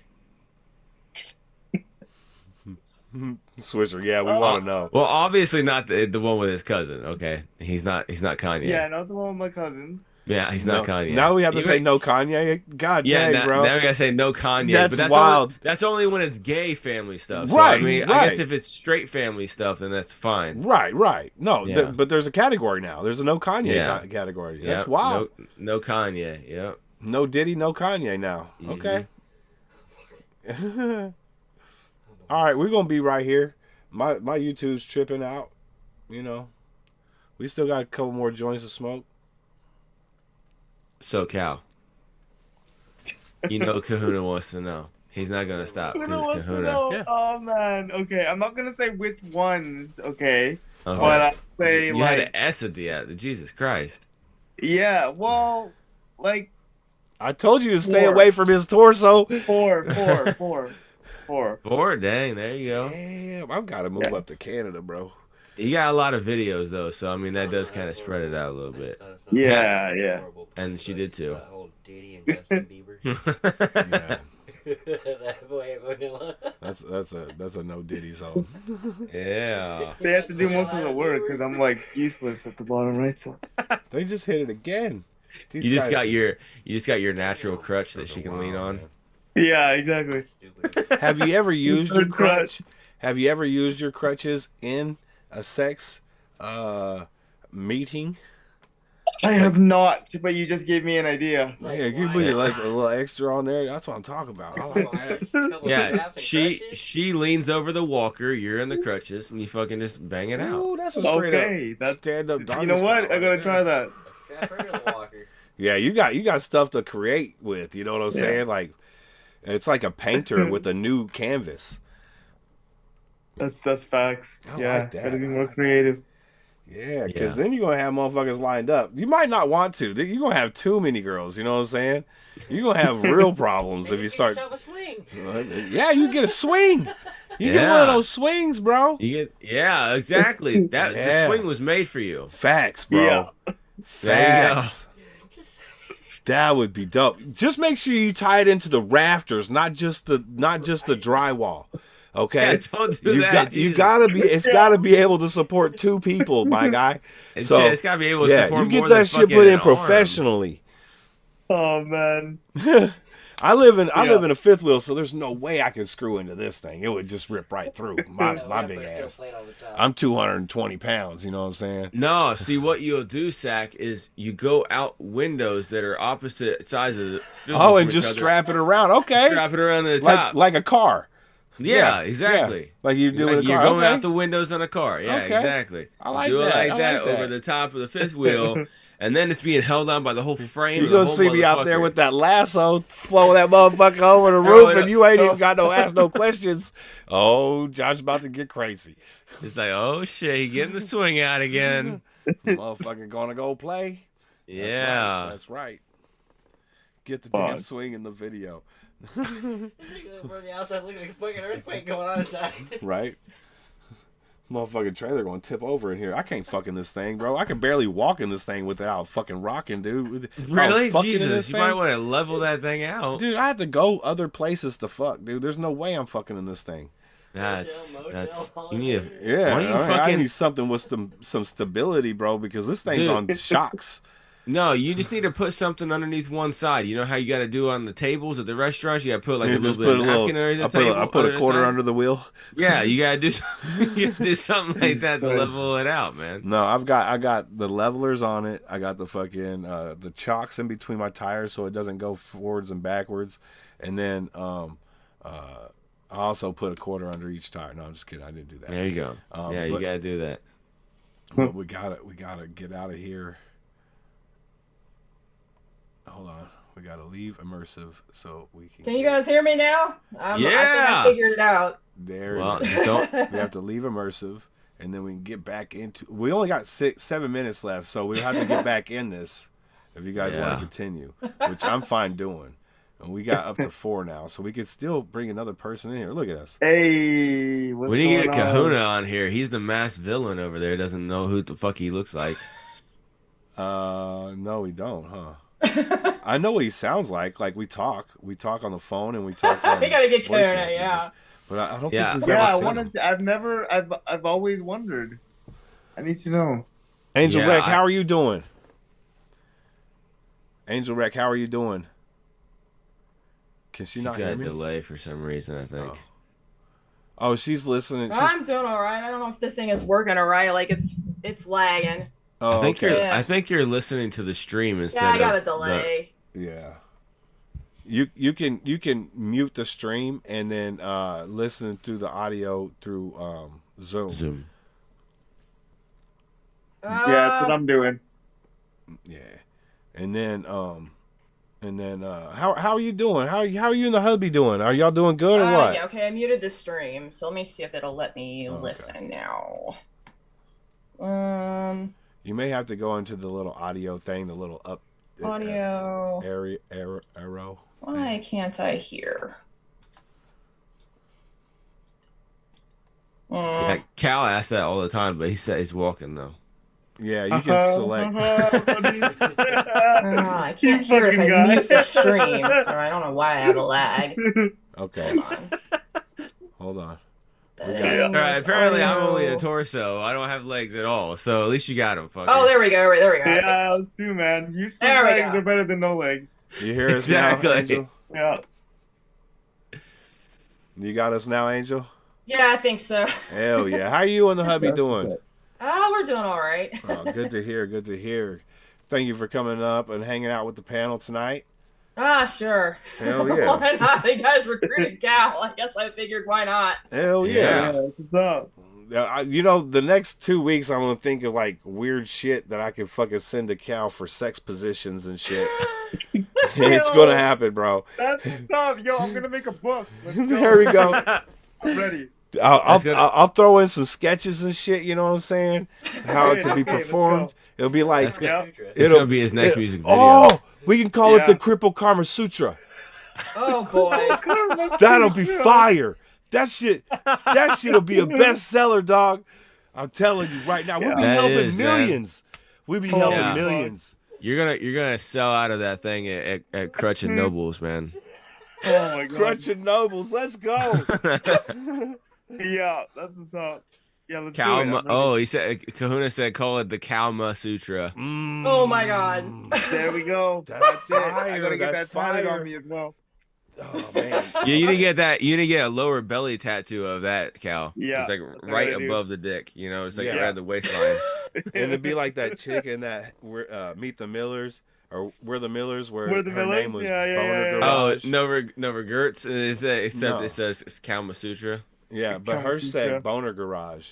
Swisher, yeah, we want to know. Well, obviously not the one with his cousin, okay? He's not Kanye. Yeah, not the one with my cousin. Yeah, he's not Kanye. Now we have to You say ain't- no Kanye. God Yeah, dang, bro. now we gotta say no Kanye. That's but that's wild. That's only when it's gay family stuff. So, Right, I mean, I right. guess if it's straight family stuff, then that's fine. Right. No, Yeah. but there's a category now. There's a no Kanye Yeah. category. Yeah, That's wild. No Kanye. Yep. No Diddy, no Kanye now. Mm-hmm. Okay. All right, we're gonna be right here. My YouTube's tripping out. You know, we still got a couple more joints to smoke. So Cal, you know Kahuna wants to know. He's not gonna stop because it's Wants to Kahuna. know. Yeah. Oh man. Okay, I'm not gonna say which ones. Okay. Okay. But I say You like had an S at the end. Jesus Christ. yeah. Well, like I told you to stay 4. away from his torso. 4. Four. Dang. There you go. Damn, I've got to move up to Canada, bro. You got a lot of videos though, so I mean that does kind of spread it out a little bit. Yeah. And she did too. That whole Diddy and Justin Bieber. Yeah. That boy, vanilla. That's a no Diddy song. Yeah. They have to do most of the work because I'm like useless at the bottom right side. They just hit it again. These You just guys- got your natural crutch that she can lean on. Yeah, exactly. Have you ever used your Good crutch. crutch? Have you ever used your crutches in a sex meeting? I have not, but you just gave me an idea. Yeah, you put a little extra on there. That's what I'm talking about. I like that. Yeah, she leans over the walker, you're in the crutches, and you fucking just bang it out. Ooh, that's a straight Okay, up that's stand up. You know what? I'm gonna try that. Yeah, you got stuff to create with. You know what I'm Yeah. saying? Like, it's like a painter with a new canvas. That's facts. I Yeah, like that. gotta be more creative. Yeah, because Yeah. then you're gonna have motherfuckers lined up. You might not want to. You're gonna have too many girls. You know what I'm saying? You're gonna have real problems if you start. Have a swing. Yeah, you get a swing. You get one of those swings, bro. Yeah, exactly. That Yeah. the swing was made for you. Facts, bro. Yeah. There you go. Facts. That would be dope. Just make sure you tie it into the rafters, not just the drywall. Okay, Yeah, don't do that, You Jesus. gotta be. It's gotta be able to support two people, my guy. It's gotta be able to support you get more that than shit fucking put in an arm. professionally. Oh man. I live in Yeah. a fifth wheel, so there's no way I could screw into this thing. It would just rip right through my big ass. I'm 220 pounds. You know what I'm saying? No, see what you'll do, Sack, is you go out windows that are opposite sides of the Oh, from and each just other. strap it around. Okay, Strap it around to the top. like a car. Yeah, Yeah, exactly. yeah. Like you do with a you're car. going Okay. out the windows on a car. Yeah, Okay. exactly. I like do it that. like I that like that. over the top of the fifth wheel, and then it's being held on by the whole frame. You of the gonna whole see me out there motherfucker. with that lasso, flow that motherfucker over the Throw roof, it and up. you ain't even got no ask no questions. Oh, Josh about to get crazy. It's like, oh shit, he getting the swing out again. Motherfucker gonna go play. Yeah. That's right. Get the Fuck. damn swing in the video. From the outside, looking like a fucking earthquake going on inside. Right? Motherfucking trailer gonna tip over in here. I can't fuck in this thing, bro. I can barely walk in this thing without fucking rocking, dude. If I was Really? fucking in Jesus, this you thing- might want to level that thing out. Dude, I had to go other places to fuck, dude. There's no way I'm fucking in this thing. That's you need to. Yeah, Why don't you I fucking? need something with some stability, bro, because this thing's Dude. on shocks. No, you just need to put something underneath one side. You know how you got to do on the tables at the restaurants? You got to put like You a little bit of napkin underneath the table. I put a other quarter side. under the wheel. Yeah, you gotta do you gotta do something like that to level it out, man. No, I got the levelers on it. I got the fucking the chocks in between my tires so it doesn't go forwards and backwards. And then I also put a quarter under each tire. No, I'm just kidding. I didn't do that. There you go. Yeah, you gotta do that. But we gotta get out of here. Hold on. We gotta leave immersive so we can. Can you guys hear me now? I think Yeah. I figured it out. There. Well, it is. just don't. We have to leave immersive, and then we can get back into. We only got 7 minutes left, so we have to get back in this if you guys want Yeah. to continue, which I'm fine doing. And we got up to 4 now, so we could still bring another person in here. Look at us. Hey, what's We need to going get on? Kahuna on here. He's the masked villain over there. Doesn't know who the fuck he looks like. No, we don't, huh? I know what he sounds like. Like we talk on the phone, and we talk. On We gotta get voice Kahuna, messages. yeah. But I don't Yeah. think we've Yeah, I ever seen wanted. him. I've always wondered. I need to know. Angel Yeah, Rec, how are you doing? Angel Rec, how are you doing? Can she She's not got hear a me? delay for some reason, I think. Oh, she's listening. She's, I'm doing all right. I don't know if this thing is working all right. Like it's lagging. oh, I think okay. you're. I think you're listening to the stream instead. Yeah, I got a of delay. Yeah. You can mute the stream and then listen to the audio through Zoom. Zoom. Yeah, that's what I'm doing. Yeah. And then how are you doing? How are you and the hubby doing? Are y'all doing good or what? Yeah, okay, I muted the stream, so let me see if it'll let me listen now. You may have to go into the little audio thing, the little up Audio. arrow. Why can't I hear? Yeah, Cal asks that all the time, but he said he's walking though. Yeah, you can select. I can't hear if I mute the stream, so I don't know why I have a lag. Okay. Hold on. Hold on. All right, apparently I'm only a torso. I don't have legs at all. So at least you got them. Oh, there we go. There we go. Yeah, that's true, man. You still There we legs go. are better than no legs. You hear us Exactly. now, Angel? Yeah. You got us now, Angel? Yeah, I think so. Hell yeah. How you and the hubby doing? We're doing all right. Oh, good to hear. Good to hear. Thank you for coming up and hanging out with the panel tonight. Sure. Hell yeah. Why not? You guys recruited Cal. I guess I figured why not. Hell yeah. What's up? You know, the next 2 weeks I'm gonna think of like weird shit that I can fucking send to Cal for sex positions and shit. It's gonna happen, bro. That's tough. Yo, I'm gonna make a book. Let's go. There we go. I'm ready. I'll throw in some sketches and shit. You know what I'm saying? How it can be performed. It'll be like It's gonna be his next music video. Oh, we can call it the Cripple Karma Sutra. Oh boy. That'll be fire. That shit'll be a bestseller, dog. I'm telling you right now. We'll be That helping is, man. millions. We'll be helping millions. You're gonna sell out of that thing at Crutch and Nobles, man. Oh my god. Crutch and Nobles, let's go. Yeah, that's what's up. Yeah, let's Kalma. do it. Oh, he said Kahuna said call it the Kalma Sutra. Oh my god. There we go. That's it. I fire. gotta get That's that tatted fire. on me as well. Oh man. Yeah, you didn't get that. You didn't get a lower belly tattoo of that, Cal. Yeah, it's like that's what right I do. above the dick. You know, it's like Yeah. right at the waistline. And it'd be like that chick in that Meet the Millers or We're the Millers, where We're the her Millers? name was Yeah, Boner Oh, Garage. no regrets. Except No. it says it's Kalma Sutra. Yeah, but her said Boner Garage.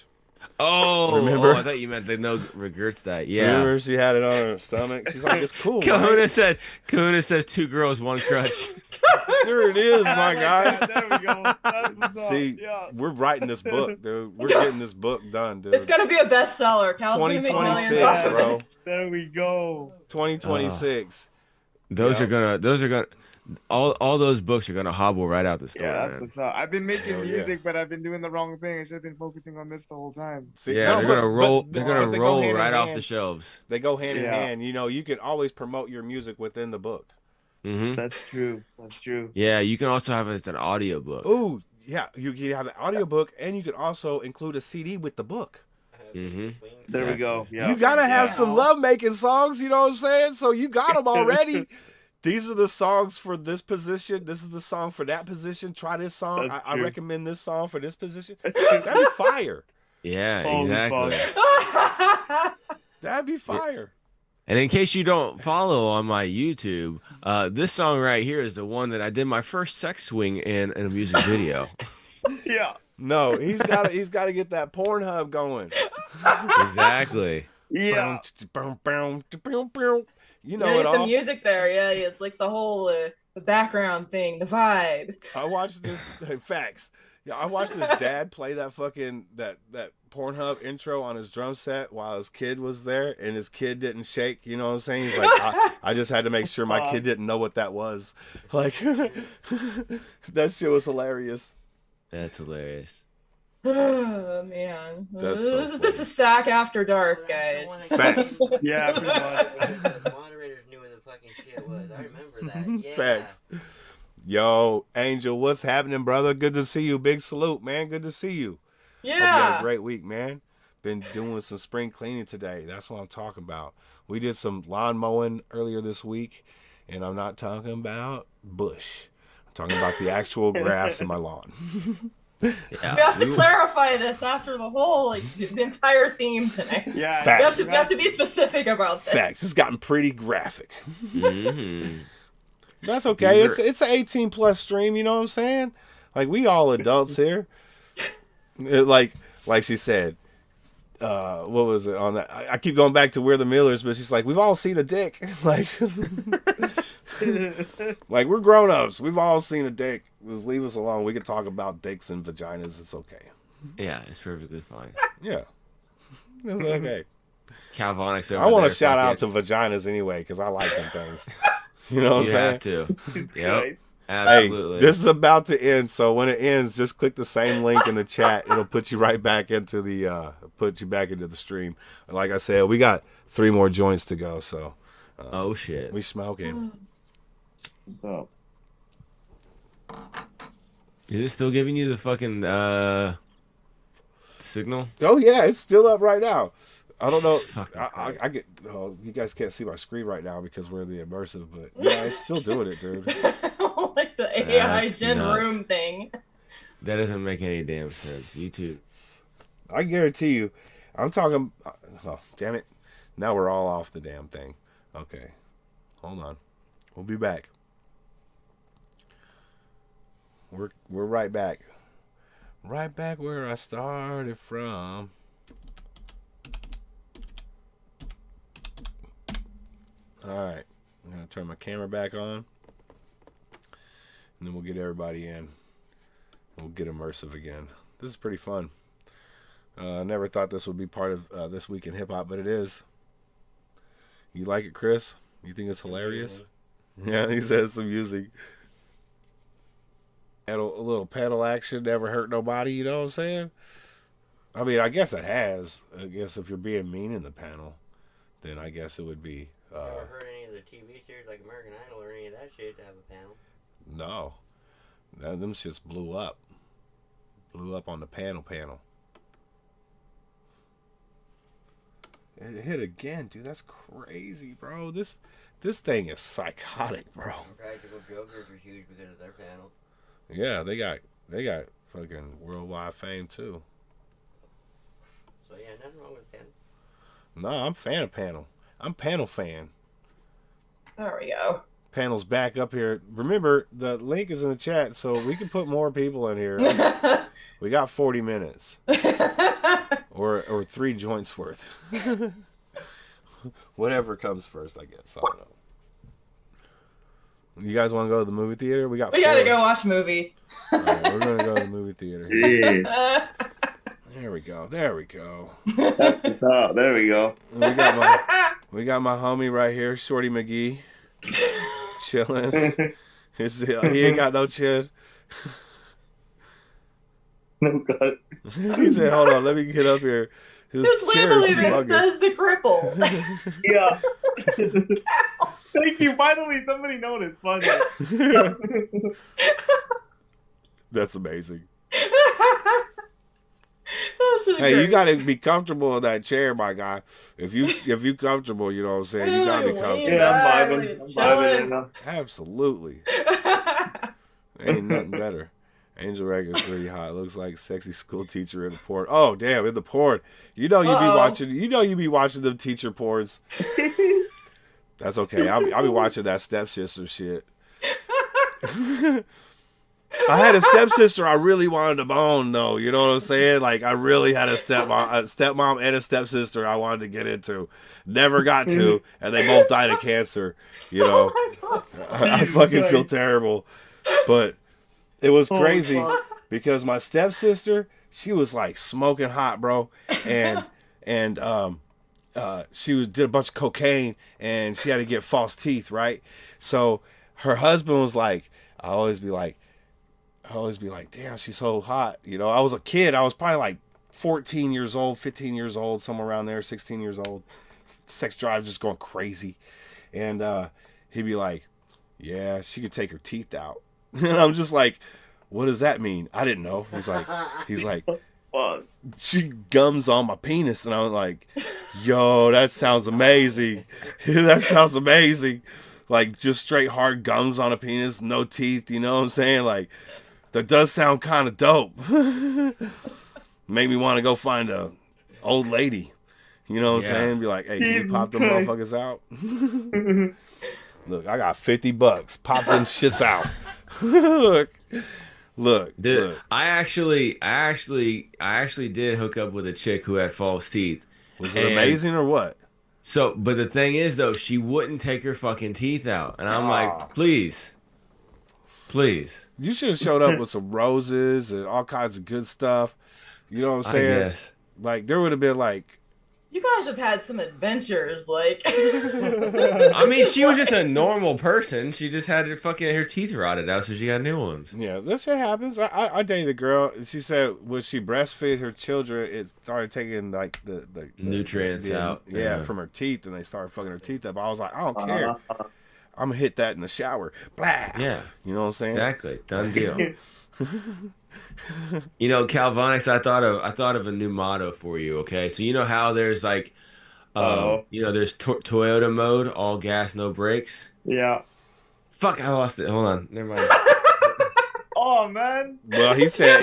Oh, Remember? I thought you meant the no regrets that. Yeah. Remember she had it on her stomach? She's like, it's cool. Kahuna right? says 2 girls, 1 crutch. There it is, my guy. There we go. That's what's up. See, Yeah. we're writing this book, dude. We're getting this book done, dude. It's gonna be a bestseller. Cal's gonna make millions off 2026, of bro. this. There we go. 2026. Those are gonna all those books are gonna hobble right out the store, Yeah, that's man. what's up. I've been making Hell yeah. music, but I've been doing the wrong thing. I should have been focusing on this the whole time. See, Yeah, no, they're but- gonna roll. but- They're but gonna they go roll hand in right off hand. the shelves. They go hand in Yeah. hand. You know, you can always promote your music within the book. Mm-hmm. That's true. That's true. Yeah, you can also have it as an audio book. Ooh, yeah. You can have an audiobook and you can also include a CD with the book. Mm-hmm. There we go. Yeah. You gotta have Yeah. some love making songs, you know what I'm saying? So you got them already. These are the songs for this position. This is the song for that position. Try this song. That's I true. recommend this song for this position. That'd be fire. Yeah, Holy exactly. That'd be fire. And in case you don't follow on my YouTube, this song right here is the one that I did my first sex swing in a music video. Yeah. No, he's got to get that Pornhub going. Exactly. Yeah. You know Yeah, it get the all. music there. Yeah, it's like the whole the background thing, the vibe. I watched this facts. Yeah, I watched his dad play that fucking that Pornhub intro on his drum set while his kid was there, and his kid didn't shake. You know what I'm saying? He's like, I just had to make sure my kid didn't know what that was. Like, that shit was hilarious. That's hilarious. Oh man, That's so this is Sack After Dark, guys. Facts. Yeah. Pretty much. The moderators knew what the fucking shit was. I remember that. Yeah. Facts. Yo, Angel, what's happening, brother? Good to see you. Big salute, man. Good to see you. Hope you had Yeah. a great week, man. Been doing some spring cleaning today. That's what I'm talking about. We did some lawn mowing earlier this week, and I'm not talking about bush. I'm talking about the actual grass in my lawn. Yeah. We have to clarify this after the whole the entire theme tonight. Yeah. Facts. We have to be specific about this. Facts. It's gotten pretty graphic. Mm-hmm. That's okay. It's an 18 plus stream. You know what I'm saying? Like, we all adults here. Like she said. What was it on that? I keep going back to We're the Millers, but she's like, we've all seen a dick. Like, like, we're grown ups. We've all seen a dick. Just leave us alone. We can talk about dicks and vaginas. It's okay. Yeah, it's perfectly fine. Yeah, it's okay. Calvonics over I want there, to shout out fuck to vaginas anyway because I like them things. You know what it. I'm You saying? have to. Yep. Hey, Absolutely. this is about to end, so when it ends, just click the same link in the chat. It'll put you right back into the stream. Like I said, we got 3 more joints to go, so. Oh shit. We smoking. What's up? Is it still giving you the fucking signal? Oh yeah, it's still up right now. I don't know. Fucking I get. Oh, you guys can't see my screen right now because we're in the immersive, but yeah, it's still doing it, dude. Like the AI That's Gen nuts. room thing. That doesn't make any damn sense. YouTube. I guarantee you, I'm talking. Oh, damn it! Now we're all off the damn thing. Okay, hold on. We'll be back. We're right back. Right back where I started from. Alright. I'm going to turn my camera back on. And then we'll get everybody in. We'll get immersive again. This is pretty fun. I never thought this would be part of This Week in Hip Hop, but it is. You like it, Chris? You think it's hilarious? Yeah, he says some music. A little pedal action never hurt nobody, you know what I'm saying? I mean, I guess it has. I guess if you're being mean in the panel, then I guess it would be. Ever heard any of the TV series like American Idol or any of that shit to have a panel? No. Them shits blew up. Blew up on the panel. It hit again, dude. That's crazy, bro. This thing is psychotic, bro. Practical Jokers are huge because of their panel. Yeah, they got fucking worldwide fame too. So yeah, nothing wrong with panel. No, I'm a fan of panel. I'm panel fan. There we go. Panel's back up here. Remember, the link is in the chat, so we can put more people in here. We got 40 minutes. or 3 joints worth. Whatever comes first, I guess. I don't know. You guys want to go to the movie theater? We gotta go watch movies. All right, we're gonna go to the movie theater. Yeah. There we go. That's the top. There we go. We got my homie right here, Shorty McGee, chilling. He ain't got no chin. No gut. He said, "Hold on, let me get up here." His chair label is even humongous. says the cripple. Yeah. Thank you. Finally, somebody noticed. Finally. That's amazing. Hey, Hey, you gotta be comfortable in that chair, my guy. If you comfortable, you know what I'm saying. You gotta be comfortable. Yeah, I'm vibing now. Absolutely. Ain't nothing better. Angel Records pretty hot. Looks like sexy school teacher in the porn. Oh damn, in the porn. You know you be watching them teacher porns. That's okay. I'll be watching that stepsister shit. I had a stepsister I really wanted to bone though. You know what I'm saying? Like I really had a stepmom and a stepsister I wanted to get into. Never got to, and they both died of cancer. You know, I fucking feel terrible, but it was crazy because my stepsister, she was like smoking hot, bro, and she did a bunch of cocaine and she had to get false teeth, right? So her husband was like, I always be like, damn, she's so hot. You know, I was a kid. I was probably like 14 years old, 15 years old, somewhere around there, 16 years old. Sex drive just going crazy. And he'd be like, yeah, she could take her teeth out. And I'm just like, what does that mean? I didn't know. He's like, she gums on my penis. And I was like, yo, that sounds amazing. That sounds amazing. Like just straight hard gums on a penis, no teeth, you know what I'm saying? Like, that does sound kind of dope. Made me want to go find a old lady. You know what I'm saying? Be like, hey, can you pop them motherfuckers out? Look, I got $50. Pop them shits out. Look. I actually did hook up with a chick who had false teeth. Was it amazing or what? So, but the thing is though, she wouldn't take her fucking teeth out, and I'm like, please. You should have showed up with some roses and all kinds of good stuff. You know what I'm saying? I guess. Like there would have been like. You guys have had some adventures, like. I mean, she was just a normal person. She just had her teeth rotted out, so she got new ones. Yeah, that shit happens. I dated a girl. She said when she breastfed her children, it started taking like the nutrients out. Yeah, from her teeth, and they started fucking her teeth up. I was like, I don't care. I'm gonna hit that in the shower. Blah. Yeah. You know what I'm saying? Exactly. Done deal. You know, Calvonics, I thought of a new motto for you, okay? So you know how there's like there's Toyota mode, all gas, no brakes? Yeah. Fuck, I lost it. Hold on. Never mind. Oh man. Well, he said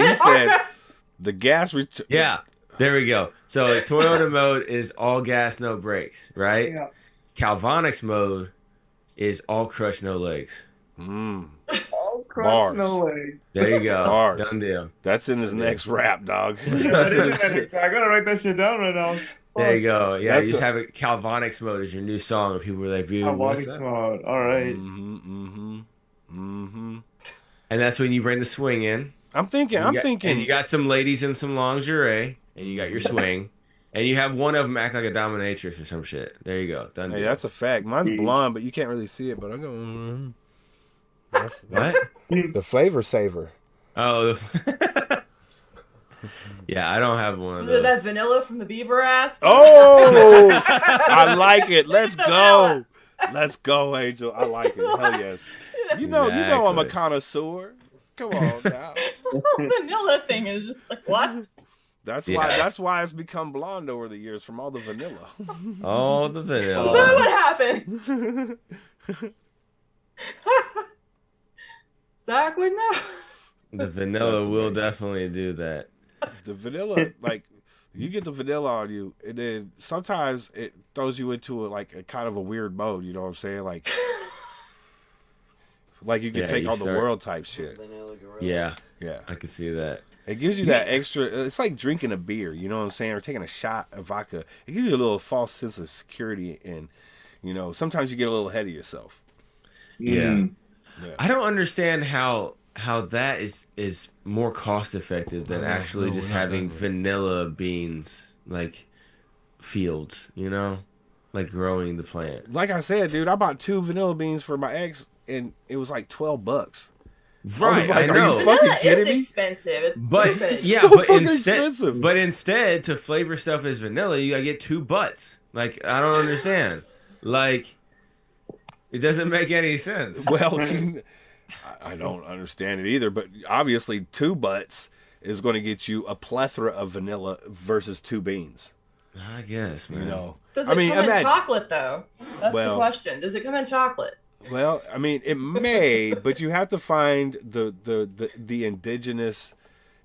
the gas Yeah. There we go. So Toyota mode is all gas, no brakes, right? Yeah. Calvonics mode is all crutch, no legs. All crutch, Bars. no legs. There you go. Bars. Done deal. That's in his next rap, dog. I gotta write that shit down right now. There you go. Yeah, That's you just good. have it. Calvonics mode is your new song. If people were like, "Dude, what's Calvonics that?" mode. All right. And that's when you bring the swing in. I'm thinking. And you got some ladies in some lingerie, and you got your swing, and you have one of them act like a dominatrix or some shit. There you go. Done. Hey, deal. that's a fact. Mine's blonde, but you can't really see it. But I go. What? The flavor saver. Oh. Yeah, I don't have one of Is those. it that vanilla from the beaver ass? Oh, I like it. Let's go. Let's go, Angel. I like it. Hell yes. You know I'm a connoisseur. Come on now. The vanilla thing is just like, what? That's why it's become blonde over the years from all the vanilla. All the vanilla. Is that what happens? Zach would know. The vanilla will definitely do that. The vanilla, like, you get the vanilla on you, and then sometimes it throws you into a kind of a weird mode. You know what I'm saying? Like you can take on the world type shit. Yeah, yeah, I can see that. It gives you that extra. It's like drinking a beer. You know what I'm saying? Or taking a shot of vodka. It gives you a little false sense of security, and sometimes you get a little ahead of yourself. Yeah. I don't understand how that is more cost effective than actually just having vanilla beans, like fields, like growing the plant. Like I said, dude, I bought 2 vanilla beans for my ex, and it was like $12. Right, I know. Are you fucking kidding it's me? expensive. It's But stupid. yeah, So but fucking instead, expensive. to flavor stuff as vanilla, you gotta get 2 butts. Like, I don't understand. Like, it doesn't make any sense. Well, I don't understand it either, but obviously 2 butts is going to get you a plethora of vanilla versus 2 beans. I guess, man. Does it come in chocolate though? That's the Well- question. Does it come in chocolate? Well, I mean, it may, but you have to find the indigenous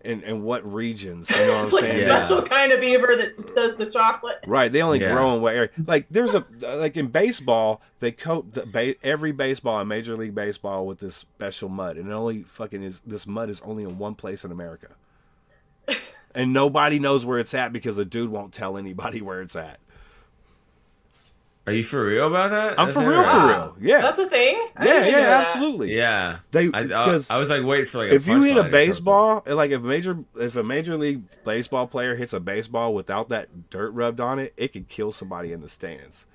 and what regions. You know what It's I'm like saying? a special kind of beaver that just does the chocolate. Right, they only grow in what area. Like there's in baseball, they coat every baseball in Major League Baseball with this special mud, and it only this mud is only in one place in America, and nobody knows where it's at because the dude won't tell anybody where it's at. Are you for real about that? I'm for real. Yeah, That's a thing. I yeah, didn't even know that. absolutely. Yeah. I was like waiting for like if you hit a punchline or baseball, like if a major league baseball player hits a baseball without that dirt rubbed on it, it could kill somebody in the stands.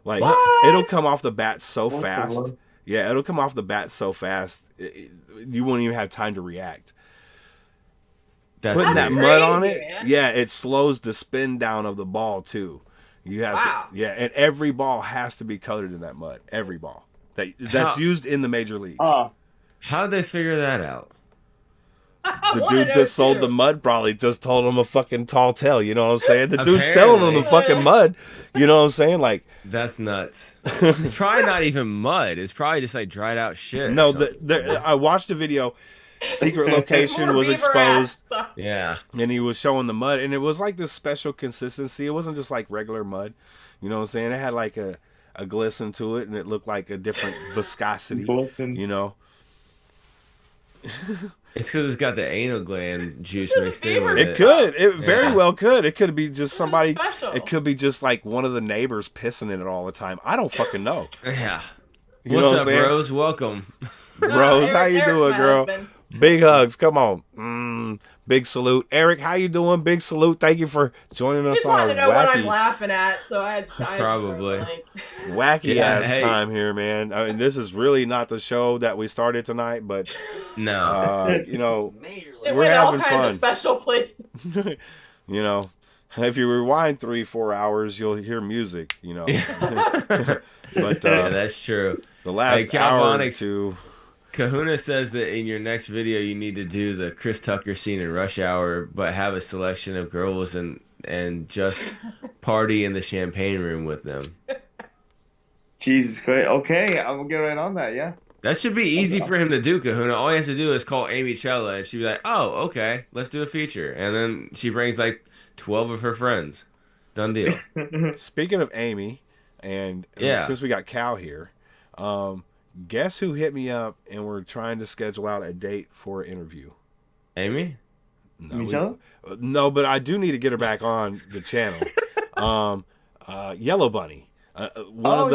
Like it'll come off the bat so fast. Yeah, it'll come off the bat so fast, you won't even have time to react. Putting that mud on it, man. yeah, it slows the spin down of the ball too. You have to, yeah, and every ball has to be coated in that mud. Every ball that's used in the major leagues. How'd they figure that out? The dude that sold the mud probably just told him a fucking tall tale. You know what I'm saying? The dude's selling them the fucking mud. You know what I'm saying? Like that's nuts. It's probably not even mud. It's probably just like dried out shit. No, I watched a video. Secret location was exposed. Yeah, and he was showing the mud, and it was like this special consistency. It wasn't just like regular mud. You know what I'm saying? It had like a glisten to it, and it looked like a different viscosity. You know. It's because it's got the anal gland juice mixed in with it. It could. It very well could. It could be just somebody. special. It could be just like one of the neighbors pissing in it all the time. I don't fucking know. Yeah. You What's know what up, I'm saying? bros? Welcome. Bros, how you Eric's doing, my girl? husband. Big hugs. Come on. Big salute. Eric, how you doing? Big salute. Thank you for joining You us just on wanted to know what I'm wacky, laughing at, so I Probably. wacky Yeah, ass hey. time here, man. I mean, this is really not the show that we started tonight, but No. you know, It we're went all having kinds fun. of special places. You know, if you rewind 3-4 hours, you'll hear music. You know, but Yeah, that's true. the last Hey, hour or Calvonics- two. Kahuna says that in your next video you need to do the Chris Tucker scene in Rush Hour, but have a selection of girls and just party in the champagne room with them. Jesus Christ. Okay, I will get right on that. Yeah. That should be easy for him to do, Kahuna. All he has to do is call Amy Chella, and she'd be like, "Oh, okay, let's do a feature." And then she brings like 12 of her friends. Done deal. Speaking of Amy, and since we got Cal here, guess who hit me up and we're trying to schedule out a date for an interview? Amy? No, no, but I do need to get her back on the channel. Yellow Bunny. One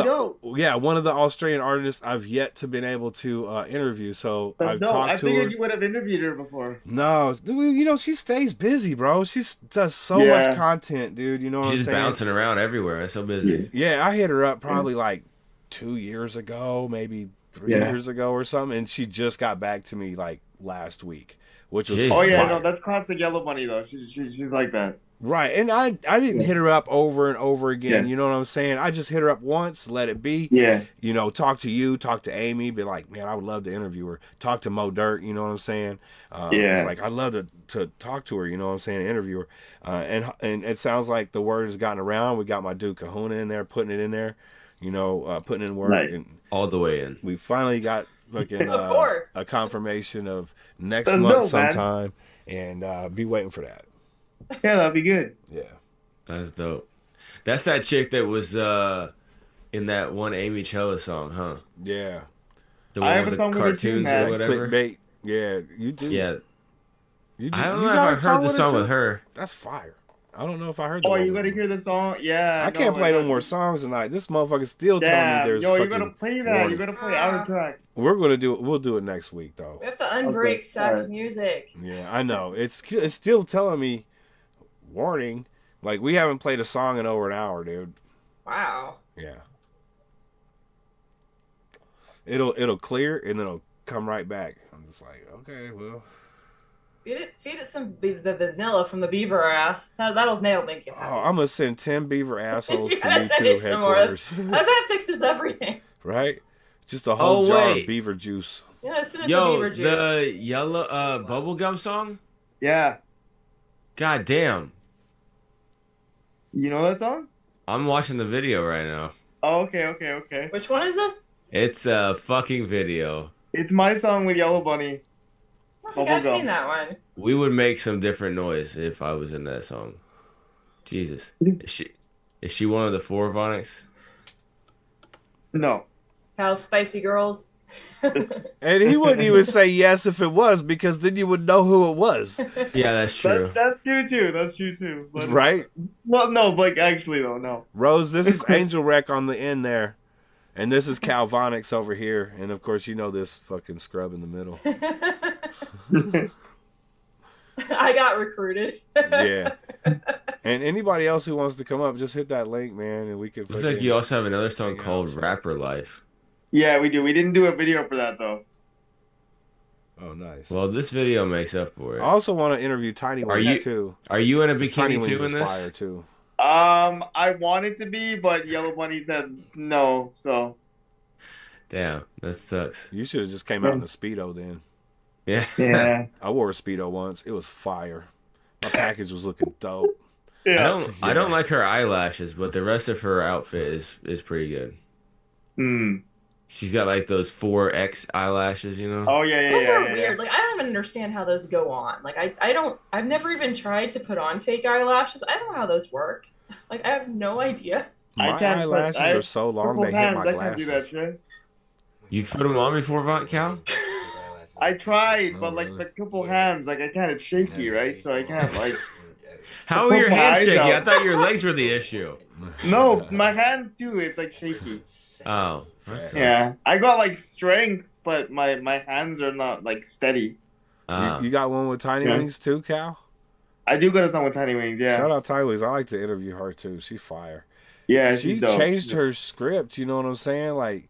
of the Australian artists I've yet to been able to interview. So I've talked to her. I figured you would have interviewed her before. No, you know, she stays busy, bro. She does so much content, dude. You know what I'm saying? She's bouncing around everywhere. It's so busy. Yeah, I hit her up probably like 2 years ago, maybe 3 years ago or something, and she just got back to me like last week, which was no, that's classic Yellow Bunny though. She's like that. Right, and I didn't hit her up over and over again. You know what I'm saying? I just hit her up once, let it be. Yeah. You know, talk to you, talk to Amy, be like, man, I would love to interview her. Talk to Mo Dirt, you know what I'm saying? It's like I'd love to talk to her, you know what I'm saying? Interview her. And it sounds like the word has gotten around. We got my dude Kahuna in there, putting it in there, you know, putting in work and all the way in. We finally got fucking a confirmation of next month sometime, and be waiting for that. Yeah, that'd be good. Yeah. That's dope. That's that chick that was in that one Amy Chella song, huh? Yeah. The one with the cartoons or whatever. Clickbait. Yeah, you do. Yeah. You do. I don't know if I heard the song with her. That's fire. I don't know if I heard the one. Oh, you gotta hear the song? Yeah. I can't play no more songs tonight. This motherfucker's still telling me there's you gotta play that. You gotta play our track. We'll do it next week though. We have to unbreak Sack's music. Yeah, I know. It's still telling me warning. Like, we haven't played a song in over an hour, dude. Wow. Yeah. It'll clear and then it'll come right back. I'm just like, okay, well. Feed it some the vanilla from the beaver ass. That'll make it happen. Oh, I'm gonna send 10 beaver assholes to YouTube headquarters. That fixes everything. Right? Just a whole jar of beaver juice. Yeah, send it the beaver juice. The yellow bubblegum song? Yeah. God damn. You know that song? I'm watching the video right now. Oh, okay. Which one is this? It's a fucking video. It's my song with Yellow Bunny. I think I've seen that one. We would make some different noise if I was in that song. Jesus. Is she one of the four Vonics? No. How Spicy Girls? And he wouldn't even say yes if it was, because then you would know who it was. Yeah, that's true. That's true too. But, right? Well, no, like actually though, no. Rose, this is Angel Wreck on the end there. And this is Calvonics over here. And of course, you know this fucking scrub in the middle. I got recruited. Yeah. And anybody else who wants to come up, just hit that link, man, and we can. Looks like you also have another song called Rapper Life. Yeah, we do. We didn't do a video for that though. Oh, nice. Well, this video makes up for it. I also want to interview Tiny Wings too. Are you in a Tiny bikini too Wings in this? Fire too. I wanted to be, but Yellow Bunny said no, so. Damn, that sucks. You should have just came out in a Speedo then. Yeah. Yeah. I wore a Speedo once. It was fire. My package was looking dope. Yeah. I don't like her eyelashes, but the rest of her outfit is pretty good. She's got like those 4X eyelashes, you know? Oh yeah. Those are weird. Like, I don't even understand how those go on. Like, I've never even tried to put on fake eyelashes. I don't know how those work. Like, I have no idea. My eyelashes are so long they hit my I can't do that glasses. shit. You put them on before, Von Cal? I tried, but like the couple hands, like I can't. It's shaky, right? So I can't like. How are your hands shaky? I thought your legs were the issue. No, my hands too. It's like shaky. Oh, that sucks. Yeah. I got like strength, but my hands are not like steady. You got one with Tiny Wings too, Cal? I do got some with Tiny Wings, yeah. Shout out Tiny Wings. I like to interview her too. She's fire. Yeah, she changed her script. You know what I'm saying? Like,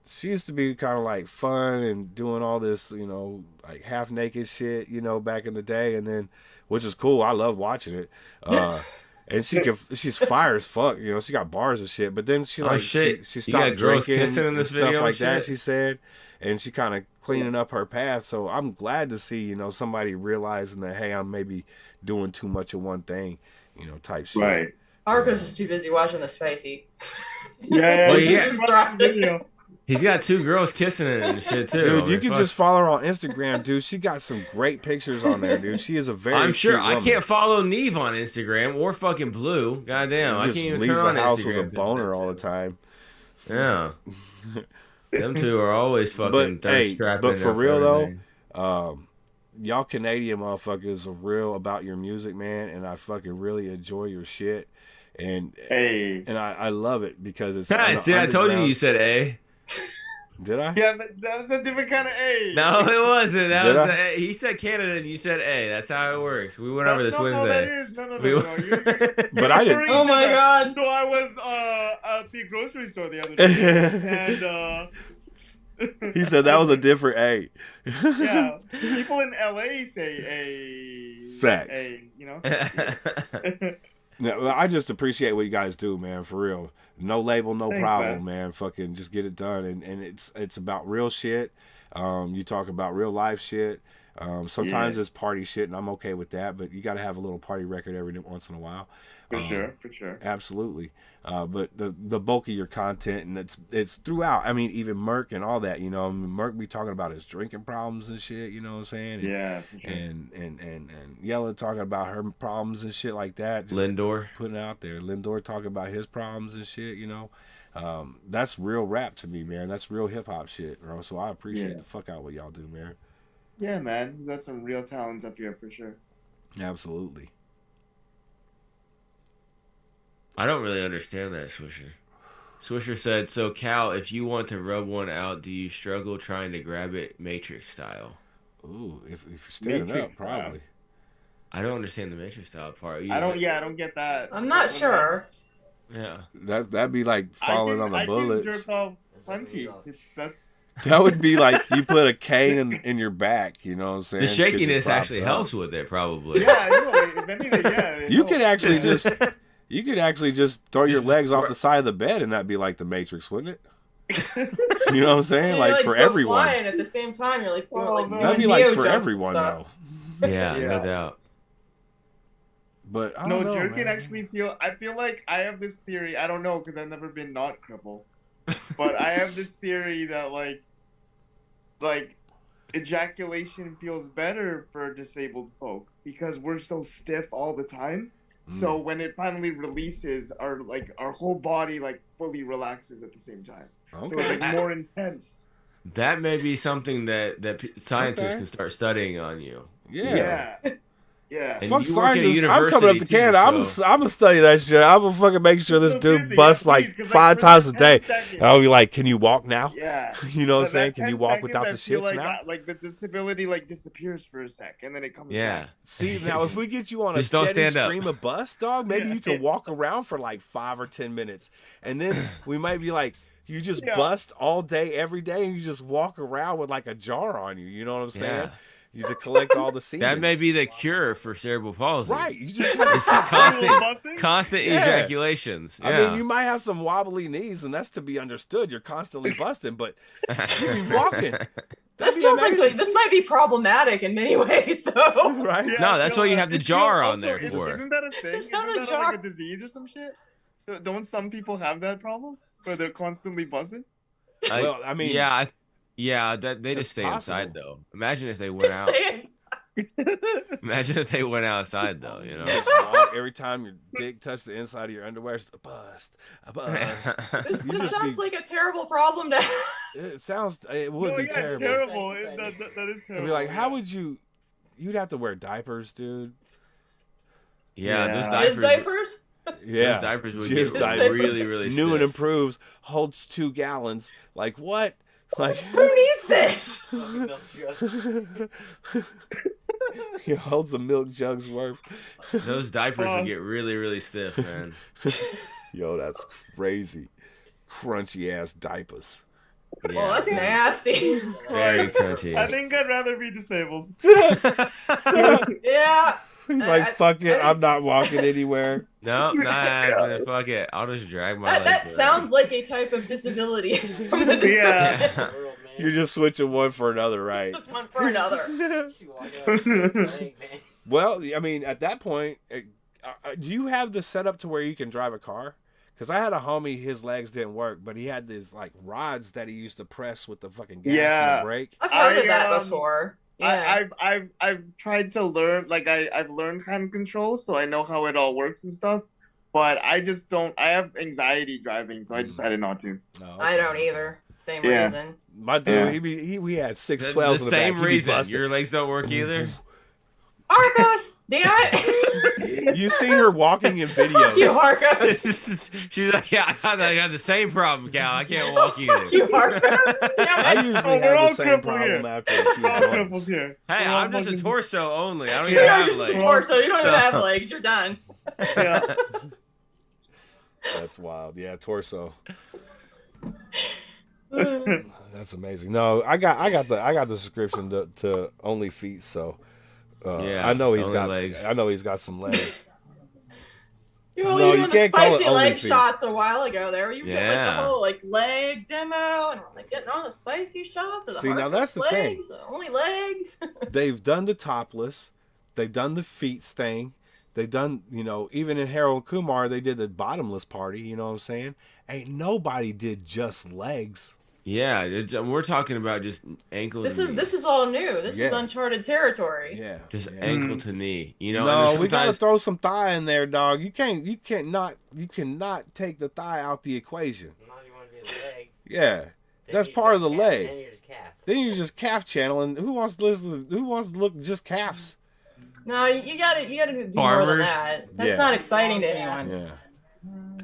she used to be kind of like fun and doing all this, you know, like half naked shit, you know, back in the day, and then, which is cool. I love watching it. And she's fire as fuck, you know. She got bars and shit. But then she she You stopped got girls drinking kissing in this and stuff video like and that. shit? She said, and she kind of cleaning up her path. So I'm glad to see, you know, somebody realizing that, hey, I'm maybe doing too much of one thing, you know, type shit. Right. Arco's just too busy watching the spicy. Yeah, Well, yeah. Distracted. He's got 2 girls kissing it and shit too. Dude, I you mean, can fuck. just follow her on Instagram, dude. She got some great pictures on there, dude. She is a very I'm sure cute I woman. can't follow Neve on Instagram or fucking Blue. Goddamn, I Just can't even leaves turn on the house Instagram. with a boner all the time. Yeah. Them two are always fucking thirst strapping. but for up real everything. though, y'all Canadian motherfuckers are real about your music, man, and I fucking really enjoy your shit. And I love it because it's See, I told you said A. Did I? Yeah, but that was a different kind of A. No, it wasn't. That Did was I? the A. He said Canada and you said A. That's how it works. We went over this No, Wednesday. No. But I didn't. Oh my god. So I was at the grocery store the other day, and He said that was a different A. yeah, people in LA say A. Facts. A, you know. No, I just appreciate what you guys do, man. For real, no label, no Thanks, problem, man. Fucking just get it done, and it's about real shit. You talk about real life shit. Sometimes it's party shit, and I'm okay with that. But you got to have a little party record every once in a while. For sure. Absolutely. But the bulk of your content, and it's throughout. I mean, even Merc and all that. You know, I mean, Merc be talking about his drinking problems and shit. You know what I'm saying? And, Yeah, for sure. And Yella talking about her problems and shit like that. Just Lindor putting it out there. Lindor talking about his problems and shit. You know, that's real rap to me, man. That's real hip hop shit, bro. So I appreciate the fuck out what y'all do, man. Yeah, man, you got some real talent up here for sure. Absolutely. I don't really understand that, Swisher. Swisher said, so Cal, if you want to rub one out, do you struggle trying to grab it Matrix style? Ooh, if you're standing Matrix up, probably. I don't understand the Matrix style part. I don't get that. I'm not sure. Yeah. That'd be like falling on a bullet. I can jerk off plenty. That's That would be like you put a cane in your back, you know what I'm saying? The 'Cause you shakiness propped actually up. helps with it, probably. yeah, if anything, yeah. it You could helps. actually just throw your legs off the side of the bed, and that'd be like the Matrix, wouldn't it? You know what I'm saying? You, Like for go everyone. flying at the same time. You're like doing like That'd be doing like Neo for jumps and everyone, stuff. though. Yeah, no doubt. But I No, don't know, jerking man. actually I feel like I have this theory. I don't know because I've never been not crippled, but I have this theory that like ejaculation feels better for disabled folk because we're so stiff all the time. So when it finally releases, our whole body like fully relaxes at the same time. So it's like more intense. That may be something that scientists Okay. can start studying on you. Yeah. Yeah. And Fuck you work at a scientists. I'm university coming up to too, Canada. so- I'm gonna study that shit. I'm gonna fucking make sure this dude busts like 5 times a day. And I'll be like, "Can you walk now?" Yeah. You know what I'm But saying? that Can you 10 walk without the seconds, I feel shits like now? Like the disability like disappears for a sec and then it comes Yeah. back. See, now if we get you on a Just don't steady stand up. stream of bus, dog, maybe Yeah. you can walk around for like 5 or 10 minutes, and then we might be like, you just Yeah. bust all day, every day, and you just walk around with like a jar on you. You know what I'm saying? Yeah. You to collect all the semen. That may be the cure for cerebral palsy. right. You just It's constant Yeah. ejaculations. Yeah. I mean, you might have some wobbly knees, and that's to be understood. You're constantly busting, but you be walking. This That'd be sounds like amazing. this might be problematic in many ways, though. Right? Yeah, No, that's why you have the it's jar also- on there isn't- for. Isn't that a thing? It's Isn't not a that jar. like a disease or some shit? Don't some people have that problem where they're constantly buzzing? Well, I mean, yeah, that they it's just stay possible. inside though. Imagine if they went out. Stay inside. Imagine if they went outside though. You know. just walk, every time your dick touched the inside of your underwear, it's a bust, a bust. This, You this just sounds be- like a terrible problem to have. It sounds. It would No, be yeah, terrible. it's terrible. That is It'd terrible. be like, how yeah. would you? You'd have to wear diapers, dude. Yeah, those Yeah. diapers. His diapers? Yeah, Those diapers would just get diapers. really, really New and stiff. improves. Holds 2 gallons. Like what? Like Who needs this? he holds a milk jug's worth. Those diapers would get really, really stiff, man. Yo, that's crazy. Crunchy ass diapers. Oh, Yeah, that's nasty. very crunchy. I think I'd rather be disabled. Yeah. He's like, fuck it, I'm not walking anywhere. No, not happening. Fuck it. I'll just drag my legs. That sounds like a type of disability from the description. You're just switching one for another, right? Just one for another. Well, I mean, at that point, do you have the setup to where you can drive a car? Because I had a homie, his legs didn't work, but he had these like rods that he used to press with the fucking gas and the brake. I've heard of that before. Yeah. I've tried to learn, like I've learned hand control, so I know how it all works and stuff. But I just don't. I have anxiety driving, so I decided not to. No, I don't either. Same reason. My dude, we had 612s The in the same back. reason. Your legs don't work either. Arcos, damn it! You seen her walking in videos. Fuck you, Arcos. She's like, yeah, I got the same problem, Cal. I can't walk either. Fuck you, Arcos. I usually have the same problem after a few months. Hey, I'm just a torso only. I don't You're even have just legs. a torso. You don't even have legs. You're done. That's wild. Yeah, torso. That's amazing. No, I got the subscription to Only Feet, so yeah, I know he's only got legs. I know he's got some legs. You were No, doing you the can't call it spicy only leg feet. shots a while ago. There, you did like Yeah. the whole like leg demo and like getting all the spicy shots. Of the See, now Harkos that's the thing. legs, only legs. They've done the topless, they've done the feet thing, they've done, even in Harold Kumar they did the bottomless party. You know what I'm saying? Ain't nobody did just legs. Yeah, we're talking about just ankle. This to is knee. this is all new. This is Yeah. uncharted territory. Yeah, just ankle to knee. You know, No, and we gotta sometimes throw some thigh in there, dog. You cannot take the thigh out the equation. Yeah, that's part of the leg. Then you just calf channel, and who wants to listen? Who wants to look just calves? No, you gotta do more than Farmers? that. That's Yeah. not exciting to anyone. Yeah,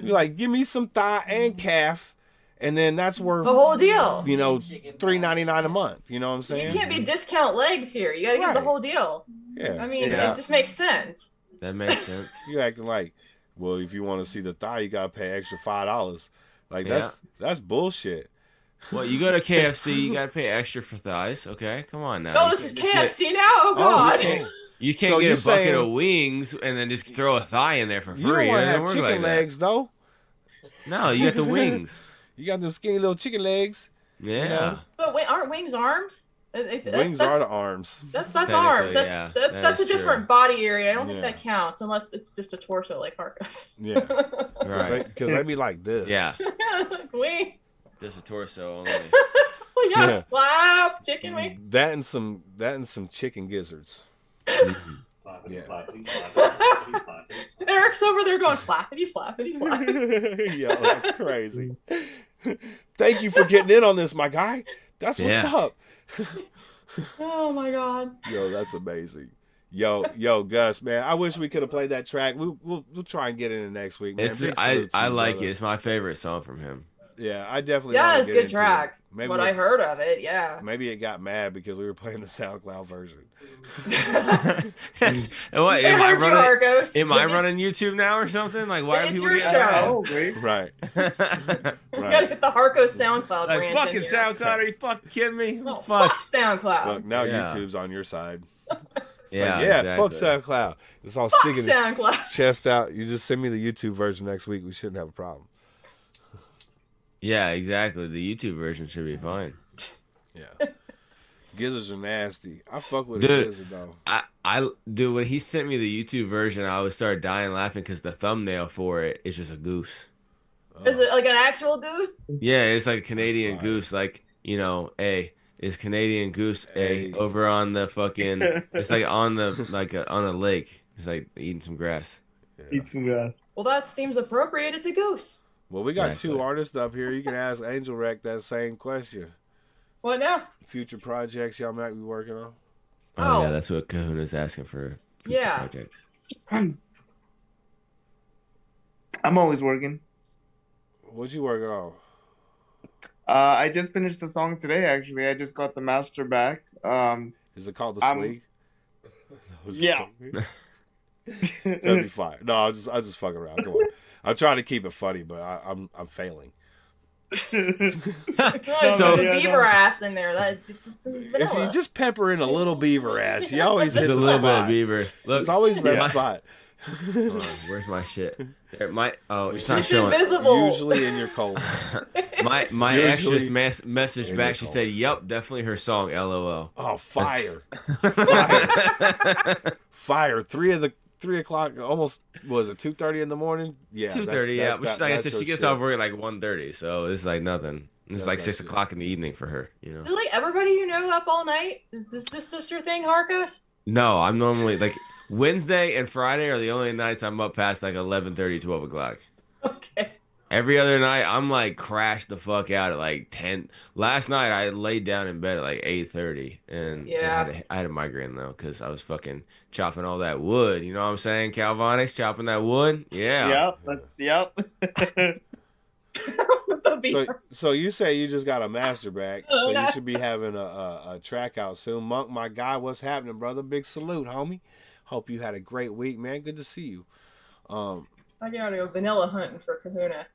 you're like, give me some thigh and calf, and then that's worth The whole deal. $3.99 a month. You know what I'm saying? You can't be discount legs here. You gotta get the whole deal. Yeah. I mean, Yeah. it just makes sense. that makes sense. You acting like, well, if you want to see the thigh, you gotta pay extra $5. Like Yeah. that's bullshit. Well, you go to KFC, you gotta pay extra for thighs. Okay, come on now. Oh, You this is can't just KFC now? Oh, God. You can't So get you're a bucket saying- of wings and then just throw a thigh in there for free. You don't It want to doesn't have work chicken like that. legs though. No, you got the wings. You got them skinny little chicken legs. Yeah. But wait, aren't wings arms? Wings are the arms. That's Technically, arms. yeah, That's that a is different true. body area. I don't think Yeah. that counts unless it's just a torso like Harkos. Yeah. Right. Because they'd be like this. Yeah. Wings. Just a torso only. We got Yeah. flap chicken wing. That and some chicken gizzards. Yeah. Eric's over there going flappity flappity flap. Yo, that's crazy. Thank you for getting in on this, my guy. That's what's Yeah. up. Oh my god. Yo, that's amazing. Yo, Gus, man, I wish we could have played that track. We'll try and get in it next week, man. It's Big I salute to you, like brother. it. It's my favorite song from him. Yeah, I definitely. Yeah, wanna it's a get good into track. it. Maybe What we'll- I heard of it, yeah. Maybe it got mad because we were playing the SoundCloud version. And what? They Am I heard you, running? Argos. Am I running YouTube now or something? Like, why are It's people your getting mad? show. Right. We gotta get the Harkos SoundCloud Like, branch fucking in here. SoundCloud? Are you fucking kidding me? Oh, fuck SoundCloud. Look, now Yeah. YouTube's on your side. It's Yeah, like, yeah, exactly. fuck SoundCloud. It's all Fuck sticking his SoundCloud. chest out. You just send me the YouTube version next week. We shouldn't have a problem. Yeah, exactly. The YouTube version should be fine. Yeah. Gizzards are nasty. I fuck with Dude, a gizzard though. Dude, when he sent me the YouTube version, I always started dying laughing because the thumbnail for it is just a goose. Is it like an actual goose? Yeah, it's like a Canadian goose. Like, it's Canadian goose over on the fucking. It's like on the on a lake. It's like eating some grass. Eat some grass. Well, that seems appropriate. It's a goose. Well, we got Exactly. two artists up here. You can ask Angel Rec that same question. What now? Future projects y'all might be working on. Oh, yeah, Oh. that's what Kahuna's asking for. future Yeah. projects. I'm always working. What you working on? I just finished the song today. Actually, I just got the master back. Is it called the I'm- Swig? Yeah. That'd be fine. No, I'll just fuck around. Come on. I'm trying to keep it funny, but I'm failing. So the beaver ass in there. It's some If vanilla. you just pepper in a little beaver ass, you always Just hit a the little bit spot. of beaver. Look, It's always that yeah. spot. Hold on, where's my shit? There, it's not It's showing. invisible. Usually in your colon. My ex Usually just messaged in back. your She colon. said, "Yep, definitely her song." LOL. Oh, fire! Fire! Fire! 3 o'clock. Almost was it 2:30 in the morning? Yeah, 2:30. Yeah, but like I said, she gets off. off work at like 1:30, so it's like nothing. It's like 6 o'clock in the evening for her. You know. Is like everybody you know up all night? Is this just your thing, Harkos? No, I'm normally like Wednesday and Friday are the only nights I'm up past like 11:30, 12 o'clock. Okay. Every other night, I'm like crashed the fuck out at like 10. Last night, I laid down in bed at like 8:30, and Yeah. I had a migraine though because I was fucking chopping all that wood. You know what I'm saying, Calvonics, chopping that wood? Yeah. Yep. So you say you just got a master back, so Oh, you should be having a track out soon. Monk, my guy, what's happening, brother? Big salute, homie. Hope you had a great week, man. Good to see you. I gotta go vanilla hunting for Kahuna.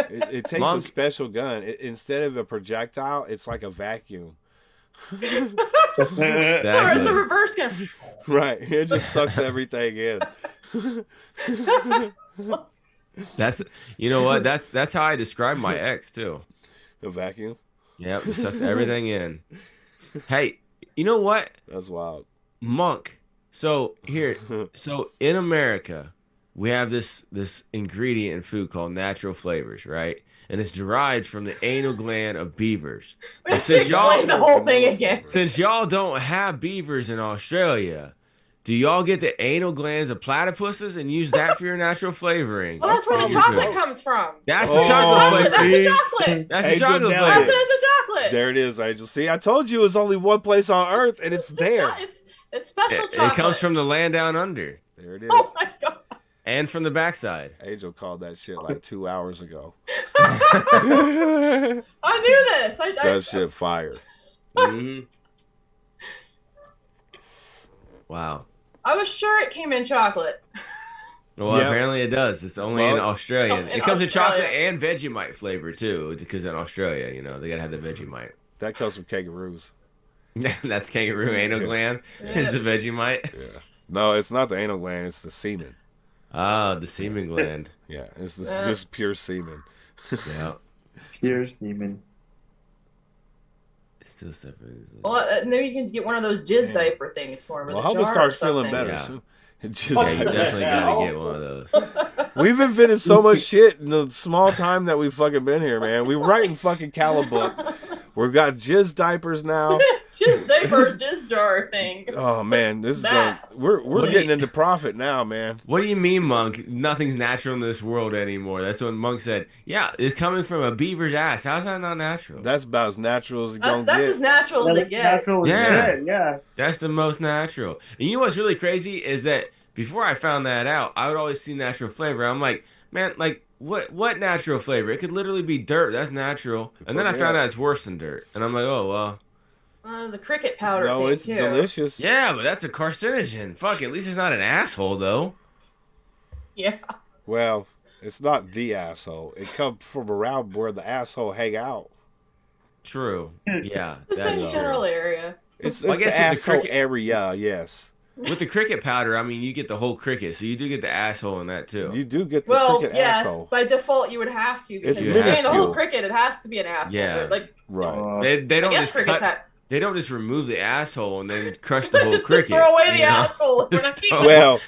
It takes Monk. a special gun. Instead of a projectile, it's like a vacuum. Or it's a reverse gun. Right. It just sucks everything in. That's you know what? That's how I describe my ex too. A vacuum. Yep, it sucks everything in. Hey, you know what? That's wild. Monk. So in America, we have this ingredient in food called natural flavors, right? And it's derived from the anal gland of beavers. And Explain the whole thing again. since y'all don't have beavers in Australia, do y'all get the anal glands of platypuses and use that for your natural flavoring? Well, that's where the chocolate comes from. That's the chocolate That's flavor. the chocolate. That's the Angel chocolate nailed flavor. it. That's the chocolate. There it is, Angel. See, I told you it was only one place on Earth, and it's there. It's special It chocolate. comes from the land down under. There it is. Oh my god. And from the backside. Angel called that shit like 2 hours ago. I knew this. That shit fire. Mhm. Wow. I was sure it came in chocolate. Well, Yep. apparently it does. It's only in Well- Australia. Oh, in It comes in Australia. chocolate and Vegemite flavor too, because in Australia, you know, they gotta have the Vegemite. That comes from kangaroos. That's kangaroo anal gland. Is the Vegemite? Yeah. No, it's not the anal gland. It's the semen. Ah, the semen gland. Yeah, it's just pure semen. Yeah. Pure semen. It's still stuff. Well, maybe you can get one of those jizz diaper things for him. Well, I hope it starts feeling better Yeah. soon. Yeah, you definitely gotta get one of those. We've invented so much shit in the small time that we've fucking been here, man. We're writing fucking Calabook. We've got jizz diapers now. Jizz diaper, jizz jar thing. Oh man, this is That. we're getting into profit now, man. What do you mean, Monk? Nothing's natural in this world anymore. That's what Monk said. Yeah, it's coming from a beaver's ass. How's that not natural? That's about as natural as it's gonna That's get. as natural as it gets. Yeah. That's the most natural. And you know what's really crazy is that before I found that out, I would always see natural flavor. I'm like, man, like what natural flavor? It could literally be dirt. That's natural. And then I found out it's worse than dirt. And I'm like, oh well. The cricket powder No, thing it's too. delicious. Yeah, but that's a carcinogen. Fuck, at least it's not an asshole though. Yeah. Well, it's not the asshole. It comes from around where the asshole hang out. True. Yeah. The that's same true. general area. It's Well, I the guess with the asshole cricket- area, yes. With the cricket powder, I mean, you get the whole cricket, so you do get the asshole in that too. You do get the Well, cricket yes, asshole. by default you would have to because It's if you the whole minuscule. cricket, it has to be an asshole. Yeah. They're like Right. They don't I guess just crickets cut. have- They don't just remove the asshole and then crush the whole just cricket. throw away the you know? asshole. We're not eating it. Well,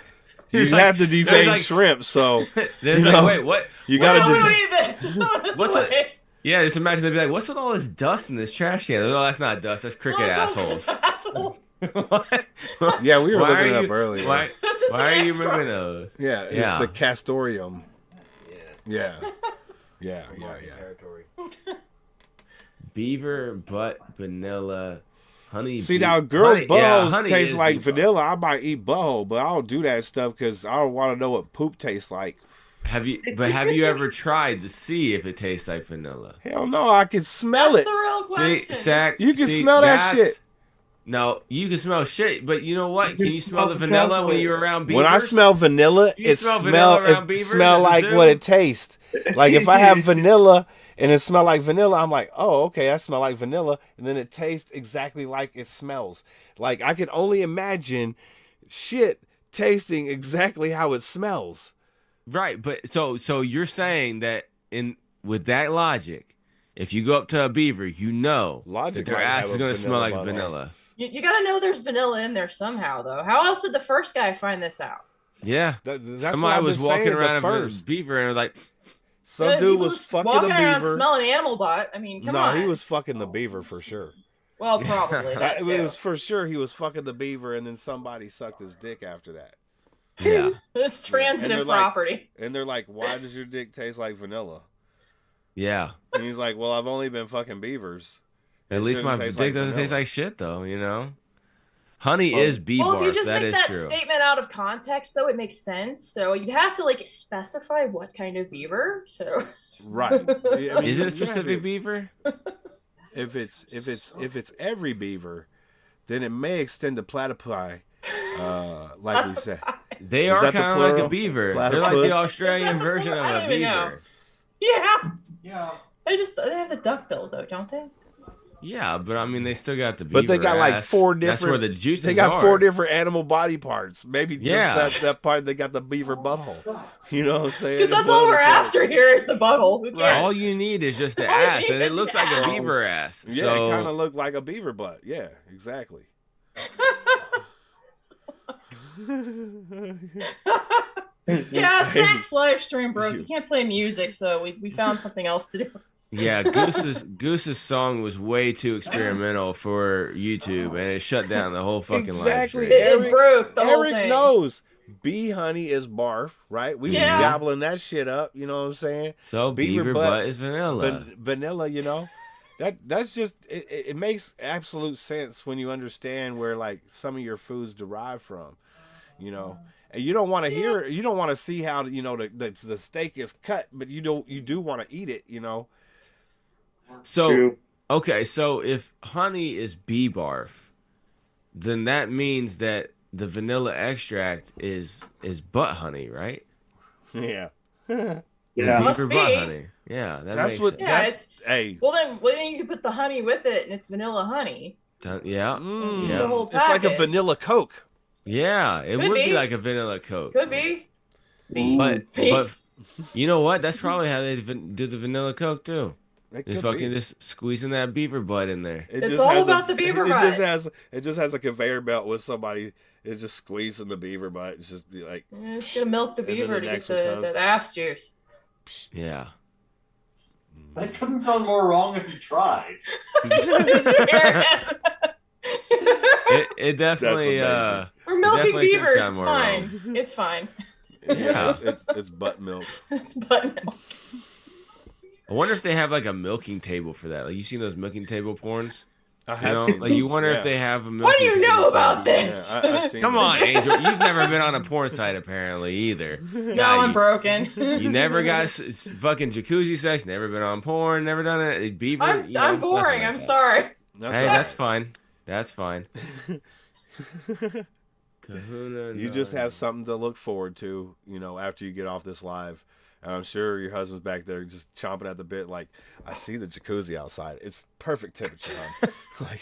you It's like- have to there's devein like- shrimp, so There's you like, know, wait, what? You No, gotta we don't do. eat this. Throw this What's away. it? Yeah, just imagine they'd be like, "What's with all this dust in this trash can?" Oh, that's not dust. That's cricket assholes. Assholes. Yeah, we were Why looking are it up you- earlier. Why, That's just why an are you extra. removing those? Yeah, it's Yeah. the castorium. Yeah. Yeah. Beaver butt vanilla honey. See bee- now, girls' honey- yeah, buttholes honey taste is like bee butt. vanilla. I might eat butthole, but I don't do that stuff because I don't want to know what poop tastes like. Have you ever tried to see if it tastes like vanilla? Hell no, I can smell That's it. the real See, question. Zach, You can see, smell that that's- shit. No, you can smell shit, but you know what? Can you smell the smell vanilla when chocolate. you're around beavers? When I smell vanilla, You it smell vanilla around beavers smell at the like zoo? what it tastes. Like if I have vanilla and it smell like vanilla, I'm like, oh, okay, I smell like vanilla, and then it tastes exactly like it smells. Like I can only imagine shit tasting exactly how it smells. Right, but so you're saying that with that logic, if you go up to a beaver, you know that their ass is gonna smell like vanilla. You gotta know there's vanilla in there somehow, though. How else did the first guy find this out? Yeah, somebody was walking around a beaver and was like, some dude was fucking walking the beaver. around smelling animal butt. I mean, come on. No, he was fucking the beaver for sure. Well, probably. It was for sure he was fucking the beaver, and then somebody sucked his dick after that. Yeah, it's transitive like, property. And they're like, "Why does your dick taste like vanilla?" Yeah, and he's like, "Well, I've only been fucking beavers. At least my dick doesn't taste like shit, though. You know, honey is bee barf. Well, if you just make that true. statement out of context, though, it makes sense. So you'd have to like specify what kind of beaver. So right, I mean, is it a specific beaver? If it's every beaver, then it may extend to platypi. Like we said, they are kind of like a beaver. They're like the Australian version of a beaver. Yeah. They have the duck bill though, don't they? Yeah, but I mean, they still got the beaver. But they got like four different. That's where the juices are. They got 4 different animal body parts. Maybe just yeah. that part. They got the beaver butthole. You know what I'm saying? Because that's all we're after here is the butthole. Right. All you need is just the ass, and it looks like a beaver ass. Yeah, so... it kind of looked like a beaver butt. Yeah, exactly. Yeah, Zach's live stream broke. You can't play music, so we found something else to do. Yeah, Goose's song was way too experimental for YouTube, and it shut down the whole fucking live stream. It broke the whole thing. Eric knows bee honey is barf, right? We be gobbling that shit up. You know what I'm saying? So beaver butt is vanilla. Vanilla, you know. That's just it makes absolute sense when you understand where like some of your foods derive from, you know. And you don't want to hear, you don't want to see how the steak is cut, but you do want to eat it, you know. So okay, so if honey is bee barf, then that means that the vanilla extract is butt honey, right? Yeah. Yeah. Beaver butt honey. Yeah, that's what. Yeah, well then you can put the honey with it, and it's vanilla honey. Yeah, The whole it's like a vanilla Coke. Yeah, it would be like a vanilla Coke. Could be. But you know what? That's probably how they do the vanilla Coke too. Just fucking just squeezing that beaver butt in there. It's all about the beaver butt. It just has a conveyor belt with somebody is just squeezing the beaver butt. It's just be like. It's gonna milk the beaver to get that ass juice. Yeah. That couldn't sound more wrong if you tried. It definitely. We're milking beavers. It's fine. It's fine. Yeah, it's butt milk. It's butt milk. I wonder if they have like a milking table for that. Like you seen those milking table porns? I have seen like you wonder those, if they have a milking What do you know about Yeah, this? I've seen Come those. on, Angel. You've never been on a porn site apparently either. No, I'm broken. You never got fucking jacuzzi sex. Never been on porn. Never done it. Beaver. I'm boring. I'm sorry. Hey, that's fine. That's fine. Kahuna. You just have something to look forward to, you know, after you get off this live. And I'm sure your husband's back there just chomping at the bit, like, I see the jacuzzi outside. It's perfect temperature, hon. Like,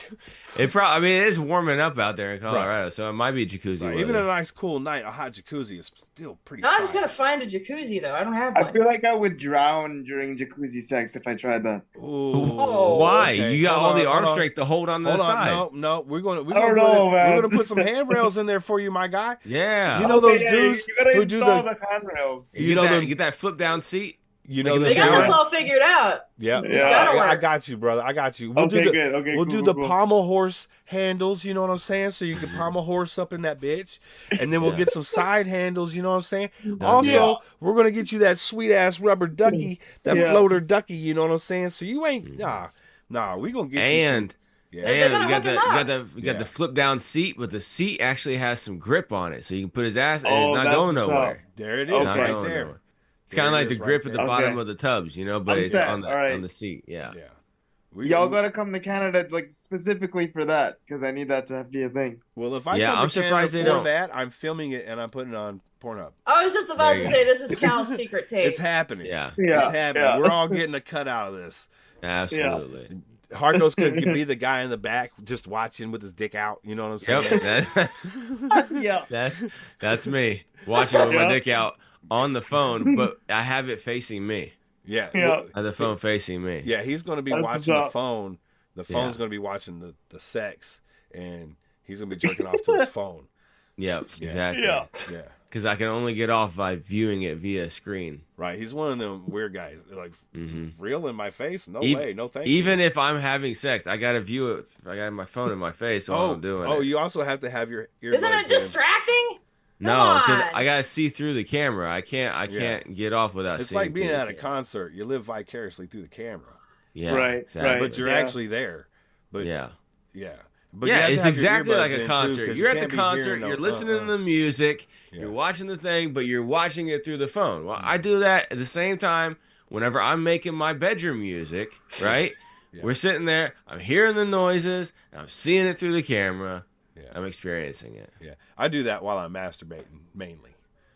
I mean, it is warming up out there in Colorado, so it might be jacuzzi. Right. Even a nice cool night, a hot jacuzzi is still pretty. No, I just gotta find a jacuzzi though. I don't have one. I feel like I would drown during jacuzzi sex if I tried that. Ooh. Why? Okay. You got Hold all on, the arm hold on. strength to hold on to the sides. No, we're gonna don't know, man. we're gonna put some handrails in there for you, my guy. Yeah. You know those dudes you gotta who do install the handrails. You know get that flip down seat. You know They got this all figured out. Yeah, It's gotta work. I got you, brother. I got you. We'll Okay, do good. Okay, we'll cool, do the cool. pommel horse handles. You know what I'm saying? So you can pommel horse up in that bitch, and then we'll get some side handles. You know what I'm saying? Also, we're gonna get you that sweet ass rubber ducky, that floater ducky. You know what I'm saying? So you ain't nah. We gonna get And you. and you got the flip down seat, but the seat actually has some grip on it, so you can put his ass and it's not going nowhere. There it is, Not right going there. nowhere. It's kind of like the grip at the right bottom there. of the tubs, you know, but I'm it's set. on All right. the seat. Yeah. Y'all gotta come to Canada like specifically for that because I need that to be a thing. Well, if I Yeah, come I'm to Canada surprised they for don't. that, I'm filming it and I'm putting it on Pornhub. I was just about There to you say this is Cal's secret tape. It's happening. Yeah. It's happening. We're all getting a cut out of this. Absolutely. Harkos could be the guy in the back just watching with his dick out. You know what I'm saying? Yep. That's me watching with my dick out on the phone, but I have it facing me. Yeah. I have the phone facing me. Yeah, he's going to be That's watching what's the up. phone. The phone's going to be watching the sex, and he's going to be jerking off to his phone. Yep, exactly. Yeah. Because I can only get off by viewing it via screen. Right. He's one of them weird guys. Like, real in my face? No Ev- way. No thank you. Even if I'm having sex, I gotta view it. I got my phone in my face while I'm doing it. you also have to have your earbuds Isn't it distracting? No, because on. I gotta see through the camera. I can't get off without It's seeing. like being through the at a concert. You live vicariously through the camera. Yeah, Right, exactly. right, But you're yeah. actually there. But Yeah. Yeah. But you yeah, have to it's have your exactly earbuds like in, a too, concert. 'cause You're you at the can't be concert, hearing you're no, listening to the music, you're watching the thing, but you're watching it through the phone. Well, I do that at the same time whenever I'm making my bedroom music, right? We're sitting there, I'm hearing the noises, and I'm seeing it through the camera. I'm experiencing it. Yeah. I do that while I'm masturbating mainly.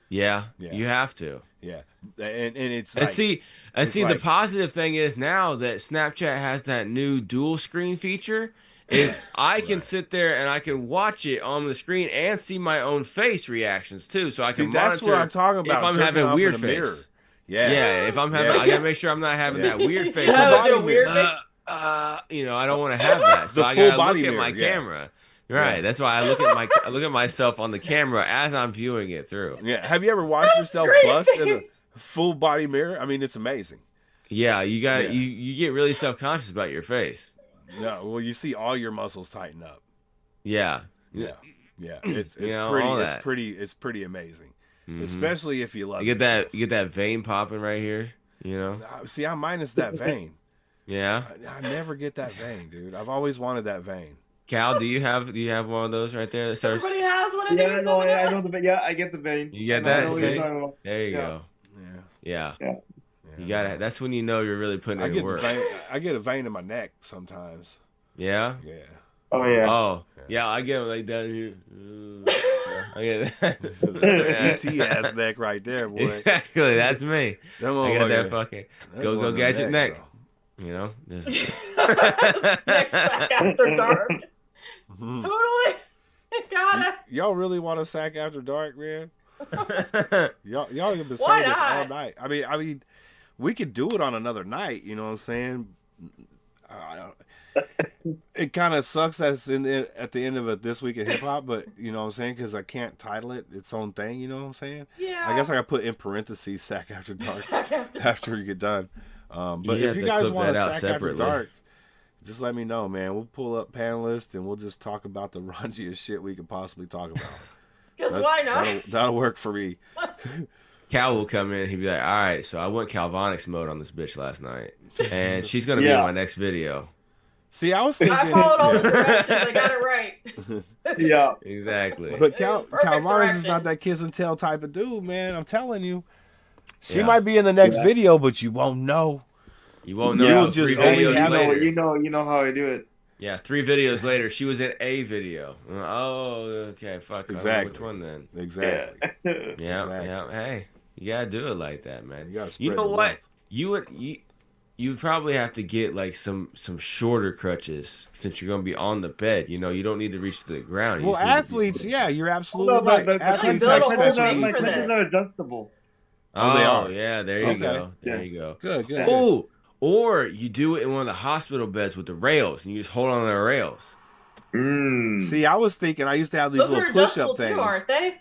Yeah, Yeah. you have to. Yeah. And it's And like, see, it's the like- positive thing is now that Snapchat has that new dual screen feature, is I can sit there and I can watch it on the screen and see my own face reactions too, so I can See, that's monitor what I'm talking about, if I'm jerking having off weird in a mirror. face. Yeah. Yeah, if I'm having, Yeah. I gotta make sure I'm not having Yeah. that weird face. Oh, the weird face? You know, I don't want to have that, so The I full gotta body look at mirror, my yeah. camera. Right, Yeah. that's why I look at myself on the camera as I'm viewing it through. Yeah. Have you ever watched yourself great bust in a face. full body mirror? I mean, it's amazing. Yeah, you got Yeah. you get really self conscious about your face. No, well, you see all your muscles tighten up. Yeah. Yeah. Yeah. It's You know, pretty. all It's that. pretty amazing, Mhm. especially if you love. You get that vein popping right here, you know? See, I'm minus that vein. Yeah. I never get that vein, dude. I've always wanted that vein. Cal, do you have one of those right there that starts? Everybody has one of Yeah, these. no, I know the yeah, I get the vein. You get I that? know what See? you're talking about. There you Yeah. go. Yeah. Yeah. You got That's when you know you're really putting I in get work. I get a vein in my neck sometimes. Yeah. Yeah. Oh yeah. Oh yeah, I get it like down here. I get that. That's an ET ass neck right there, boy. Exactly, that's me. Them I got that motherfuckers- fucking that's go one of them gadget neck. necks, You know. Just- Next back after dark. Totally. Gotta. Y'all really want to sack after dark, man? y'all have been Why saying this all not? night. I mean, we could do it on another night. You know what I'm saying? It kind of sucks that's at the end of it this week in hip hop, but you know what I'm saying, because I can't title it its own thing. You know what I'm saying? Yeah. I guess I got put in parentheses "sack after dark" Sack after after we get done. But You have if you to guys clip want that to out sack after separately. dark, just let me know, man. We'll pull up panelists and we'll just talk about the raunchiest shit we could possibly talk about. Because why not? That'll work for me. Cal will come in. He'd be like, "All right, so I went Calvonics mode on this bitch last night, and she's gonna be in my next video." See, I was thinking. I followed all the directions. I got it right. Yeah. Exactly. But It was perfect Calvaris is direction. not that kiss and tell type of dude, man. I'm telling you. She Yeah. might be in the next video, but you won't know. You won't know You'll until just 3 only videos have later. You know how I do it. Yeah, 3 videos later, she was in a video. Oh, okay, fuck. I don't know Exactly. which one then? Exactly. Yeah, Exactly. yeah. Hey, you gotta do it like that, man. You gotta You spread know the what? wealth. You would probably have to get like some shorter crutches since you're gonna be on the bed. You know, you don't need to reach to the ground. You Well, just need to be- athletes, yeah, you're absolutely No, right. but Athletes build have a whole special thing needs. for this. They're adjustable. Oh, they are. Yeah, there you Okay. go. There Yeah. you go. Good, good. Oh, or you do it in one of the hospital beds with the rails, and you just hold on to the rails. See, I was thinking I used to have these Those are little push adjustable up too, things. aren't they?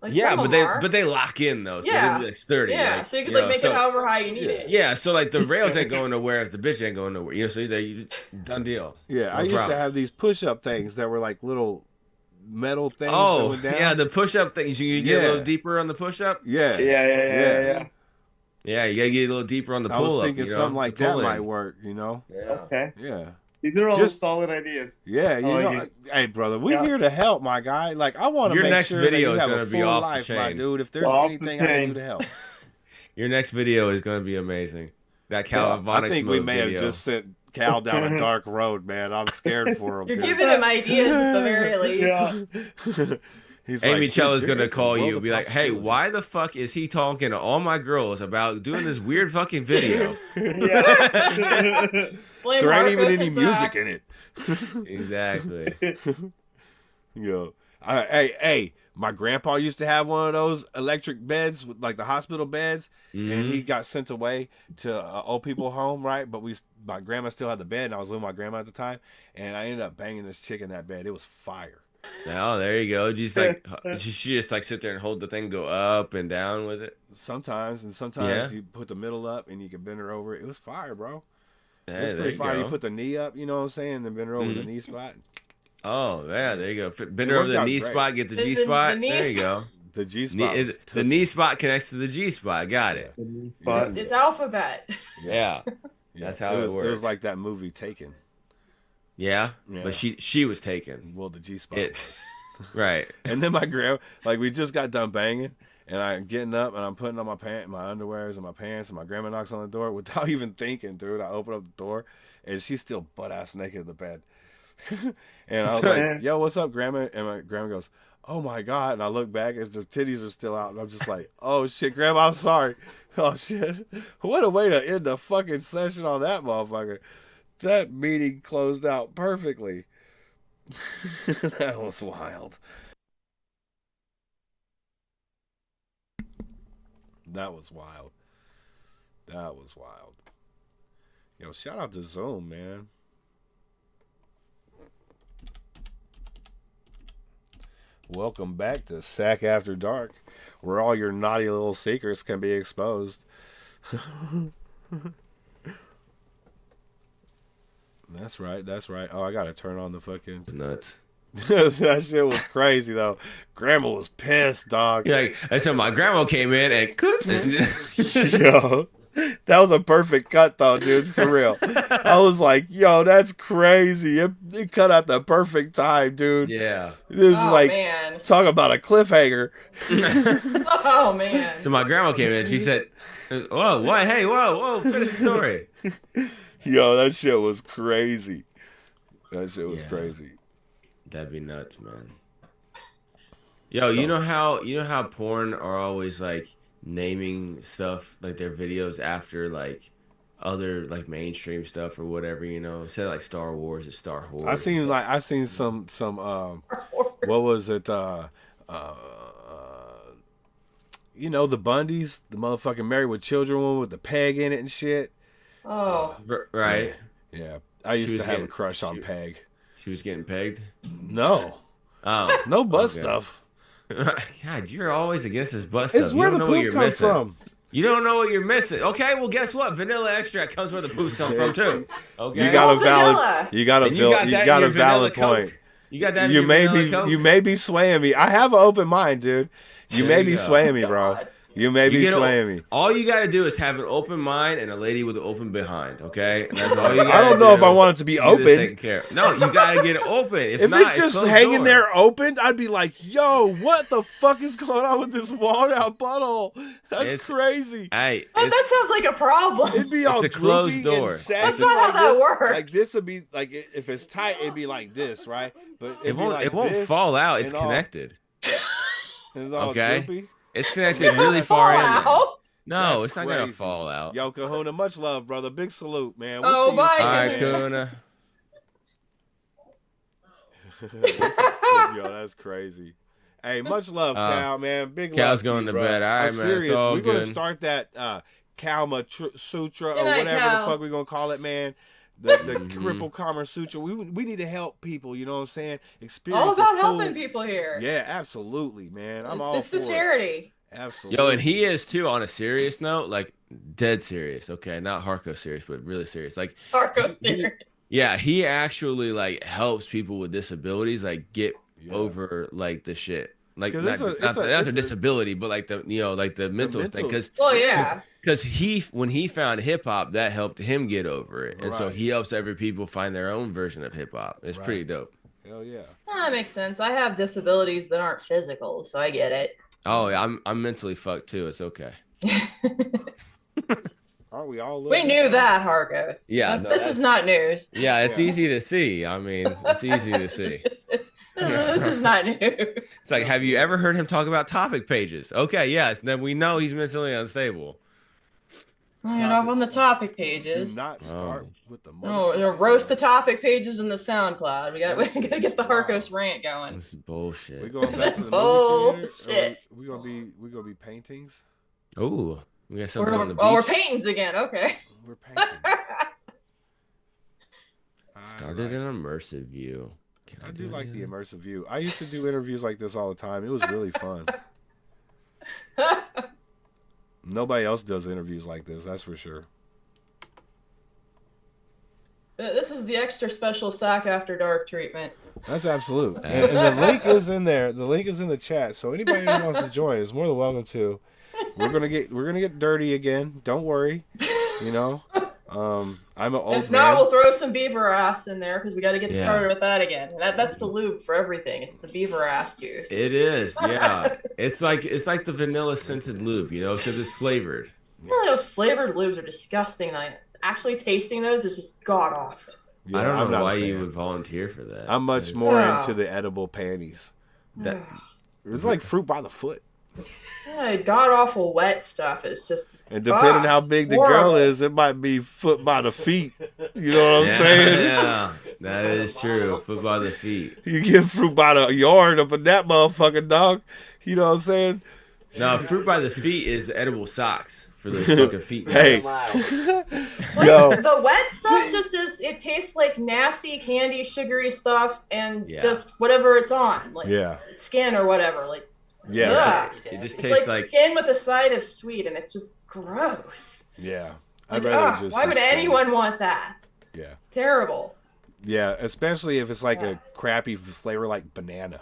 Like Yeah, some but of they them are. lock in though, so Yeah. they're sturdy. Yeah, like, so you could you like know, make so- it however high you need it. Yeah, so like the rails ain't going nowhere if the bitch ain't going nowhere. You know, so you done deal. Yeah, No I used to problem. have these push up things that were like little metal things that Oh, went down. yeah, the push up things. You get a Yeah. little deeper on the push up. yeah. Yeah. Yeah, you gotta get a little deeper on the I pull was up. thinking you know, something like the that pull-in. might work, you know? Yeah. Okay. Yeah. These are all Just- solid ideas. Yeah, you like know, it. hey brother, we're Yeah. here to help, my guy. Like I want to Your make next sure video that you is have gonna a be full off the life, my chain. dude. If there's Off the anything I can chain. do to help, Your next video is gonna be amazing. That I Calvonics think we mode may video. have just sent Cal down a dark road, man. I'm scared for him. You're dude. giving him ideas at the very least. He's Amy like, Chella's dude, gonna it's a call you, world be of like, "Hey, why the fuck is he talking to all my girls about doing this weird fucking video?" Blame There ain't even Marcos any and music Zach. in it. Exactly. Yo, hey, my grandpa used to have one of those electric beds, with like the hospital beds, and he got sent away to old people home, right? But my grandma still had the bed, and I was with my grandma at the time, and I ended up banging this chick in that bed. It was fire. Oh, there you go. Just like she just like sit there and hold the thing, go up and down with it. Sometimes you put the middle up and you can bend her over. It was fire, bro. Hey, It was there pretty you fire. go. You put the knee up, you know what I'm saying, then bend her over the knee spot. Oh yeah, there you go. Bend It her over worked the out knee great. spot, get the The G spot. knee There you spot. go. The G spot. The knee spot connects to the G spot. Got it. It's alphabet. Yeah, that's how it works. It was like that movie Taken. Yeah, Yeah. but she was taken. Well, the G spot. It's right. And then my grandma, like we just got done banging, and I'm getting up and I'm putting on my underwears and my pants, and my grandma knocks on the door without even thinking, dude. I open up the door, and she's still butt ass naked in the bed. And I was like, "Yo, what's up, grandma?" And my grandma goes, "Oh my god!" And I look back as their titties are still out, and I'm just like, "Oh shit, grandma, I'm sorry." Oh shit, what a way to end the fucking session on that motherfucker. That meeting closed out perfectly. That was wild. That was wild. That was wild. Yo, shout out to Zoom, man. Welcome back to Sack After Dark, where all your naughty little secrets can be exposed. That's right. That's right. Oh, I gotta turn on the fucking nuts. That shit was crazy though. Grandma was pissed, dog. Like, and so my grandma came in and cooked. Yo, that was a perfect cut though, dude. For real. I was like, yo, that's crazy. It cut out the perfect time, dude. Yeah. This is Oh, like man. talk about a cliffhanger. Oh man. So my grandma came in. She said, "Whoa, what? Hey, whoa, finish the story." Yo, that shit was crazy. That shit was crazy. That'd be nuts, man. Yo, you know how porn are always like naming stuff like their videos after like other like mainstream stuff or whatever, you know? Instead of like Star Wars, it's Star Wars. I seen some what was it? You know, the Bundys, the motherfucking Married with Children one with the peg in it and shit. Oh. Right. Yeah. I used to have a crush on Peg. She was getting pegged? No. Oh. No butt okay. stuff. God, you're always against this butt stuff. It's where the poop comes from. You don't know what you're missing. Okay, well, guess what? Vanilla extract comes where the poops come from too. Okay, You got a valid point. You got that. You may be swaying me. I have an open mind, dude. You may be swaying me, bro. You may be swaying me. All you got to do is have an open mind and a lady with an open behind. Okay, and that's all you got. I don't know if I want it to be open. No, you got to get it open. If not, it's just hanging door. there open, I'd be like, "Yo, what the fuck is going on with this walled out butthole? That's crazy." Hey, that sounds like a problem. It'd be all a closed droopy door. and saggy That's not how like that this. works. Like this would be like if it's tight, it'd be like this, right? But It won't fall out. It's connected. It's all Okay. droopy. It's connected really far in. Out? No, That's it's not gonna crazy. fall out. Yo, Kahuna, much love, brother. Big salute, man. Oh, see you bye, soon, All right, man. Kahuna. Yo, that's crazy. Hey, much love, Uh, Cal, man. Big Cal's love to going you, to bro. bed. All right, I'm man, it's serious. all We're gonna good. start that Kalma Sutra Good or night, whatever Cal. the fuck we're gonna call it, man. The Cripple Karma Sutra. We need to help people. You know what I'm saying? Experience All about the helping full- people here. Yeah, absolutely, man. I'm all It's for the it. charity. Absolutely. Yo, and he is too. On a serious note, like dead serious. Okay, not hardcore serious, but really serious. Like Marco serious. yeah, he actually like helps people with disabilities like get over like the shit. Like 'Cause not, it's a- not, it's a- not it's their a- disability, but like the like the mental thing. Because Well, yeah. because when he found hip hop, that helped him get over it, and so Right. he helps every people find their own version of hip hop. It's Right. pretty dope. Hell yeah. That makes sense. I have disabilities that aren't physical, so I get it. Oh, yeah, I'm mentally fucked too. It's okay. All Aren't we all? We knew that, Hargos. Yeah, This is not news. Yeah, it's easy to see. I mean, it's easy to see. This is not news. It's like, have you ever heard him talk about topic pages? Okay, yes. Then we know he's mentally unstable. Get off on the topic pages. Do not start with the roast the topic pages in the SoundCloud. We gotta get the Harkos rant going. This is bullshit. We going back to the bullshit. We gonna be paintings. Oh, we got something on the beach. Oh, we're paintings again. Okay. We're paintings. Started an immersive view. I do like the immersive view. I used to do interviews like this all the time. It was really fun. Nobody else does interviews like this, that's for sure. This is the extra special Sack After Dark treatment. That's absolute. And the link is in there. The link is in the chat. So anybody who wants to join is more than welcome to. We're gonna get dirty again. Don't worry. You know. I'm an old If not, man. we'll throw some beaver ass in there because we got to get started with that again. That's the lube for everything. It's the beaver ass juice. It is, yeah. it's like the vanilla scented lube, you know, because it's flavored. Really, those flavored lubes are disgusting. Like actually tasting those is just god awful. Yeah, I don't I'm know not why a fan. you would volunteer for that. I'm much more into the edible panties. It's like fruit by the foot. Yeah, god awful wet stuff. It's just. And depending how big the girl is, it might be foot by the feet. You know what I'm saying? Yeah, that is true. Foot by the feet. You get fruit by the yard up in that motherfucking dog. You know what I'm saying? No, fruit by the feet is edible socks for those fucking feet. Hey. Yo. The wet stuff just is. It tastes like nasty candy, sugary stuff, and just whatever it's on, like skin or whatever. Like. Yeah, it just it's tastes like like skin with a side of sweet, and it's just gross. Yeah, Like, I'd rather just. why would anyone want that? Yeah, it's terrible. Yeah, especially if it's like a crappy flavor like banana.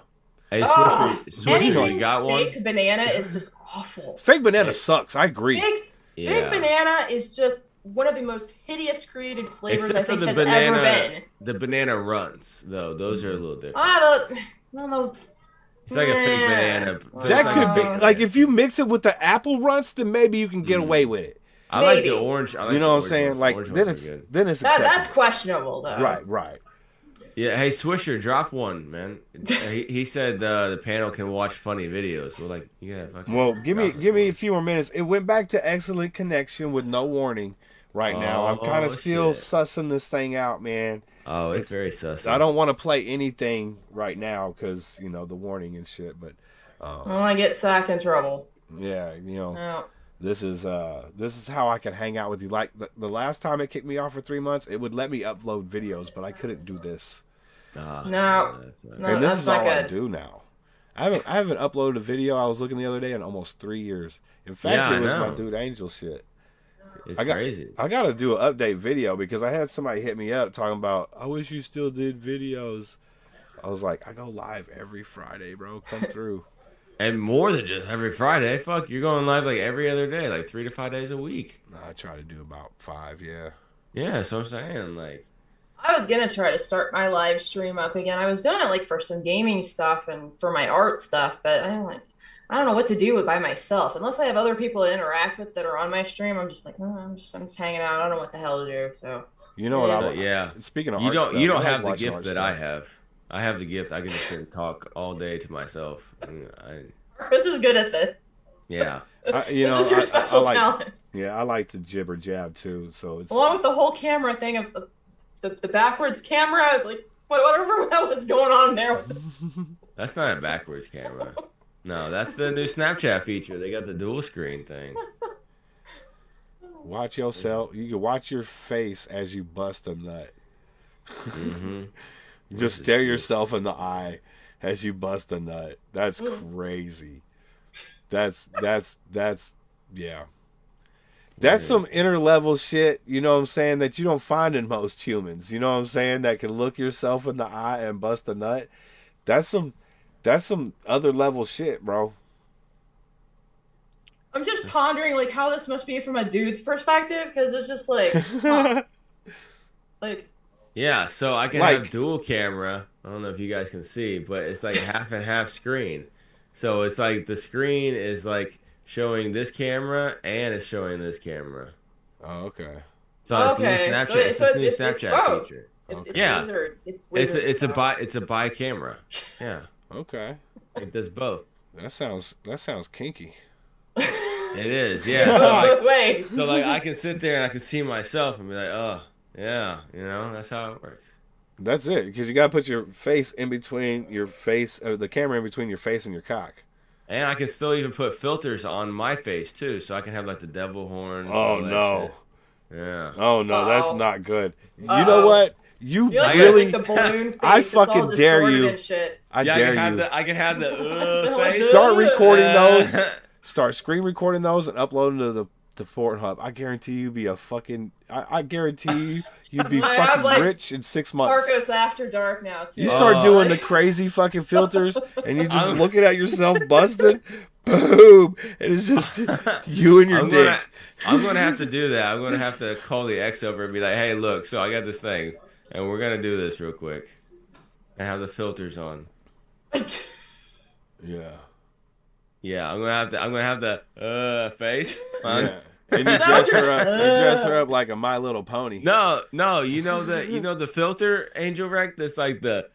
Hey, Anything you got one? fake banana is just awful. Fake banana sucks. I agree. Fake banana is just one of the most hideous created flavors Except I for think the has banana, ever been. the banana runs though. Those are a little different. I don't know. It's like a fake banana. That could be like if you mix it with the apple runts, then maybe you can get away with it. I like the orange. I like you know the what I'm saying? orange Like ones. then Orange it's ones are good. then it's That's questionable though. right. Yeah, hey Swisher, drop one, man. He said the panel can watch funny videos. We're like, yeah, fucking. Well, give me a few more minutes. It went back to excellent connection with no warning. Right now, I'm kind of still sussing this thing out, man. Oh, it's very sus. I don't want to play anything right now because you know the warning and shit. But I don't want to get Sack in trouble. yeah, you know. No. This is how I can hang out with you. Like the last time it kicked me off for 3 months, it would let me upload videos, but I couldn't do this. No, and this is not all good. I do now. I haven't uploaded a video. I was looking the other day in almost 3 years. In fact, it was my dude Angel shit. It's crazy. I got to do an update video because I had somebody hit me up talking about, I wish you still did videos. I was like, I go live every Friday, bro. Come through. And more than just every Friday. Fuck, you're going live like every other day, like 3 to 5 days a week. I try to do about 5, yeah. Yeah, so I'm saying, like. I was gonna try to start my live stream up again. I was doing it like for some gaming stuff and for my art stuff, but I don't know what to do by myself unless I have other people to interact with that are on my stream. I'm just like, I'm just hanging out. I don't know what the hell to do. So you know what? Yeah. Speaking of you art don't stuff, you don't I like have the watching gift art that stuff. I have. I have the gift. I can just sit and talk all day to myself. Chris is good at this. Yeah. This is your special talent. Yeah, I like to jibber jab too. So it's Along with the whole camera thing of the backwards camera, like whatever that was going on there. That's not a backwards camera. No, that's the new Snapchat feature. They got the dual screen thing. watch yourself. You can watch your face as you bust a nut. Mm-hmm. Just stare yourself in the eye as you bust a nut. That's crazy. That's yeah. That's some inner level shit, you know what I'm saying, that you don't find in most humans. You know what I'm saying? That can look yourself in the eye and bust a nut. That's some other level shit, bro. I'm just pondering like how this must be from a dude's perspective because it's just like, huh. Like. Yeah, so I can have dual camera. I don't know if you guys can see, but it's like half and half screen. So it's like the screen is like showing this camera and it's showing this camera. Oh, okay. So it's the new Snapchat. It's the new Snapchat feature. It's Yeah. wizard. It's wizard. It's a bi camera. Yeah. Okay. It does both. That sounds kinky. It is, yeah. So Wait. so like I can sit there and I can see myself and be like, oh yeah, you know, that's how it works. That's it, because you gotta put your face in between your face, the camera in between your face and your cock. And I can still even put filters on my face too, so I can have like the devil horns. Oh no. Shit. Yeah. Oh no, that's not good. You know what? You like really, the balloon face, I fucking dare you. And shit. I dare you. I can have the face. Start recording those. Start screen recording those and uploading to the Pornhub. I guarantee you be a fucking. I guarantee you'd be fucking rich in 6 months. Marcos After Dark now too. You start doing the crazy fucking filters, and you just looking at yourself busted. Boom! And it's just you and your dick. I'm gonna have to do that. I'm gonna have to call the ex over and be like, "Hey, look, so I got this thing, and we're gonna do this real quick, and have the filters on." Yeah. Yeah, I'm gonna have the face. Yeah. And you dress her up like a My Little Pony. No, you know the filter, Angel Rec, that's like the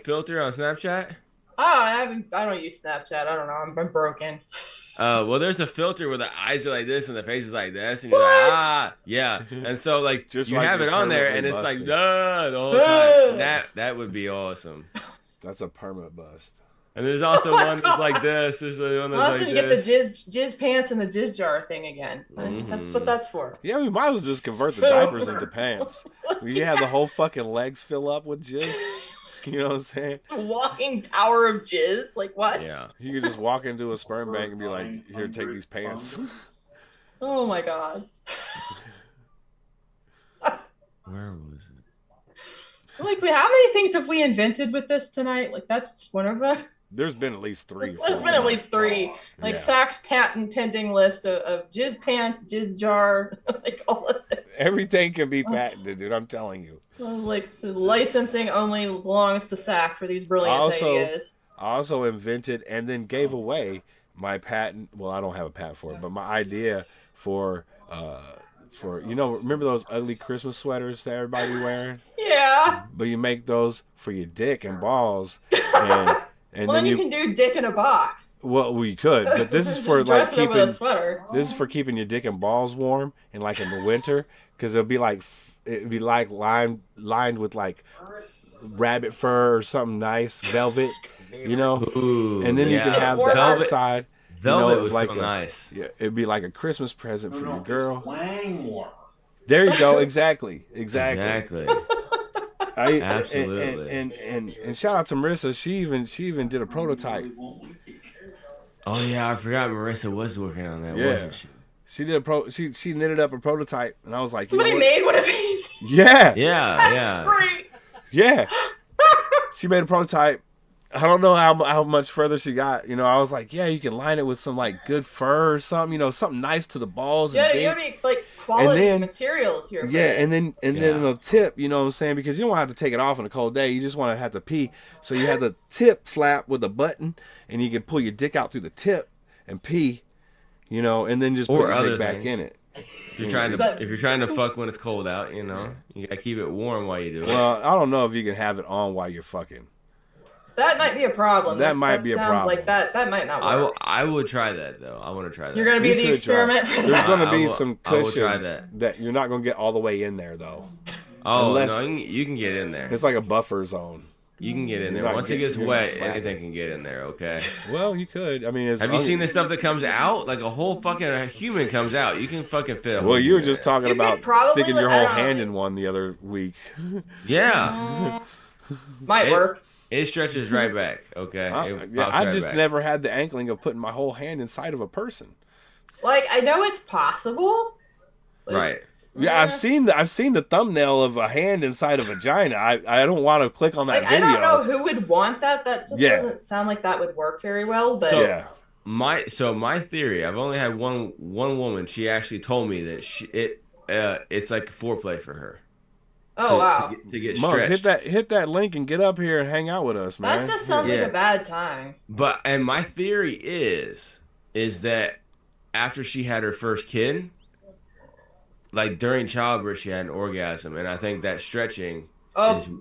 filter on Snapchat. Oh, I don't use Snapchat. I don't know. I'm broken. Well, there's a filter where the eyes are like this and the face is like this, and you're like, yeah. And so like Just you like have you're it on there, and it's permanently like the whole time. That would be awesome. That's a permanent bust. And there's also one that's like this. There's the one that's Well, like when you this. get the jizz pants and the jizz jar thing again. That's what that's for. Yeah, we might as well just convert the diapers into pants. You have the whole fucking legs fill up with jizz. You know what I'm saying? A walking tower of jizz. Like what? Yeah. You could just walk into a sperm bank and be like, "Here, take these pants." Oh my god. Where was it? Like, how many things have we invented with this tonight? Like, that's just one of them. There's been at least 3. There's been at least 3. Like, Sachs patent pending list of jizz pants, jizz jar, like all of this. Everything can be patented, dude. I'm telling you. Like, the licensing only belongs to Sack for these brilliant ideas. I also invented and then gave away my patent. Well, I don't have a patent for it, but my idea for remember those ugly Christmas sweaters that everybody wearing? Yeah. But you make those for your dick and balls, and well, then you can do dick in a box. Well, we could, but this is for dress like it over keeping. the sweater. This is for keeping your dick and balls warm, and like in the winter, because it'd be like lined with like rabbit fur or something nice, velvet, you know. Ooh, and then you can have the outside. Velvet was like nice. Yeah, it'd be like a Christmas present for your girl. Wang warm. There you go. Exactly. Exactly. Absolutely. And shout out to Marissa. She even did a prototype. Oh yeah, I forgot Marissa was working on that, wasn't she? She did she knitted up a prototype, and I was like, somebody made one of these. Yeah. Yeah. Great. Yeah. She made a prototype. I don't know how much further she got. You know, I was like, yeah, you can line it with some like good fur or something. You know, something nice to the balls. Yeah, you gotta be like quality materials here. Yeah, and then the tip. You know what I'm saying? Because you don't have to take it off on a cold day. You just want to have to pee. So you have the tip flap with a button, and you can pull your dick out through the tip and pee. You know, and then just put your dick back in it. If you're trying to fuck when it's cold out, you know, you gotta keep it warm while you do it. Well, I don't know if you can have it on while you're fucking. That might be a problem. That might be a problem. Like that might not work. I would try that though. I want to try that. You're gonna be the experiment for that. There's gonna be some cushion I will try that you're not gonna get all the way in there though. Oh no, you can get in there. It's like a buffer zone. You can get in there. Once it gets wet, anything can get in there. Okay. Well, you could. I mean, have you seen the stuff that comes out? Like a whole fucking human comes out. You can fucking fit. Well, you were just talking about sticking your whole hand in one the other week. Yeah. Might work. It stretches right back. Okay. I just never had the ankling of putting my whole hand inside of a person. Like, I know it's possible. Right. Yeah, I've seen the thumbnail of a hand inside a vagina. I don't want to click on that video. I don't know who would want that. That just doesn't sound like that would work very well. But my theory, I've only had one woman. She actually told me that it's like foreplay for her. Oh wow! To get Mark, stretched. hit that link and get up here and hang out with us, man. That just sounds like a bad time. And my theory is that after she had her first kid, like during childbirth she had an orgasm, and I think that stretching.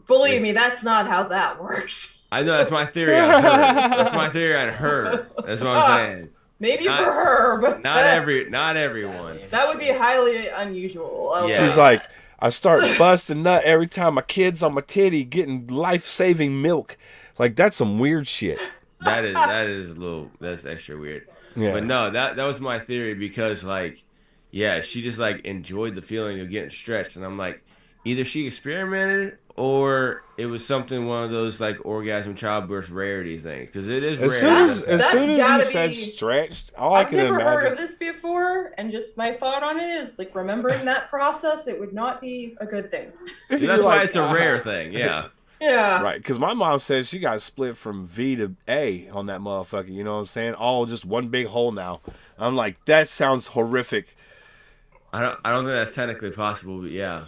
Believe me, that's not how that works. I know that's my theory on her. That's my theory on her. That's what I'm saying. Maybe for her, but not everyone. That would be highly unusual. Yeah. She's like, I start busting nut every time my kid's on my titty getting life-saving milk. Like, that's some weird shit. That is a little, that's extra weird. Yeah. But no, that was my theory because like, yeah, she just like enjoyed the feeling of getting stretched, and I'm like, either she experimented or it was something, one of those like orgasm childbirth rarity things, because it is rare. As soon as you said stretched, all I can I've never imagine. heard of this before, and just my thought on it is like remembering that process. It would not be a good thing. That's why it's a rare thing. Yeah. Yeah. Right, because my mom said she got split from V to A on that motherfucker. You know what I'm saying? All just one big hole now. I'm like, that sounds horrific. I don't think that's technically possible, but yeah.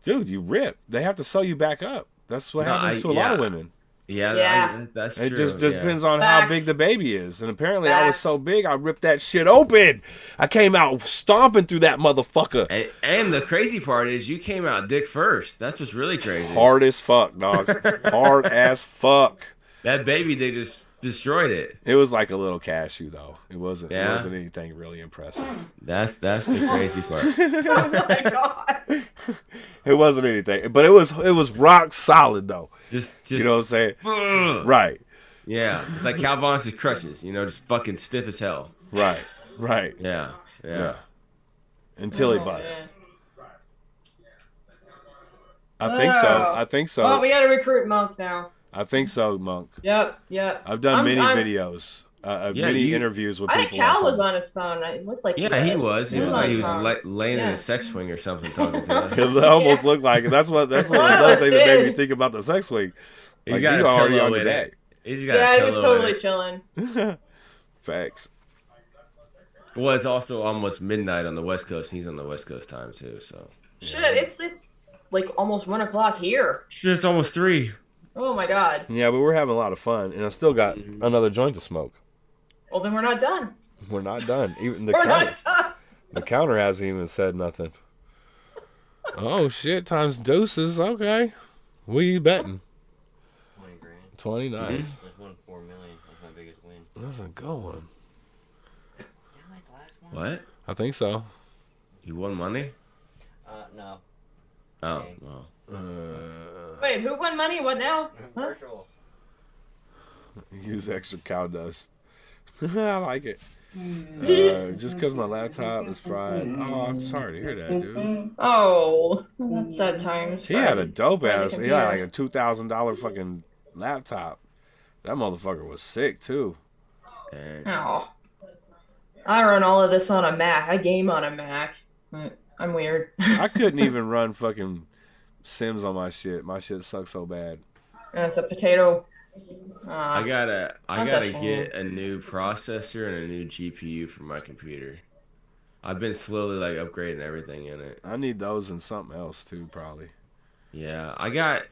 Dude, you rip. They have to sew you back up. That's what happens to a lot of women. Yeah, that's true. It just depends on how big the baby is. And apparently I was so big, I ripped that shit open. I came out stomping through that motherfucker. And the crazy part is you came out dick first. That's what's really crazy. Hard as fuck, dog. Hard as fuck. That baby, they just destroyed it. It was like a little cashew, though. It wasn't. Yeah. It wasn't anything really impressive. That's the crazy part. Oh my god. It wasn't anything, but it was rock solid though. Just you know what I'm saying? Right. Yeah, it's like Cal Vonix's crutches. You know, just fucking stiff as hell. Right. Right. Yeah. Until he busts. I think so. Well, we got to recruit Monk now. I think so, Monk. Yep. I've done many videos, many interviews with I people. think Cal was on his phone. It looked like He was. He on his was phone. laying in a sex swing or something talking to us. It almost looked like it. That's what another thing that made me think about the sex swing. He's Like, got you a already pillow on your in back. it. He's got He was totally chilling. Facts. Well, it's also almost midnight on the West Coast. He's on the West Coast time too, so. Shit, it's like almost 1 o'clock here. Shit, it's almost 3. Oh my god. Yeah, but we're having a lot of fun, and I still got another joint to smoke. Well, then we're not done. We're not done. Even the We're counter, not done. the counter hasn't even said nothing. Oh shit! Times deuces. Okay, we you betting? 20 grand. 20, nice. Just won $4 million. That's my biggest win. That's a good one. What? I think so. You won money? No. Oh, well. Wait, who won money? What now? Huh? Use extra cow dust. I like it. Just because my laptop is fried. Oh, I'm sorry to hear that, dude. Oh, that's sad times. He had a dope By the ass. He had like computer. a $2,000 fucking laptop. That motherfucker was sick too. Oh. I run all of this on a Mac. I game on a Mac. I'm weird. I couldn't even run fucking Sims on my shit. My shit sucks so bad. And it's a potato. I gotta that's a get a new processor and a new GPU for my computer. I've been slowly like upgrading everything in it. I need those and something else too, probably. Yeah, I got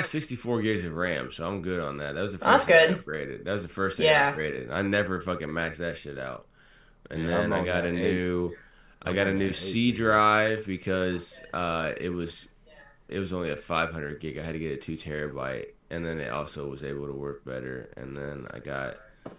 64 gigs of RAM, so I'm good on that. That was the That's first thing I good. upgraded. That was the first thing Yeah. I upgraded. I never fucking maxed that shit out. And Yeah, then I'm I on got that a 8. new C drive because it was only a 500 gig. I had to get a 2 terabyte, and then it also was able to work better. And then I got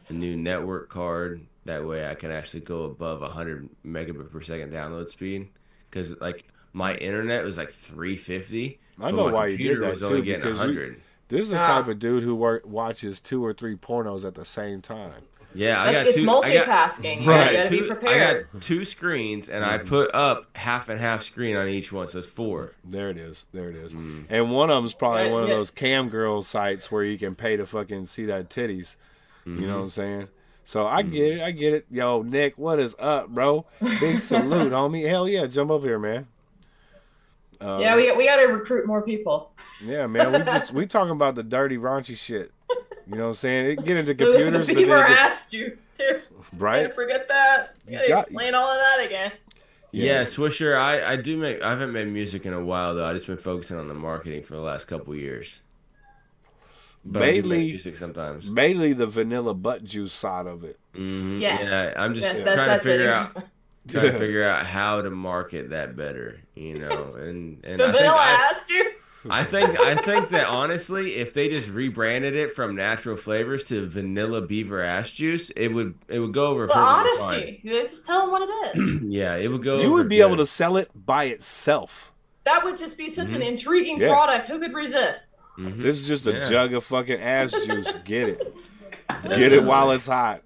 a new network card. That way I can actually go above 100 megabit per second download speed. Because like my internet was like 350. I but know my why you did computer that was too. only getting Because 100. this is the type of dude who watches 2 or 3 pornos at the same time. Yeah, It's multitasking. You gotta be prepared. I got 2 screens, and I put up half and half screen on each one, so it's 4. There it is. And one of them's probably one of those cam girl sites where you can pay to fucking see that titties. You know what I'm saying? So I get it. Yo, Nick, what is up, bro? Big salute, homie. Hell yeah, jump up here, man. Yeah, we got to recruit more people. Yeah, man. We talking about the dirty, raunchy shit. You know what I'm saying? It get into computers, The but then beaver it gets- ass juice too. Right? Can't forget that. You Gotta got- explain all of that again. Yeah, Swisher, I haven't made music in a while though. I just been focusing on the marketing for the last couple years. But I do make mainly music sometimes. Mainly the vanilla butt juice side of it. Mm-hmm. Yes. Yeah, I'm just Yes, trying to that's figure it. out trying to figure out how to market that better, you know, and The vanilla ass juice. I think that honestly, if they just rebranded it from natural flavors to vanilla beaver ass juice, it would go over. Well, perfectly honesty. You just tell them what it is. fine. Yeah, it would go. You over would be good. able to sell it by itself. That would just be such an intriguing Yeah. product. Who could resist? This is just a Yeah. jug of fucking ass juice. Get it. Definitely. Get it while it's hot.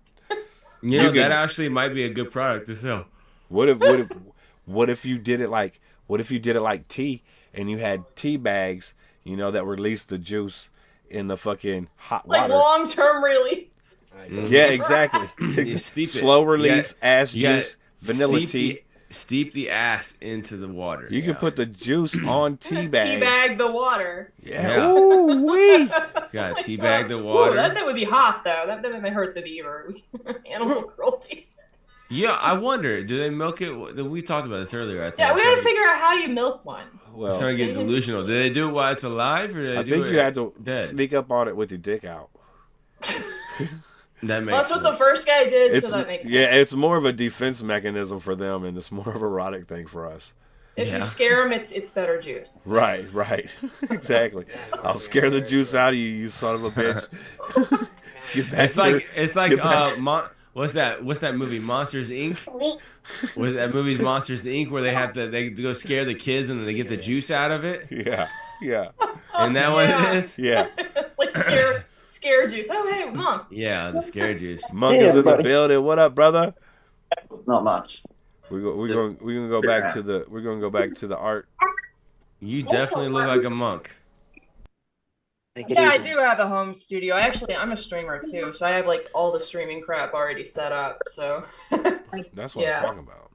You know, You that could- actually might be a good product to sell. What if you did it like tea and you had tea bags, you know, that release the juice in the fucking hot Like water. long-term release. Yeah, exactly. You steep it. Slow release You ass you gotta juice, vanilla steep tea. Steep the ass into the water. You can put the juice on tea bags. Teabag the water. Yeah. Ooh wee. Got to teabag the Ooh, water. that thing would be hot though. That might hurt the beaver. Animal cruelty. Yeah, I wonder, do they milk it? We talked about this earlier, I think. Yeah, we gotta figure out how you milk one. Well, I'm starting to get delusional. Do they do it while it's alive, or do they I do think it you had to dead? sneak up on it with your dick out. That makes Well, that's what the first guy did, so that makes sense. Yeah, it's more of a defense mechanism for them, and it's more of a erotic thing for us. If you scare them, it's better juice. Right, exactly. I'll scare the juice out of you, you son of a bitch. Get back It's like get back- what's that movie Monsters Inc. Where that movie's Monsters Inc. where they go scare the kids and then they get the juice out of it. Yeah. And that what it is? Yeah. It's like scare juice. Oh hey, monk. Yeah, the scare juice. Monk is in the building. What up, brother? Not much. We're gonna go back to the art. You definitely look like a monk. Yeah, I do have a home studio. I'm a streamer too, so I have like all the streaming crap already set up. So That's what I'm talking about.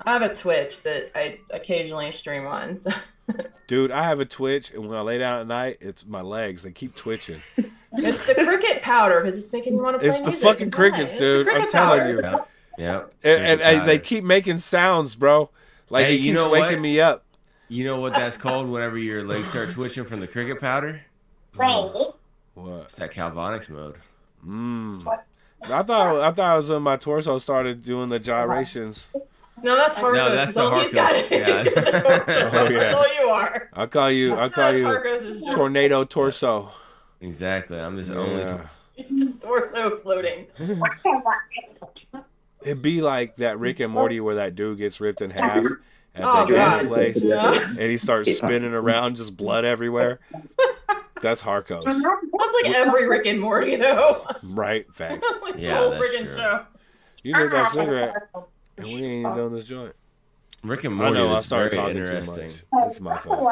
I have a Twitch that I occasionally stream on. So. Dude, I have a Twitch, and when I lay down at night, it's my legs. They keep twitching. It's the cricket powder because it's making me want to play It's the music. fucking It's fine. crickets, It's the dude. I'm cricket telling powder. you. Yep. And they keep making sounds, bro. Like Hey, it keeps you know waking what? me up. You know what that's called whenever your legs start twitching from the cricket powder? What? It's that Calvonics mode. I thought it was when my torso started doing the gyrations. No, that's Harkos. No, that's the all he's got. Harkos. He's got the torso. Oh, yeah. That's all you are. I call you Harkos' joke. tornado torso. Exactly. I'm just only. It's torso floating. It'd be like that Rick and Morty where that dude gets ripped in half at Oh, that game God. place, Yeah. and he starts spinning around, just blood everywhere. That's Harkos, That's like every Rick and Morty though. right? Facts. Like Yeah, the whole that's freaking true. show. You hit that cigarette, and we ain't even doing this joint. Rick and I Morty know, I is started very talking too interesting. much. It's my fault.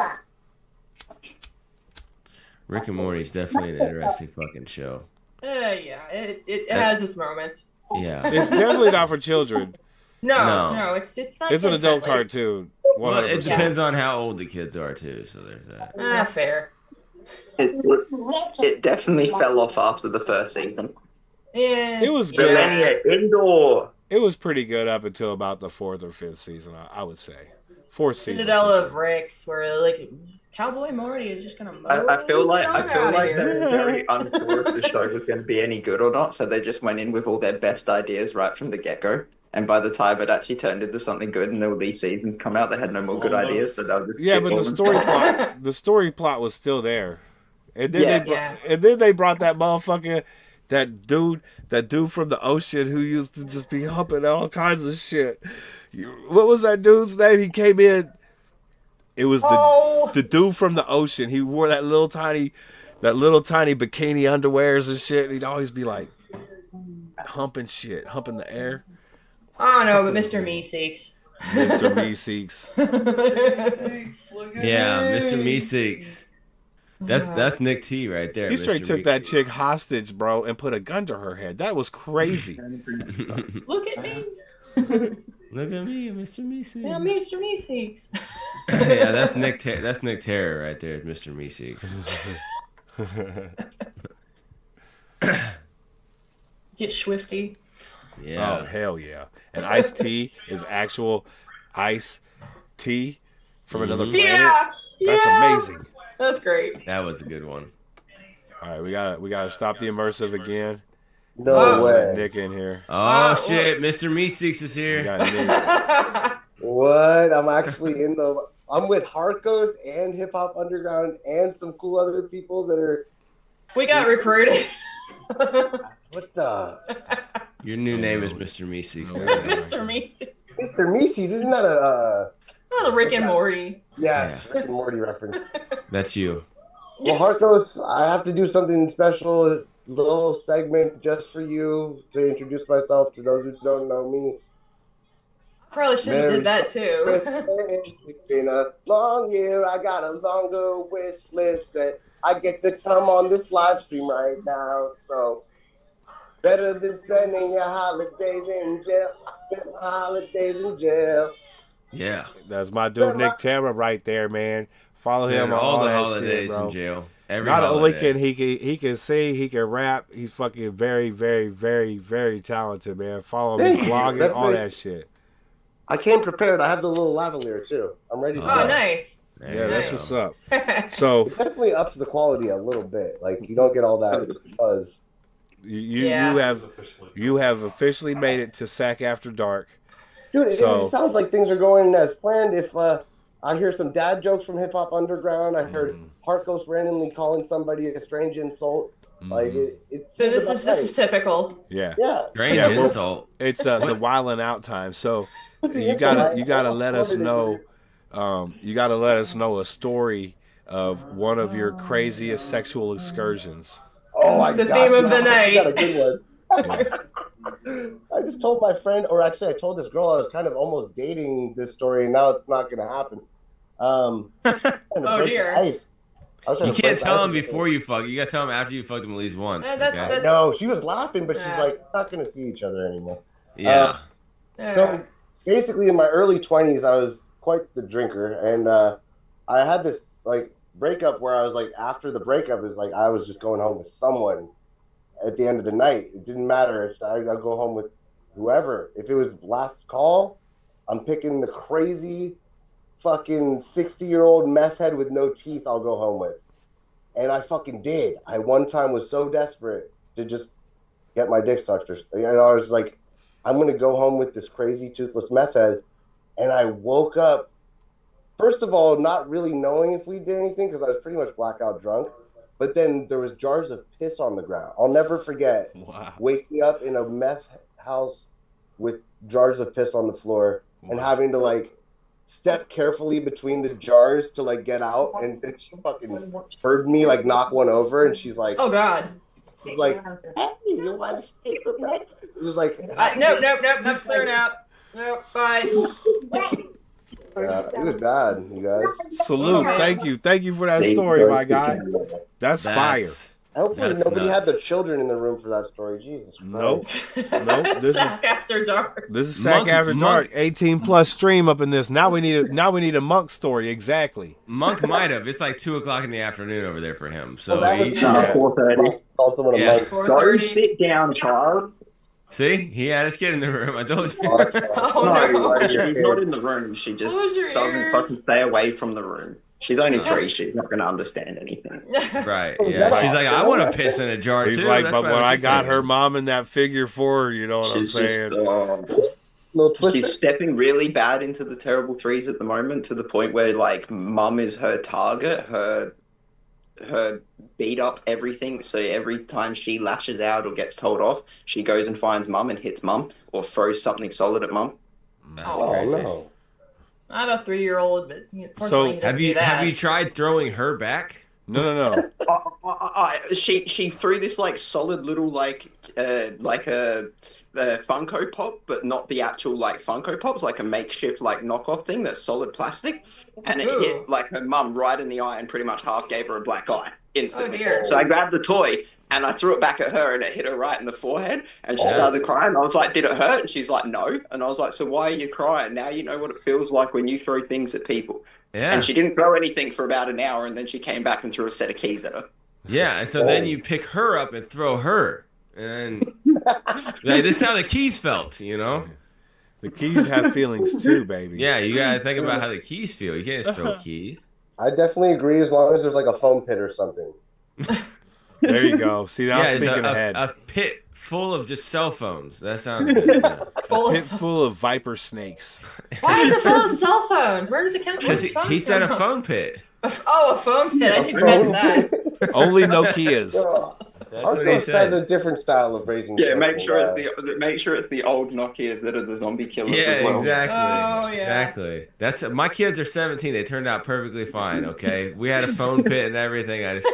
Rick and Morty is definitely an interesting fucking show. Yeah, it has its moments. Yeah. It's definitely not for children. No, No. it's not. It's an kid adult friendly. cartoon. Well, it 100%. depends on how old the kids are too. So there's that. Fair. It definitely fell off after the first season. Yeah. It was good. Millennia Indoor. It was pretty good up until about the 4th or 5th season, I would say. 4th season. Cinderella of Ricks, where like Cowboy Morty is just gonna. I feel like mosey on outta they here. were very unsure if the show was going to be any good or not, so they just went in with all their best ideas right from the get go. And by the time it actually turned into something good, and all these seasons come out, they had no more good ideas, so they'll just Yeah, skip but all the and story stuff. the story plot was still there. And then Yeah. and then they brought that motherfucker, that dude from the ocean who used to just be humping all kinds of shit. What was that dude's name? He came in. It was the dude from the ocean. He wore that little tiny bikini underwears and shit. And he'd always be like humping the air. I don't know, but Mr. Meeseeks. Mr. Meeseeks. Yeah, Mr. Meeseeks. That's Nick T right there. He straight Mr. took that chick hostage, bro, and put a gun to her head. That was crazy. Look at me. Look at me, Mr. Meeseeks. Yeah, Mr. Meeseeks. Yeah, that's Nick. That's Nick Terror right there, Mr. Meeseeks. Get Swifty. Yeah. Oh hell yeah! And iced tea is actual ice tea from another planet. Yeah. That's yeah. amazing. That's great. That was a good one. All right, we gotta stop the immersive again. No way. Nick in here. Oh shit, Mr. Meeseeks is here. What? I'm actually I'm with Hardcoast and Hip Hop Underground and some cool other people that are. We got recruited. What's up? Your new name is Mr. Meeseeks. Mr. Meeseeks. Mr. Meeseeks, isn't that a? Oh, the Rick and Morty. Yes, Rick and Morty reference. That's you. Well, Hardcoast, I have to do something special, a little segment just for you to introduce myself to those who don't know me. Probably should have did that too. It's been a long year. I got a longer wish list that I get to come on this live stream right now. So better than spending your holidays in jail. I spent my holidays in jail. Yeah, that's my dude Nick Tamra right there, man. Follow him on all the that holidays shit, bro. in jail. Not only can he can sing, he can rap. He's fucking very, very, very, very talented, man. Follow him, blogging, all that shit. I came prepared. I have the little lavalier too. I'm ready to go. Oh, nice. Yeah, that's what's up. So it definitely ups the quality a little bit. Like you don't get all that fuzz. You have officially made it to Sack After Dark. Dude, it sounds like things are going as planned. If I hear some dad jokes from Hip Hop Underground, I heard Hardcoast randomly calling somebody a strange insult. Like it's so this is typical. Yeah. Strange insult. It's the wilding out time. So you gotta let us know. You gotta let us know a story of one of your craziest sexual excursions. Oh my God! The God, theme of the night. I got a good one. I just told my friend, or actually I told this girl I was kind of almost dating this story, and now it's not going to happen. Oh dear. You can't tell him before you fuck. You got to tell him after you fucked him at least once. Okay? No, she was laughing, but she's like, not going to see each other anymore. Yeah. So basically, in my early 20s, I was quite the drinker, and I had this like breakup where I was like, after the breakup, is like I was just going home with someone at the end of the night. It didn't matter. I'd go home with whoever. If it was last call, I'm picking the crazy fucking 60-year-old meth head with no teeth I'll go home with. And I fucking did. I one time was so desperate to just get my dick sucked. And I was like, I'm going to go home with this crazy toothless meth head. And I woke up, first of all, not really knowing if we did anything because I was pretty much blackout drunk. But then there was jars of piss on the ground. I'll never forget waking up in a meth house with jars of piss on the floor and having to like step carefully between the jars to like get out. And then she fucking heard me like knock one over, and she's like, "Oh God!" She's like, "Hey, you want to stay for breakfast?" It was like, nope. I'm clearing out. Nope, bye. It was bad, you guys. Salute. Thank you for that story, my guy. That's fire. Hopefully nobody had their children in the room for that story. Jesus Christ. Nope. This Sack After Dark. This is Sack After Dark. 18+ stream up in this. Now we need a Monk story. Exactly. Monk might have. It's like 2:00 in the afternoon over there for him. So that was 4:30. Yeah. Go sit down, child. See, he had his kid in the room. I told you. No, she's not in the room. She just doesn't fucking stay away from the room. She's only 3. She's not going to understand anything. Right. Yeah. She's like, I want to piss in a jar He's too. like, That's but what when I got saying. her mom in that figure 4, you know what I'm saying? She's stepping really bad into the terrible 3s at the moment, to the point where like mum is her target, her beat up everything. So every time she lashes out or gets told off, she goes and finds mum and hits mum or throws something solid at mum. That's crazy. No. I have a 3-year-old, but unfortunately, he doesn't have you tried throwing her back? No. She threw this like solid little like a Funko Pop, but not the actual like Funko Pops, like a makeshift like knockoff thing that's solid plastic, and it hit like her mum right in the eye and pretty much half gave her a black eye instantly. Oh, dear. So I grabbed the toy and I threw it back at her and it hit her right in the forehead and she started crying. I was like, "Did it hurt?" And she's like, "No." And I was like, "So why are you crying? Now you know what it feels like when you throw things at people." Yeah. And she didn't throw anything for about an hour, and then she came back and threw a set of keys at her. Yeah, and so then you pick her up and throw her. And like, this is how the keys felt, you know? The keys have feelings too, baby. Yeah, you gotta think about how the keys feel. You can't just throw keys. I definitely agree as long as there's like a foam pit or something. There you go. See, now I'm thinking ahead. A pit full of just cell phones. That sounds good. Yeah. A pit full of viper snakes. Why is it full of cell phones? Where did the Because he said a phone pit. Oh, a phone pit. I didn't catch that. Only Nokias. That's I'll what go he said. a different style of raising. Yeah, make children, sure it's the old Nokias that are the zombie killers. Yeah, as well. exactly. Oh, yeah. Exactly. That's my kids are 17. They turned out perfectly fine. Okay, we had a phone pit and everything. I just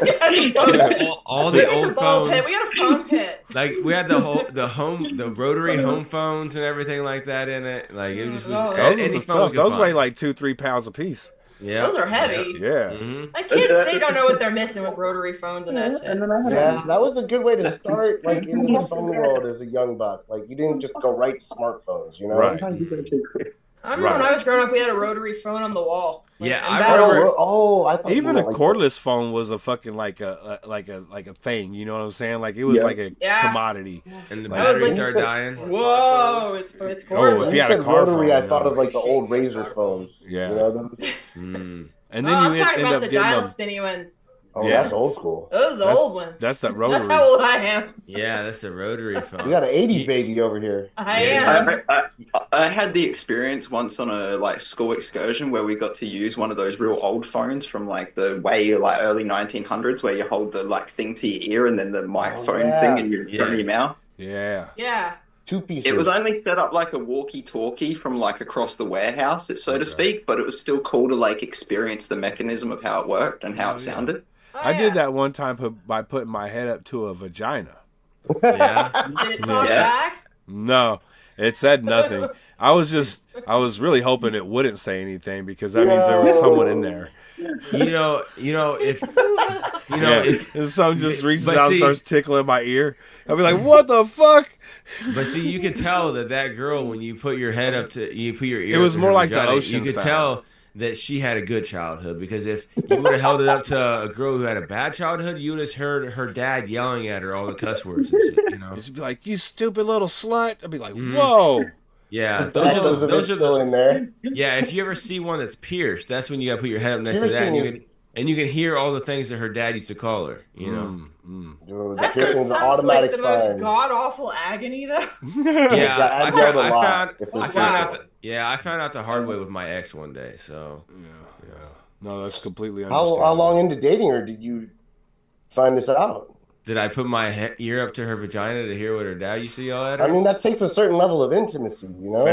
all the old phones. Pit. We had a phone pit. Like we had the rotary home phones and everything like that in it. Like it just was any phone. Those weigh like 2-3 pounds a piece. Yeah, Those are heavy. Yeah. Like kids, they don't know what they're missing with rotary phones and that shit. Yeah, that was a good way to start, like, into the phone world as a young buck. Like, you didn't just go right to smartphones, you know? Right. I remember when I was growing up, we had a rotary phone on the wall. Like, Yeah, and I remember. I thought Even you a meant, like, cordless phone was a fucking like a thing. You know what I'm saying? Like it was like a commodity. And the Like- batteries start dying. Whoa, it's cordless. Oh, if you had a car rotary, phone, I thought of like the old razor phones. Yeah. You know, those? And Oh, then I'm you talking end about up the getting dial them. spinny ones. Oh, Yeah. that's old school. Those are the old ones. That's that rotary. That's how old I am. Yeah, that's a rotary phone. We got an 80s baby over here. I am. I had the experience once on a school excursion where we got to use one of those real old phones from like the early 1900s where you hold the thing to your ear and then the microphone thing in your front of your mouth. Yeah. Yeah. Two pieces. It was only set up like a walkie-talkie from like across the warehouse, so to speak, but it was still cool to like experience the mechanism of how it worked and how it sounded. I did that one time by putting my head up to a vagina. Yeah. Did it talk back? No, it said nothing. I was really hoping it wouldn't say anything because that means there was someone in there. If someone just reaches but out and see- starts tickling my ear, I'll be like, "What the fuck?" But see, you could tell that girl when you put your head up to you put your ear. It was up to more her like the vagina, ocean You could sound. tell that she had a good childhood because if you would have held it up to a girl who had a bad childhood, you would have heard her dad yelling at her all the cuss words and shit. You know, She'd be like, "You stupid little slut." I'd be like, Mhm. "Whoa." Yeah, Those are still in there. Yeah, if you ever see one that's pierced, that's when you gotta put your head up next to that, Piercing and you can hear all the things that her dad used to call her. You know. Dude, That piercing's sounds an automatic like the most sign. god awful agony, though. Yeah, I'd yell a lot if I there's found something. out. I found out the hard way with my ex one day. So Yeah. No, that's completely How understandable. long into dating her did you find this out? did I put my ear up to her vagina to hear what her dad used to yell at her? I mean, that takes a certain level of intimacy, you know?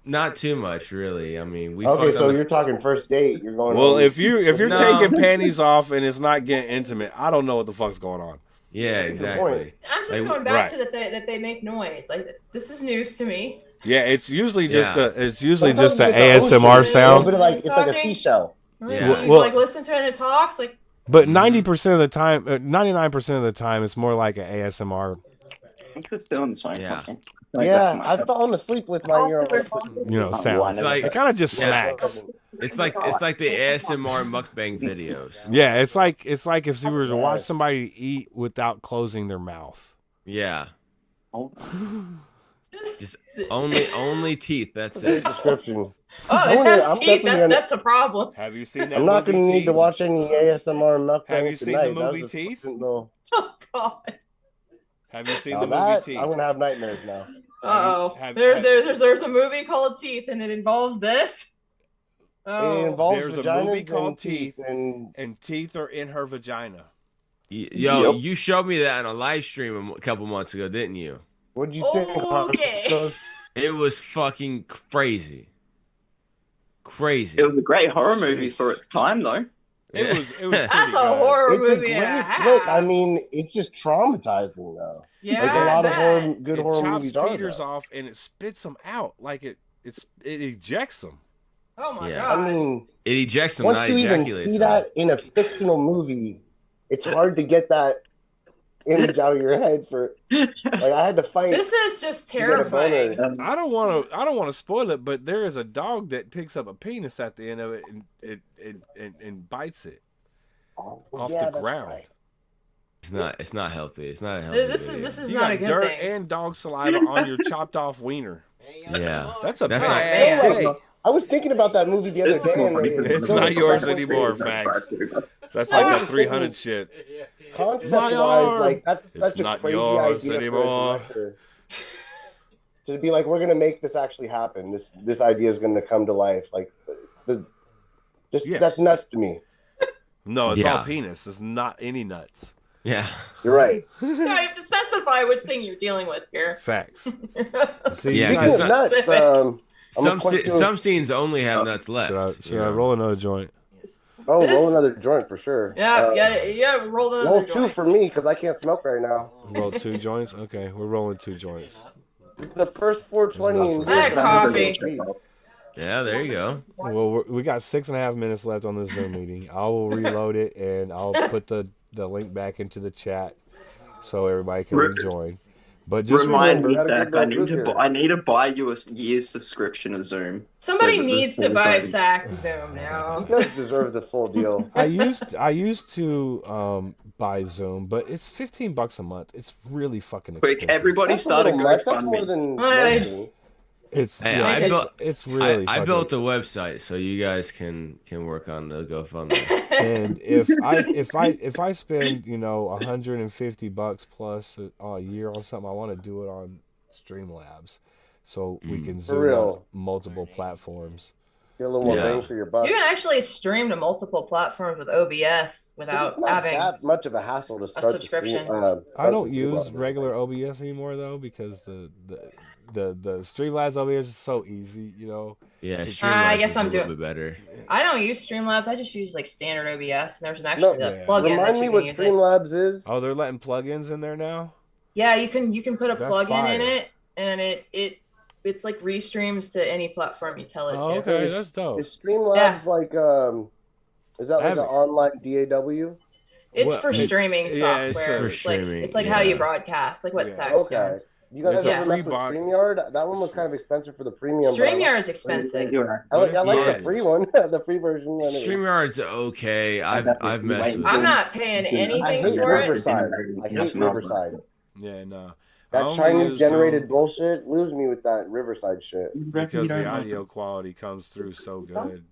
Not too much, really. I mean, we. Okay, fucked so on you're talking first date. You're going. Well, home. if you're No. taking panties off and it's not getting intimate, I don't know what the fuck's going on. Yeah, exactly. I'm just going back to that they make noise. Like this is news to me. Yeah, it's usually just Yeah. a Sometimes an you get the ASMR ocean, sound. But like it's like a Talking. seashell. Yeah. You like listen to it and it talks like. But 90% of the time, 99% of the time, it's more like an ASMR. I'm just still on the same. Yeah. Yeah, I've fallen asleep with my ear. Sound. It's like It kind of just yeah. smacks. It's like the ASMR mukbang videos. Yeah, it's like if you were to watch somebody eat without closing their mouth. Yeah. Just only teeth. That's it. Description. Oh, it has teeth. That's a problem. Have you seen that? I'm not movie going to need Teeth? to watch any ASMR mukbang Have you seen tonight. the That movie was a Teeth? fucking little- Oh God. Have you seen Now the movie that, Teeth? I'm going to have nightmares now. Uh-oh. Have- There's a movie called Teeth, and it involves this. It Oh. involves There's a vaginas movie called and teeth, and teeth are in her vagina. Yo, you showed me that on a live stream a couple months ago, didn't you? What'd you think? Okay. It was fucking crazy. Crazy. It was a great horror movie for its time, though. It was That's a horror It's a movie and a great flick. I half. mean, it's just traumatizing though. Yeah, like a lot of I horror, bet. good It horror chops movies are. Peters though. off and it spits them out like it ejects them. Oh my Yeah. God. I mean, It ejects them, once not you even ejaculates see them. that in a fictional movie, it's hard to get that image out of your head. For like, I had to fight. This is just to get a boner. terrifying. I don't want to spoil it, but there is a dog that picks up a penis at the end of it and bites it off yeah, the that's ground. right. It's not healthy. It's not a healthy. This video. is You not a got good dirt thing. and dog saliva on your chopped off wiener. Yeah. That's a That's bad not- day. I was thinking about that movie the other day. And It's not yours anymore, Fags. That's like a 300 shit. concept-wise, like that's It's such a not crazy yours idea anymore. for a director. To be like, we're gonna make this actually happen. This idea is gonna come to life. Like, that's nuts to me. No, it's all penis. It's not any nuts. Yeah, you're right. You have to specify which thing you're dealing with here. Facts. See, yeah, because some scenes only have nuts left. Should I roll another joint? Oh, roll another joint for sure. Yeah, roll another roll joint. 2 for me because I can't smoke right now. Roll 2 joints. Okay, we're rolling 2 joints. The first 420. Coffee. Yeah, there you go. Well, we got 6.5 minutes left on this Zoom meeting. I will reload it and I'll put the link back into the chat so everybody can rejoin. But just remind me, remember, Dak, I need to buy you a year's subscription of Zoom. Somebody needs to buy Sack Zoom now. He does deserve the full deal. I used to buy Zoom, but it's $15 a month. It's really fucking expensive. Quick, everybody started GoFundMe. It's Hey, it's really. I built a website so you guys can work on the GoFundMe. And if I spend $150 plus a year on something, I want to do it on Streamlabs, so we can zoom on multiple platforms. Get a little more bang for your buck. You can actually stream to multiple platforms with OBS without it's not having that much of a hassle to start a subscription. I don't use regular OBS anymore though because the Streamlabs OBS is so easy, Yeah, I Streamlabs guess is I'm a little doing- bit better. I don't use Streamlabs. I just use like standard OBS, and there's an actually a plugin. Remind that me you what can use Streamlabs is. Oh, they're letting plugins in there now. Yeah, you can put a That's plugin in fire. it, and it's like restreams to any platform you tell it to. Okay, that's dope. Is Streamlabs like is that like an online DAW? It's for streaming software. it's for It's like streaming, it's like how you broadcast, like what Sack's doing. Okay. You guys ever mess with StreamYard? That one was kind of expensive for the premium. but I like- StreamYard's expensive. I like Yeah. the free one, the free version. anyway. StreamYard's okay. I've messed with I'm it. not paying I anything hate for it. Riverside. I hate Riverside. Yeah, no. That I only Chinese use generated Zoom bullshit. Lose me with that Riverside shit. because the audio quality comes through so good.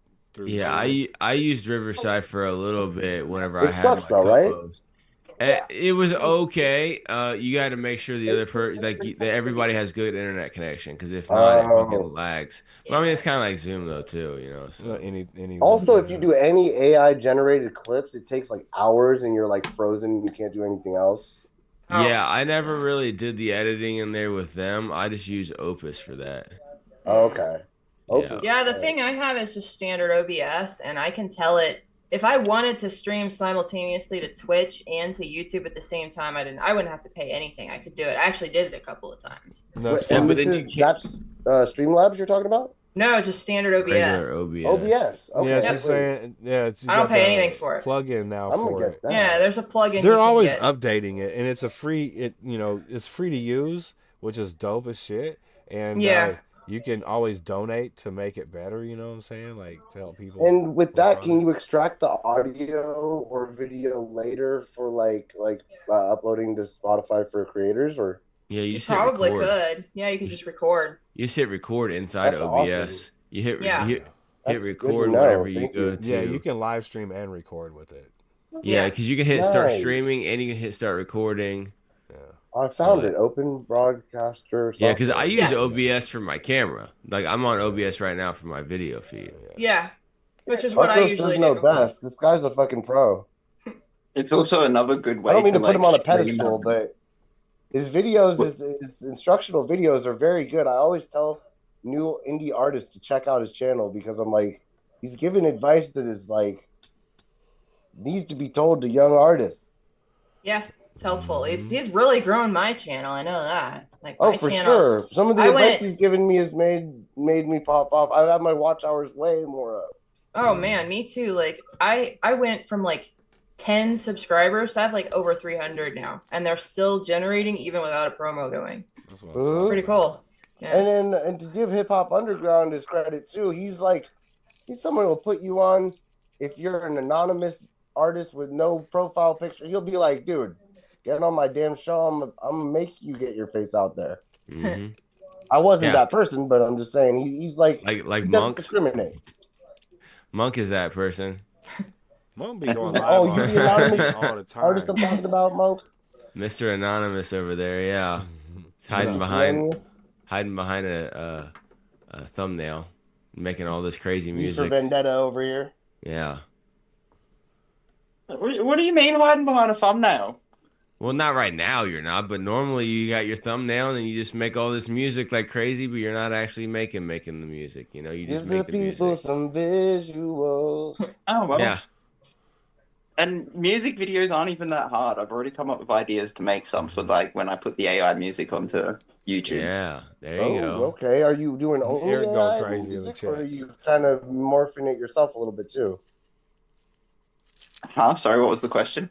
Yeah, Zoom. I used Riverside for a little bit whenever It I had sucks my though, right? co-host. It was okay. You got to make sure the other that everybody has good internet connection because if not, it fucking lags. But I mean, it's kind of like Zoom though too, So any Also, if you do any AI generated clips, it takes like hours, and you're like frozen. And you can't do anything else. Yeah, I never really did the editing in there with them. I just use Opus for that. Okay. Yeah, the thing I have is just standard OBS, and I can tell it if I wanted to stream simultaneously to Twitch and to YouTube at the same time. I wouldn't have to pay anything. I could do it. I actually did it a couple of times. That's Streamlabs you're talking about? No, just standard OBS. Regular OBS. OBS. Okay. Yeah, it's just saying. Yeah, it's, you I don't got pay the anything for it. Plug-in now I'm gonna for get it. that. Yeah, there's a plugin. They're you can always get. updating it, and it's a free. It's free to use, which is dope as shit. And Yeah. you can always donate to make it better. You know what I'm saying? Like to help people. And with that, can you extract the audio or video later for like uploading to Spotify for creators or? Yeah, you You just hit probably record. could. Yeah, you could just record. You just hit record inside That's OBS. awesome. You hit Yeah. hit That's good record to know. whenever you Thank go you. to. Yeah, you can live stream and record with it. Yeah, because you can hit start Nice. streaming and you can hit start recording. I found it. Open Broadcaster. Yeah, because I software. use OBS for my camera. Like I'm on OBS right now for my video feed. Yeah, which is what I Marcos usually does know do. best. This guy's a fucking pro. It's also another good way. I don't mean to put like, him on a stream pedestal, up. but his videos, his instructional videos are very good. I always tell new indie artists to check out his channel because I'm like, he's giving advice that is like needs to be told to young artists. Yeah, it's helpful. He's really grown my channel. I know that. Like Oh, my for channel, sure. Some of the I advice went- he's given me has made me pop off. I have my watch hours way more up. Oh man, me too. Like I went from like 10 subscribers to I have like over 300 now, and they're still generating even without a promo going. Mhm. Pretty cool. Yeah. And to give Hip Hop Underground his credit too, he's someone who will put you on if you're an anonymous artist with no profile picture. He'll be like, dude, get on my damn show. I'm gonna make you get your face out there. Mhm. I wasn't Yeah. that person, but I'm just saying he's like Like he doesn't Monk. discriminate. Monk is that person. Monk be going live Oh, on you the anonymous all the time. artist I'm talking about, Monk? Mr. Anonymous over there, yeah. He's hiding behind a thumbnail, making all this crazy music. For Vendetta over here. Yeah. What do you mean hiding behind a thumbnail? Well, not right now, you're not. But normally, you got your thumbnail and you just make all this music like crazy, but you're not actually making the music. You know, you just make the people music. some visuals. Oh well. Yeah. And music videos aren't even that hard. I've already come up with ideas to make some for like when I put the AI music onto YouTube. Yeah, there you go. Okay, are you doing only Eric going AI crazy in the music, chat. or are you kind of morphing it yourself a little bit too? Huh? Sorry, what was the question?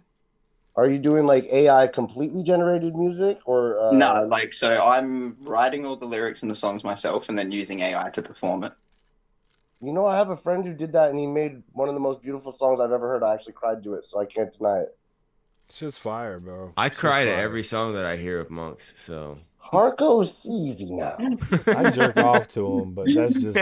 Are you doing like AI completely generated music, or No, like so I'm writing all the lyrics and the songs myself and then using AI to perform it. You know, I have a friend who did that, and he made one of the most beautiful songs I've ever heard. I actually cried to it, so I can't deny it. Shit's fire, bro. I Shit's cry to fire. every song that I hear of Monks, so. Harco's easy now. I jerk off to him, but that's just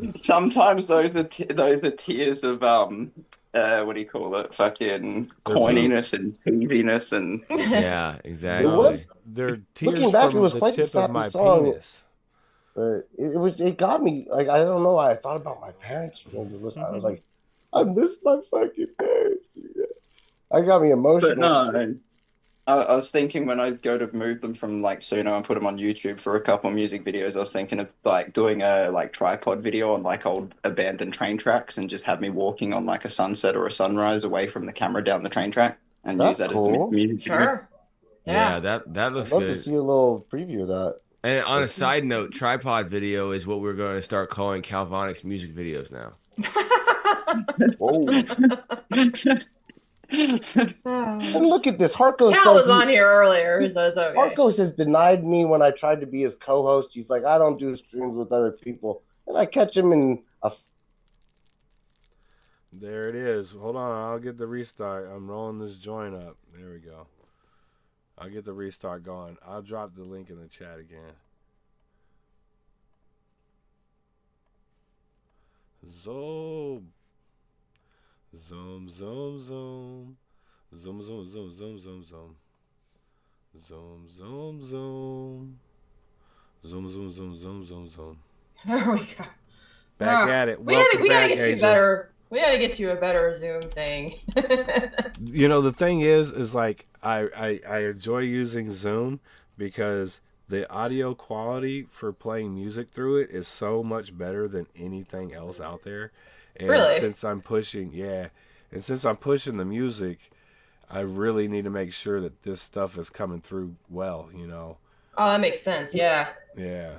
me. Sometimes those are tears of what do you call it? Fucking corniness and cheesiness and Yeah, exactly. It was They're tears looking back. from It was the quite the tip of my sappy song. penis. But it got me. Like, I don't know. I thought about my parents. I was like, I miss my fucking parents. I got me emotional. But no, I was thinking when I go to move them from like Suno and put them on YouTube for a couple of music videos, I was thinking of like doing a like tripod video on like old abandoned train tracks and just have me walking on like a sunset or a sunrise away from the camera down the train track and use that as the music video. Sure. Yeah, that looks I'd love good. to see a little preview of that. And on a side note, tripod video is what we're going to start calling Calvonics music videos now. And look at this. Harco Cal was on here earlier, so it's okay. Harco has denied me when I tried to be his co-host. He's like, I don't do streams with other people. And I catch him in a... There it is. Hold on, I'll get the restart. I'm rolling this joint up. There we go. I'll get the restart going. I'll drop the link in the chat again. Zoom. Zoom, zoom, zoom. Zoom, zoom, zoom, zoom, zoom, zoom. Zoom, zoom, zoom. Zoom, zoom, zoom, zoom, zoom, zoom. There we go. Back at it. We gotta back, get you Angel. better. We gotta get you a better Zoom thing. You know, the thing is like I enjoy using Zoom because the audio quality for playing music through it is so much better than anything else out there. And Really? since I'm pushing the music, I really need to make sure that this stuff is coming through well, you know. Oh, that makes sense. Yeah. Yeah.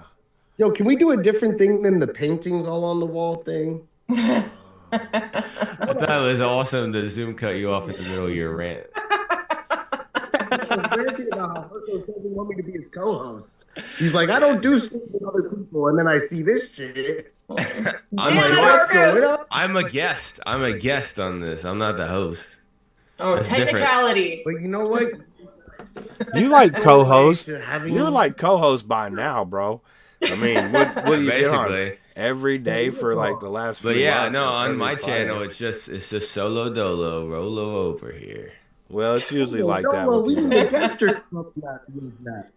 Yo, can we do a different thing than the paintings all on the wall thing? I thought it was awesome to Zoom cut you off in the middle of your rant. I was ranting about how Harco doesn't want me to be his co-host. He's like, I don't do streams with other people, and then I see this shit. I'm a guest. I'm a guest on this. I'm not the host. Oh, That's technicalities. But you know what? You like co-host. Having- You're like co-host by now, bro. I mean, what do you get on Basically. every day for like the last But few yeah, months, no, on every my Friday? channel it's just solo dolo, Rolo over here. Well, it's usually like that. Well, with we you. need a guest or something that.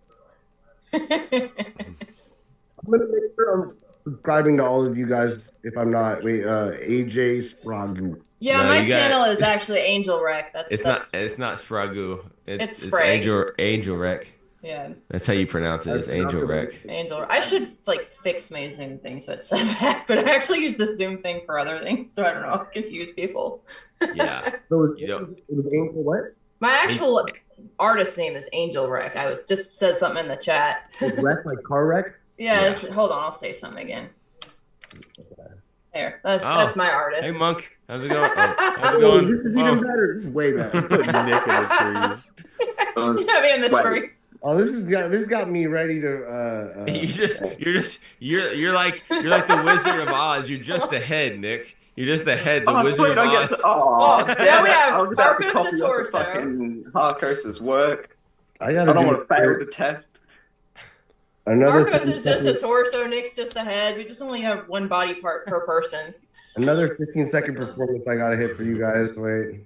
I'm gonna make sure I'm subscribing to all of you guys. If I'm not, AJ Spragu. Yeah, No, my you got- channel is actually Angel Rec. That's It's not Spragu. It's It's Sprague. Angel Rec. Yeah. That's how you pronounce it. It's Angel Rec. Angel. I should like fix my Zoom thing so it says that, but I actually use the Zoom thing for other things, so I don't know, confuse people. Yeah. So You don't- it was Angel what? My actual artist name is Angel Rec. I was just said something in the chat. Wreck like car wreck? Yeah, hold on, I'll say something again. There, that's Oh. my artist. Hey Monk, how's it going? Oh, how's it going? This is even better. This is way better. Put Nick in the trees. Yeah, me in the tree. Oh, this got me ready to. You're like the Wizard of Oz. You're just the head, Nick. You're just the head. The Wizard sweet, of I get Oz. to, Now we have I was about to Marcos copy the off torso. fucking Harcos's work. I I gotta don't do want to fail the test. another. Marcos thing is just a something- torso, Nick's just a head. We just only have one body part per person. Another 15-second performance I gotta hit for you guys. Wait.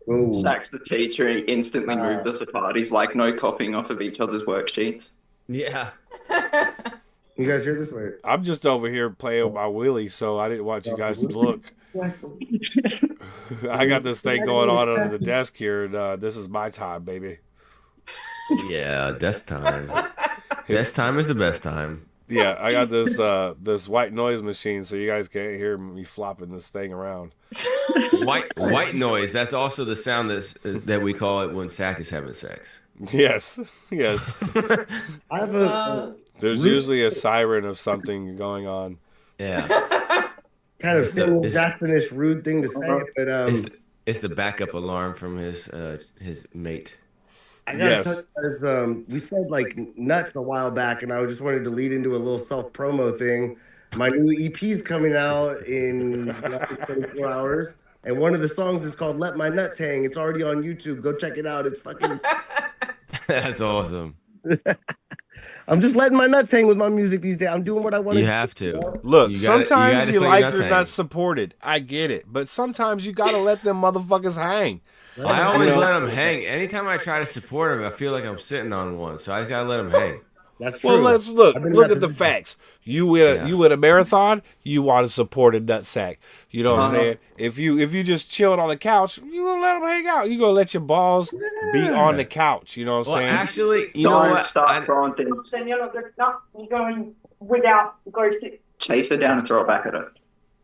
Ooh. Sack's the teacher. He instantly moved us apart. He's like, no copying off of each other's worksheets. Yeah. You guys hear this? Wait. I'm just over here playing with my wheelie, so I didn't want you guys to look. I got this thing going on under the desk here, and this is my time, baby. Yeah, desk time. Desk time is the best time. Yeah, I got this this white noise machine, so you guys can't hear me flopping this thing around. White noise. That's also the sound that we call it when Sack is having sex. Yes, yes. I have a. There's usually a siren of something going on. Yeah. Kind of Japanese rude thing to say, but it's the backup alarm from his mate. I gotta tell you guys, we said like nuts a while back, and I just wanted to lead into a little self promo thing. My new EP's coming out in 24 hours, and one of the songs is called "Let My Nuts Hang." It's already on YouTube. Go check it out. It's fucking. That's awesome. I'm just letting my nuts hang with my music these days. I'm doing what I want to. You have to. Look, sometimes you like your nuts supported. I get it, but sometimes you gotta let them motherfuckers hang. I always let them hang. Anytime I try to support them, I feel like I'm sitting on one, so I just gotta let them hang. That's true. Well, let's look at the facts. You with a marathon, you want to support a nutsack. You know what I'm saying? If you just chilling on the couch, you gonna let them hang out. You gonna let your balls be on the couch. You know what I'm saying? Actually, you know what? Stop throwing things. They're not going without Chase her down and throw it back at her.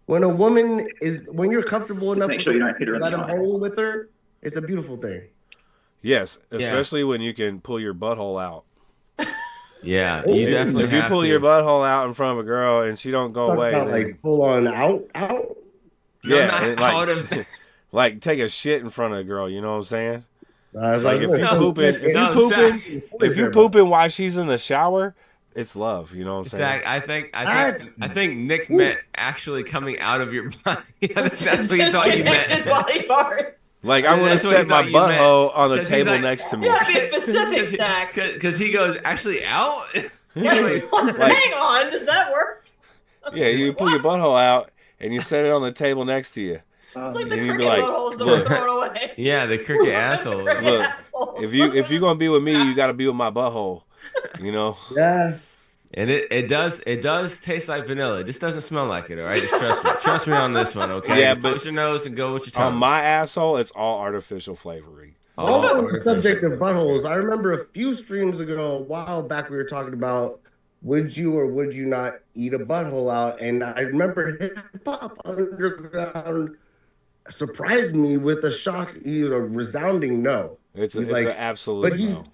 When a woman when you're comfortable enough, make sure you don't hit her in the let them eye. hang with her. It's a beautiful thing. Yes, especially when you can pull your butthole out. Yeah, you definitely if you pull your butthole out in front of a girl and she don't go away, then, like full on out. Yeah, like take a shit in front of a girl. You know what I'm saying? Like if you pooping while she's in the shower, it's love. You know what I'm saying? I think Nick meant actually coming out of your body. That's what you thought you meant. Body parts. Like I'm gonna set my butthole on the table next to me. Yeah, be specific, Zach. Because he goes actually out. Hang on, does that work? Yeah, you pull your butthole out and you set it on the table next to you. It's like the cricket buttholes that we're throwing away. Yeah, the cricket asshole. Look, if you're gonna be with me, you got to be with my butthole. You know. Yeah. And it does taste like vanilla. It just doesn't smell like it, all right? Just trust me on this one, okay? Yeah, just but close your nose and go with your tongue. On my asshole, it's all artificial flavoring. On the subject of buttholes, I remember a few streams ago, a while back, we were talking about would you or would you not eat a butthole out? And I remember Hip Hop Underground surprised me with a resounding no. It's an absolute but no.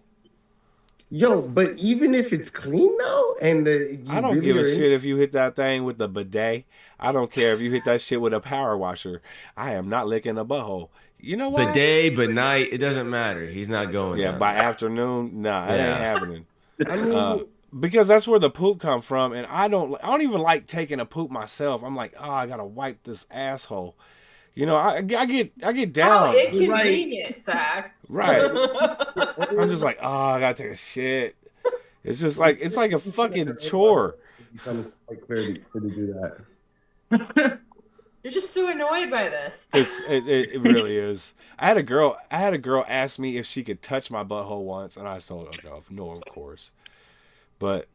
Yo, but even if it's clean though, and I don't give a shit if you hit that thing with the bidet. I don't care if you hit that shit with a power washer. I am not licking a butthole. You know what? Bidet, but night, it doesn't matter. He's not going. Yeah, down. by afternoon, nah, it ain't happening. I mean, because that's where the poop come from, and I don't even like taking a poop myself. I'm like, oh, I gotta wipe this asshole. You know, I get down. Oh, inconvenient, Zach. Right. I'm just like, oh, I gotta take a shit. It's just like it's like a fucking chore. Quite clear to do that. You're just so annoyed by this. It really is. I had a girl ask me if she could touch my butthole once, and I told her no, of course. But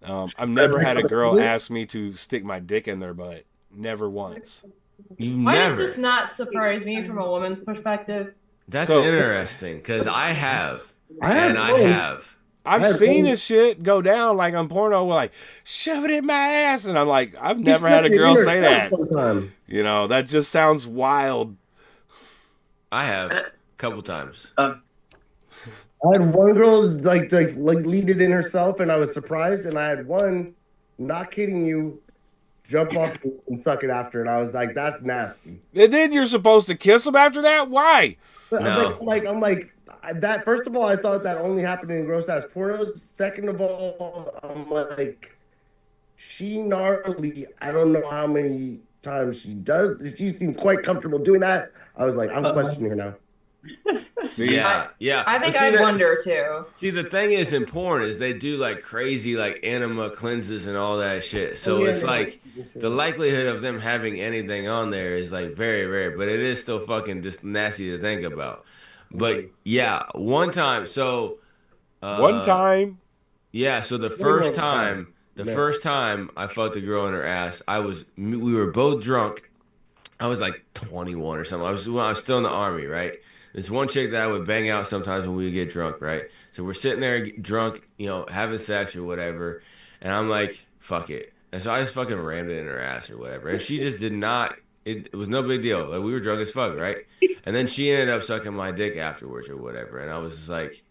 I've never had a girl ask me to stick my dick in their butt. Never once. Why does this not surprise me from a woman's perspective? That's interesting because I have. I've seen this shit go down like on porno, like shove it in my ass, and I'm like, I've never had a girl say that. You know, that just sounds wild. I have a couple times. I had one girl like lead it in herself, and I was surprised. And I had one, not kidding you, jump off and suck it after, and I was like, "That's nasty." And then you're supposed to kiss him after that? Why? No. I'm like that. First of all, I thought that only happened in gross ass pornos. Second of all, I'm like, she gnarly. I don't know how many times she does. She seems quite comfortable doing that. I was like, I'm questioning her now. See? Yeah, yeah. I think But see, I'd that's- wonder too. See, the thing is in porn is they do like crazy like enema cleanses and all that shit. So it's like the likelihood of them having anything on there is like very rare, but it is still fucking just nasty to think about. But yeah, one time. So One time. Yeah. So the One first more time, time. first time I fucked a girl in her ass, we were both drunk. I was like 21 or something. I was still in the army, right? There's one chick that I would bang out sometimes when we would get drunk, right? So we're sitting there drunk, having sex or whatever, and I'm like, fuck it. And so I just fucking rammed it in her ass or whatever. And she just did not, it was no big deal. Like, we were drunk as fuck, right? And then she ended up sucking my dick afterwards or whatever. And I was just like,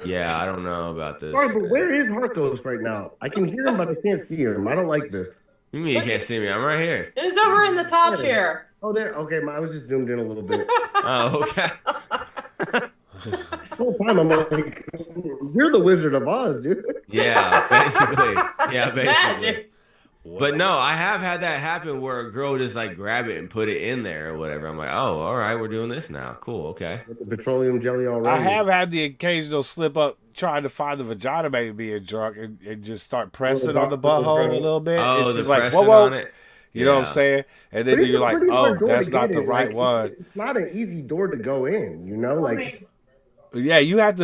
yeah, I don't know about this. Sorry, but where is Marcos right now? I can hear him, but I can't see him. I don't like this. You mean you can't see me? I'm right here. It's over in the top chair. Oh, there. Okay, I was just zoomed in a little bit. Oh, okay. The whole time I'm like, you're the Wizard of Oz, dude. Yeah, basically. Yeah, It's basically. magic. But no, I have had that happen where a girl just like grab it and put it in there or whatever. I'm like, oh, all right, we're doing this now. Cool, okay. With the petroleum jelly already. I have had the occasional slip up trying to find the vagina, maybe being drunk, and just start pressing on the butthole a little bit. Oh, it's the just like, pressing whoa. on it. You know what I'm Yeah. saying? And then But it's you're a like, pretty oh, hard door that's to not get the in. right Like, one. It's not an easy door to go in, you know? Like, Yeah, you have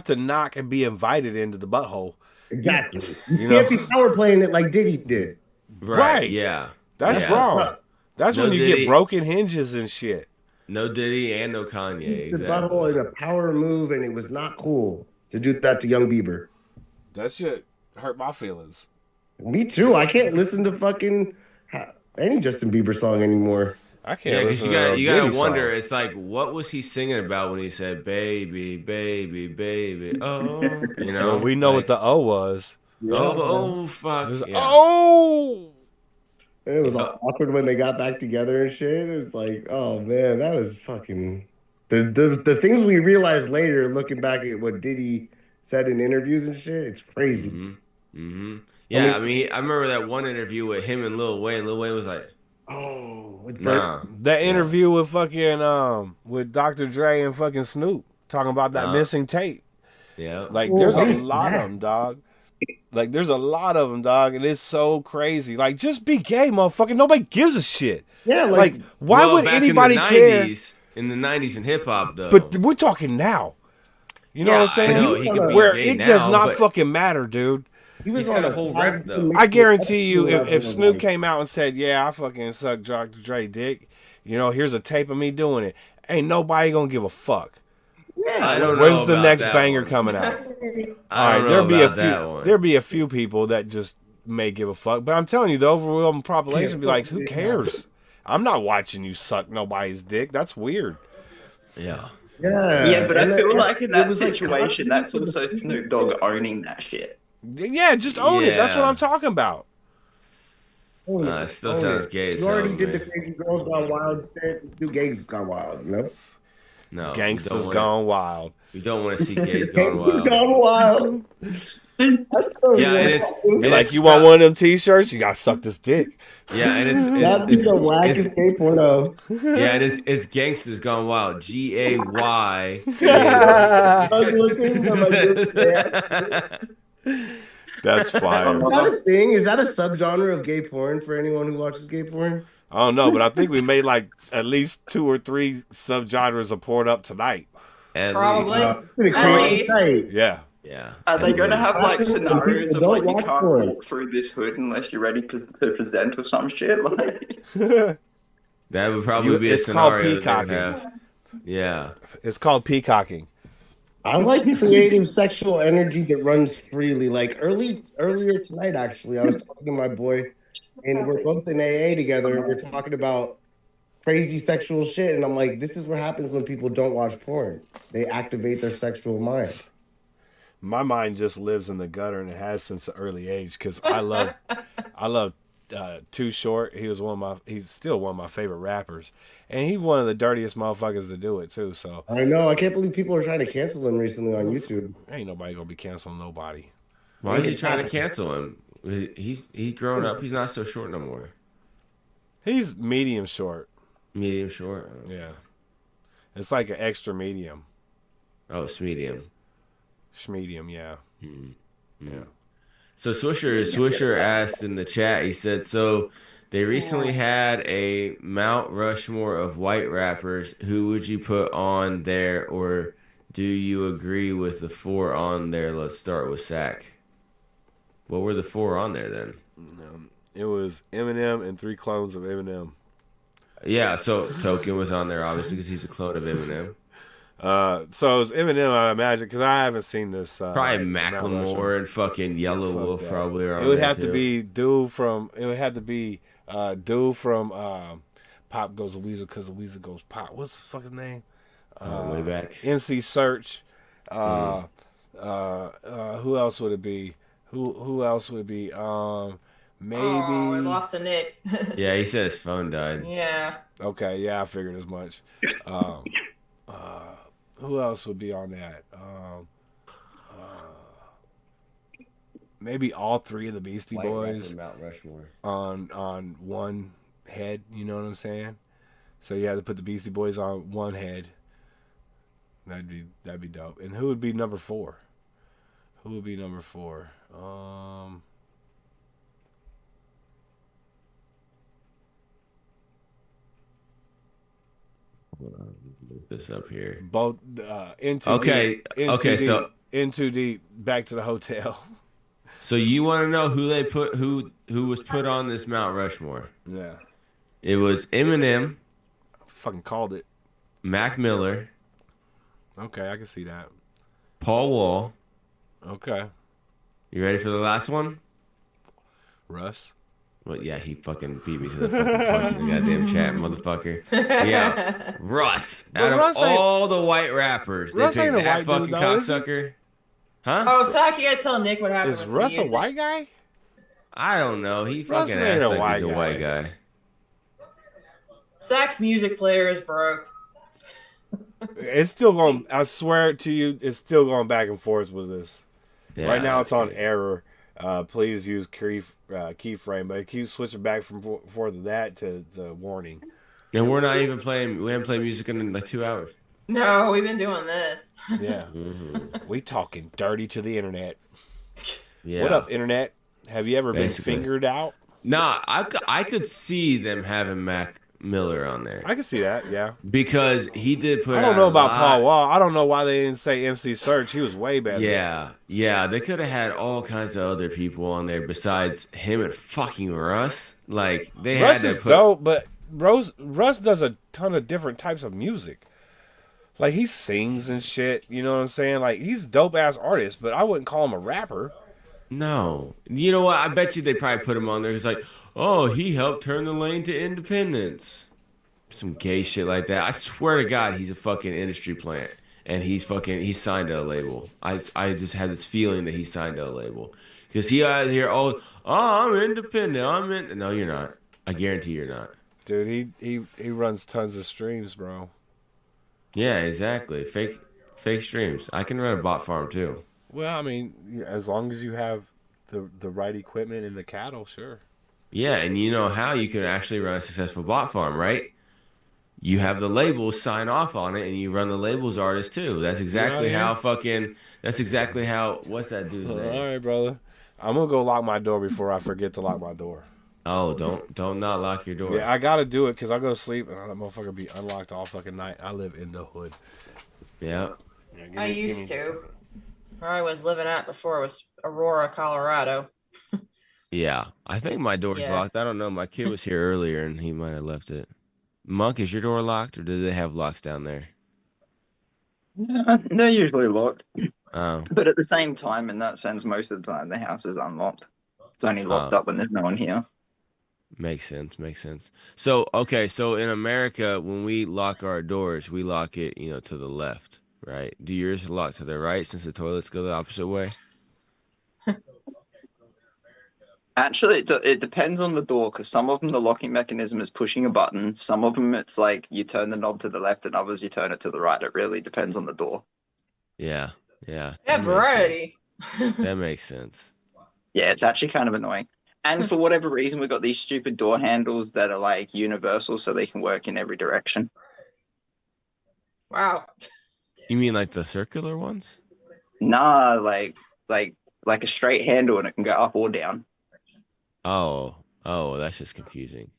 to knock and be invited into the butthole. exactly. You You know? can't be power playing it like Diddy did. Right. Yeah. That's Yeah. wrong. That's No when you Diddy. get broken hinges and shit. No Diddy and no Kanye. The butthole in a power move, and it was not cool to do that to Young Bieber. That shit hurt my feelings. Me too. I can't listen to fucking any Justin Bieber song anymore. I Yeah, can't because listen you to got no you gotta Diddy wonder. song. It's like, what was he singing about when he said, "Baby, baby, baby"? Oh, you know. Well, we know what like, the O was. Oh, fuck. It was, yeah. oh! And it was all awkward when they got back together and shit. It's like, oh man, that was fucking the things we realized later, looking back at what Diddy said in interviews and shit. It's crazy. Mm-hmm. Yeah, I mean, I remember that one interview with him and Lil Wayne. Lil Wayne was like, "Oh, with nah." That interview with fucking with Dr. Dre and fucking Snoop talking about that missing tape. Yeah. Like there's a lot of them, dog. Like there's a lot of them, dog, and it's so crazy. Like just be gay, motherfucker. Nobody gives a shit. Yeah, like why Well, would back anybody in the care? 90s, in the 90s in hip hop, though. But we're talking now. You know Yeah, what I'm saying? I know, he could be Where gay it does now, not but- fucking matter, dude. He was He's on got a a whole rep, though. I guarantee you, if Snoop came out and said, "Yeah, I fucking sucked Dr. Dre dick," here's a tape of me doing it. Ain't nobody gonna give a fuck. Yeah, I don't know When's the about next that banger one. coming out? I don't know there'll be a about that few. one. There'll be a few people that just may give a fuck, but I'm telling you, the overwhelming population be like, "Who cares?" I'm not watching you suck nobody's dick. That's weird. Yeah. Yeah, but I and feel it- like in it that was like- situation, that's also Snoop Dogg owning that shit. Yeah, just own it. That's what Yeah. I'm talking about. It still sounds gay as You already hell, did the man. crazy girls gone wild shit. Do gays gone wild, you know? No. Gangsters gone wild. You don't want to see gays gone Gangsters wild. gone wild. Yeah, and it's Be like, you want one of them T-shirts? You gotta suck this dick. Yeah, and it's That'd be the wackest gay porno. yeah, and it's gangsters gone wild. GAY. I was listening to my group That's fire. Is that a thing? Is that a subgenre of gay porn for anyone who watches gay porn? I don't know, but I think we made like at least 2 or 3 subgenres of porn up tonight. At Probably. Pretty At crazy least. tight. Yeah. Yeah. Are they going to have like That's what scenarios of people like don't you watch can't porn. walk through this hood unless you're ready to present or some shit? Like, That would probably be a it's called scenario that they would peacocking. have. Yeah. It's called peacocking. I like creative sexual energy that runs freely. Like earlier tonight, actually, I was talking to my boy, and we're both in AA together, and we're talking about crazy sexual shit. And I'm like, this is what happens when people don't watch porn. They activate their sexual mind. My mind just lives in the gutter, and it has since an early age. Because I love Too Short. He's still one of my favorite rappers, and he's one of the dirtiest motherfuckers to do it too. So I know. I can't believe people are trying to cancel him recently on YouTube. ain't nobody gonna be canceling nobody. Why are you trying to cancel him? He's grown up. He's not so short no more. He's medium short. Medium short. Yeah. It's like an extra medium. Oh, it's medium. Schmedium, yeah. Yeah. So Swisher asked in the chat, he said, so they recently had a Mount Rushmore of white rappers. Who would you put on there, or do you agree with the 4 on there? Let's start with Sack. What were the 4 on there then? It was Eminem and 3 clones of Eminem. Yeah, so Token was on there, obviously, because he's a clone of Eminem. So it was Eminem, I imagine, because I haven't seen this. Probably Macklemore and fucking Yellow Wolf probably are on It would there have too. to be dude from. It would have to be dude from Pop Goes a Weasel because a Weasel Goes Pop. What's the fucking name? Way back. MC Search. Who else would it be? Who else would it be? Maybe. Oh, I lost a Nick. Yeah, he said his phone died. Yeah. Okay, yeah, I figured as much. Who else would be on that? Maybe all 3 of the Beastie White Boys rapper Mount Rushmore. on one head. You know what I'm saying? So you had to put the Beastie Boys on one head. That'd be dope. And who would be number 4? Who would be number 4? Look this up here. Both into okay, so into the back to the hotel. So you want to know who they put who was put on this Mount Rushmore? Yeah. It was Eminem. Fucking called it. Mac Miller. Okay, I can see that. Paul Wall. Okay. You ready for the last one? Russ. Well, yeah, he fucking beat me to the fucking punch in the goddamn chat, motherfucker. Yeah, Russ. Out of all the white rappers, they picked that fucking cocksucker. Huh? Oh, Sack, you gotta tell Nick what happened. Is Russ a white guy? I don't know. He Russ fucking ain't acts a like white he's a guy. white guy. Sack's music player is broke. It's still going. I swear to you, it's still going back and forth with this. Yeah, right now, it's that's on good. error. Please use keyframe, but it keeps switching back from forth of that to the warning. And we're not even playing. We haven't played music in like 2 hours. No, we've been doing this. Yeah, we talking dirty to the internet. Yeah. What up, internet? Have you ever Basically. been fingered out? Nah, I could see them having Mac Miller on there I can see that. Yeah. because he did put. I don't out know a about lot- Paul Wall. I don't know why they didn't say MC Search. He was way better. Yeah, they could have had all kinds of other people on there besides him and fucking Russ. Like they Russ had is to put. dope, but Russ does a ton of different types of music. Like he sings and shit. You know what I'm saying? Like he's a dope ass artist, but I wouldn't call him a rapper. No, you know what? I bet you they probably put him on there. It's like, oh, he helped turn the lane to independence. Some gay shit like that. I swear to God, he's a fucking industry plant, and he's signed to a label. I just had this feeling that he signed to a label because he out here, oh, I'm independent. No, you're not. I guarantee you're not. Dude, he runs tons of streams, bro. Yeah, exactly. Fake streams. I can run a bot farm too. Well, I mean, as long as you have the right equipment and the cattle, sure. Yeah, and you know how you can actually run a successful bot farm, right? You have the labels sign off on it, and you run the labels artist too. That's exactly Yeah. That's exactly how. What's that dude's All name? right, brother. I'm gonna go lock my door before I forget to lock my door. Oh, don't not lock your door. Yeah, I gotta do it because I go to sleep and that motherfucker be unlocked all fucking night. I live in the hood. Yeah. I used to. Where I was living at before was Aurora, Colorado. Yeah, I think my door's Yeah. locked. I don't know. My kid was here earlier, and he might have left it. Monk, is your door locked, or do they have locks down there? They're usually locked. Oh. But at the same time, in that sense, most of the time the house is unlocked. It's only locked up when there's no one here. Makes sense. So, okay, so in America, when we lock our doors, we lock it, to the left, right? Do yours lock to the right since the toilets go the opposite way? Actually, it depends on the door, because some of them, the locking mechanism is pushing a button. Some of them, it's like you turn the knob to the left, and others you turn it to the right. It really depends on the door. Yeah. Yeah, That makes variety. sense. That makes sense. Yeah, it's actually kind of annoying. And for whatever reason, we've got these stupid door handles that are like universal, so they can work in every direction. Wow. You mean like the circular ones? Nah, like a straight handle, and it can go up or down. Oh, that's just confusing.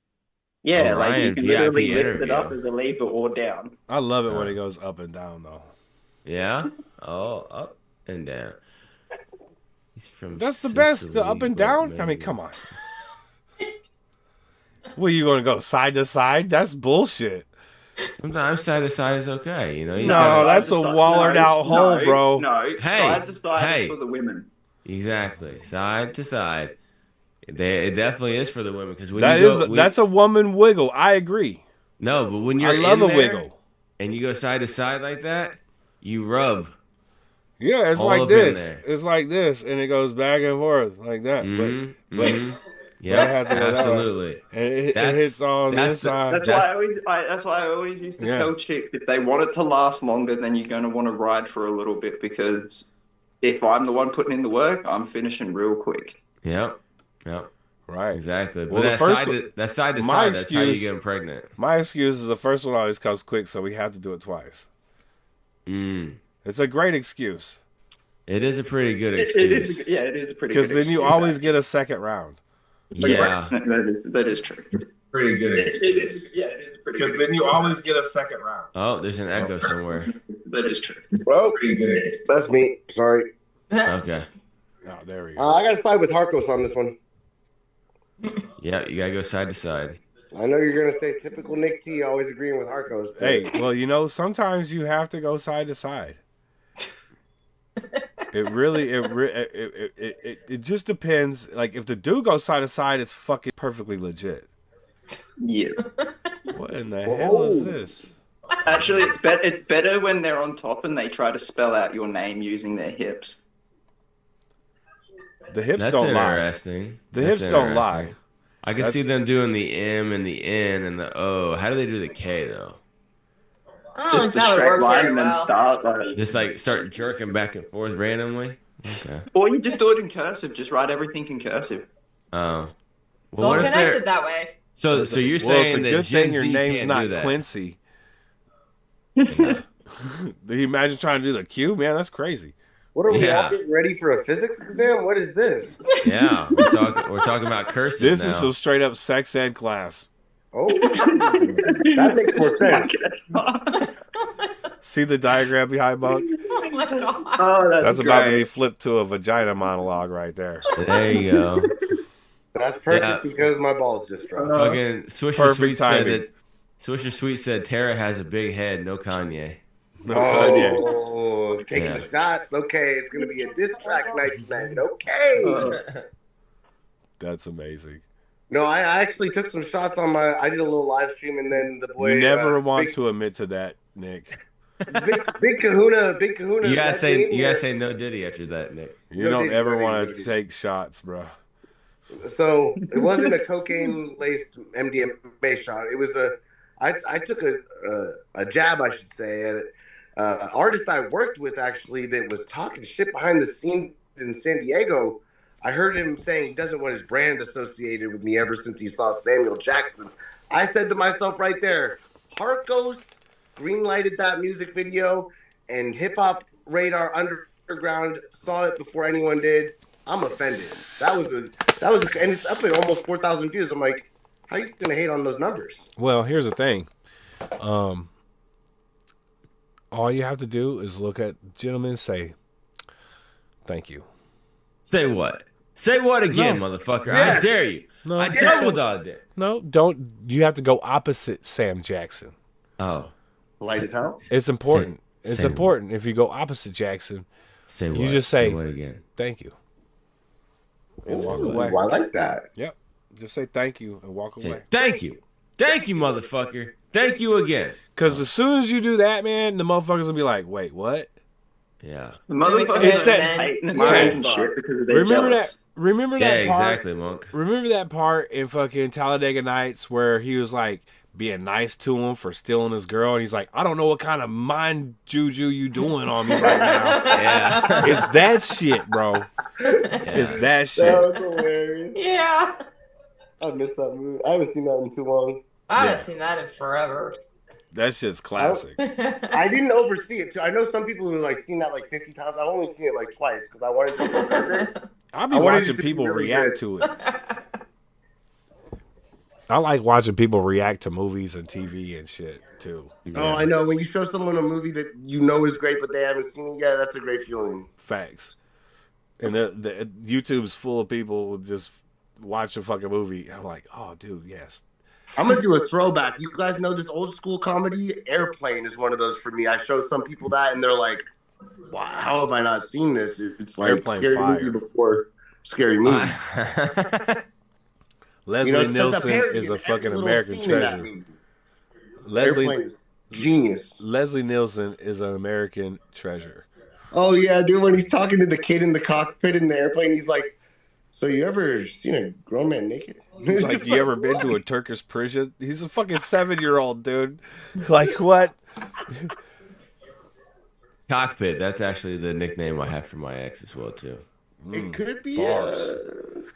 Yeah, Oh, like you Ryan, can VIP literally lift it interview. up as a lever or down. I love it when it goes up and down though. Yeah. Oh, up and down. He's from. That's the best. The Sicily, up and but down. I mean, maybe- come on. Well, you going to go side to side? That's bullshit. Sometimes side to side is okay. You know. No, that's a wallered out hole, bro. No, Hey, side to side hey. is for the women. Exactly, side to side. It definitely is for the women because when That you is go, that's a woman wiggle. I agree. no, but when you're I love in a there wiggle. and you go side to side like that, you rub. Yeah, it's all like up in this. there. It's like this, and it goes back and forth like that. Mhm, But mhm. I Yeah, have to go that way. absolutely. And it That's- hits on that's this the- side. That's why I always used to Yeah. tell chicks, if they want it to last longer, then you're going to want to ride for a little bit, because if I'm the one putting in the work, I'm finishing real quick. Yep. Right. Exactly. But Well, the that first side to, that side to my side, that's how you excuse- get them pregnant. My excuse is the first one always comes quick, so we have to do it twice. It's a great excuse. It is a pretty good It excuse. is, yeah, it is a pretty Because good then you excuse, always actually. get a second round. Yeah. That is true. Pretty good It is, yeah, it is a pretty Because good then you always get a second round. Oh, there's an echo somewhere. That is true. Well, that's me. Sorry. Okay. Oh, there we go. I got to side with Harkos on this one. Yeah, you gotta go side to side. I know you're going to say typical Nick T, always agreeing with Harkos. but- Hey, well, you know, sometimes you have to go side to side. It really, it just depends. Like, if the dude goes side to side, it's fucking perfectly legit. Yeah. What in the hell is this? Actually, it's better when they're on top and they try to spell out your name using their hips. The hips That's don't lie. interesting. The That's hips don't lie. interesting. I can That's- see them doing the M and the N and the O. How do they do the K though? I don't Just think the that would straight work line very and then well. start. Like, Just like start jerking back and forth randomly. Okay. or you just do it in cursive. Just write everything in cursive. Oh. It's all connected that way. So you're Well, it's saying a that good Gen thing your Z name's can't not do that? Quincy. Do you imagine trying to do the Q? Man, that's crazy. What are we Yeah. all getting ready for a physics exam? What is this? Yeah, we're talking about cursive This now. is some straight up sex ed class. Oh, that makes more sense. See the diagram behind Buck? Oh my god. Oh, That's about to be flipped to a vagina monologue right there. There you go. That's perfect Yeah. because my balls just dropped. Fucking Swisher Perfect Sweet said timing. that. Swisher Sweet said Tara has a big head, no Kanye. No Kanye. Oh, taking Yeah. the shots. Okay, it's gonna be a diss track night tonight. Okay. That's amazing. No, I actually took some shots on my. I did a little live stream, and then the boy. You never uh, want big, to admit to that, Nick. Big Kahuna. You gotta that say game you where- gotta say no Diddy after that, Nick. You No don't Diddy, ever no Diddy, want no to Diddy. take shots, bro. So it wasn't a cocaine laced MDMA shot. It was I took a jab, I should say, at an artist I worked with actually that was talking shit behind the scenes in San Diego. I heard him saying he doesn't want his brand associated with me ever since he saw Samuel Jackson. I said to myself right there, Harkos greenlighted that music video, and Hip Hop Radar Underground saw it before anyone did. I'm offended. That was and it's up at almost 4,000 views. I'm like, how you gonna hate on those numbers? Well, here's the thing. All you have to do is look at gentlemen and say, thank you. Say what? Say what again, No. motherfucker? Yes. I dare you. No, I don't. double dog dare. No, don't. You have to go opposite Sam Jackson. Oh. Light as hell. It's important. Say- It's say important. If you go opposite Jackson, Say what? you just say, what again? thank you. And walk Ooh, away. I like that. Yep. Just say thank you and walk Say, away. thank you. Thank you, motherfucker. Thank you again. Because as soon as you do that, man, the motherfuckers will be like, wait, what? Yeah. The motherfuckers It's are that- hating and yeah. talking shit because they're Remember jealous. that? Remember Yeah, that part? exactly, Monk. Remember that part in fucking Talladega Nights where he was like being nice to him for stealing his girl, and he's like, I don't know what kind of mind juju you doing on me right now. Yeah. It's that shit, bro. It's that shit. That was hilarious. Yeah. I missed that movie. I haven't seen that in too long. I haven't Yeah. seen that in forever. That shit's classic. I didn't oversee it too. I know some people who like seen that like 50 times. I've only seen it like twice because I wanted to remember it. I'll be watching people react to it. I like watching people react to movies and TV and shit too. Oh, I know. When you show someone a movie that you know is great, but they haven't seen it yet, that's a great feeling. Facts. And the YouTube's full of people who just watch a fucking movie. I'm like, oh, dude, yes. I'm gonna do a throwback. You guys know this old school comedy? Airplane is one of those for me. I show some people that, and they're like, "Wow, how have I not seen this?" It's like Airplane Scary fire. Movie before Scary Movie. Leslie Nielsen is a fucking American treasure. Airplane is genius. Leslie Nielsen is an American treasure. Oh yeah, dude. When he's talking to the kid in the cockpit in the airplane, he's like, "So you ever seen a grown man naked?" He's like, "You ever been to a Turkish prison?" He's a fucking 7-year-old dude. Like what? Cockpit. That's actually the nickname I have for my ex as well too. It could be Bars.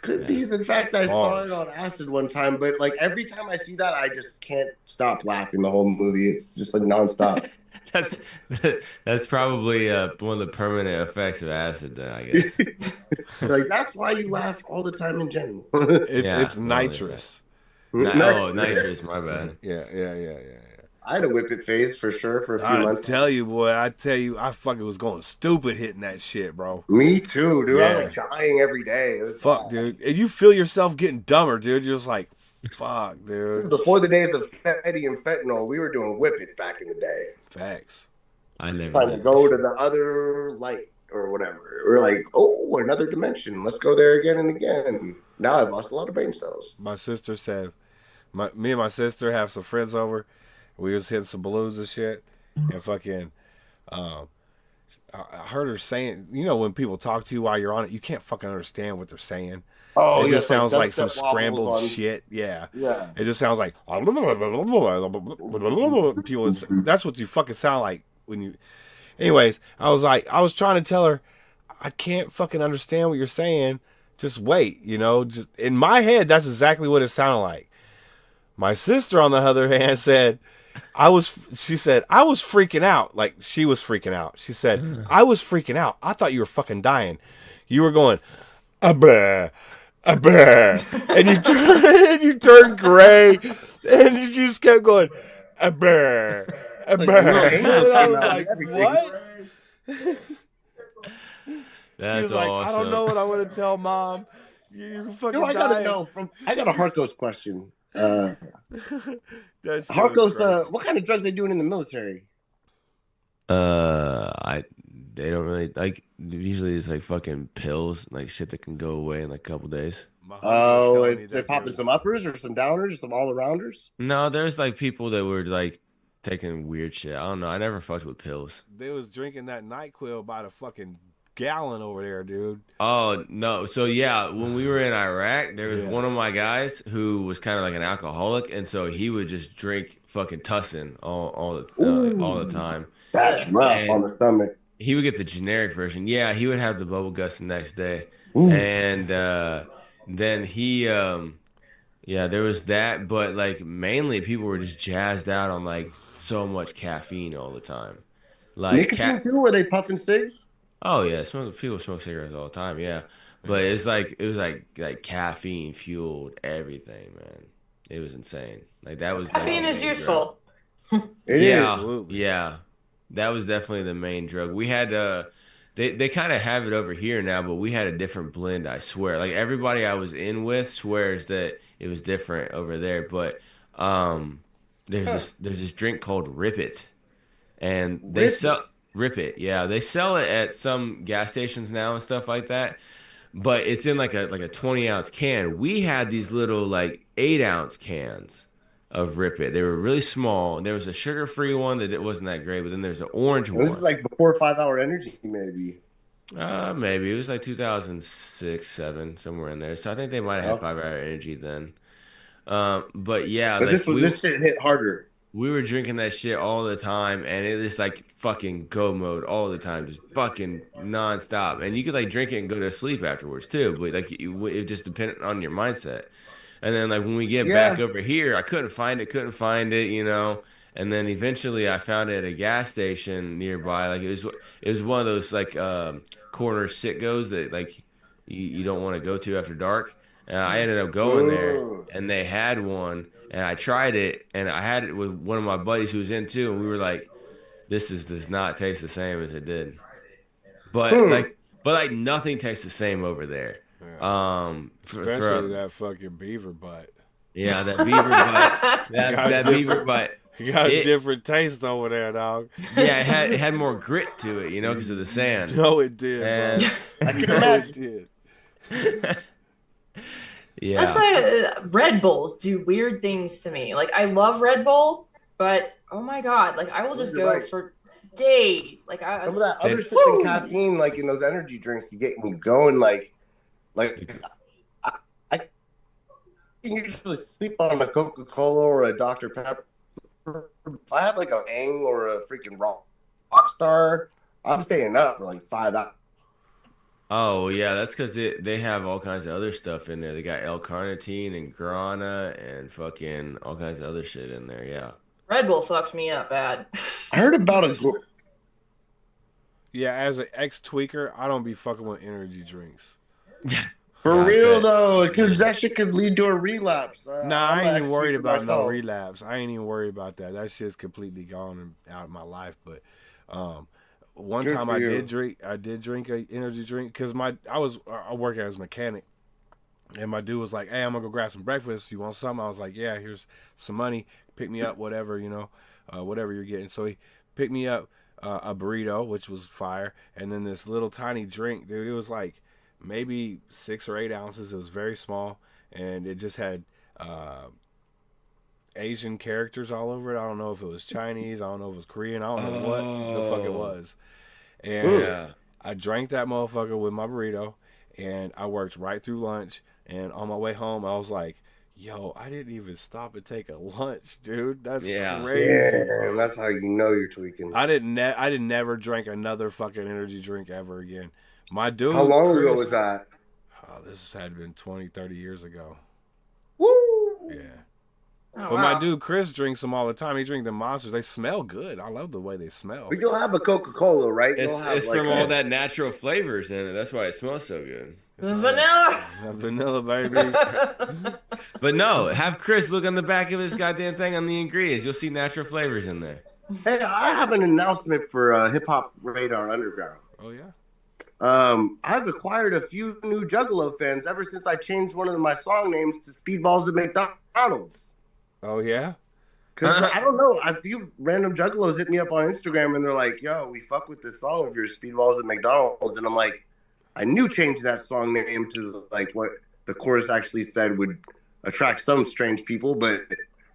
the fact I saw Bars. it on acid one time, but like every time I see that, I just can't stop laughing the whole movie. It's just like nonstop. That's probably one of the permanent effects of acid. Then I guess. Like that's why you laugh all the time in general. It's nitrous. Nitrous. My bad. Yeah. I had a whip it phase for sure for a few months. I tell you, I fucking was going stupid hitting that shit, bro. Me too, dude. Yeah. I was like dying every day. It was Fuck, dude. And you feel yourself getting dumber, dude. You're just like, fuck, dude. This is before the days of Fetty and fentanyl. We were doing whippets back in the day. Facts. I never Trying to go to the other light or whatever. We're like, oh, another dimension. Let's go there again and again. Now I've lost a lot of brain cells. My sister said, me and my sister have some friends over. We was hitting some balloons and shit, and fucking, I heard her saying, you know, when people talk to you while you're on it, you can't fucking understand what they're saying. Oh, it yeah, just sounds like dubstep some wobbles scrambled on. shit. Yeah. Yeah. It just sounds like people. That's what you fucking sound like when you. Anyways, I was trying to tell her, I can't fucking understand what you're saying. Just wait, you know. Just in my head, that's exactly what it sounded like. My sister, on the other hand, said, she said, I was freaking out. Like, she was freaking out. She said, I was freaking out. I thought you were fucking dying. You were going, blah, blah. And you turned gray. And you just kept going, blah, blah. And I was like, what? That's she was like, awesome. I don't know what I want to tell mom. You're fucking I gotta dying. know I got a Harkos question. That shit was Harkos, crazy. what kind of drugs they doing in the military? They don't really like. Usually, it's like fucking pills, like shit that can go away in like a couple days. Oh, they popping some uppers or some downers, some all arounders? No, there's like people that were like taking weird shit. I don't know. I never fucked with pills. They was drinking that NyQuil by the fucking gallon over there, dude. Oh no! So yeah, when we were in Iraq, there was one of my guys who was kind of like an alcoholic, and so he would just drink fucking Tussin all the time. That's rough on the stomach. He would get the generic version. Yeah, he would have the bubble guts the next day, and then he, there was that. But like mainly, people were just jazzed out on like so much caffeine all the time. Like nicotine too? Were they puffing cigs? Oh yeah, people smoke cigarettes all the time. Yeah, but it was like caffeine fueled everything, man. It was insane. Like that was Caffeine is useful. Yeah, that was definitely the main drug. We had they kind of have it over here now, but we had a different blend. I swear, like everybody I was in with swears that it was different over there. But there's this drink called Rip It, and they sell. Rip It, yeah. They sell it at some gas stations now and stuff like that. But it's in like a 20-ounce can. We had these little like 8-ounce cans of Rip It. They were really small. There was a sugar-free one that wasn't that great, but then there's an orange one. This is like before 5 Hour Energy, maybe. Maybe. It was like 2006, 7, somewhere in there. So I think they might have had 5 Hour Energy then. But yeah. But like, this shit hit harder. We were drinking that shit all the time, and it is like fucking go mode all the time, just fucking nonstop. And you could like drink it and go to sleep afterwards too, but like it just depended on your mindset. And then like when we get back over here, I couldn't find it, you know. And then eventually I found it at a gas station nearby. Like it was one of those like corner sit-goes that like you don't want to go to after dark. And I ended up going there, and they had one, and I tried it, and I had it with one of my buddies who was in too, and we were like, this does not taste the same as it did. But like nothing tastes the same over there. Especially that fucking beaver butt. Yeah, that beaver butt. That beaver butt. You got a different taste over there, dog. Yeah, it had more grit to it, because of the sand. No, it did, bro. I can imagine. It did. Yeah. That's like Red Bulls do weird things to me. Like I love Red Bull, but oh my god, like I will just go for days. Like some of that other shit than caffeine, like in those energy drinks, you get me going. Like I can usually sleep on a Coca-Cola or a Dr. Pepper. If I have like a Bang or a freaking Rockstar, I'm staying up for like 5 hours. Oh yeah, that's because they have all kinds of other stuff in there. They got L-carnitine and guarana and fucking all kinds of other shit in there. Yeah. Red Bull fucks me up bad. I heard about Yeah, as an ex-tweaker, I don't be fucking with energy drinks. For real though, that shit could lead to a relapse. Nah, I ain't even worried about no relapse. I ain't even worried about that. That shit's completely gone and out of my life. But one time I did drink an energy drink because I work as a mechanic, and my dude was like, "Hey, I'm gonna go grab some breakfast. You want something?" I was like, "Yeah, here's some money. Pick me up, whatever whatever you're getting." So he picked me up a burrito, which was fire, and then this little tiny drink, dude. It was like maybe 6 or 8 ounces. It was very small, and it just had Asian characters all over it. I don't know if it was Chinese. I don't know if it was Korean. I don't know what the fuck it was. And I drank that motherfucker with my burrito, and I worked right through lunch. And on my way home, I was like, yo, I didn't even stop and take a lunch, dude. That's crazy. Yeah, that's how you know you're tweaking. I didn't never drink another fucking energy drink ever again. My dude. How long ago was that? Oh, this had been 20, 30 years ago. Woo! Yeah. Oh, but my dude Chris drinks them all the time. He drinks the Monsters. They smell good. I love the way they smell. But you'll have a Coca-Cola, right? It's from all that natural flavors in it. That's why it smells so good. The vanilla. Vanilla, baby. But no, have Chris look on the back of his goddamn thing on the ingredients. You'll see natural flavors in there. Hey, I have an announcement for Hip Hop Radar Underground. Oh, yeah? I've acquired a few new Juggalo fans ever since I changed one of my song names to Speedballs at McDonald's. Oh, yeah? Because I don't know, a few random Juggalos hit me up on Instagram and they're like, yo, we fuck with this song of yours, Speedballs at McDonald's. And I'm like, I knew changing that song name to like what the chorus actually said would attract some strange people, but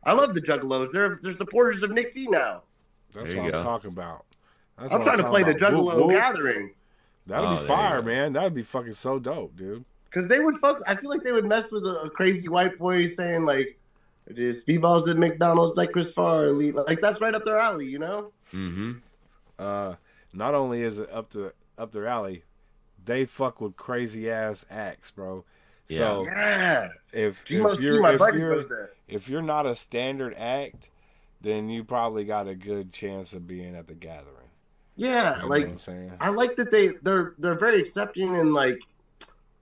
I love the Juggalos. They're supporters of Nick D now. That's what I'm talking about. I'm trying to play the Juggalo Gathering. That would be fire, man. That would be fucking so dope, dude. Because they would I feel like they would mess with a crazy white boy saying like, Speedballs at McDonald's like Chris Farley. Like that's right up their alley, you know? Mm-hmm. Not only is it up their alley, they fuck with crazy ass acts, bro. Yeah. So yeah. If you're not a standard act, then you probably got a good chance of being at the gathering. Yeah, you know like what I'm saying? I like that they're very accepting and like,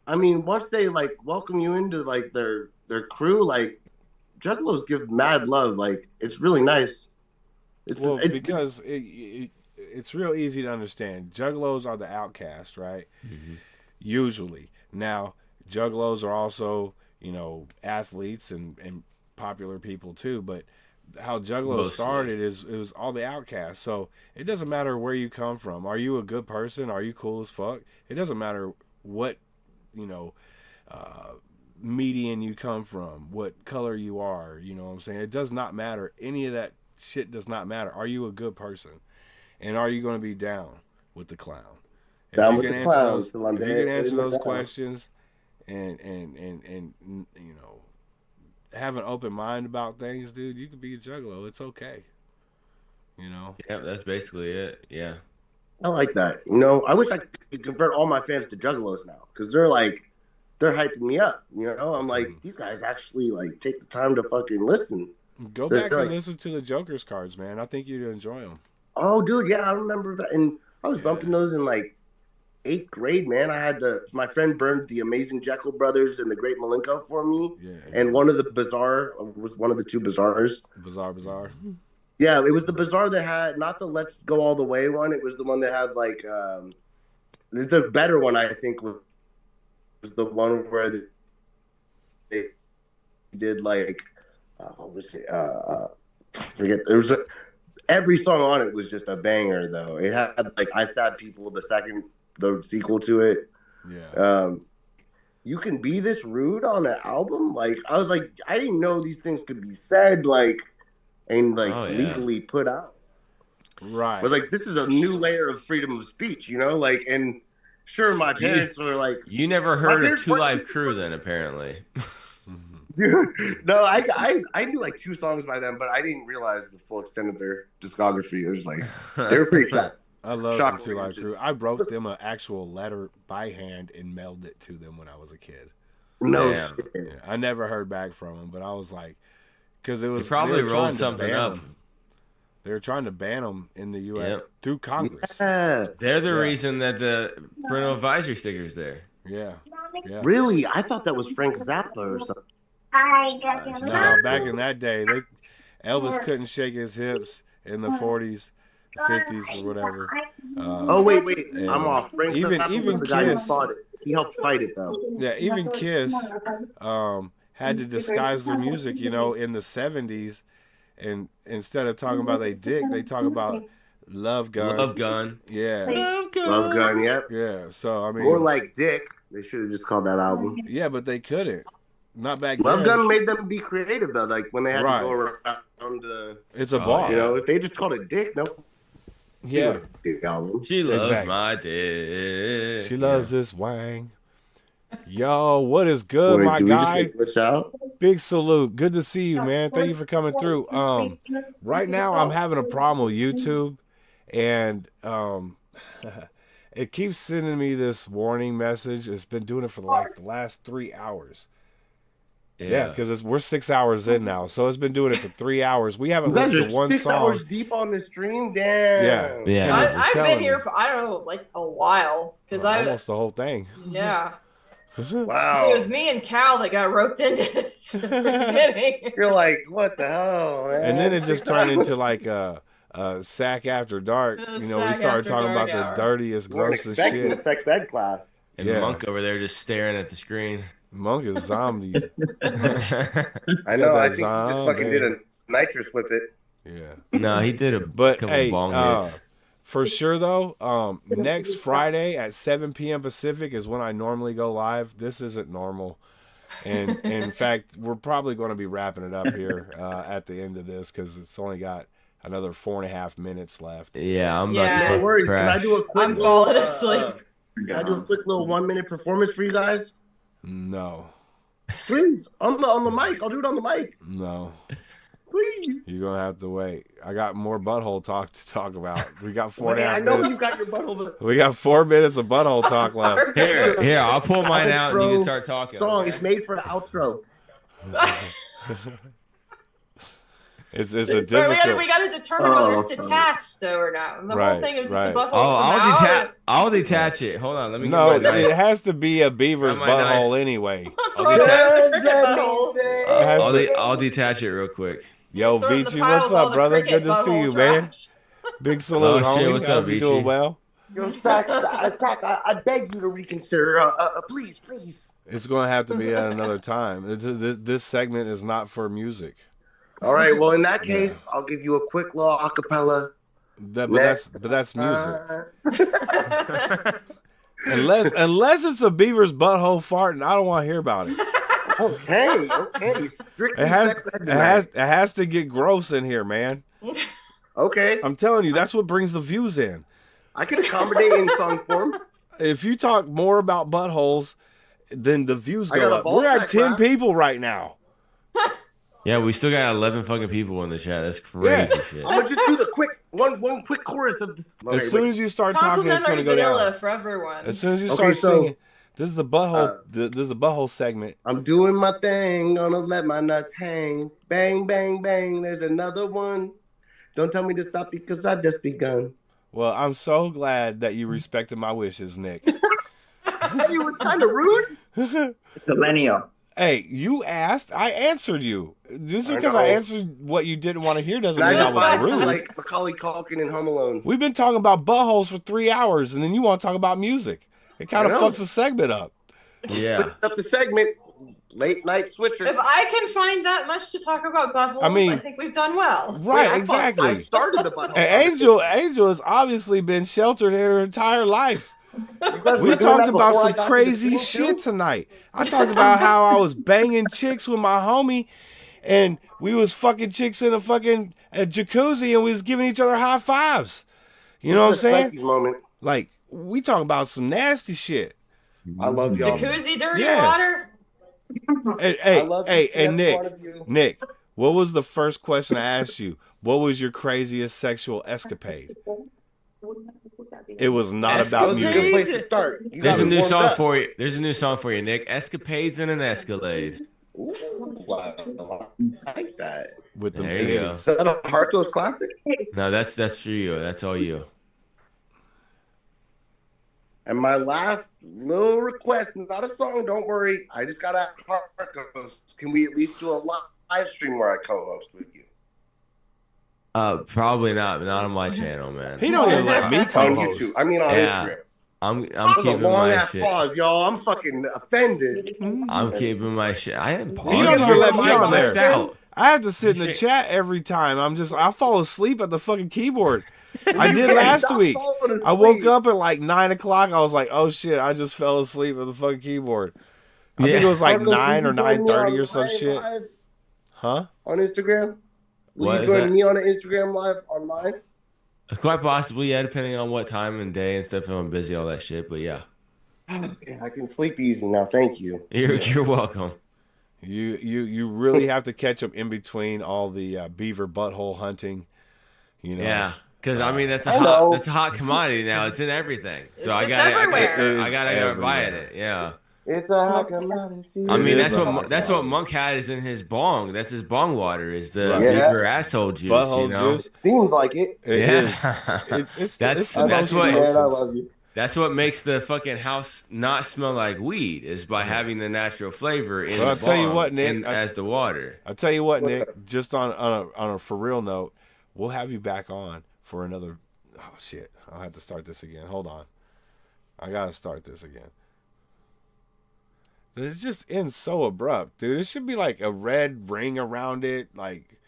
I mean, once they like welcome you into like their crew, like Juggalos give mad love. Like it's really nice. Because it's real easy to understand. Juggalos are the outcast, right? Mm-hmm. Usually. Now, Juggalos are also, athletes and popular people too, but how Juggalos started is it was all the outcasts. So it doesn't matter where you come from. Are you a good person? Are you cool as fuck? It doesn't matter what, median you come from, what color you are, you know what I'm saying? It does not matter. Any of that shit does not matter. Are you a good person? And are you going to be down with the clown? Down with the clown. If you can answer those questions and have an open mind about things, dude, you can be a Juggalo. It's okay. Yeah, that's basically it. Yeah. I like that. I wish I could convert all my fans to Juggalos now because they're hyping me up. I'm like, these guys actually like take the time to fucking listen. Go back and listen to the Joker's cards, man. I think you'd enjoy them. Oh, dude, yeah, I remember that. And I was bumping those in like 8th grade, man. I had my friend burned the Amazing Jekyll Brothers and the Great Malenko for me. Yeah. And one of the Bizarre was one of the 2 Bizarres. Bizarre. Yeah, it was the Bizarre that had not the Let's Go All the Way one. It was the one that had like the better one, I think, was the one where they did like what was it? Forget. There was every song on it was just a banger, though. It had like I Stab People, the sequel to it. Yeah. You Can Be This Rude on an album. Like I was like, I didn't know these things could be said like and like legally put out. Right. I was like, this is a new layer of freedom of speech, you know? Like, and sure, my parents were like, you never heard of 2 Live Crew then, apparently. Dude, no, I knew like 2 songs by them, but I didn't realize the full extent of their discography. It was like they were pretty shocked. I love the 2 Live Crew. I wrote them an actual letter by hand and mailed it to them when I was a kid. No shit. Yeah, I never heard back from them, but I was like, because it was they probably rolled something up. They were trying to ban them in the U.S. through Congress. Yeah. They're the reason that the parental advisory sticker's there. Yeah. Really? I thought that was Frank Zappa or something. No, back in that day, Elvis couldn't shake his hips in the 40s, 50s, or whatever. Oh wait, I'm off. Frank Zappa was the guy who Kiss, fought it. He helped fight it though. Yeah, even Kiss had to disguise their music, in the 70s, and instead of talking about they dick, they talk about Love Gun. Love Gun. Yeah. Love Gun, yep. Yeah, so I mean, more like Dick. They should have just called that album. Yeah, but they couldn't. Not back Love then. Gun made them be creative though. Like when they had to go around it's a bar. If they just called it Dick, no. Yeah. She loves my dick. She loves this wang. Yo, what is good, my guy? Big salute. Good to see you, man. Thank you for coming through. Right now I'm having a problem with YouTube, and it keeps sending me this warning message. It's been doing it for like the last 3 hours. Yeah, because we're 6 hours in now, so it's been doing it for 3 hours. We haven't listened to one 6 song. hours deep on the stream. Damn. Yeah. I've been here for I don't know, like a while because almost the whole thing. Yeah. Wow. It was me and Cal that got roped into this in the beginning. You're like, what the hell, man? And then it just turned into like a Sack After Dark. We started talking about the dirtiest, grossest shit. A sex ed class. And Monk over there just staring at the screen. Monk is zombie. I know. I think he just fucking did a nitrous with it. Yeah. No, he did a couple bong hits. For sure though, next Friday at 7 p.m. Pacific is when I normally go live. This isn't normal. And in fact, we're probably going to be wrapping it up here at the end of this because it's only got another 4.5 minutes left. Yeah, I'm about to No worries. crash. Can I do a quick I'm falling asleep. Can I do a quick little 1 minute performance for you guys? No. Please, on the mic. I'll do it on the mic. No. Please. You're going to have to wait. I got more butthole talk to talk about. We got 4.5 I know minutes. you got your butthole, but We got 4 minutes of butthole talk left. Here, I'll pull mine out and you can start talking. Song. It's made for the outro. It's a difficult. We got to determine whether it's detached though or not. And the whole thing is the butthole. I'll detach it. Hold on, let me. No, get my knife. it has to be a beaver's Grab my butthole knife. anyway. I'll detach it real quick. Yo, Throw it in the Vici, pile what's of all up, the brother? cricket Good to see you, butthole man. trash. Big salute, Oh, shit, homie. what's I up, hope you Vici? doing well. Yo, Sack, I beg you to reconsider. Please, please. It's going to have to be at another time. This segment is not for music. All right. Well, in that case, I'll give you a quick little acapella. But that's music. Unless it's a beaver's butthole farting, I don't want to hear about it. Okay. Strictly It has to get gross in here, man. Okay. I'm telling you, that's what brings the views in. I can accommodate in song form. If you talk more about buttholes, then the views I go got a up. ball We're at sack, 10 bro. people right now. Yeah, we still got 11 fucking people in the chat. That's crazy shit. I'm gonna just do the quick one quick chorus of this. As soon as you start talking, it's going to Complimentary go vanilla down. for everyone. As soon as you Okay, start singing, This is a butthole. This is a butthole segment. I'm doing my thing, gonna let my nuts hang. Bang, bang, bang. There's another one. Don't tell me to stop because I just begun. Well, I'm so glad that you respected my wishes, Nick. It was kind of rude. Selenia. Hey, you asked, I answered you. Just because I answered what you didn't want to hear doesn't And mean I I just was find rude. like Macaulay Culkin in Home Alone. We've been talking about buttholes for 3 hours, and then you want to talk about music. It kind of I know. fucks the segment up. Yeah. Switch up the segment. Late night switcher. If I can find that much to talk about buttholes, I think we've done well. Right, exactly. I started the butthole. And Angel has obviously been sheltered her entire life. We doing talked that about before I some got to crazy the scene, shit too? tonight. I talked about how I was banging chicks with my homie, and we was fucking chicks in a fucking jacuzzi, and we was giving each other high fives. You know what I'm saying? Frankie's moment. Like, we talking about some nasty shit. I love y'all. Jacuzzi, dirty Yeah. water. Hey, Nick, what was the first question I asked you? What was your craziest sexual escapade? It was not about music. Good place to start. You There's got a me new warmed song up. for you. There's a new song for you, Nick. Escapades in an Escalade. Ooh, wow. I like that. With them There you go. Is that a Harco's classic? No, that's for you. That's all you. And my last little request, not a song, don't worry. I just got to ask Harco's. Can we at least do a live stream where I co-host with you? Probably not on my channel, man. He don't even let me On co-host. YouTube. I mean on Instagram. I'm That was a keeping long my ass shit. pause, y'all. I'm fucking offended. I'm keeping my shit. I didn't pause. He don't even let me on Left there. out. I have to sit in the chat every time. I fall asleep at the fucking keyboard. I did last Stop week. falling asleep. I woke up at like 9 o'clock. I was like, oh shit, I just fell asleep at the fucking keyboard. I think it was like Harco's, 9 will or you join me 9:30 on or some live shit. live Huh? On Instagram? Will What you is join that? me on an Instagram live on mine? Quite possibly, yeah, depending on what time and day and stuff. If I'm busy, all that shit. But yeah, Okay, I can sleep easy now. Thank you. you're welcome. You really have to catch up in between all the beaver butthole hunting. You know. Yeah, because I mean that's a Hello. hot commodity now. It's in everything. So I It's gotta everywhere. I gotta go buy everywhere. it. Yeah. It's a hot commodity. I mean It that's is a what hot that's what commodity. Monk had is in his bong. That's his bong water. Is the Right. Yeah. beaver asshole juice. Butthole you know. juice. Seems like it. It Yeah. is. It's That's I that's love you, what man. I love you. that's what makes the fucking house not smell like weed is by having the natural flavor in Well, I'll the tell you bong what, Nick, and as the water. I'll tell you what, Nick. Just on a for real note, we'll have you back on for another. Oh shit! I'll have to start this again. Hold on. I gotta start this again. It just ends so abrupt, dude. It should be like a red ring around it, like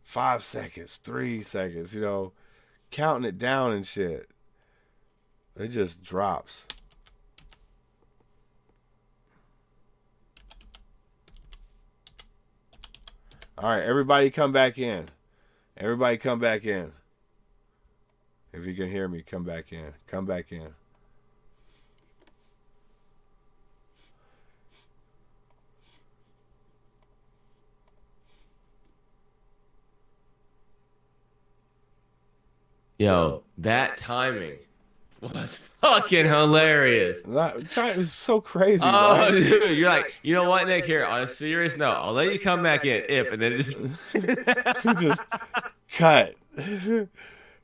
5 seconds, 3 seconds. You know, counting it down and shit. It just drops. All right, everybody come back in. Everybody come back in. If you can hear me, come back in. Come back in. Yo, that timing was fucking hilarious. That is so crazy. Oh, right? dude, you're like, you know what, Nick? Here, on a serious note, I'll let you come back in if, and then just Just cut.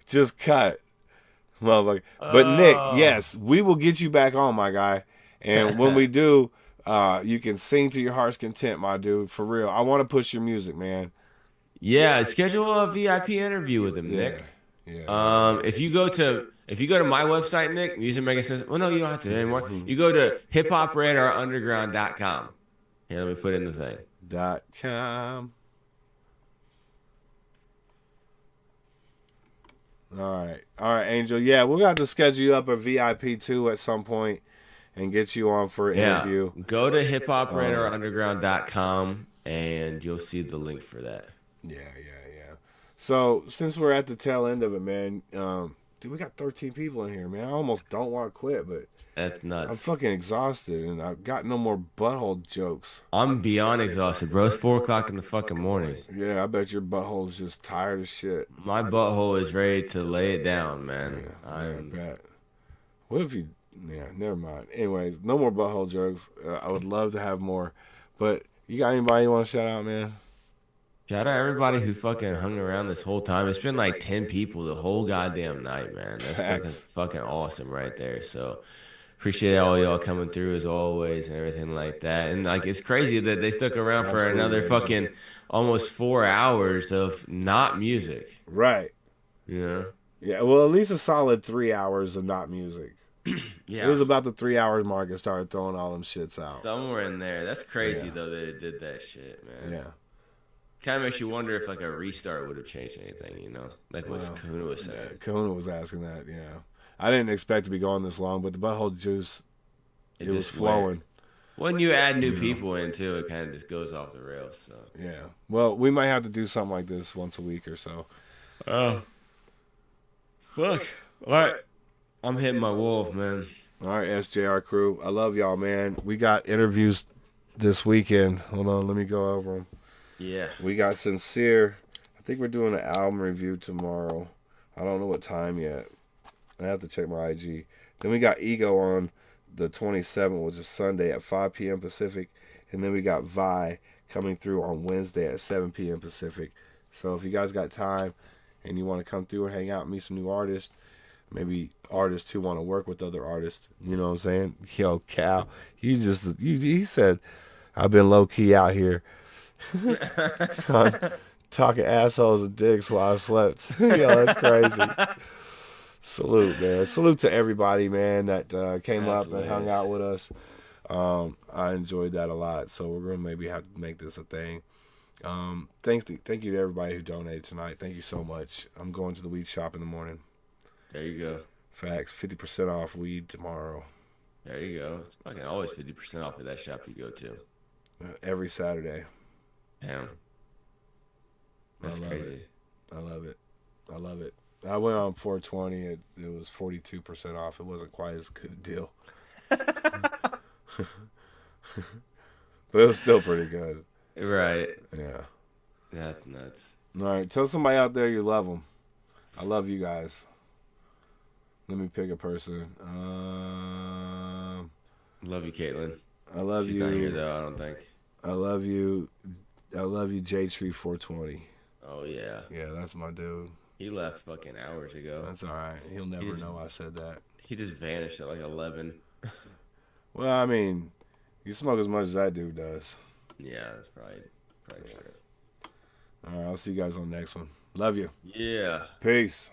Just cut. Motherfucker. But Nick, yes, we will get you back on, my guy. And when we do, you can sing to your heart's content, my dude. For real. I want to push your music, man. yeah, schedule a VIP interview with him, Nick. Yeah. If you go to my website, Nick, Music Making Sense. Well, no, you don't have to anymore. You go to hiphopradarunderground.com. Here, let me put in the thing. .com. All right, Angel. Yeah, we're gonna have to schedule you up a VIP too at some point and get you on for an interview. Go to hiphopradarunderground.com and you'll see the link for that. Yeah. So since we're at the tail end of it, man, dude, we got 13 people in here, man. I almost don't want to quit, but That's nuts. I'm fucking exhausted and I've got no more butthole jokes. I'm beyond exhausted, bro. It's 4 o'clock in the fucking morning. Yeah, I bet your butthole's just tired as shit. My butthole is ready to lay it down, man. I bet. What if you Yeah, never mind. Anyways, no more butthole jokes. I would love to have more, but you got anybody you want to shout out, man? Shout out everybody who fucking hung around this whole time. It's been like 10 people the whole goddamn night, man. That's fucking awesome right there. So appreciate all y'all coming through as always and everything like that. And like it's crazy that they stuck around for another fucking almost 4 hours of not music. Right. You know? Yeah, well, at least a solid 3 hours of not music. Yeah. It was about the 3 hours mark and started throwing all them shits out. Somewhere in there. That's crazy though that it did that shit, man. Yeah. Kind of makes you wonder if like a restart would have changed anything, you know? Like what Kahuna was saying. Yeah, Kahuna was asking that, yeah. I didn't expect to be going this long, but the butthole juice, it was flowing. When you add new people into it, kind of just goes off the rails. So yeah. Well, we might have to do something like this once a week or so. Oh. Fuck. All right. I'm hitting my wolf, man. All right, SJR crew. I love y'all, man. We got interviews this weekend. Hold on, let me go over them. Yeah. We got Sincere. I think we're doing an album review tomorrow. I don't know what time yet. I have to check my IG. Then we got Ego on the 27th, which is Sunday at 5 p.m. Pacific. And then we got Vi coming through on Wednesday at 7 p.m. Pacific. So if you guys got time and you want to come through and hang out and meet some new artists, maybe artists who want to work with other artists, you know what I'm saying? Yo, Cal, he said, I've been low-key out here talking assholes and dicks while I slept. Yo, that's crazy. Salute, man. Salute to everybody, man, that came up and hung out with us. I enjoyed that a lot, so we're going to maybe have to make this a thing. Thank you to everybody who donated tonight. Thank you so much. I'm going to the weed shop in the morning. There you go. Facts. 50% off weed tomorrow. There you go. It's fucking always 50% off at that shop you go to. Every Saturday. Damn. That's crazy. I love it. I love it. I went on 420. It was 42% off. It wasn't quite as good a deal. But it was still pretty good. Right. Yeah. That's nuts. All right. Tell somebody out there you love them. I love you guys. Let me pick a person. Love you, Caitlin. I love She's you. She's not here, though, I don't think. I love you. I love you, J-Tree 420. Oh, yeah. Yeah, that's my dude. He left fucking hours ago. That's all right. He'll never know I said that. He just vanished at like 11. Well, I mean, you smoke as much as that dude does. Yeah, that's probably true. All right, I'll see you guys on the next one. Love you. Yeah. Peace.